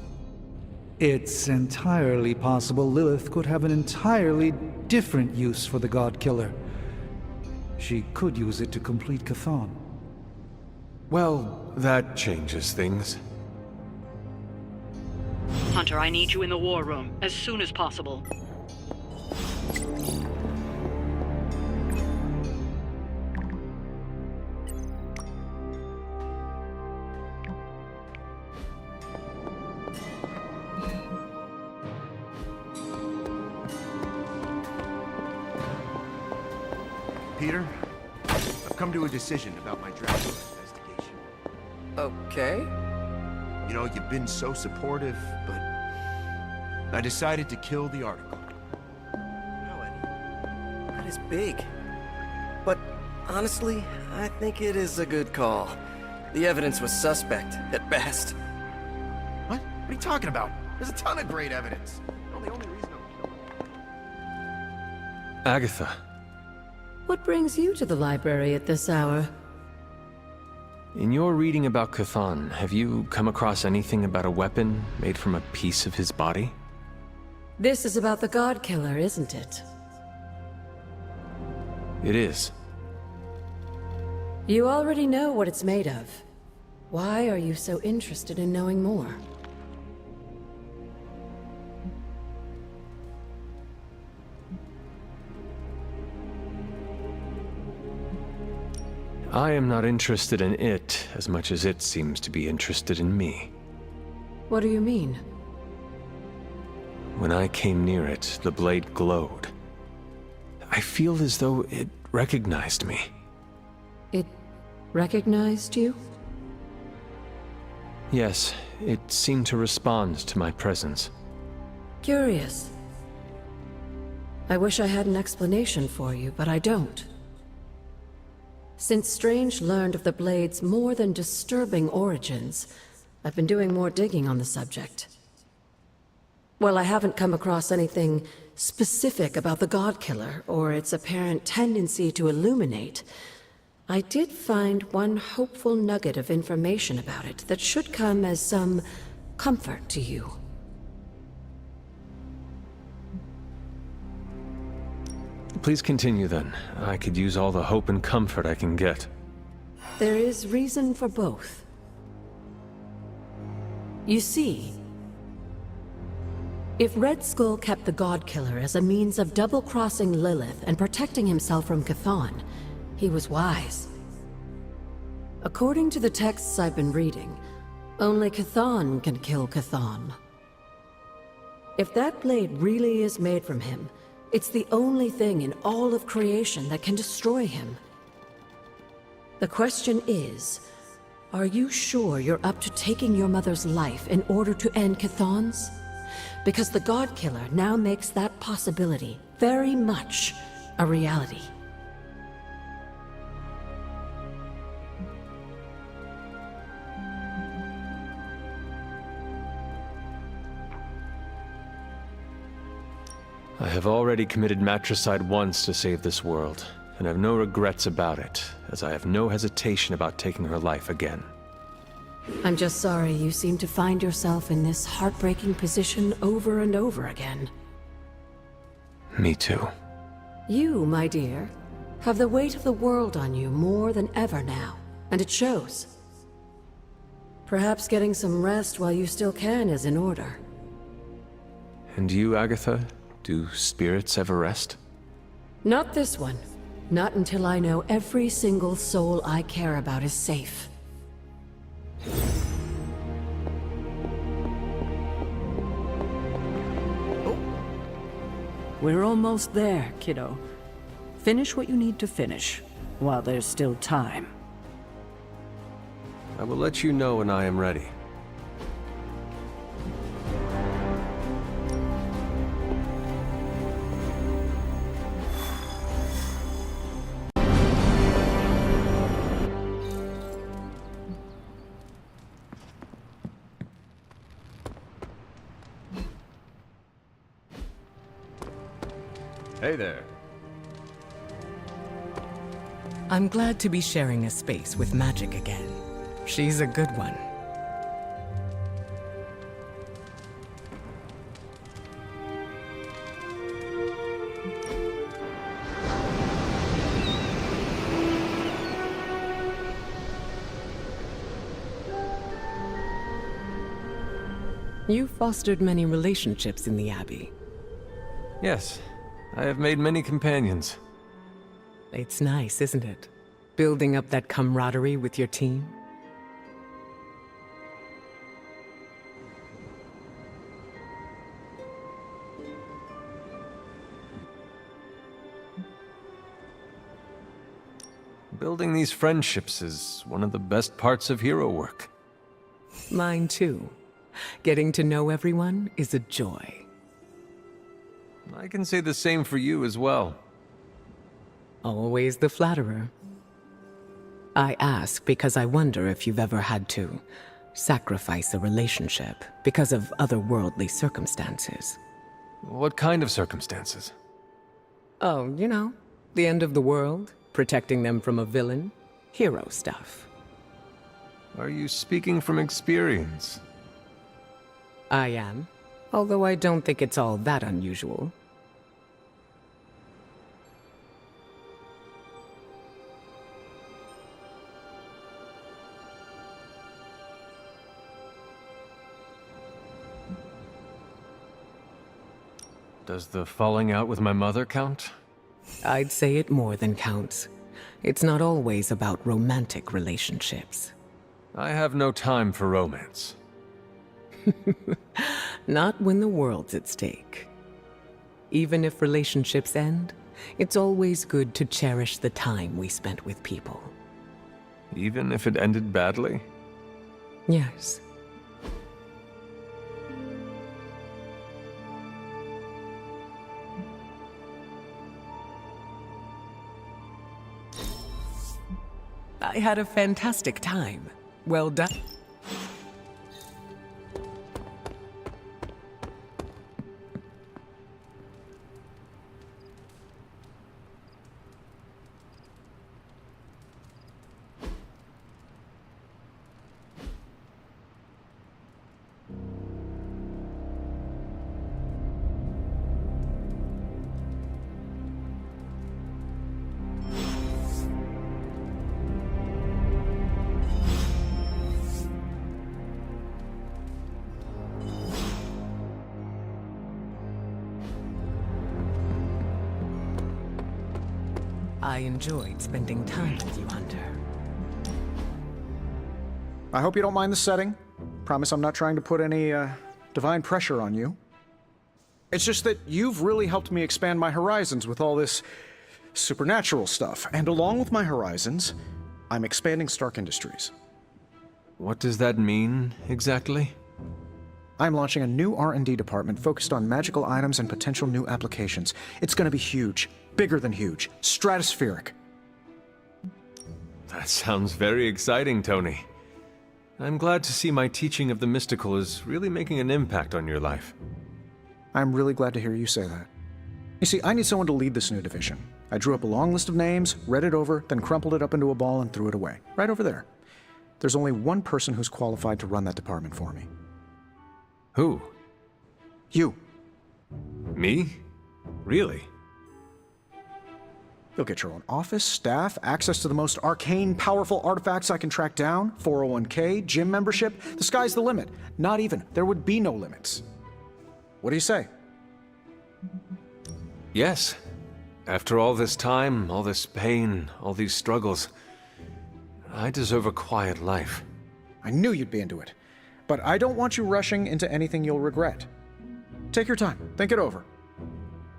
It's entirely possible Lilith could have an entirely different use for the God Killer. She could use it to complete Chthon. Well, that changes things. Hunter, I need you in the war room as soon as possible. Peter, I've come to a decision about my Dracula investigation. Okay. You know, you've been so supportive, but I decided to kill the article. That is big. But honestly, I think it is a good call. The evidence was suspect, at best. What? What are you talking about? There's a ton of great evidence. No, the only reason Agatha. What brings you to the library at this hour? In your reading about Chthon, have you come across anything about a weapon made from a piece of his body? This is about the God Killer, isn't it? It is. You already know what it's made of. Why are you so interested in knowing more? I am not interested in it as much as it seems to be interested in me. What do you mean? When I came near it, the blade glowed. I feel as though it recognized me. It recognized you? Yes, it seemed to respond to my presence. Curious. I wish I had an explanation for you, but I don't. Since Strange learned of the Blade's more than disturbing origins, I've been doing more digging on the subject. While I haven't come across anything specific about the God Killer or its apparent tendency to illuminate, I did find one hopeful nugget of information about it that should come as some comfort to you. Please continue then. I could use all the hope and comfort I can get. There is reason for both. You see, if Red Skull kept the God Killer as a means of double-crossing Lilith and protecting himself from Chthon, he was wise. According to the texts I've been reading, only Chthon can kill Chthon. If that blade really is made from him, it's the only thing in all of creation that can destroy him. The question is, are you sure you're up to taking your mother's life in order to end Chthon's? Because the God Killer now makes that possibility very much a reality. I have already committed matricide once to save this world, and have no regrets about it, as I have no hesitation about taking her life again. I'm just sorry you seem to find yourself in this heartbreaking position over and over again. Me too. You, my dear, have the weight of the world on you more than ever now, and it shows. Perhaps getting some rest while you still can is in order. And you, Agatha? Do spirits ever rest? Not this one. Not until I know every single soul I care about is safe. We're almost there, kiddo. Finish what you need to finish, while there's still time. I will let you know when I am ready. Hey there. I'm glad to be sharing a space with Magic again. She's a good one. You fostered many relationships in the Abbey. Yes, I have made many companions. It's nice, isn't it? Building up that camaraderie with your team. Building these friendships is one of the best parts of hero work. Mine too. Getting to know everyone is a joy. I can say the same for you as well. Always the flatterer. I ask because I wonder if you've ever had to sacrifice a relationship because of otherworldly circumstances. What kind of circumstances? Oh, you know, the end of the world, protecting them from a villain, hero stuff. Are you speaking from experience? I am, although I don't think it's all that unusual. Does the falling out with my mother count? I'd say it more than counts. It's not always about romantic relationships. I have no time for romance. Not when the world's at stake. Even if relationships end, it's always good to cherish the time we spent with people. Even if it ended badly? Yes. I had a fantastic time. Well done. I enjoyed spending time with you, Hunter. I hope you don't mind the setting. Promise I'm not trying to put any, divine pressure on you. It's just that you've really helped me expand my horizons with all this supernatural stuff. And along with my horizons, I'm expanding Stark Industries. What does that mean, exactly? I'm launching a new R&D department focused on magical items and potential new applications. It's gonna be huge. Bigger than huge. Stratospheric. That sounds very exciting, Tony. I'm glad to see my teaching of the mystical is really making an impact on your life. I'm really glad to hear you say that. You see, I need someone to lead this new division. I drew up a long list of names, read it over, then crumpled it up into a ball and threw it away. Right over there. There's only one person who's qualified to run that department for me. Who? You. Me? Really? You'll get your own office, staff, access to the most arcane, powerful artifacts I can track down, 401k, gym membership. The sky's the limit. Not even. There would be no limits. What do you say? Yes. After all this time, all this pain, all these struggles, I deserve a quiet life. I knew you'd be into it. But I don't want you rushing into anything you'll regret. Take your time. Think it over.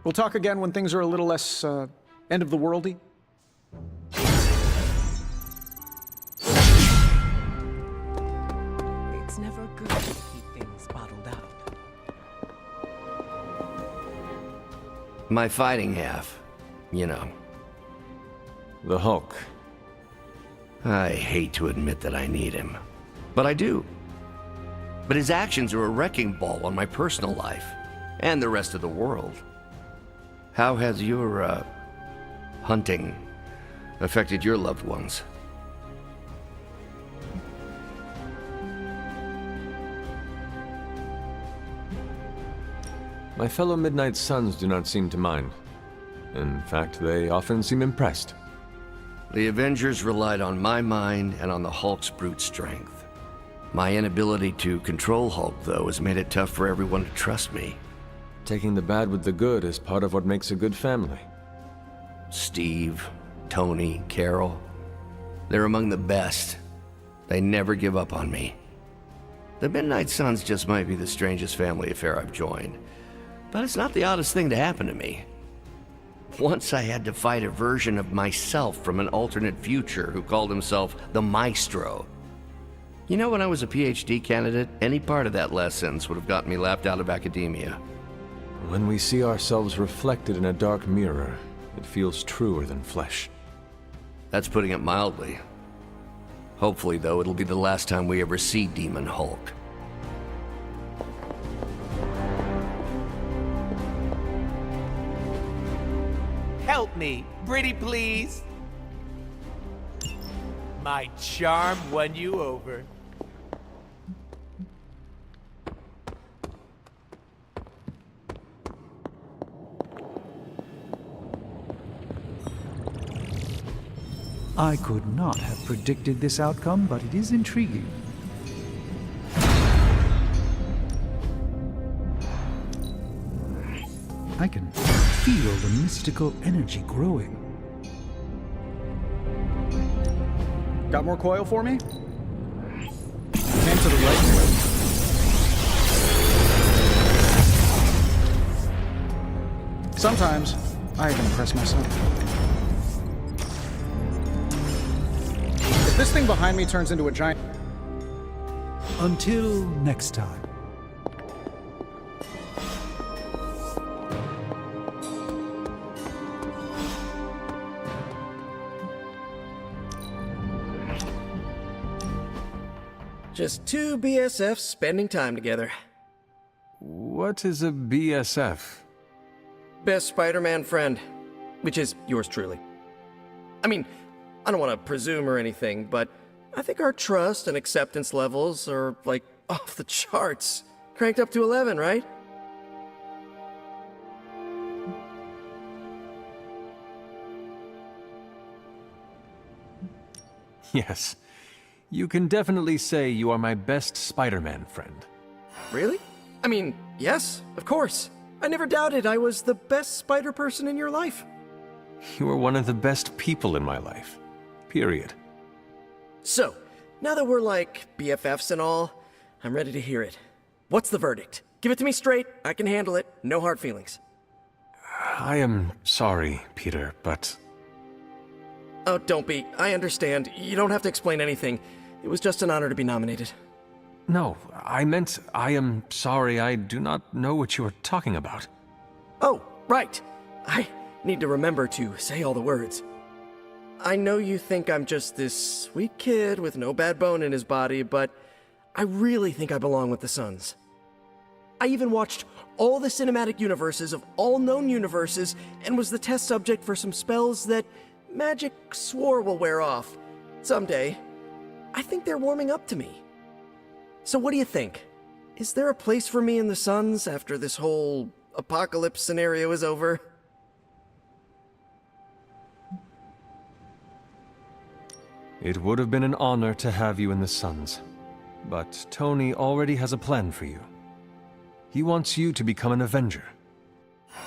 We'll talk again when things are a little less, end of the worldy. It's never good to keep things bottled out. My fighting half, you know. The Hulk. I hate to admit that I need him, but I do. But his actions are a wrecking ball on my personal life, and the rest of the world. How has your, hunting affected your loved ones? My fellow Midnight Suns do not seem to mind. In fact, they often seem impressed. The Avengers relied on my mind and on the Hulk's brute strength. My inability to control Hulk, though, has made it tough for everyone to trust me. Taking the bad with the good is part of what makes a good family. Steve, Tony, Carol, they're among the best. They never give up on me. The Midnight Suns just might be the strangest family affair I've joined, but it's not the oddest thing to happen to me. Once I had to fight a version of myself from an alternate future who called himself the Maestro. You know, when I was a PhD candidate, any part of that last sentence would have gotten me laughed out of academia. When we see ourselves reflected in a dark mirror, it feels truer than flesh. That's putting it mildly. Hopefully, though, it'll be the last time we ever see Demon Hulk. Help me, pretty please. My charm won you over. I could not have predicted this outcome, but it is intriguing. I can feel the mystical energy growing. Got more coil for me? Came to the right. Sometimes, I even impress myself. If this thing behind me turns into a giant... Until next time. Just two BSFs spending time together. What is a BSF? Best Spider-Man friend, which is yours truly. I mean, I don't want to presume or anything, but I think our trust and acceptance levels are, like, off the charts. Cranked up to 11, right? Yes. You can definitely say you are my best Spider-Man friend. Really? I mean, yes, of course. I never doubted I was the best spider person in your life. You are one of the best people in my life. Period. So, now that we're like BFFs and all, I'm ready to hear it. What's the verdict? Give it to me straight. I can handle it. No hard feelings. I am sorry, Peter, but... Oh, don't be. I understand. You don't have to explain anything. It was just an honor to be nominated. No, I meant I am sorry. I do not know what you are talking about. Oh, right. I need to remember to say all the words. I know you think I'm just this sweet kid with no bad bone in his body, but I really think I belong with the Suns. I even watched all the cinematic universes of all known universes and was the test subject for some spells that magic swore will wear off. Someday. I think they're warming up to me. So what do you think? Is there a place for me in the Suns after this whole apocalypse scenario is over? It would have been an honor to have you in the Suns, but Tony already has a plan for you. He wants you to become an Avenger.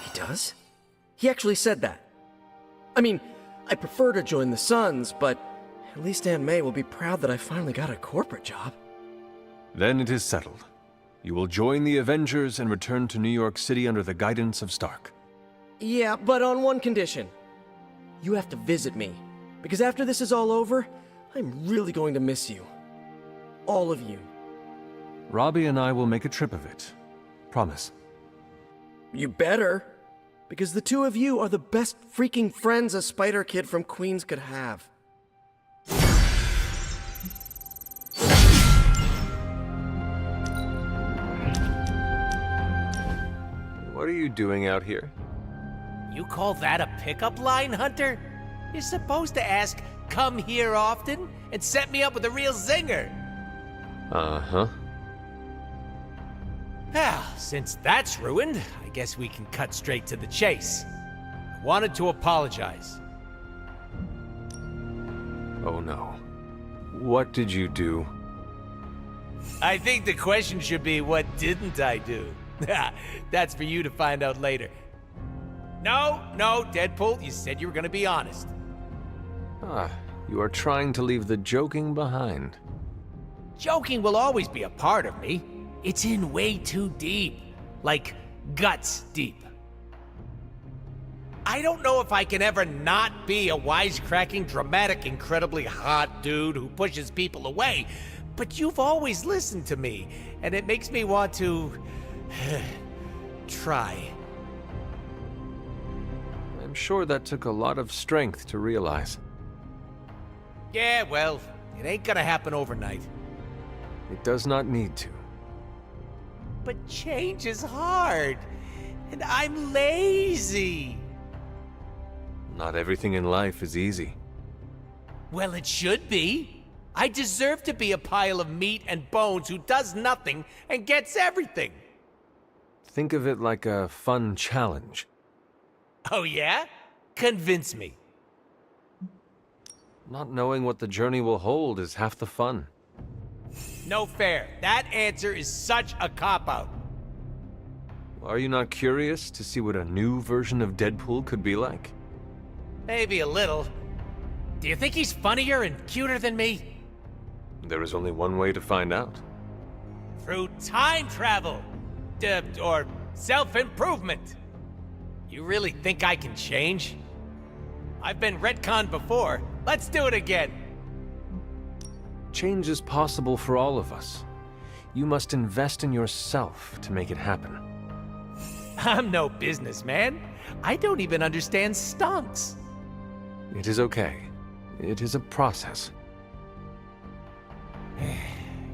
He does? He actually said that. I mean, I prefer to join the Suns, but at least Aunt May will be proud that I finally got a corporate job. Then it is settled. You will join the Avengers and return to New York City under the guidance of Stark. Yeah, but on one condition. You have to visit me. Because after this is all over, I'm really going to miss you. All of you. Robbie and I will make a trip of it. Promise. You better. Because the two of you are the best freaking friends a Spider Kid from Queens could have. What are you doing out here? You call that a pickup line, Hunter? You're supposed to ask, come here often, and set me up with a real zinger. Uh-huh. Well, since that's ruined, I guess we can cut straight to the chase. I wanted to apologize. Oh no. What did you do? I think the question should be, what didn't I do? That's for you to find out later. No, Deadpool, you said you were gonna be honest. Ah, you are trying to leave the joking behind. Joking will always be a part of me. It's in way too deep. Like, guts deep. I don't know if I can ever not be a wisecracking, dramatic, incredibly hot dude who pushes people away, but you've always listened to me, and it makes me want to... try. I'm sure that took a lot of strength to realize. Yeah, well, it ain't gonna happen overnight. It does not need to. But change is hard, and I'm lazy. Not everything in life is easy. Well, it should be. I deserve to be a pile of meat and bones who does nothing and gets everything. Think of it like a fun challenge. Oh yeah? Convince me. Not knowing what the journey will hold is half the fun. No fair. That answer is such a cop-out. Are you not curious to see what a new version of Deadpool could be like? Maybe a little. Do you think he's funnier and cuter than me? There is only one way to find out. Through time travel. Or self-improvement. You really think I can change? I've been retconned before. Let's do it again. Change is possible for all of us. You must invest in yourself to make it happen. I'm no businessman. I don't even understand stunts. It is okay. It is a process.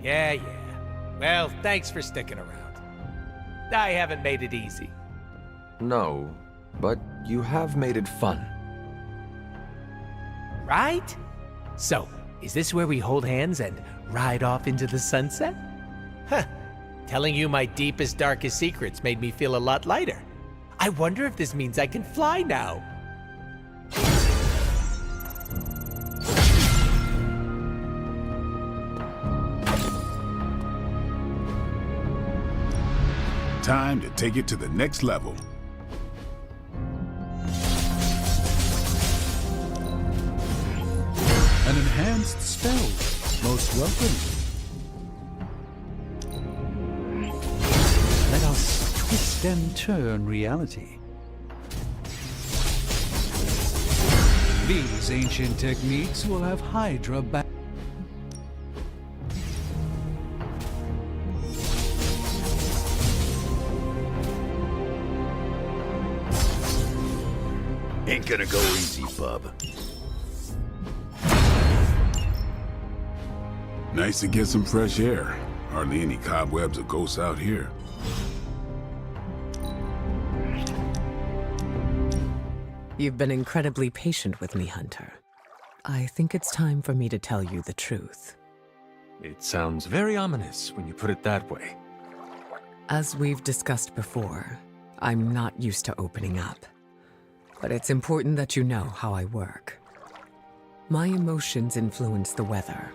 Yeah. Well, thanks for sticking around. I haven't made it easy. No, but you have made it fun. Right? So, is this where we hold hands and ride off into the sunset? Huh. Telling you my deepest, darkest secrets made me feel a lot lighter. I wonder if this means I can fly now. Time to take it to the next level. An enhanced spell. Most welcome. Let us twist and turn reality. These ancient techniques will have Hydra back. Ain't gonna go easy, bub. Nice to get some fresh air. Hardly any cobwebs or ghosts out here. You've been incredibly patient with me, Hunter. I think it's time for me to tell you the truth. It sounds very ominous when you put it that way. As we've discussed before, I'm not used to opening up. But it's important that you know how I work. My emotions influence the weather.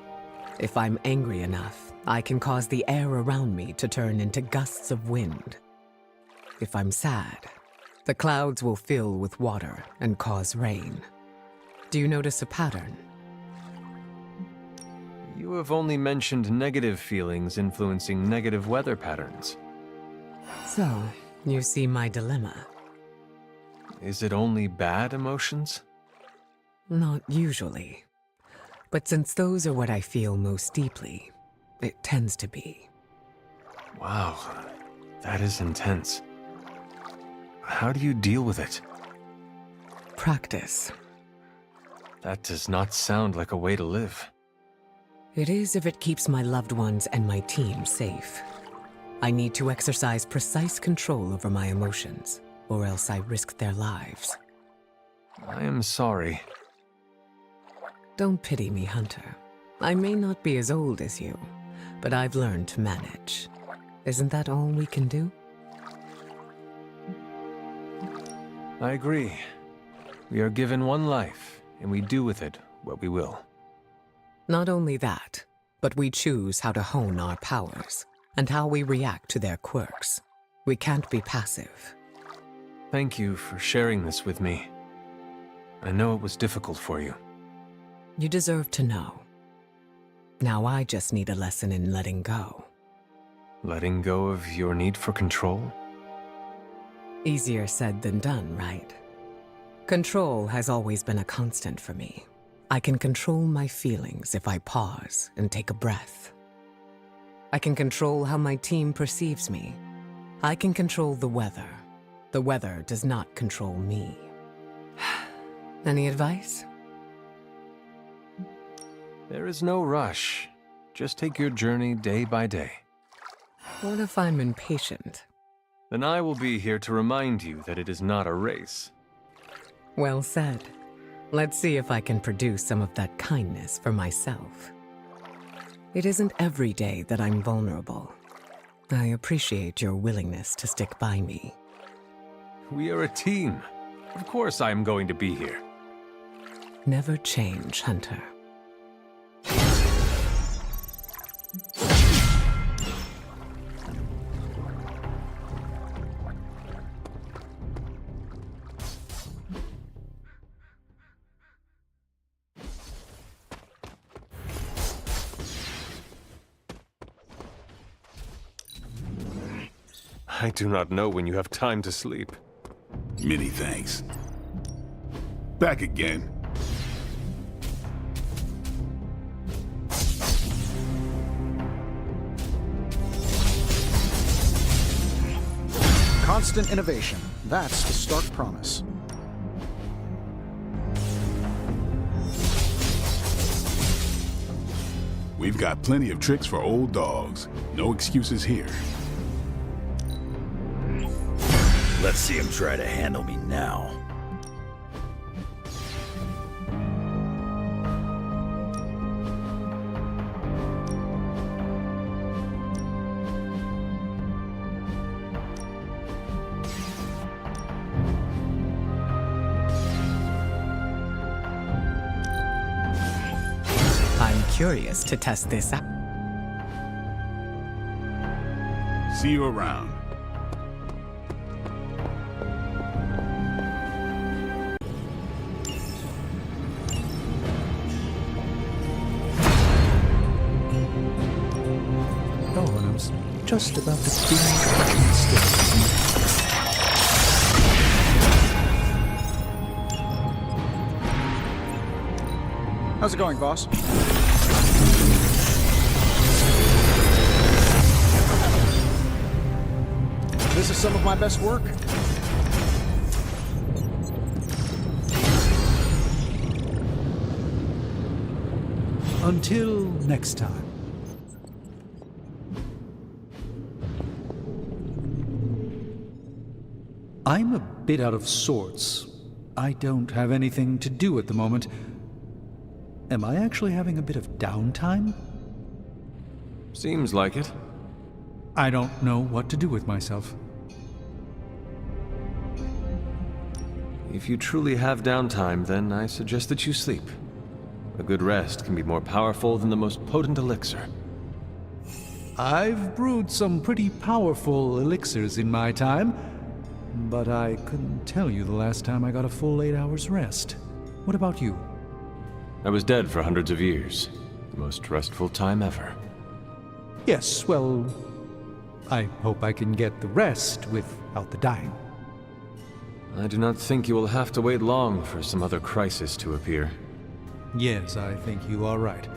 If I'm angry enough, I can cause the air around me to turn into gusts of wind. If I'm sad, the clouds will fill with water and cause rain. Do you notice a pattern? You have only mentioned negative feelings influencing negative weather patterns. So, you see my dilemma. Is it only bad emotions? Not usually. But since those are what I feel most deeply, it tends to be. Wow, that is intense. How do you deal with it? Practice. That does not sound like a way to live. It is if it keeps my loved ones and my team safe. I need to exercise precise control over my emotions, or else I risk their lives. I am sorry. Don't pity me, Hunter. I may not be as old as you, but I've learned to manage. Isn't that all we can do? I agree. We are given one life, and we do with it what we will. Not only that, but we choose how to hone our powers, and how we react to their quirks. We can't be passive. Thank you for sharing this with me. I know it was difficult for you. You deserve to know. Now I just need a lesson in letting go. Letting go of your need for control? Easier said than done, right? Control has always been a constant for me. I can control my feelings if I pause and take a breath. I can control how my team perceives me. I can control the weather. The weather does not control me. Any advice? There is no rush. Just take your journey day by day. What if I'm impatient? Then I will be here to remind you that it is not a race. Well said. Let's see if I can produce some of that kindness for myself. It isn't every day that I'm vulnerable. I appreciate your willingness to stick by me. We are a team. Of course I am going to be here. Never change, Hunter. I do not know when you have time to sleep. Many thanks. Back again. Constant innovation. That's the Stark promise. We've got plenty of tricks for old dogs. No excuses here. Let's see him try to handle me now. I'm curious to test this out. See you around. Oh, and I was just about to be still. How's it going, boss? This is some of my best work. Until next time. I'm a bit out of sorts. I don't have anything to do at the moment. Am I actually having a bit of downtime? Seems like it. I don't know what to do with myself. If you truly have downtime, then I suggest that you sleep. A good rest can be more powerful than the most potent elixir. I've brewed some pretty powerful elixirs in my time, but I couldn't tell you the last time I got a full 8 hours rest. What about you? I was dead for hundreds of years. The most restful time ever. Yes, well, I hope I can get the rest without the dying. I do not think you will have to wait long for some other crisis to appear. Yes, I think you are right.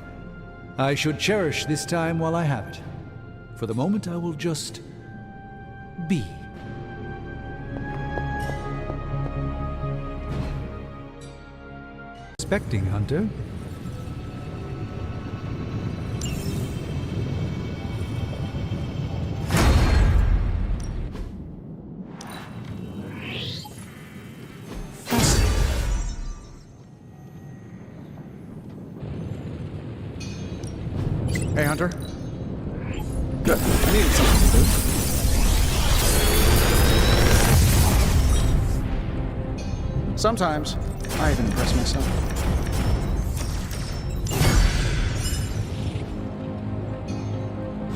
I should cherish this time while I have it. For the moment, I will just be. Expecting, Hunter. Hey, Hunter. Good. I needed something to do. Sometimes, I even impress myself.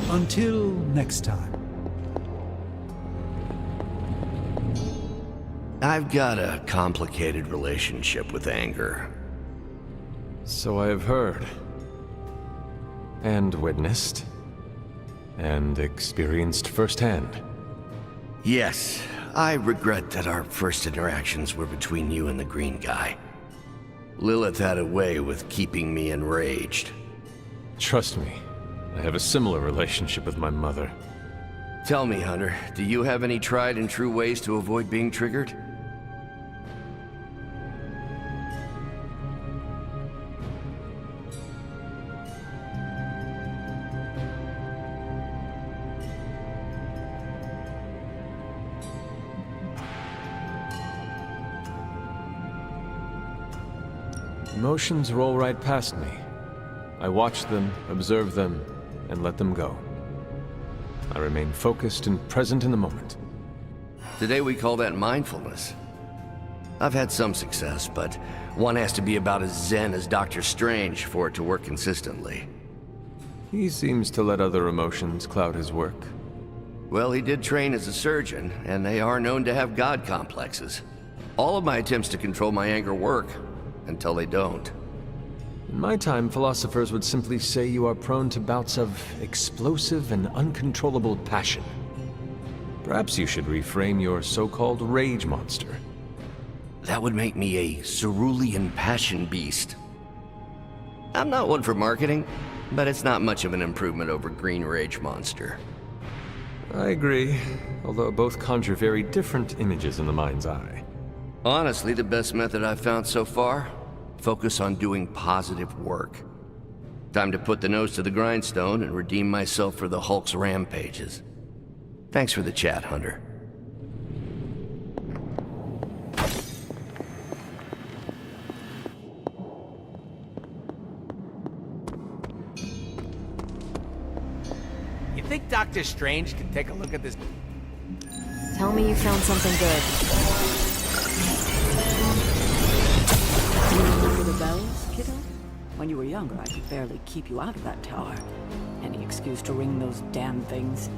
Until next time. I've got a complicated relationship with anger. So I have heard. And witnessed. And experienced firsthand. Yes, I regret that our first interactions were between you and the green guy. Lilith had a way with keeping me enraged. Trust me, I have a similar relationship with my mother. Tell me, Hunter, do you have any tried and true ways to avoid being triggered? Emotions roll right past me. I watch them, observe them, and let them go. I remain focused and present in the moment. Today we call that mindfulness. I've had some success, but one has to be about as zen as Doctor Strange for it to work consistently. He seems to let other emotions cloud his work. Well, he did train as a surgeon, and they are known to have god complexes. All of my attempts to control my anger work, until they don't. In my time, philosophers would simply say you are prone to bouts of explosive and uncontrollable passion. Perhaps you should reframe your so-called rage monster. That would make me a cerulean passion beast. I'm not one for marketing, but it's not much of an improvement over Green Rage Monster. I agree, although both conjure very different images in the mind's eye. Honestly, the best method I've found so far? Focus on doing positive work. Time to put the nose to the grindstone and redeem myself for the Hulk's rampages. Thanks for the chat, Hunter. You think Doctor Strange can take a look at this? Tell me you found something good. Do you remember the bells, kiddo? When you were younger, I could barely keep you out of that tower. Any excuse to ring those damn things.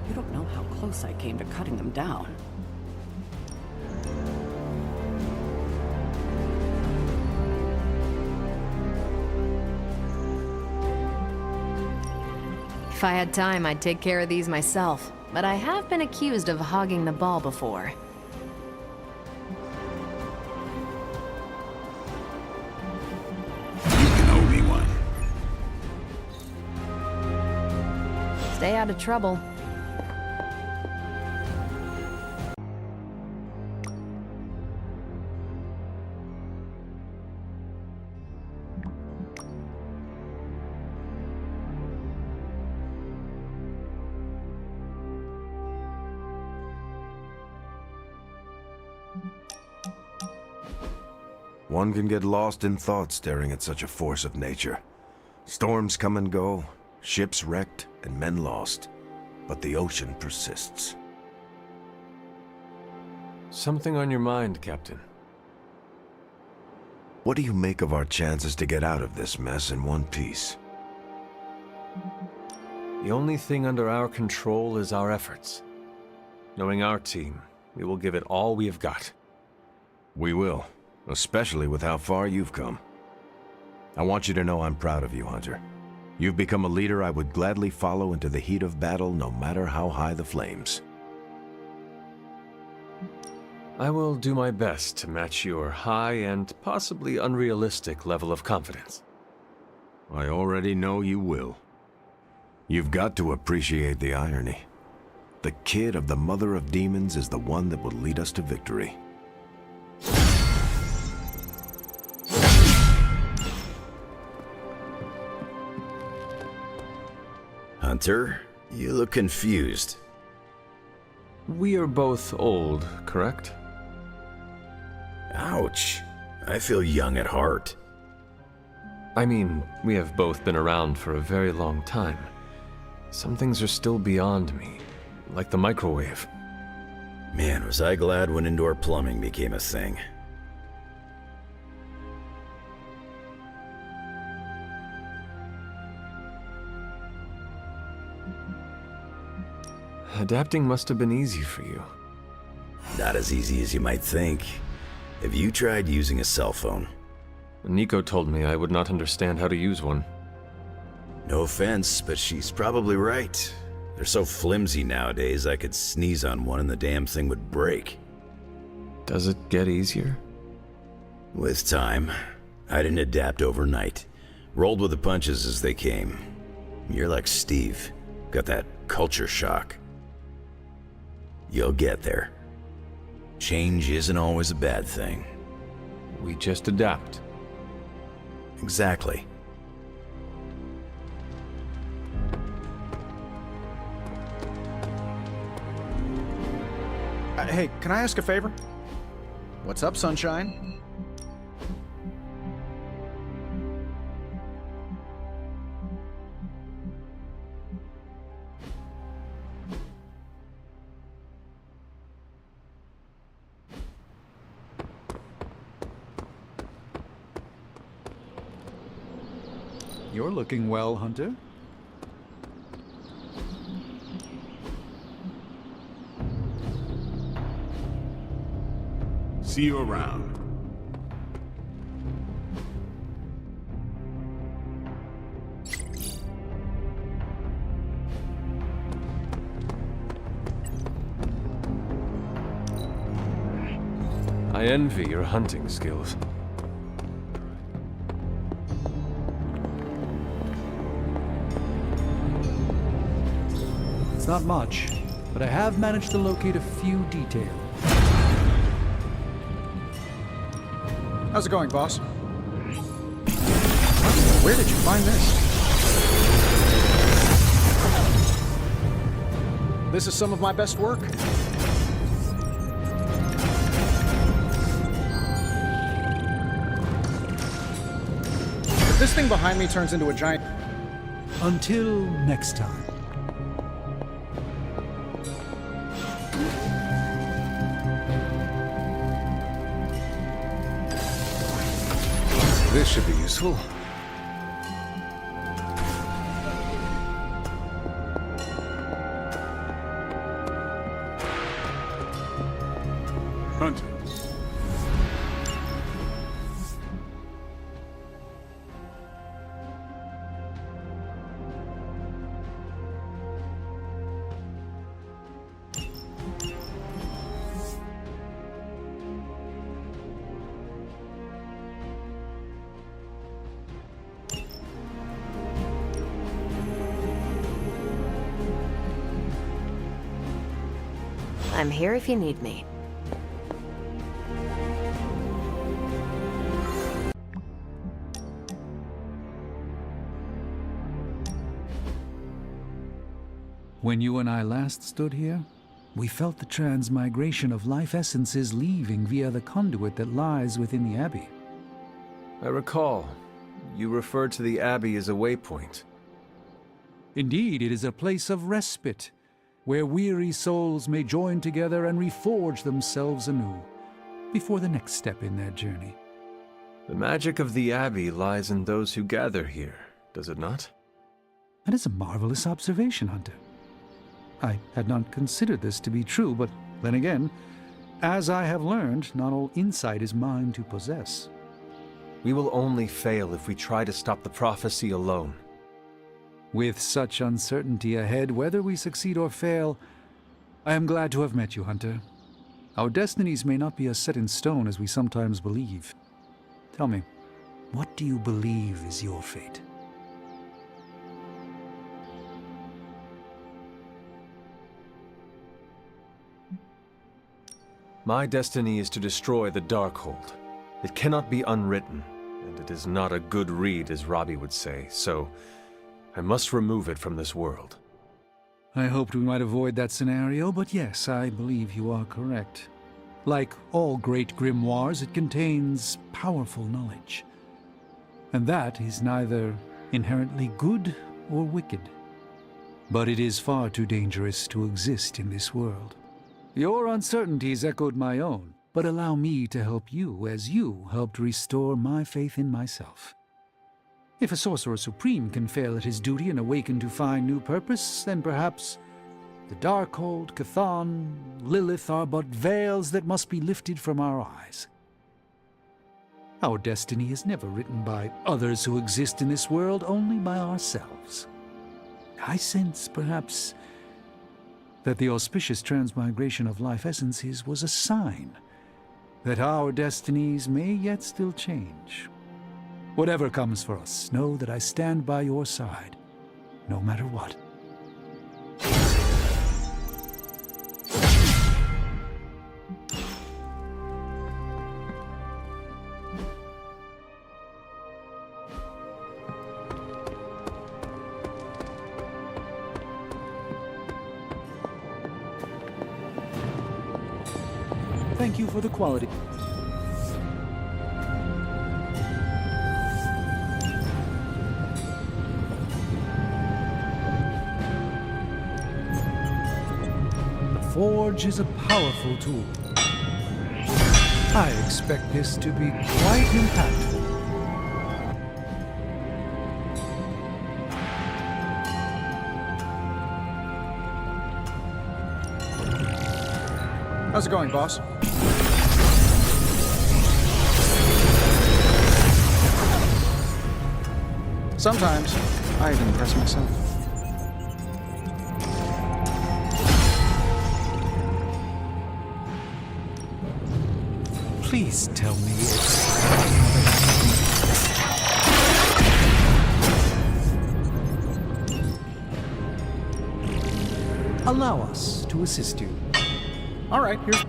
You don't know how close I came to cutting them down. If I had time, I'd take care of these myself, but I have been accused of hogging the ball before. You can owe me one. Stay out of trouble. One can get lost in thought staring at such a force of nature. Storms come and go, ships wrecked, and men lost. But the ocean persists. Something on your mind, Captain. What do you make of our chances to get out of this mess in one piece? The only thing under our control is our efforts. Knowing our team, we will give it all we have got. We will. Especially with how far you've come. I want you to know I'm proud of you, Hunter. You've become a leader I would gladly follow into the heat of battle, no matter how high the flames. I will do my best to match your high and possibly unrealistic level of confidence. I already know you will. You've got to appreciate the irony. The kid of the Mother of Demons is the one that will lead us to victory. Hunter, you look confused. We are both old, correct? Ouch. I feel young at heart. I mean, we have both been around for a very long time. Some things are still beyond me, like the microwave. Man, was I glad when indoor plumbing became a thing. Adapting must have been easy for you. Not as easy as you might think. Have you tried using a cell phone? Nico told me I would not understand how to use one. No offense, but she's probably right. They're so flimsy nowadays, I could sneeze on one and the damn thing would break. Does it get easier? With time. I didn't adapt overnight. Rolled with the punches as they came. You're like Steve. Got that culture shock. You'll get there. Change isn't always a bad thing. We just adapt. Exactly. Hey, can I ask a favor? What's up, Sunshine? You're looking well, Hunter. See you around. I envy your hunting skills. It's not much, but I have managed to locate a few details. How's it going, boss? Where did you find this? This is some of my best work. If this thing behind me turns into a giant... Until next time. This should be useful. Hunter. I'm here if you need me. When you and I last stood here, we felt the transmigration of life essences leaving via the conduit that lies within the Abbey. I recall. You referred to the Abbey as a waypoint. Indeed, it is a place of respite, where weary souls may join together and reforge themselves anew, before the next step in their journey. The magic of the Abbey lies in those who gather here, does it not? That is a marvelous observation, Hunter. I had not considered this to be true, but then again, as I have learned, not all insight is mine to possess. We will only fail if we try to stop the prophecy alone. With such uncertainty ahead, whether we succeed or fail, I am glad to have met you, Hunter. Our destinies may not be as set in stone as we sometimes believe. Tell me, what do you believe is your fate? My destiny is to destroy the Darkhold. It cannot be unwritten, and it is not a good read, as Robbie would say, so I must remove it from this world. I hoped we might avoid that scenario, but yes, I believe you are correct. Like all great grimoires, it contains powerful knowledge. And that is neither inherently good or wicked. But it is far too dangerous to exist in this world. Your uncertainties echoed my own, but allow me to help you as you helped restore my faith in myself. If a Sorcerer Supreme can fail at his duty and awaken to find new purpose, then perhaps the Darkhold, Chthon, Lilith are but veils that must be lifted from our eyes. Our destiny is never written by others who exist in this world, only by ourselves. I sense, perhaps, that the auspicious transmigration of life essences was a sign that our destinies may yet still change. Whatever comes for us, know that I stand by your side, no matter what. Thank you for the quality. The Forge is a powerful tool. I expect this to be quite impactful. How's it going, boss? Sometimes I even impress myself. Please tell me it's... Allow us to assist you. All right, here's...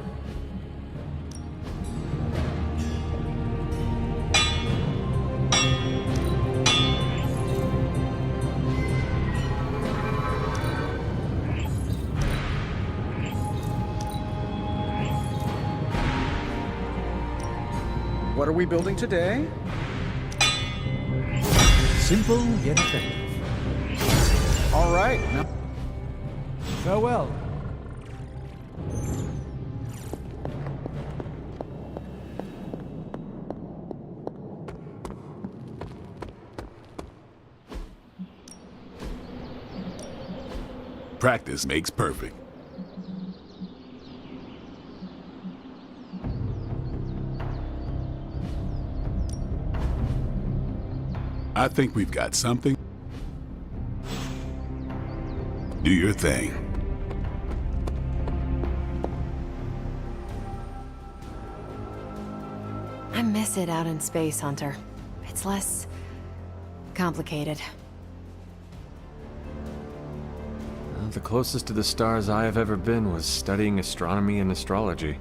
What are we building today? Simple yet effective. All right. Now... Farewell. Practice makes perfect. I think we've got something. Do your thing. I miss it out in space, Hunter. It's less complicated. The closest to the stars I have ever been was studying astronomy and astrology.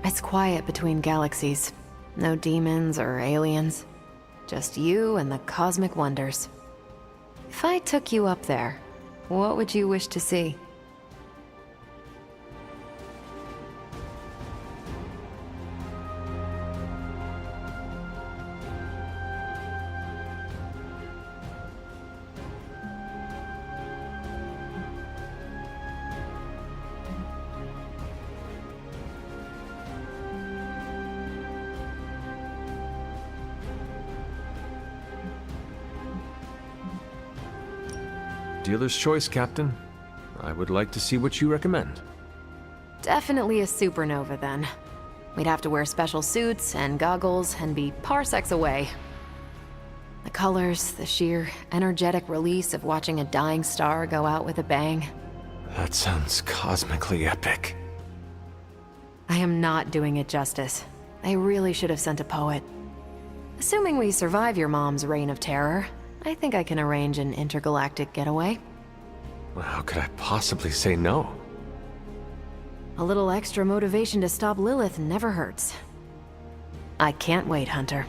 It's quiet between galaxies. No demons or aliens. Just you and the cosmic wonders. If I took you up there, what would you wish to see? Dealer's choice, Captain. I would like to see what you recommend. Definitely a supernova, then. We'd have to wear special suits and goggles and be parsecs away. The colors, the sheer energetic release of watching a dying star go out with a bang. That sounds cosmically epic. I am not doing it justice. I really should have sent a poet. Assuming we survive your mom's reign of terror, I think I can arrange an intergalactic getaway. Well, how could I possibly say no? A little extra motivation to stop Lilith never hurts. I can't wait, Hunter.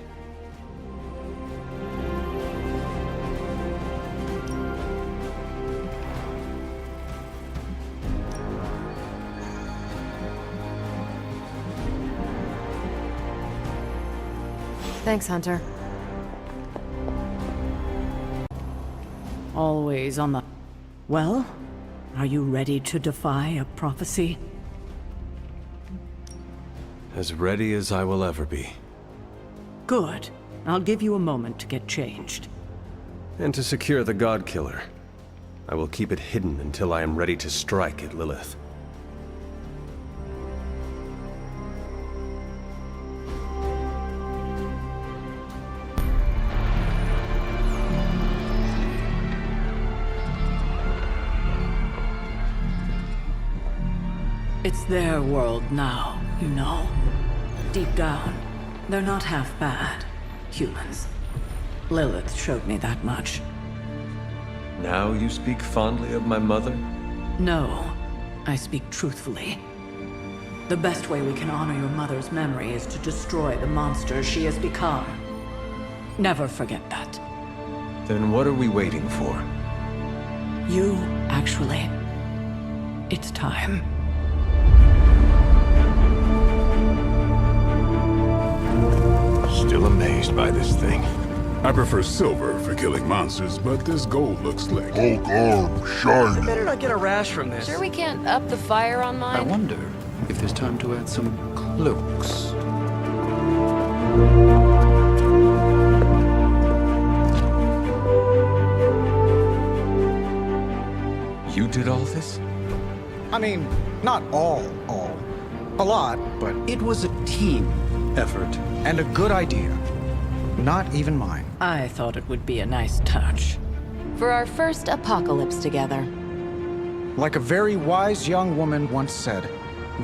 Thanks, Hunter. Always on the... Well, are you ready to defy a prophecy? As ready as I will ever be. Good. I'll give you a moment to get changed. And to secure the God Killer, I will keep it hidden until I am ready to strike at Lilith. It's their world now, you know. Deep down, they're not half bad. Humans. Lilith showed me that much. Now you speak fondly of my mother? No, I speak truthfully. The best way we can honor your mother's memory is to destroy the monster she has become. Never forget that. Then what are we waiting for? You, actually. It's time. Still amazed by this thing. I prefer silver for killing monsters, but this gold looks slick. Hulk arm, shiny. I better not get a rash from this. Sure we can't up the fire on mine? I wonder if there's time to add some cloaks. You did all this? I mean, not all. A lot, but it was a team effort and a good idea. Not even mine. I thought it would be a nice touch. For our first apocalypse together. Like a very wise young woman once said,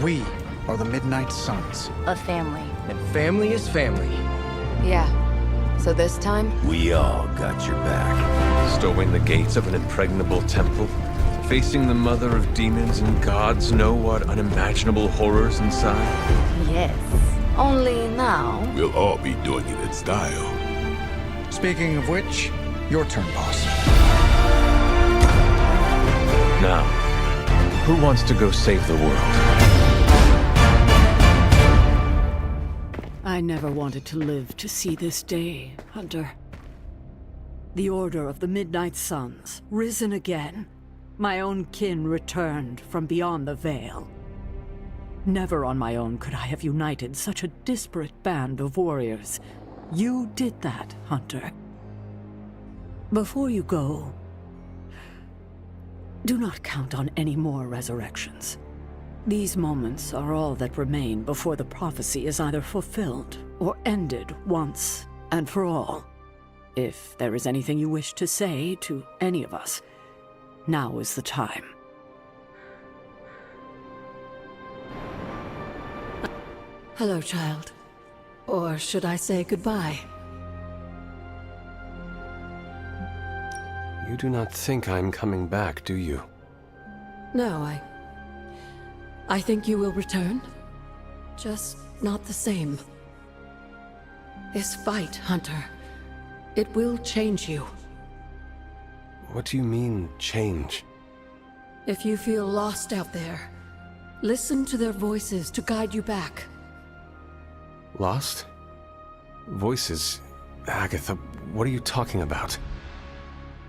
we are the Midnight Suns. A family. And family is family. Yeah. So this time? We all got your back. Storming the gates of an impregnable temple? Facing the mother of demons and gods know what unimaginable horrors inside? Yes. Only now... We'll all be doing it in style. Speaking of which, your turn, boss. Now, who wants to go save the world? I never wanted to live to see this day, Hunter. The Order of the Midnight Suns, risen again. My own kin returned from beyond the veil. Never on my own could I have united such a disparate band of warriors. You did that, Hunter. Before you go, do not count on any more resurrections. These moments are all that remain before the prophecy is either fulfilled or ended once and for all. If there is anything you wish to say to any of us, now is the time. Hello, child. Or should I say goodbye? You do not think I'm coming back, do you? No, I think you will return. Just not the same. This fight, Hunter, it will change you. What do you mean, change? If you feel lost out there, listen to their voices to guide you back. Lost? Voices? Agatha, what are you talking about?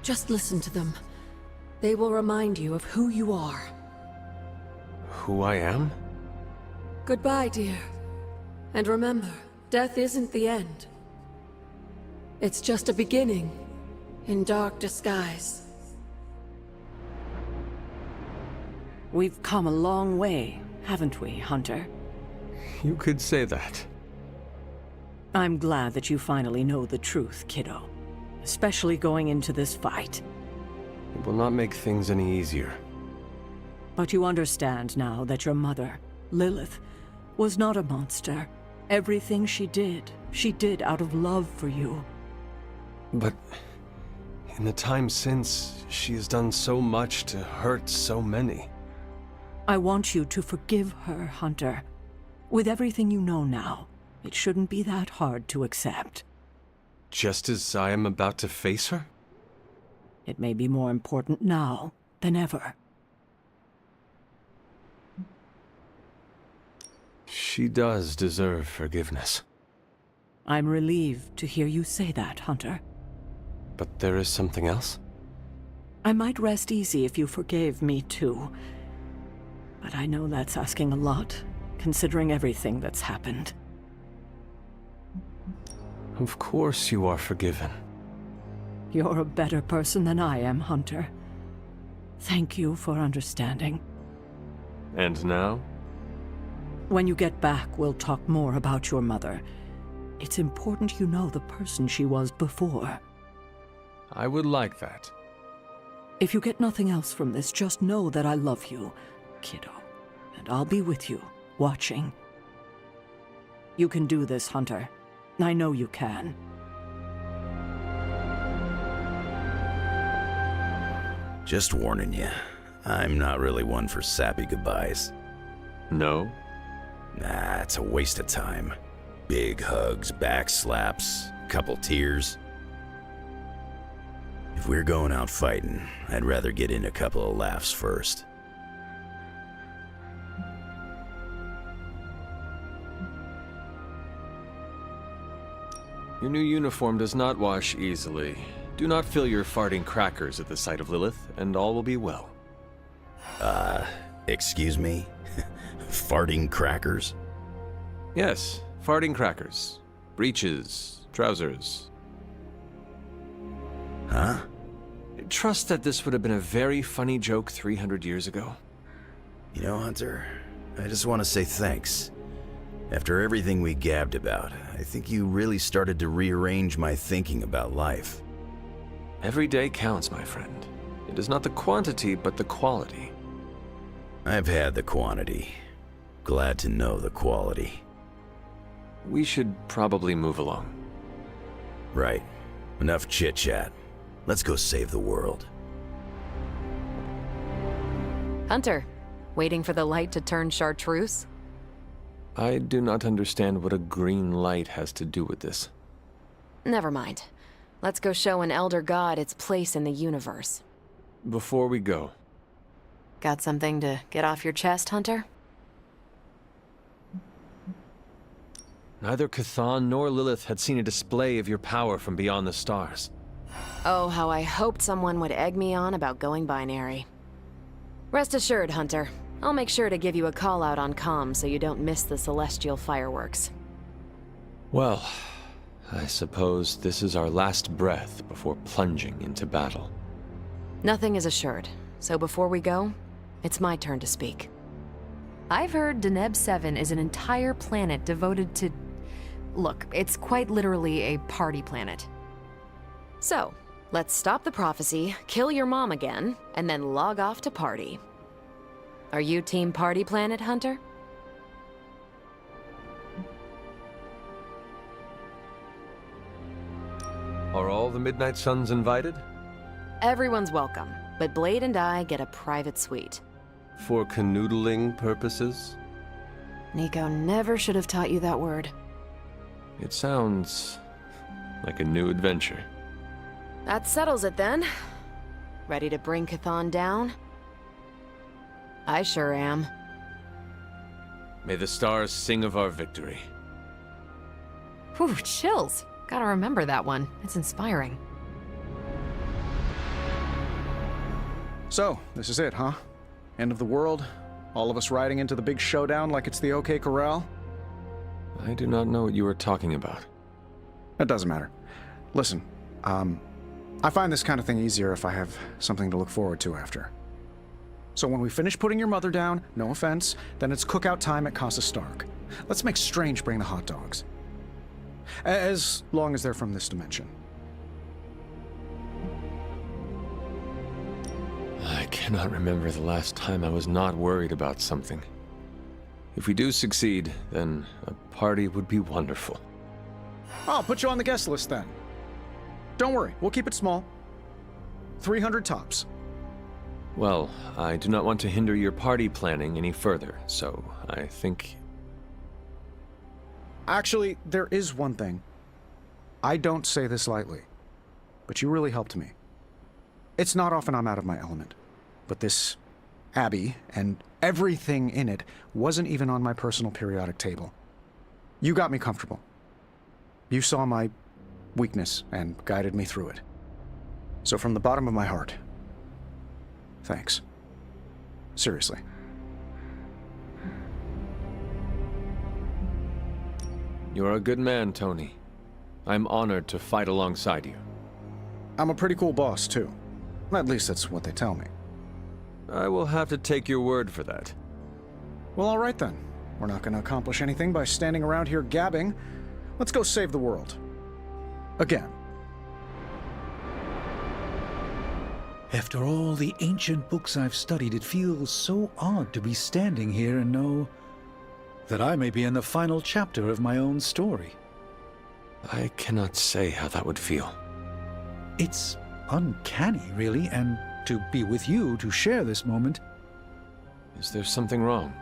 Just listen to them. They will remind you of who you are. Who I am? Goodbye, dear. And remember, death isn't the end. It's just a beginning, in dark disguise. We've come a long way, haven't we, Hunter? You could say that. I'm glad that you finally know the truth, kiddo. Especially going into this fight. It will not make things any easier. But you understand now that your mother, Lilith, was not a monster. Everything she did out of love for you. But in the time since, she has done so much to hurt so many. I want you to forgive her, Hunter. With everything you know now, it shouldn't be that hard to accept. Just as I am about to face her? It may be more important now than ever. She does deserve forgiveness. I'm relieved to hear you say that, Hunter. But there is something else? I might rest easy if you forgave me too. But I know that's asking a lot, considering everything that's happened. Of course you are forgiven. You're a better person than I am, Hunter. Thank you for understanding. And now? When you get back, we'll talk more about your mother. It's important you know the person she was before. I would like that. If you get nothing else from this, just know that I love you, kiddo. And I'll be with you, watching. You can do this, Hunter. I know you can. Just warning you, I'm not really one for sappy goodbyes. No? Nah, it's a waste of time. Big hugs, back slaps, couple tears. If we're going out fighting, I'd rather get in a couple of laughs first. Your new uniform does not wash easily. Do not fill your farting crackers at the sight of Lilith, and all will be well. Excuse me? Farting crackers? Yes, farting crackers. Breeches, trousers. Huh? Trust that this would have been a very funny joke 300 years ago. You know, Hunter, I just want to say thanks. After everything we gabbed about, I think you really started to rearrange my thinking about life. Every day counts, my friend. It is not the quantity, but the quality. I've had the quantity. Glad to know the quality. We should probably move along. Right. Enough chit-chat. Let's go save the world. Hunter, waiting for the light to turn chartreuse? I do not understand what a green light has to do with this. Never mind. Let's go show an elder god its place in the universe. Before we go. Got something to get off your chest, Hunter? Neither Chthon nor Lilith had seen a display of your power from beyond the stars. Oh, how I hoped someone would egg me on about going binary. Rest assured, Hunter. I'll make sure to give you a call out on comm so you don't miss the celestial fireworks. Well, I suppose this is our last breath before plunging into battle. Nothing is assured, so before we go, it's my turn to speak. I've heard Deneb 7 is an entire planet devoted to... Look, it's quite literally a party planet. So, let's stop the prophecy, kill your mom again, and then log off to party. Are you Team Party Planet, Hunter? Are all the Midnight Suns invited? Everyone's welcome, but Blade and I get a private suite. For canoodling purposes? Nico never should have taught you that word. It sounds like a new adventure. That settles it then. Ready to bring Chthon down? I sure am. May the stars sing of our victory. Whew, chills. Gotta remember that one. It's inspiring. So, this is it, huh? End of the world? All of us riding into the big showdown like it's the OK Corral? I do not know what you are talking about. It doesn't matter. Listen, I find this kind of thing easier if I have something to look forward to after. So when we finish putting your mother down, no offense, then it's cookout time at Casa Stark. Let's make Strange bring the hot dogs. As long as they're from this dimension. I cannot remember the last time I was not worried about something. If we do succeed, then a party would be wonderful. I'll put you on the guest list then. Don't worry, we'll keep it small. 300 tops. Well, I do not want to hinder your party planning any further, so I think... Actually, there is one thing. I don't say this lightly, but you really helped me. It's not often I'm out of my element, but this Abbey and everything in it wasn't even on my personal periodic table. You got me comfortable. You saw my weakness and guided me through it. So from the bottom of my heart, thanks. Seriously. You're a good man, Tony. I'm honored to fight alongside you. I'm a pretty cool boss, too. At least that's what they tell me. I will have to take your word for that. Well, all right then. We're not going to accomplish anything by standing around here gabbing. Let's go save the world. Again. After all the ancient books I've studied, it feels so odd to be standing here and know that I may be in the final chapter of my own story. I cannot say how that would feel. It's uncanny, really, and to be with you to share this moment. Is there something wrong?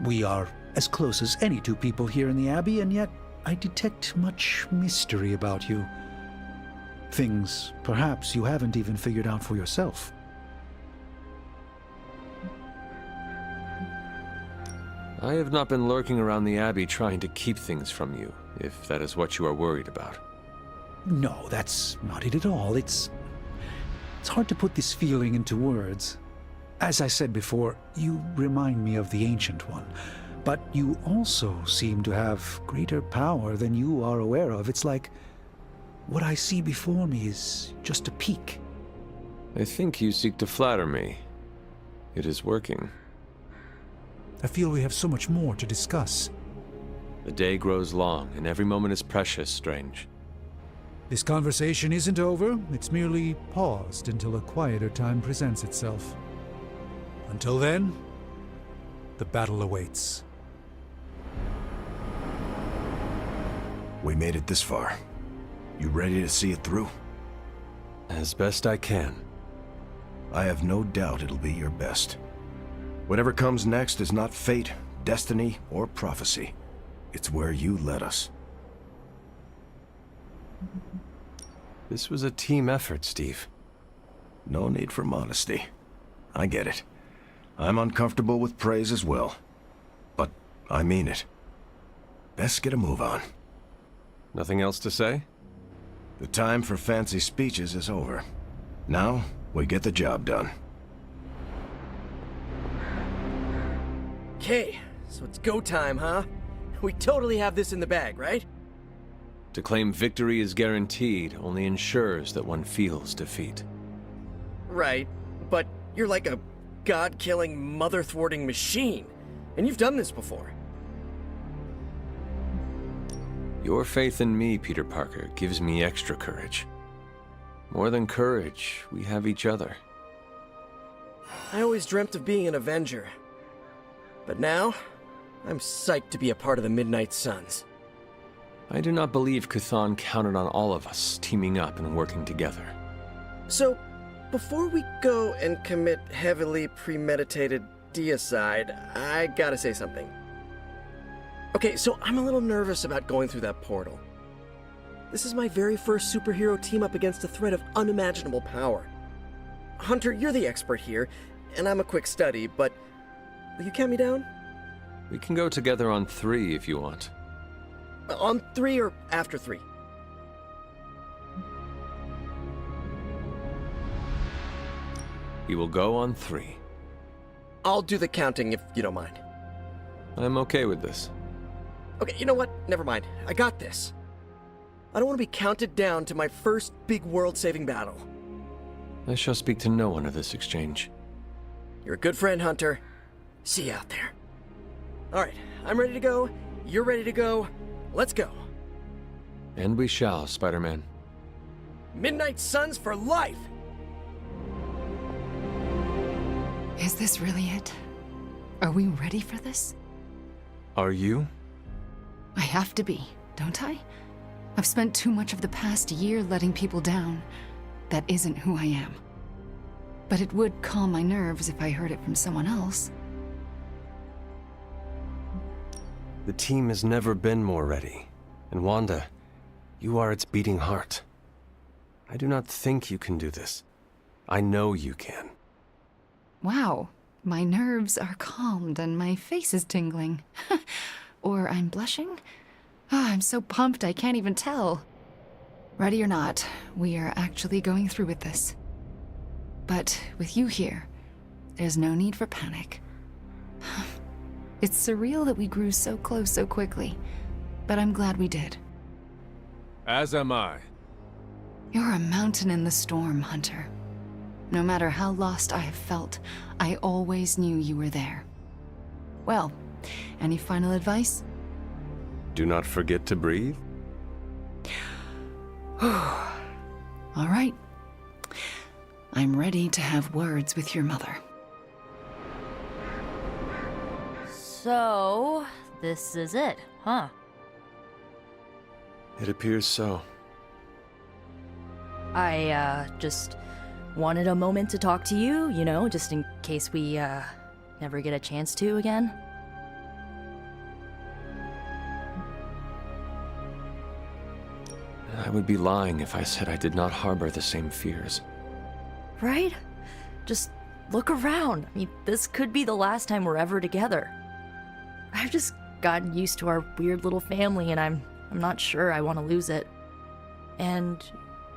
We are as close as any two people here in the Abbey, and yet I detect much mystery about you. Things, perhaps, you haven't even figured out for yourself. I have not been lurking around the Abbey trying to keep things from you, if that is what you are worried about. No, that's not it at all. It's hard to put this feeling into words. As I said before, you remind me of the Ancient One, but you also seem to have greater power than you are aware of. It's like what I see before me is just a peak. I think you seek to flatter me. It is working. I feel we have so much more to discuss. The day grows long, and every moment is precious, Strange. This conversation isn't over. It's merely paused until a quieter time presents itself. Until then, the battle awaits. We made it this far. You ready to see it through? As best I can. I have no doubt it'll be your best. Whatever comes next is not fate, destiny, or prophecy. It's where you led us. This was a team effort, Steve. No need for modesty. I get it. I'm uncomfortable with praise as well. But I mean it. Best get a move on. Nothing else to say? The time for fancy speeches is over. Now, we get the job done. Okay, so it's go time, huh? We totally have this in the bag, right? To claim victory is guaranteed only ensures that one feels defeat. Right, but you're like a god-killing, mother-thwarting machine. And you've done this before. Your faith in me, Peter Parker, gives me extra courage. More than courage, we have each other. I always dreamt of being an Avenger. But now, I'm psyched to be a part of the Midnight Suns. I do not believe Chthon counted on all of us teaming up and working together. So, before we go and commit heavily premeditated deicide, I gotta say something. Okay, so I'm a little nervous about going through that portal. This is my very first superhero team up against a threat of unimaginable power. Hunter, you're the expert here, and I'm a quick study, but will you count me down? We can go together on 3 if you want. On 3 or after 3? We will go on 3. I'll do the counting if you don't mind. I'm okay with this. Okay, you know what? Never mind. I got this. I don't want to be counted down to my first big world-saving battle. I shall speak to no one of this exchange. You're a good friend, Hunter. See you out there. Alright, I'm ready to go. You're ready to go. Let's go. And we shall, Spider-Man. Midnight Suns for life! Is this really it? Are we ready for this? Are you? I have to be, don't I? I've spent too much of the past year letting people down. That isn't who I am. But it would calm my nerves if I heard it from someone else. The team has never been more ready. And Wanda, you are its beating heart. I do not think you can do this. I know you can. Wow, my nerves are calmed and my face is tingling. Or I'm blushing? Ah, I'm so pumped I can't even tell. Ready or not, we are actually going through with this. But with you here, there's no need for panic. It's surreal that we grew so close so quickly, but I'm glad we did. As am I. You're a mountain in the storm, Hunter. No matter how lost I have felt, I always knew you were there. Well, any final advice? Do not forget to breathe. All right. I'm ready to have words with your mother. So, this is it, huh? It appears so. I, just wanted a moment to talk to you, you know, just in case we, never get a chance to again. I would be lying if I said I did not harbor the same fears. Right? Just look around. I mean, this could be the last time we're ever together. I've just gotten used to our weird little family, and I'm not sure I want to lose it. And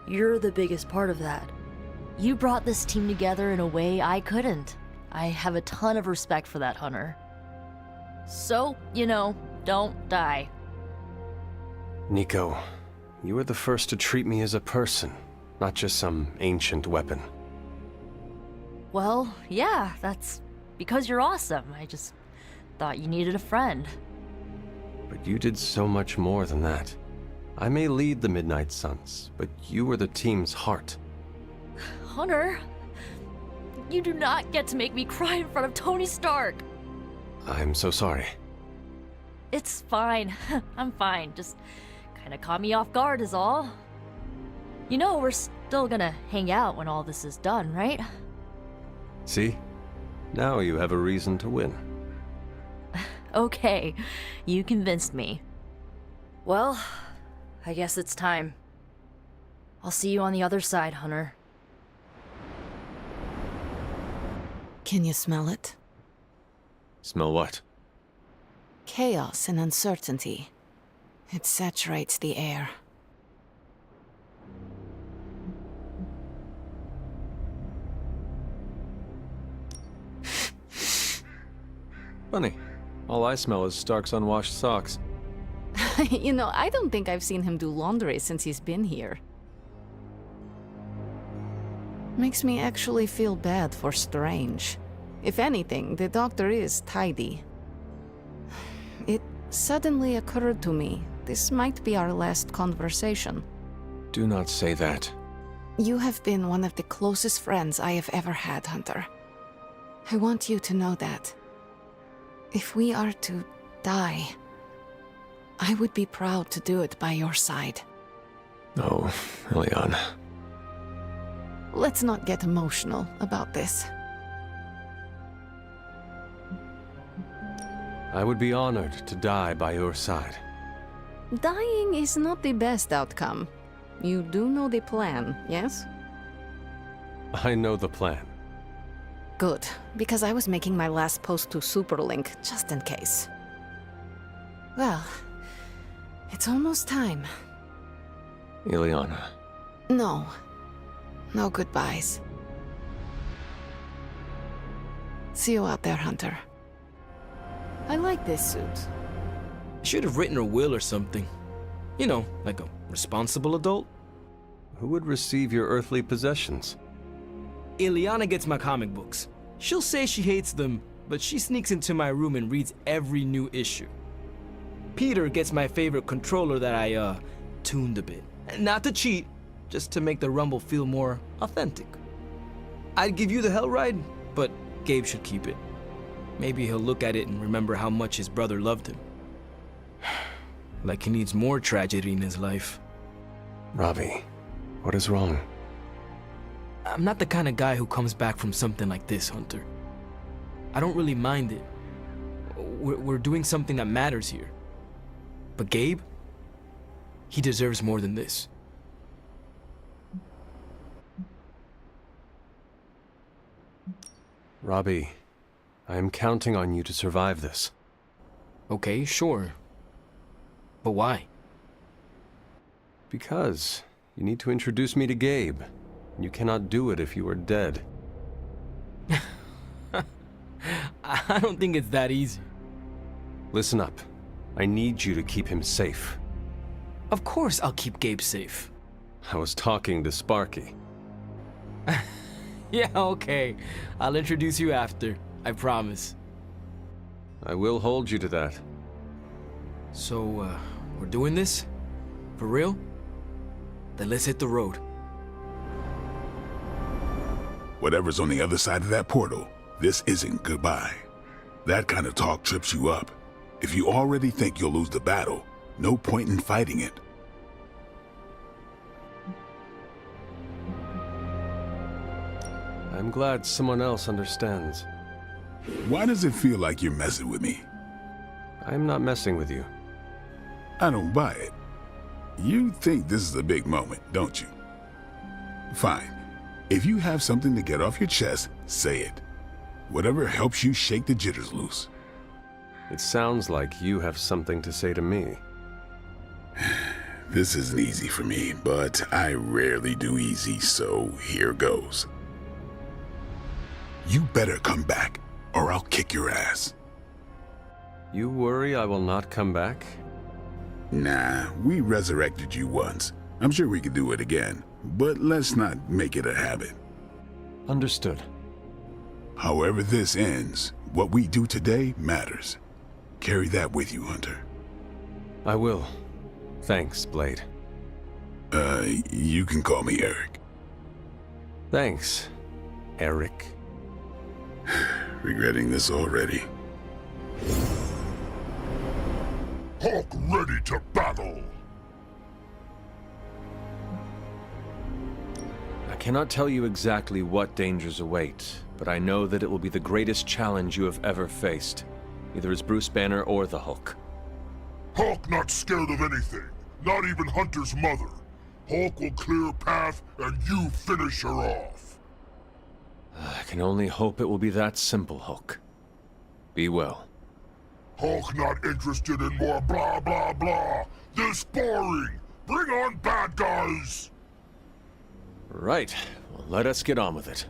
you're the biggest part of that. You brought this team together in a way I couldn't. I have a ton of respect for that, Hunter. So, you know, don't die. Nico, you were the first to treat me as a person, not just some ancient weapon. Well, yeah, that's because you're awesome. I just thought you needed a friend. But you did so much more than that. I may lead the Midnight Suns, but you were the team's heart. Hunter, you do not get to make me cry in front of Tony Stark. I'm so sorry. It's fine. I'm fine. Just kind of caught me off guard is all. You know, we're still gonna hang out when all this is done, right? See? Now you have a reason to win. Okay, you convinced me. Well, I guess it's time. I'll see you on the other side, Hunter. Can you smell it? Smell what? Chaos and uncertainty. It saturates the air. Funny. All I smell is Stark's unwashed socks. You know, I don't think I've seen him do laundry since he's been here. Makes me actually feel bad for Strange. If anything, the doctor is tidy. It suddenly occurred to me, this might be our last conversation. Do not say that. You have been one of the closest friends I have ever had, Hunter. I want you to know that. If we are to die, I would be proud to do it by your side. Oh, Ileana. Let's not get emotional about this. I would be honored to die by your side. Dying is not the best outcome. You do know the plan, yes? I know the plan. Good, because I was making my last post to Superlink, just in case. Well, it's almost time. Ileana. No. No goodbyes. See you out there, Hunter. I like this suit. I should have written a will or something. You know, like a responsible adult. Who would receive your earthly possessions? Ileana gets my comic books. She'll say she hates them, but she sneaks into my room and reads every new issue. Peter gets my favorite controller that I, tuned a bit. Not to cheat, just to make the Rumble feel more authentic. I'd give you the Hellride, but Gabe should keep it. Maybe he'll look at it and remember how much his brother loved him. Like he needs more tragedy in his life. Robbie, what is wrong? I'm not the kind of guy who comes back from something like this, Hunter. I don't really mind it. We're doing something that matters here. But Gabe, he deserves more than this. Robbie, I am counting on you to survive this. Okay, sure. But why? Because you need to introduce me to Gabe. You cannot do it if you are dead. I don't think it's that easy. Listen up. I need you to keep him safe. Of course I'll keep Gabe safe. I was talking to Sparky. Yeah, okay. I'll introduce you after. I promise. I will hold you to that. So, we're doing this? For real? Then let's hit the road. Whatever's on the other side of that portal, this isn't goodbye. That kind of talk trips you up. If you already think you'll lose the battle, no point in fighting it. I'm glad someone else understands. Why does it feel like you're messing with me? I'm not messing with you. I don't buy it. You think this is a big moment, don't you? Fine. If you have something to get off your chest, say it. Whatever helps you shake the jitters loose. It sounds like you have something to say to me. This isn't easy for me, but I rarely do easy, so here goes. You better come back, or I'll kick your ass. You worry I will not come back? Nah, we resurrected you once. I'm sure we could do it again, but let's not make it a habit. Understood. However this ends, what we do today matters. Carry that with you, Hunter. I will. Thanks, Blade. You can call me Eric. Thanks, Eric. Regretting this already. Hulk ready to battle! I cannot tell you exactly what dangers await, but I know that it will be the greatest challenge you have ever faced, either as Bruce Banner or the Hulk. Hulk not scared of anything, not even Hunter's mother. Hulk will clear a path and you finish her off. I can only hope it will be that simple, Hulk. Be well. Hulk not interested in more blah blah blah. This boring. Bring on bad guys. Right. Well, let us get on with it.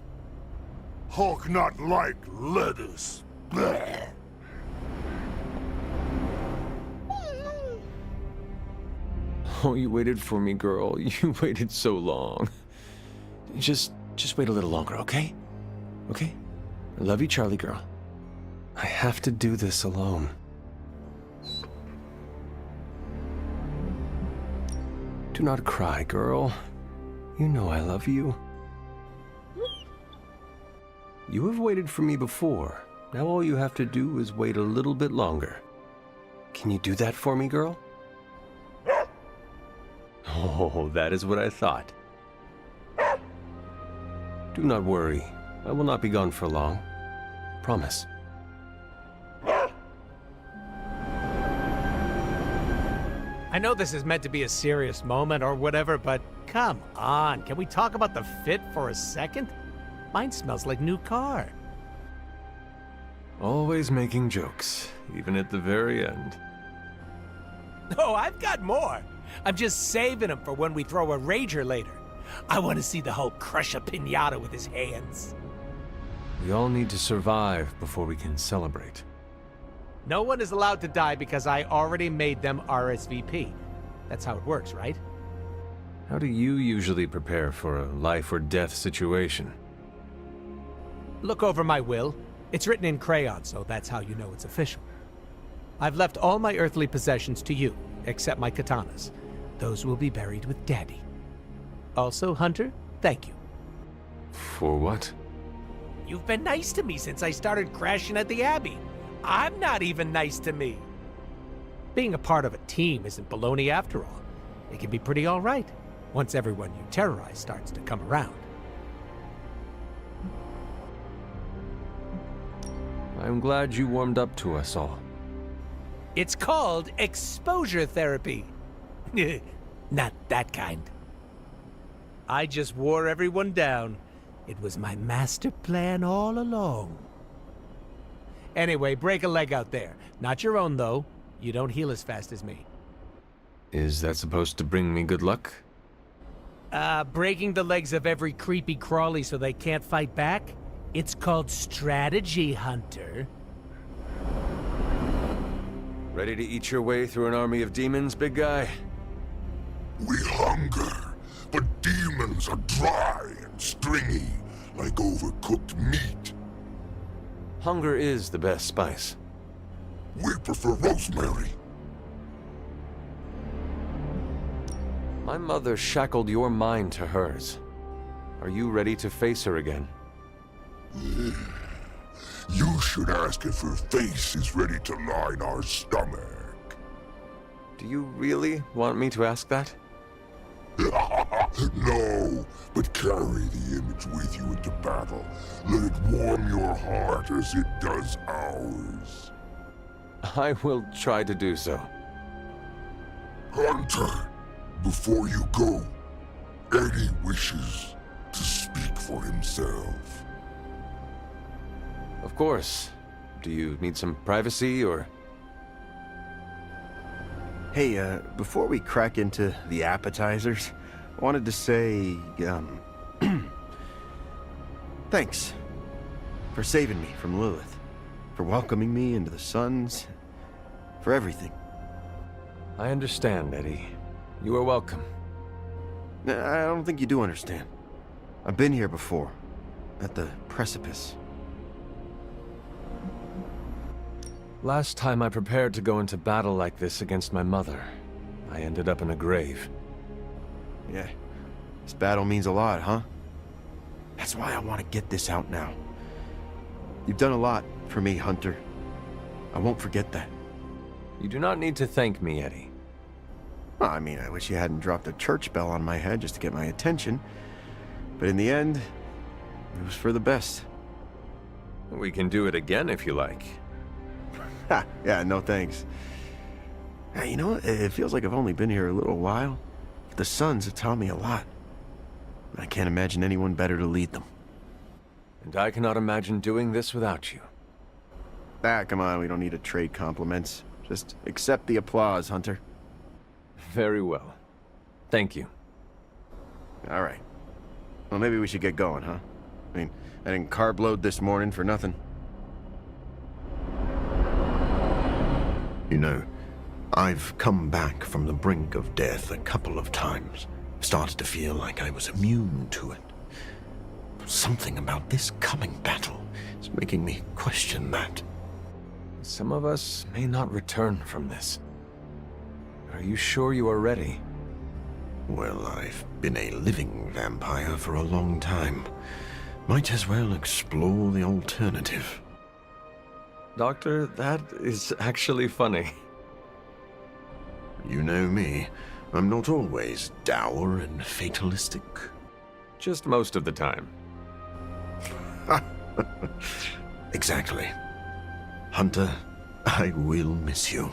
Hulk not like lettuce. Blah. Oh, you waited for me, girl. You waited so long. Just wait a little longer, okay? Okay? I love you, Charlie girl. I have to do this alone. Do not cry, girl. You know I love you. You have waited for me before. Now all you have to do is wait a little bit longer. Can you do that for me, girl? Oh, that is what I thought. Do not worry. I will not be gone for long. Promise. I know this is meant to be a serious moment or whatever, but come on. Can we talk about the fit for a second? Mine smells like new car. Always making jokes, even at the very end. Oh, I've got more. I'm just saving them for when we throw a rager later. I want to see the Hulk crush a piñata with his hands. We all need to survive before we can celebrate. No one is allowed to die because I already made them RSVP. That's how it works, right? How do you usually prepare for a life or death situation? Look over my will. It's written in crayon, so that's how you know it's official. I've left all my earthly possessions to you, except my katanas. Those will be buried with Daddy. Also, Hunter, thank you. For what? You've been nice to me since I started crashing at the Abbey. I'm not even nice to me. Being a part of a team isn't baloney after all. It can be pretty alright, once everyone you terrorize starts to come around. I'm glad you warmed up to us all. It's called exposure therapy. Not that kind. I just wore everyone down. It was my master plan all along. Anyway, break a leg out there. Not your own, though. You don't heal as fast as me. Is that supposed to bring me good luck? Breaking the legs of every creepy crawly so they can't fight back? It's called strategy, Hunter. Ready to eat your way through an army of demons, big guy? We hunger, but demons are dry and stringy, like overcooked meat. Hunger is the best spice. We prefer rosemary. My mother shackled your mind to hers. Are you ready to face her again? You should ask if her face is ready to line our stomach. Do you really want me to ask that? No, but carry the image with you into battle. Let it warm your heart as it does ours. I will try to do so. Hunter, before you go, Eddie wishes to speak for himself. Of course. Do you need some privacy, or...? Hey, before we crack into the appetizers, I wanted to say, thanks for saving me from Lilith, for welcoming me into the Suns, for everything. I understand, Eddie. You are welcome. I don't think you do understand. I've been here before, at the precipice. Last time I prepared to go into battle like this against my mother, I ended up in a grave. Yeah, this battle means a lot, huh? That's why I want to get this out now. You've done a lot for me, Hunter. I won't forget that. You do not need to thank me, Eddie. Well, I mean, I wish you hadn't dropped a church bell on my head just to get my attention. But in the end, it was for the best. We can do it again if you like. Ha! Yeah, no thanks. Hey, you know what? It feels like I've only been here a little while. The Suns have taught me a lot. I can't imagine anyone better to lead them. And I cannot imagine doing this without you. Ah, come on, we don't need to trade compliments. Just accept the applause, Hunter. Very well. Thank you. All right. Well, maybe we should get going, huh? I mean, I didn't carb load this morning for nothing. You know, I've come back from the brink of death a couple of times. Started to feel like I was immune to it. Something about this coming battle is making me question that. Some of us may not return from this. Are you sure you are ready? Well, I've been a living vampire for a long time. Might as well explore the alternative. Doctor, that is actually funny. You know me. I'm not always dour and fatalistic. Just most of the time. Exactly. Hunter, I will miss you.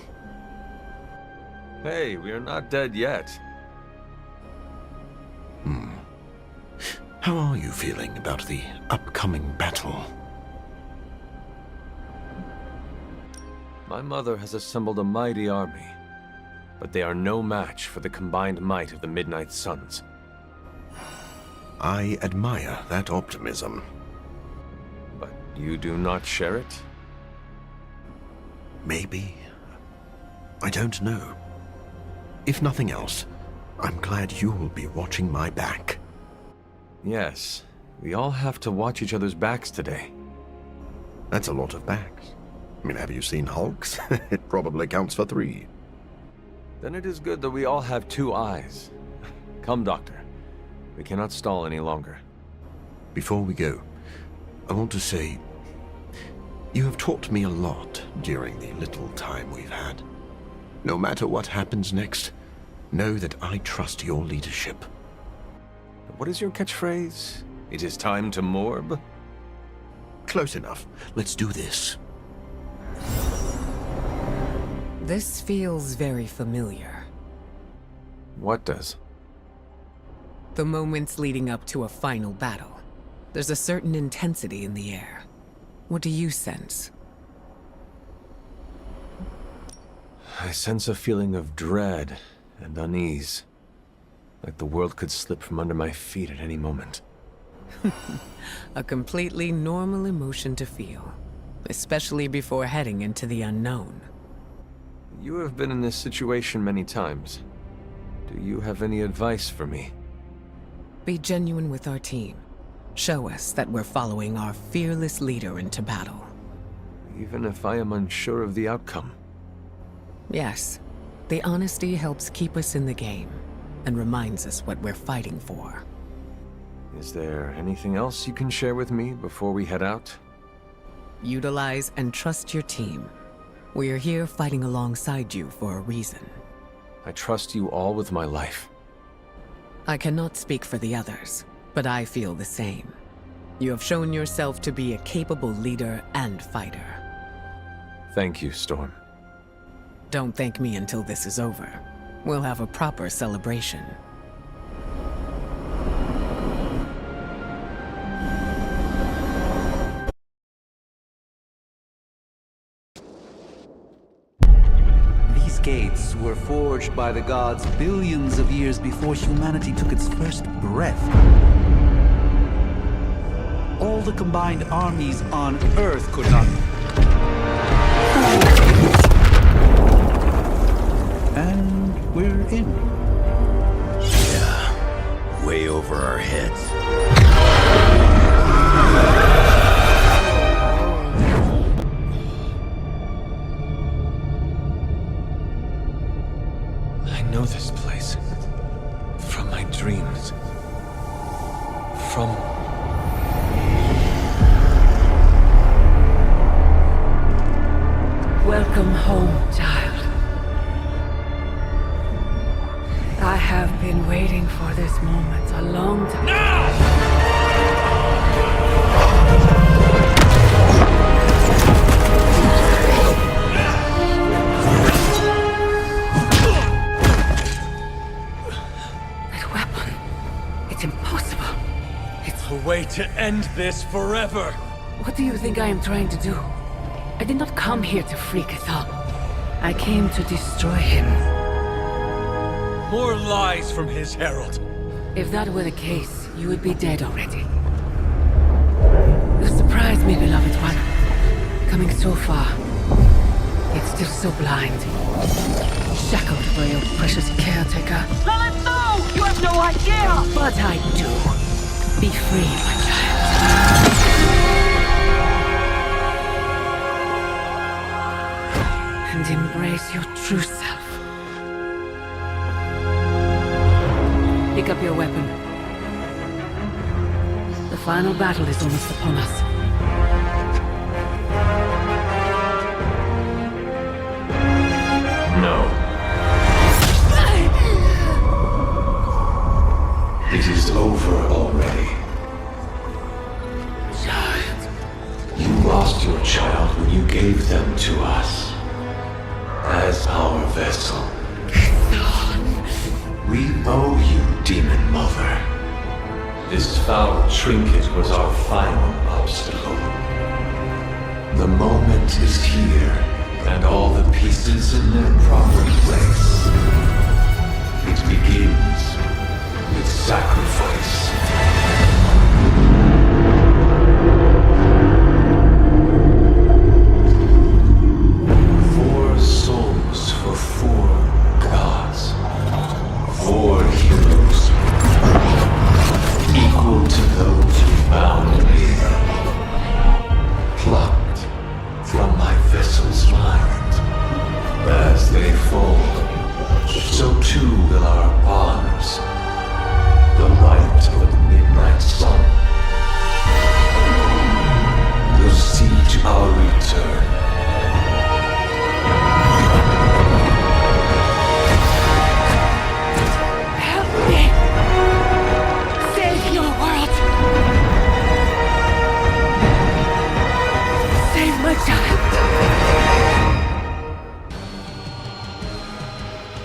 Hey, we are not dead yet. How are you feeling about the upcoming battle? My mother has assembled a mighty army, but they are no match for the combined might of the Midnight Suns. I admire that optimism. But you do not share it? Maybe. I don't know. If nothing else, I'm glad you'll be watching my back. Yes, we all have to watch each other's backs today. That's a lot of backs. I mean, have you seen Hulk's? It probably counts for 3. Then it is good that we all have 2 eyes. Come, Doctor. We cannot stall any longer. Before we go, I want to say, you have taught me a lot during the little time we've had. No matter what happens next, know that I trust your leadership. What is your catchphrase? It is time to morb? Close enough. Let's do this. This feels very familiar. What does? The moments leading up to a final battle. There's a certain intensity in the air. What do you sense? I sense a feeling of dread and unease. Like the world could slip from under my feet at any moment. A completely normal emotion to feel, especially before heading into the unknown. You have been in this situation many times. Do you have any advice for me? Be genuine with our team. Show us that we're following our fearless leader into battle. Even if I am unsure of the outcome. Yes, the honesty helps keep us in the game and reminds us what we're fighting for. Is there anything else you can share with me before we head out? Utilize and trust your team. We are here fighting alongside you for a reason. I trust you all with my life. I cannot speak for the others, but I feel the same. You have shown yourself to be a capable leader and fighter. Thank you, Storm. Don't thank me until this is over. We'll have a proper celebration. These gates were forged by the gods billions of years before humanity took its first breath. All the combined armies on Earth could not... And we're in. Yeah, way over our heads. I know this place. From my dreams. From... Welcome home, child. I have been waiting for this moment a long time. That weapon, it's impossible. It's a way to end this forever. What do you think I am trying to do? I did not come here to free Cathal. I came to destroy him. More lies from his herald. If that were the case, you would be dead already. You surprised me, beloved one. Coming so far, yet still so blind. Shackled by your precious caretaker. Lilith, no! You have no idea! But I do. Be free, my child. And embrace your true self. Pick up your weapon. The final battle is almost upon us. No. It is over already. Child. You lost your child when you gave them to us. As our vessel. We owe you, Demon Mother. This foul trinket was our final obstacle. The moment is here, and all the pieces in their proper place. It begins with sacrifice. Four souls for four gods. 4 heroes, equal to those who bound me, plucked from my vessel's mind. As they fall, so too will our bonds, the light of the midnight sun, will see to our return.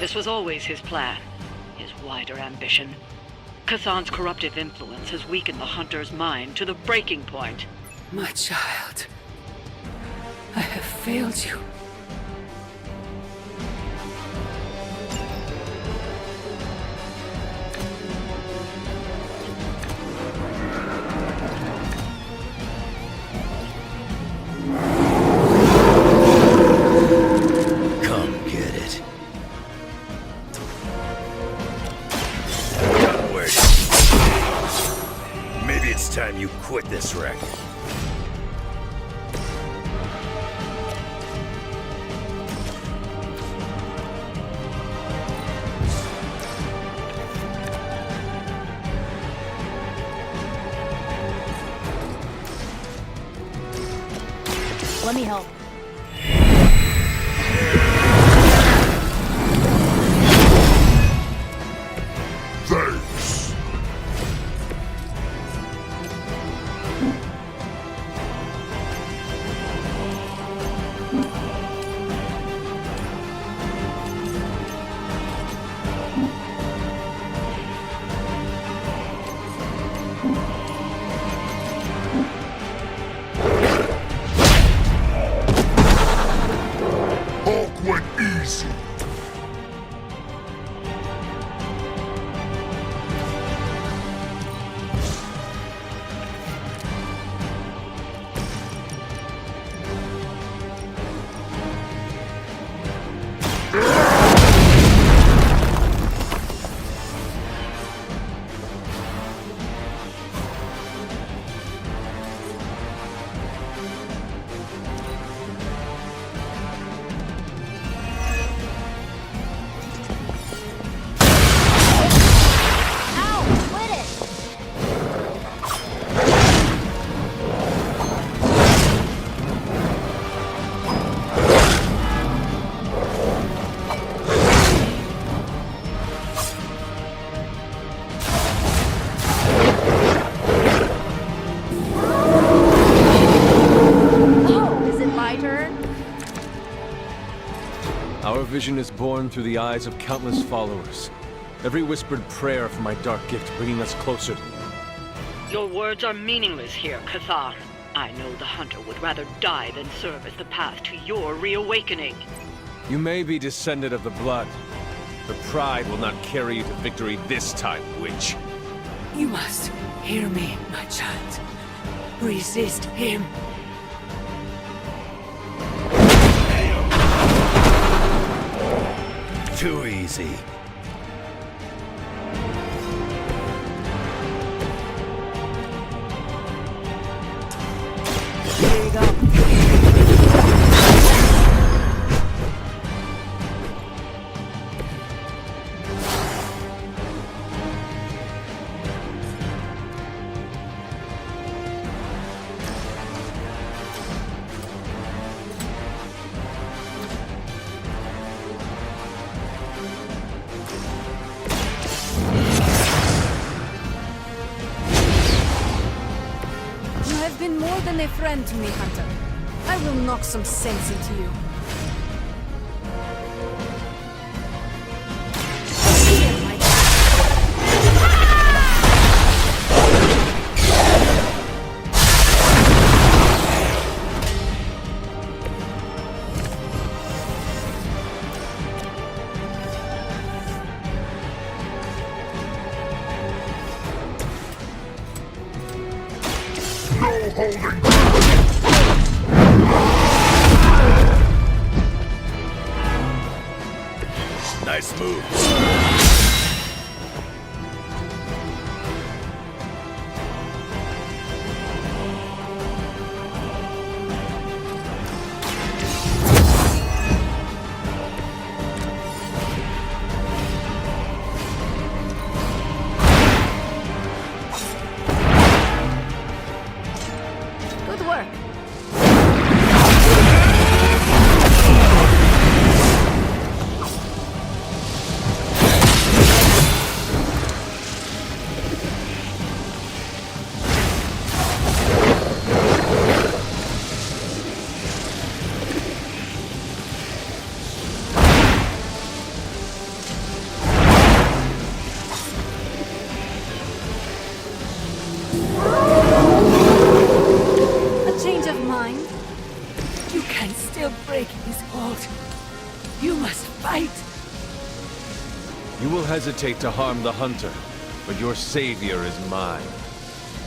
This was always his plan, his wider ambition. K'Than's corruptive influence has weakened the Hunter's mind to the breaking point. My child, I have failed you. Come get it. Where? Maybe it's time you quit this racket. Let me help. Thanks. Hulk went easy. Our vision is born through the eyes of countless followers. Every whispered prayer for my dark gift bringing us closer to you. Your words are meaningless here, K'Than. I know the Hunter would rather die than serve as the path to your reawakening. You may be descended of the blood, but pride will not carry you to victory this time, witch. You must hear me, my child. Resist him. Too easy. Here you go. You have been more than a friend to me, Hunter. I will knock some sense into you. No holding. Nice move. Good work. break his hold. You must fight. You will hesitate to harm the hunter, but your savior is mine.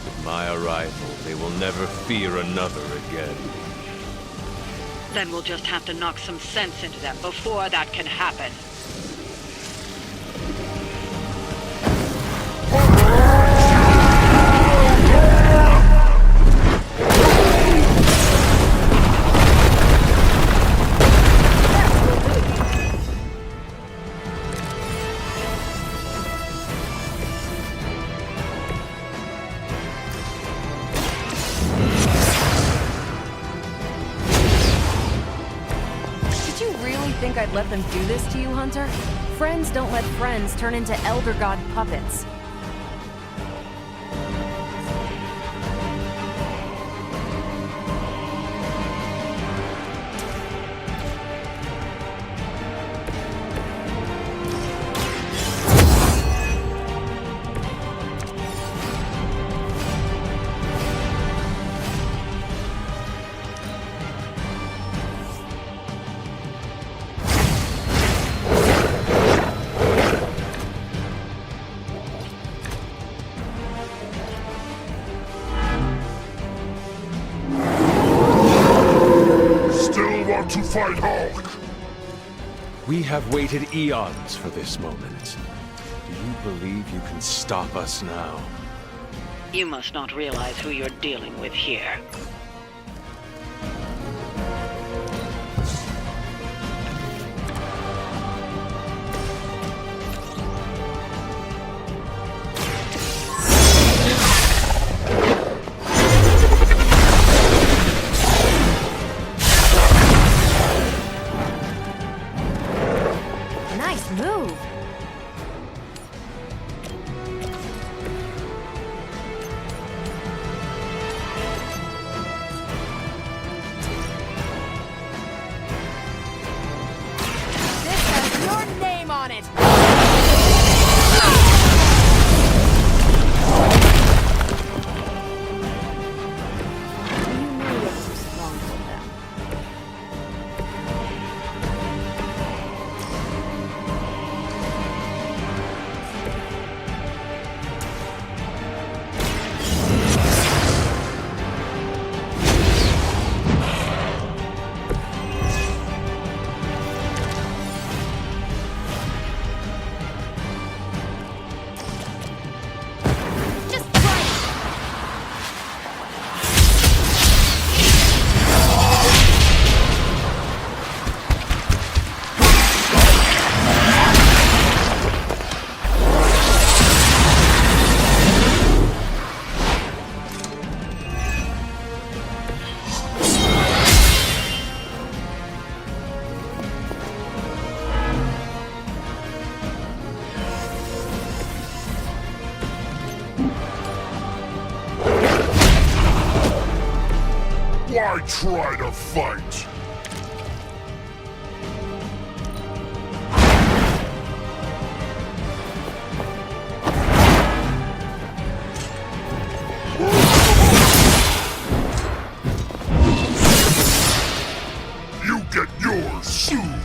With my arrival, they will never fear another again. Then we'll just have to knock some sense into them before that can happen. Think I'd let them do this to you, Hunter? Friends don't let friends turn into Elder God puppets. To fight Hulk! We have waited eons for this moment. Do you believe you can stop us now? You must not realize who you're dealing with here. Move! This has your name on it! Why try to fight? You get yours soon!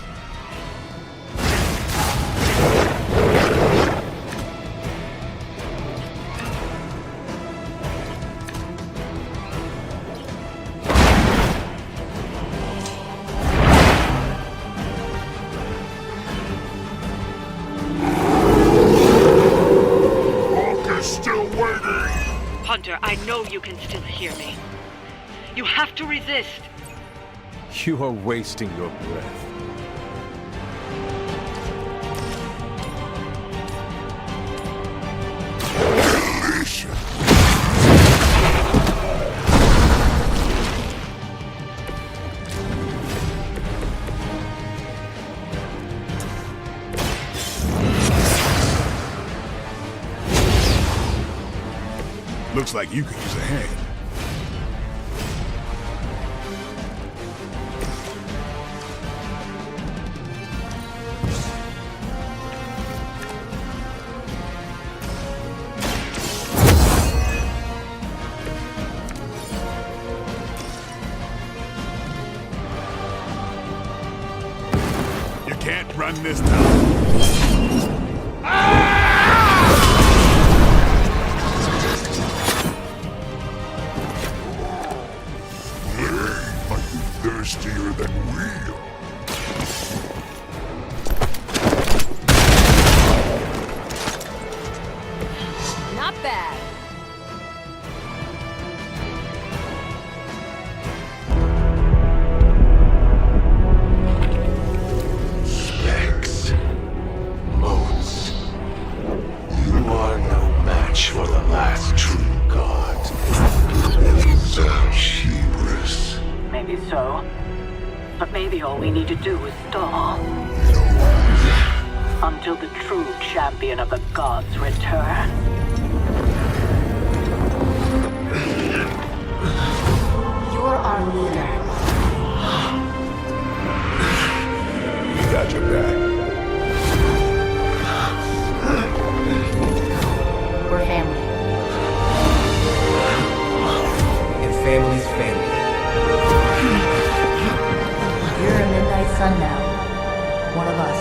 Hunter, I know you can still hear me. You have to resist. You are wasting your breath. Looks like you could use a hand. can't run this town. They might be thirstier than we are. Not bad. Specs. Motes. You are no match for the last true god. Hubris. Maybe so. But maybe all we need to do is stall. Until the true champion of the gods return. You're our leader. We got your back. We're family. And family's family. You're a Midnight Sun now. One of us.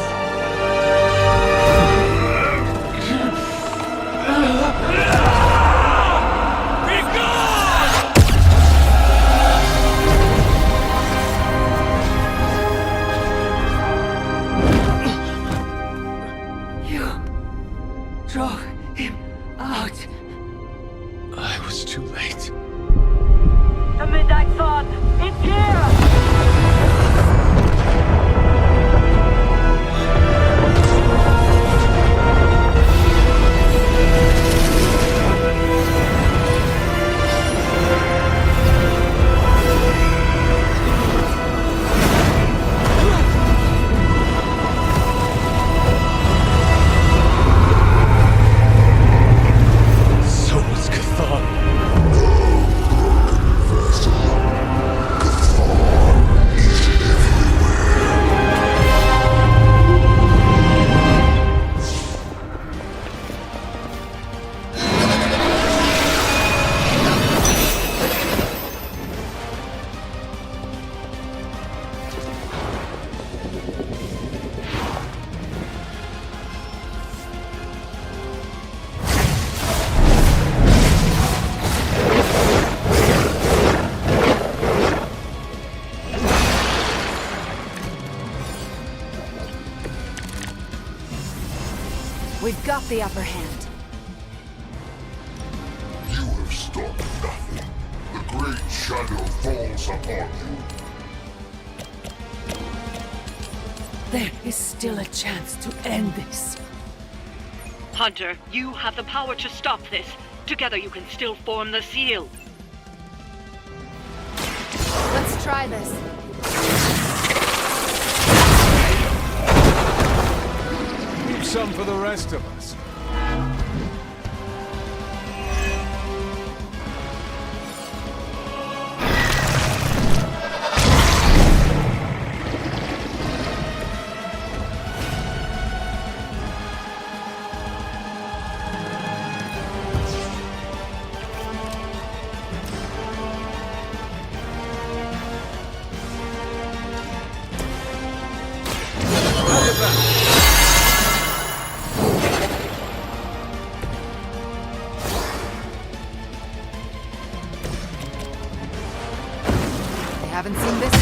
Drove him out. I was too late. The Midnight Sun! It's here! So was Cathar. We've got the upper hand. You have stopped nothing. The great shadow falls upon you. There is still a chance to end this. Hunter, you have the power to stop this. Together you can still form the seal. Let's try this. Leave some for the rest of us. I haven't seen this.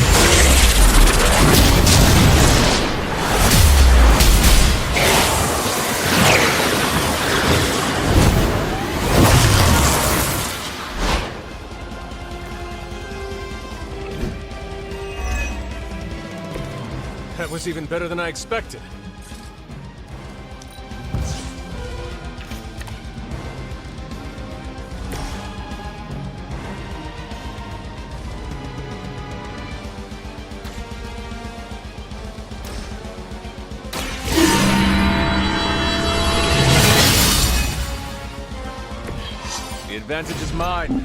That was even better than I expected. The advantage is mine.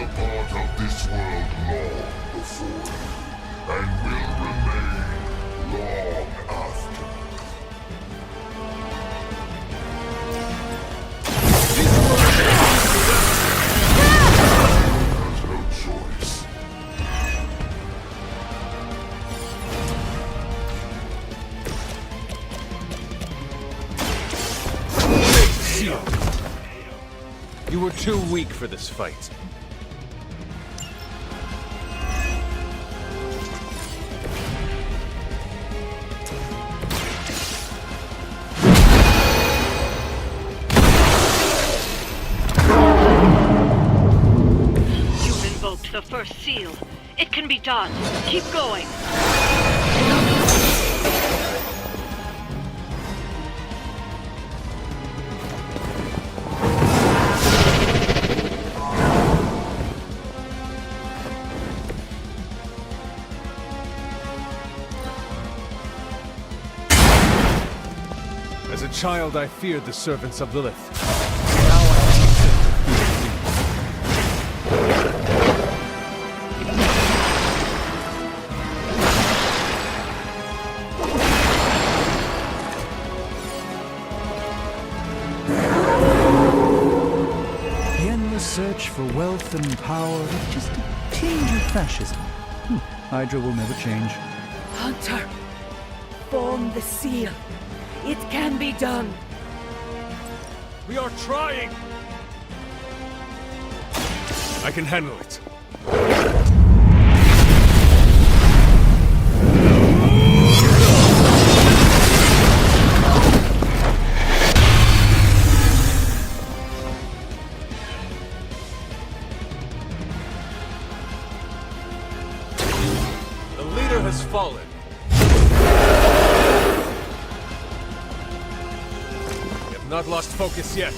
a part of this world long before you, and will remain long after. Has no choice. You were too weak for this fight. You've invoked the first seal. It can be done. Keep going. As a child, I feared the servants of Lilith. Now I teach them to fear thee. The endless search for wealth and power with just a tinge of fascism. Hydra will never change. Hunter, form the seal. It can be done. We are trying! I can handle it. The leader has fallen. Not lost focus yet.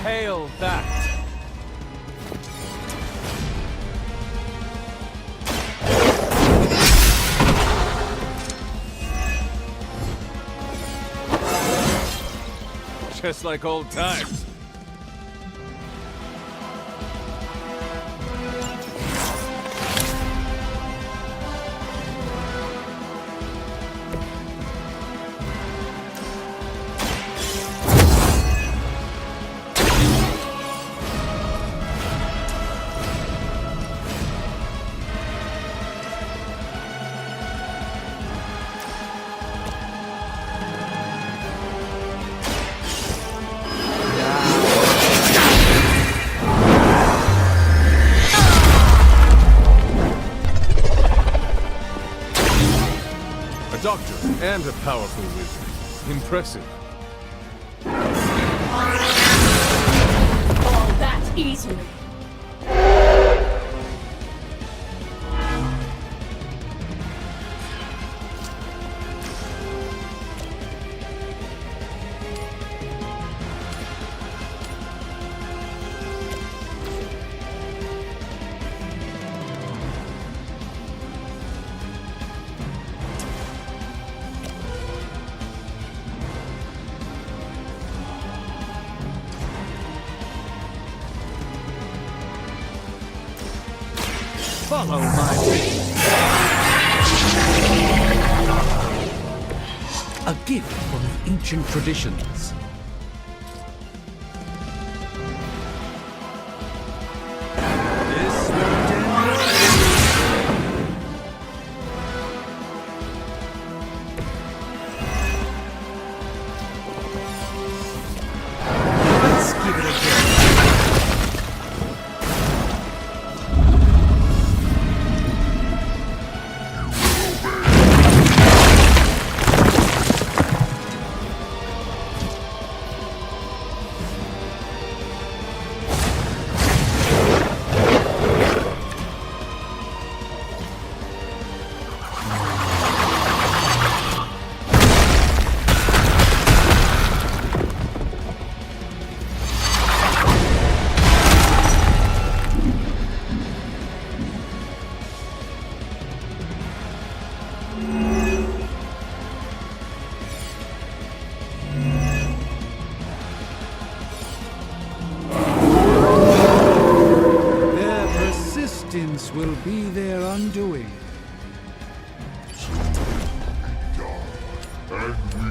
Hail that! Just like old times. Doctor and a powerful wizard. Impressive. All that easily. Follow my lead. A gift from the ancient traditions. Let's give it a go. and we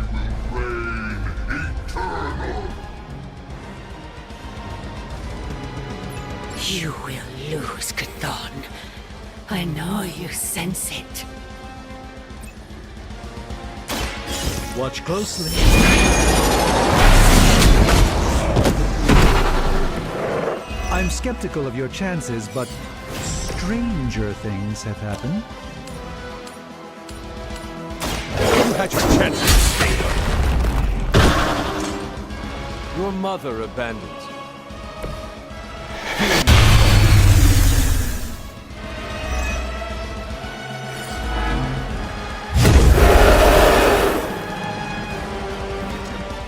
will reign eternal. You will lose, Chthon. I know you sense it. Watch closely. I'm skeptical of your chances, but stranger things have happened. You had your chances, Skater. Your mother abandoned you.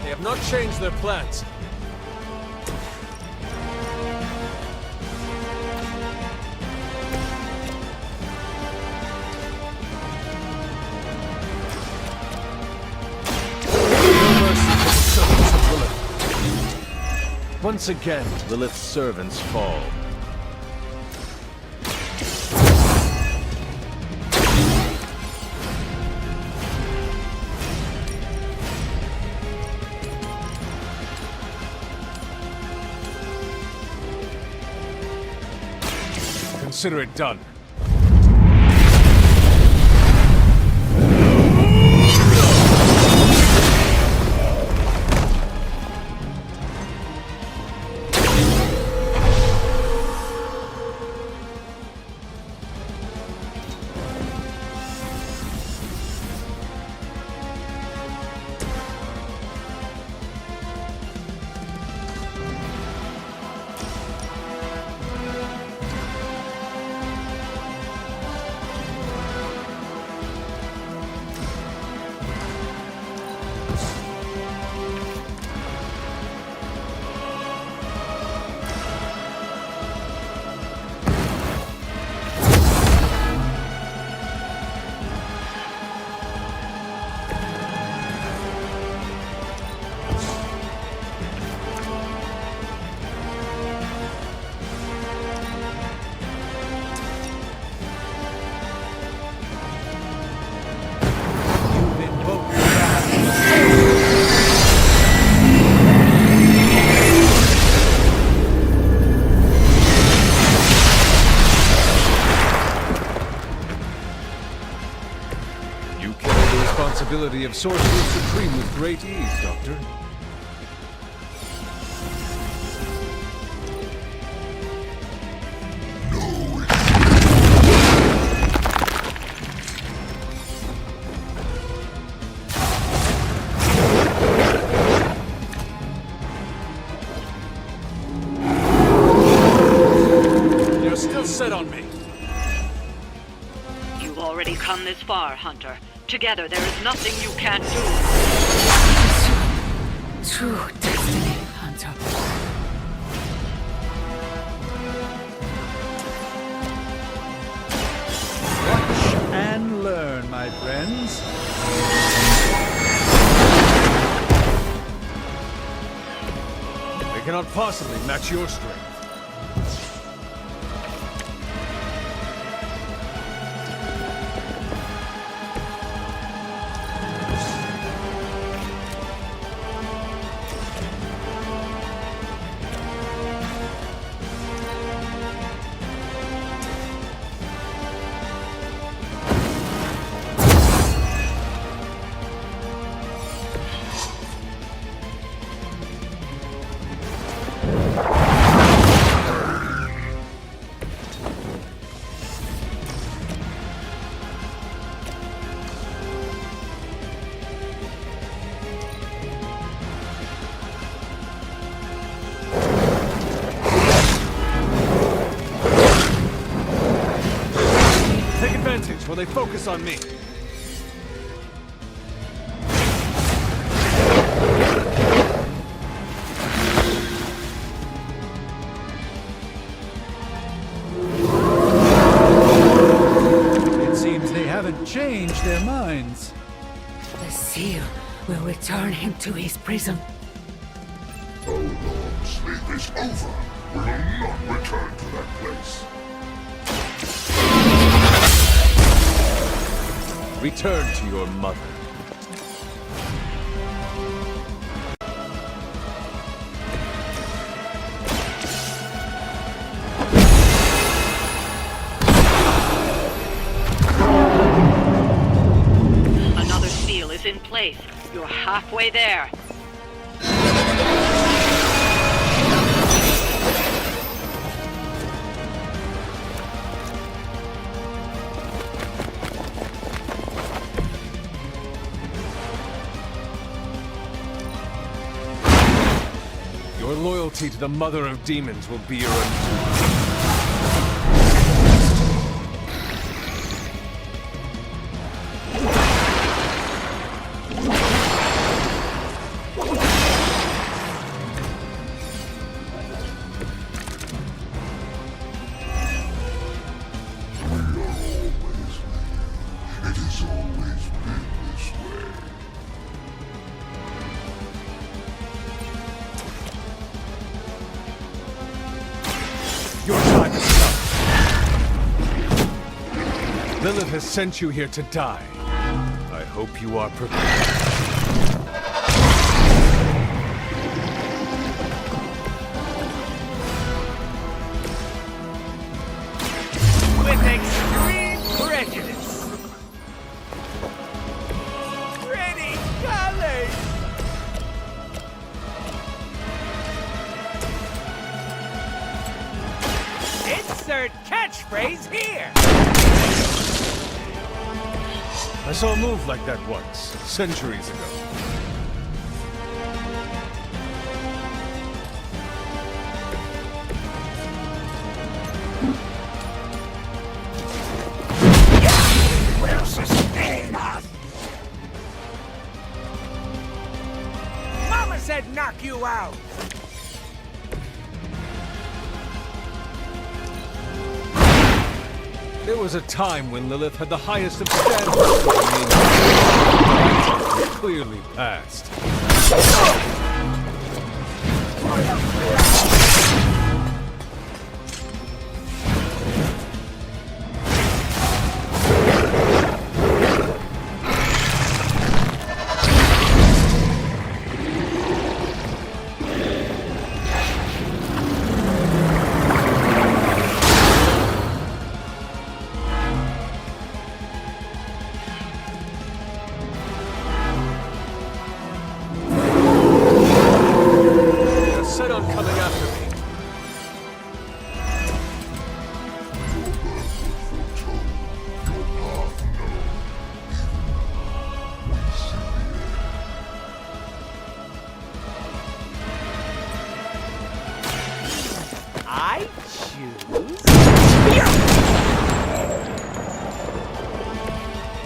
They have not changed their plans. Once again, Lilith's servants fall. Consider it done. Responsibility of Sorcerer Supreme with great ease, Doctor. You're still set on me. You've already come this far, Hunter. Together, there is nothing you can't do. True destiny, Hunter. Watch and learn, my friends. They cannot possibly match your strength. While they focus on me. It seems they haven't changed their minds. The seal will return him to his prison. Oh Lord, sleep is over. We will not return to that place. Return to your mother. in place. You're halfway there. Your loyalty to the Mother of Demons will be your undoing. It has always been this way. Your time has come. Lilith has sent you here to die. I hope you are prepared. With extreme prejudice. Pretty colors. Insert catchphrase here. I saw a move like that once, centuries ago. Will sustain us. Mama said knock you out. There was a time when Lilith had the highest of standards. Clearly past. Set on coming after me. I choose.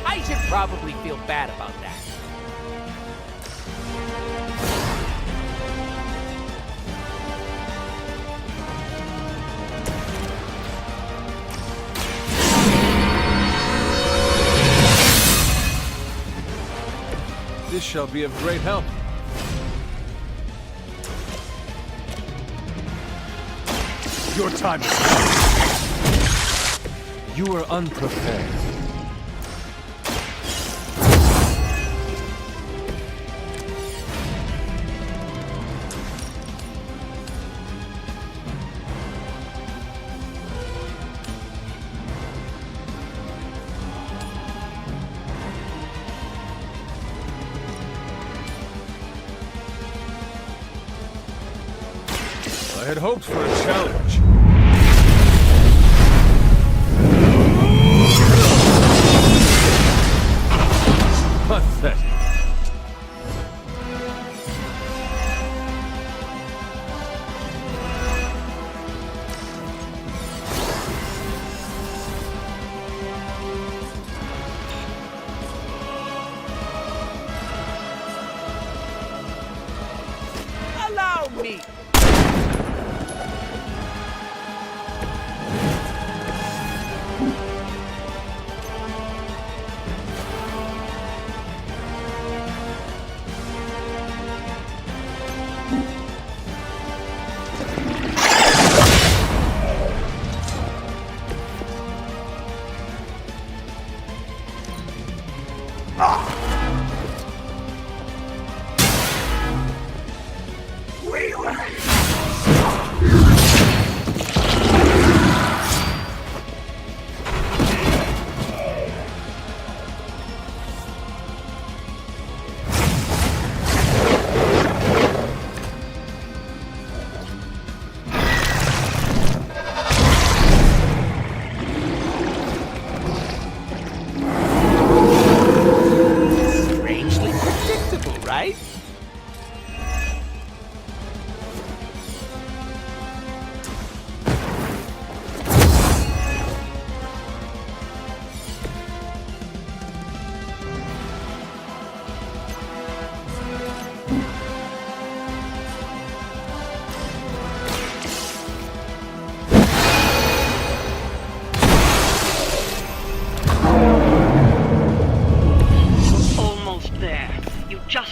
I should probably feel bad about that. This shall be of great help. Your time is come. You are unprepared. I had hoped for a challenge. Pathetic. Allow me.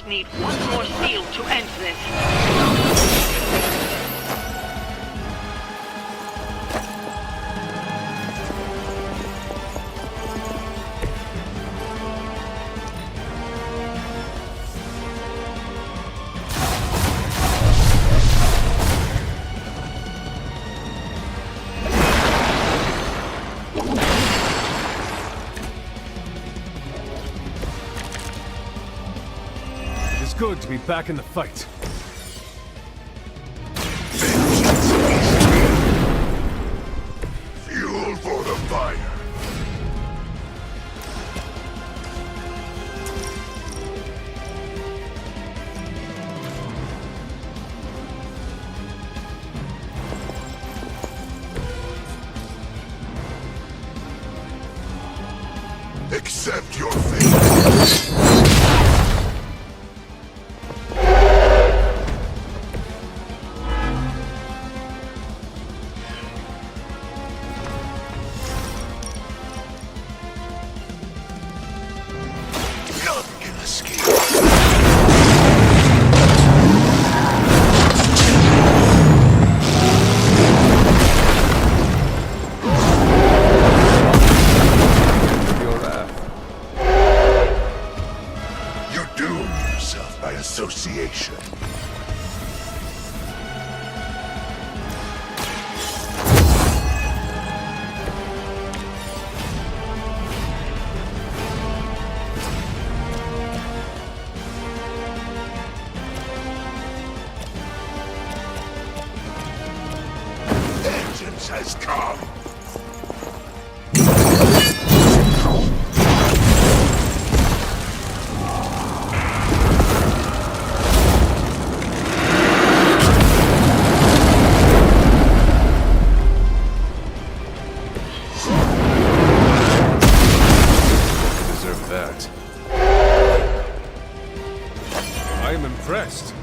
need one more seal to end this. It's good to be back in the fight. Fuel for the fire. Accept your fate. Association. Vengeance has come. I am impressed.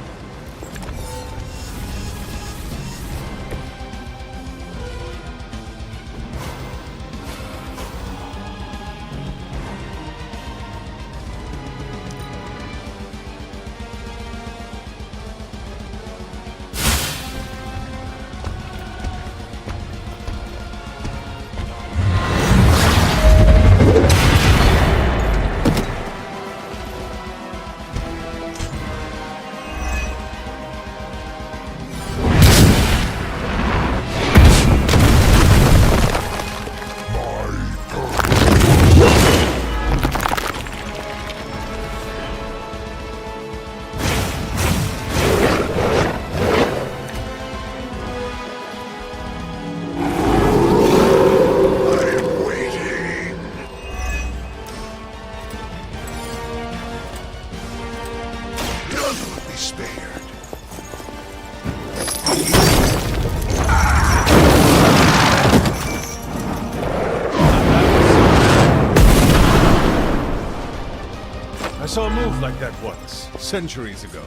I saw a move like that once, centuries ago.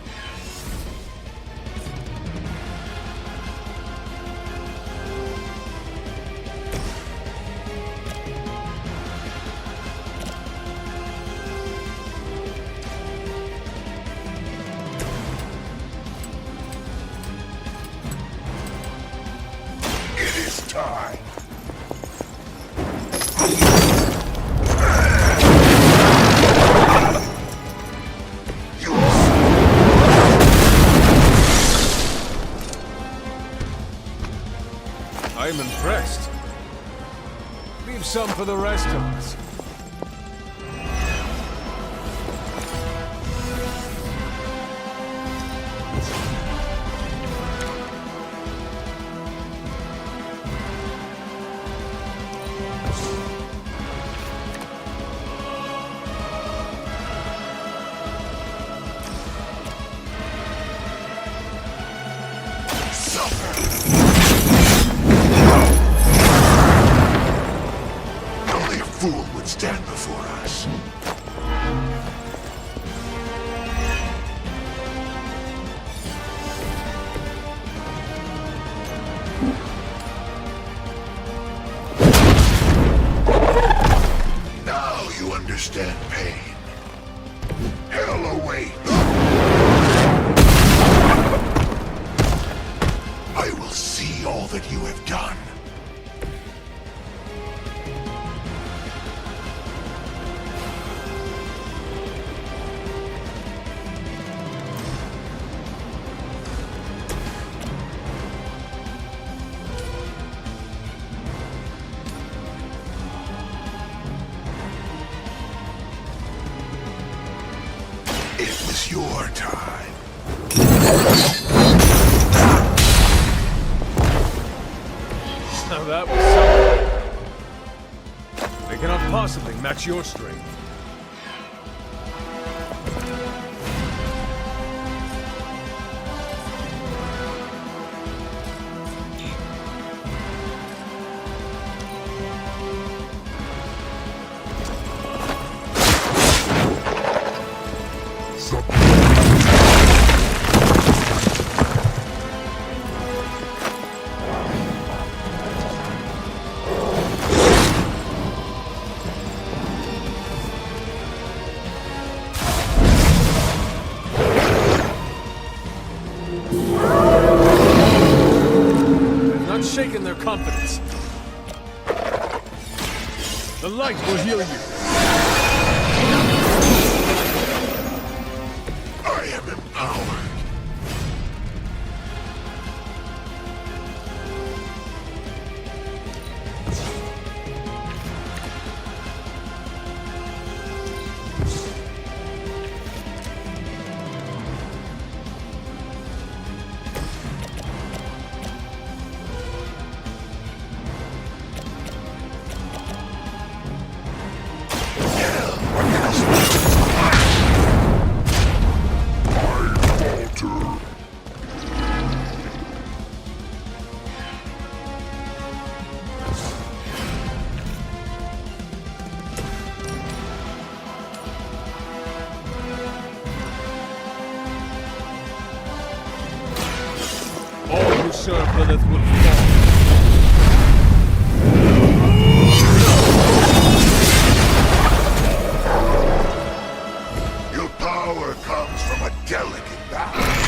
It is time. I'm impressed. Leave some for the rest of us. Only a fool would stand before us. Now you understand pain. Hell awaits. see all that you have done. It was your time. Now that was something. They cannot possibly match your strength. Shaken their confidence. The light will heal you. I am empowered. All who serve Lilith will fall. Your power comes from a delicate balance.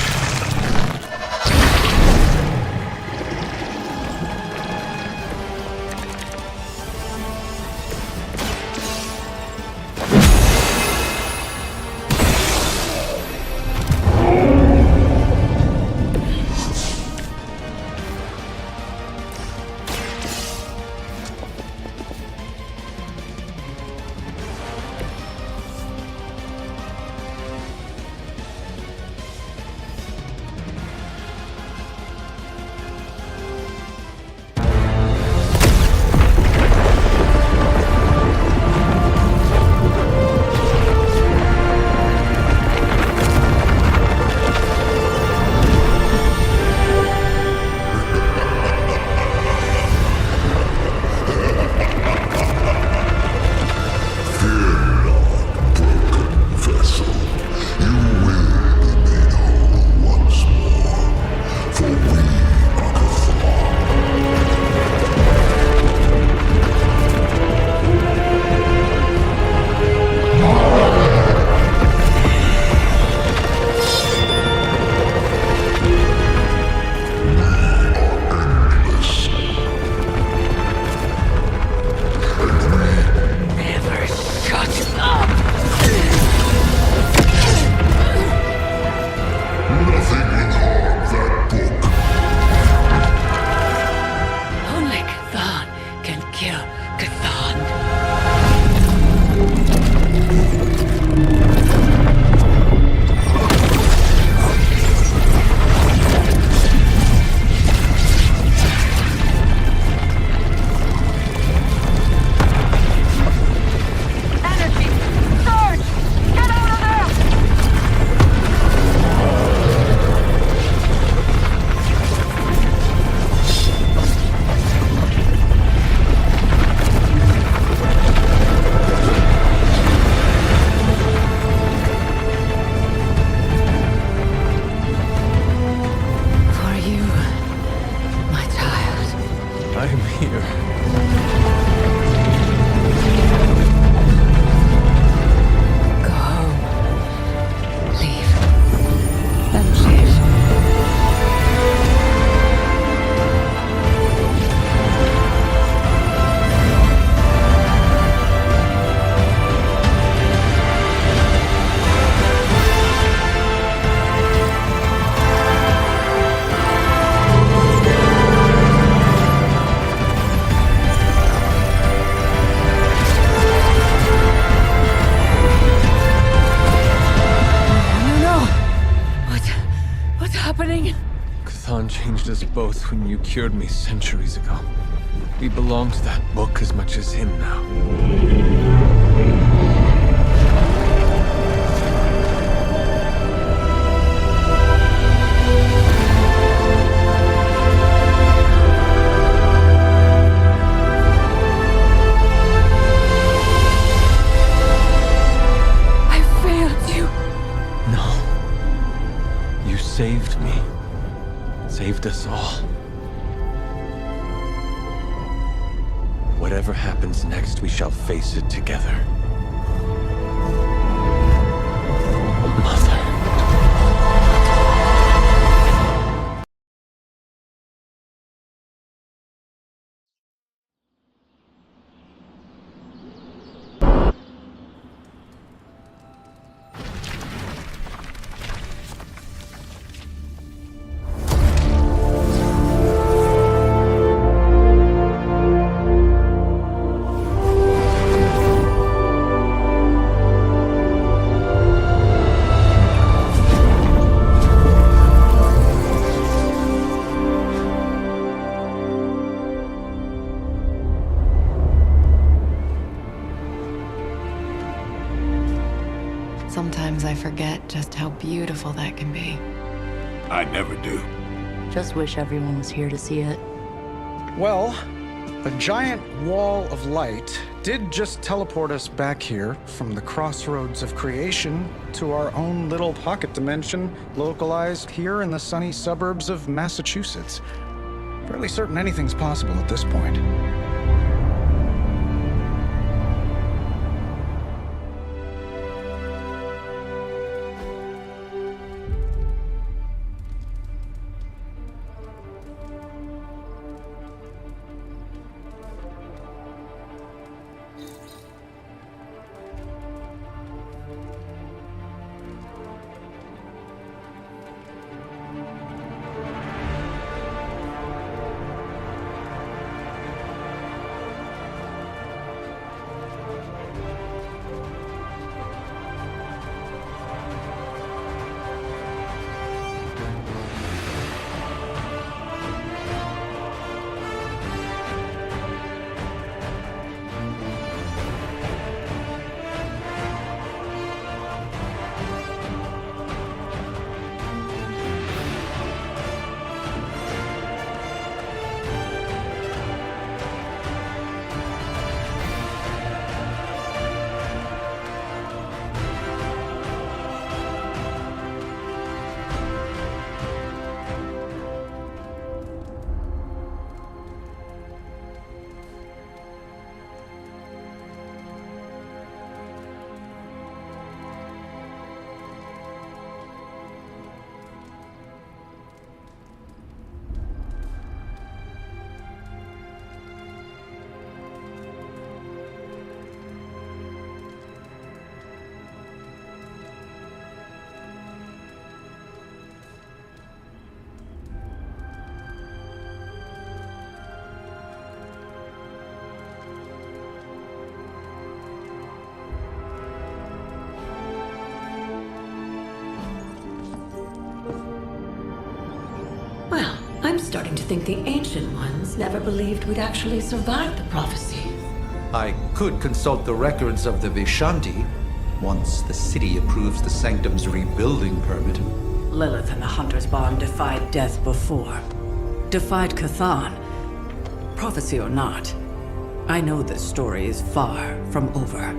changed us both when you cured me centuries ago. We belong to that book as much as him now. Saved me. Saved us all. Whatever happens next, we shall face it together. Mother. Sometimes I forget just how beautiful that can be. I never do. Just wish everyone was here to see it. Well, a giant wall of light did just teleport us back here from the crossroads of creation to our own little pocket dimension localized here in the sunny suburbs of Massachusetts. Fairly certain anything's possible at this point. Well, I'm starting to think the Ancient Ones never believed we'd actually survive the prophecy. I could consult the records of the Vishanti once the city approves the Sanctum's rebuilding permit. Lilith and the Hunter's Bond defied death before. Defied Cathan. Prophecy or not, I know this story is far from over.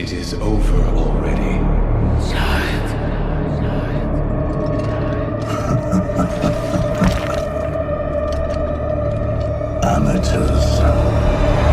It is over already. Amateurs.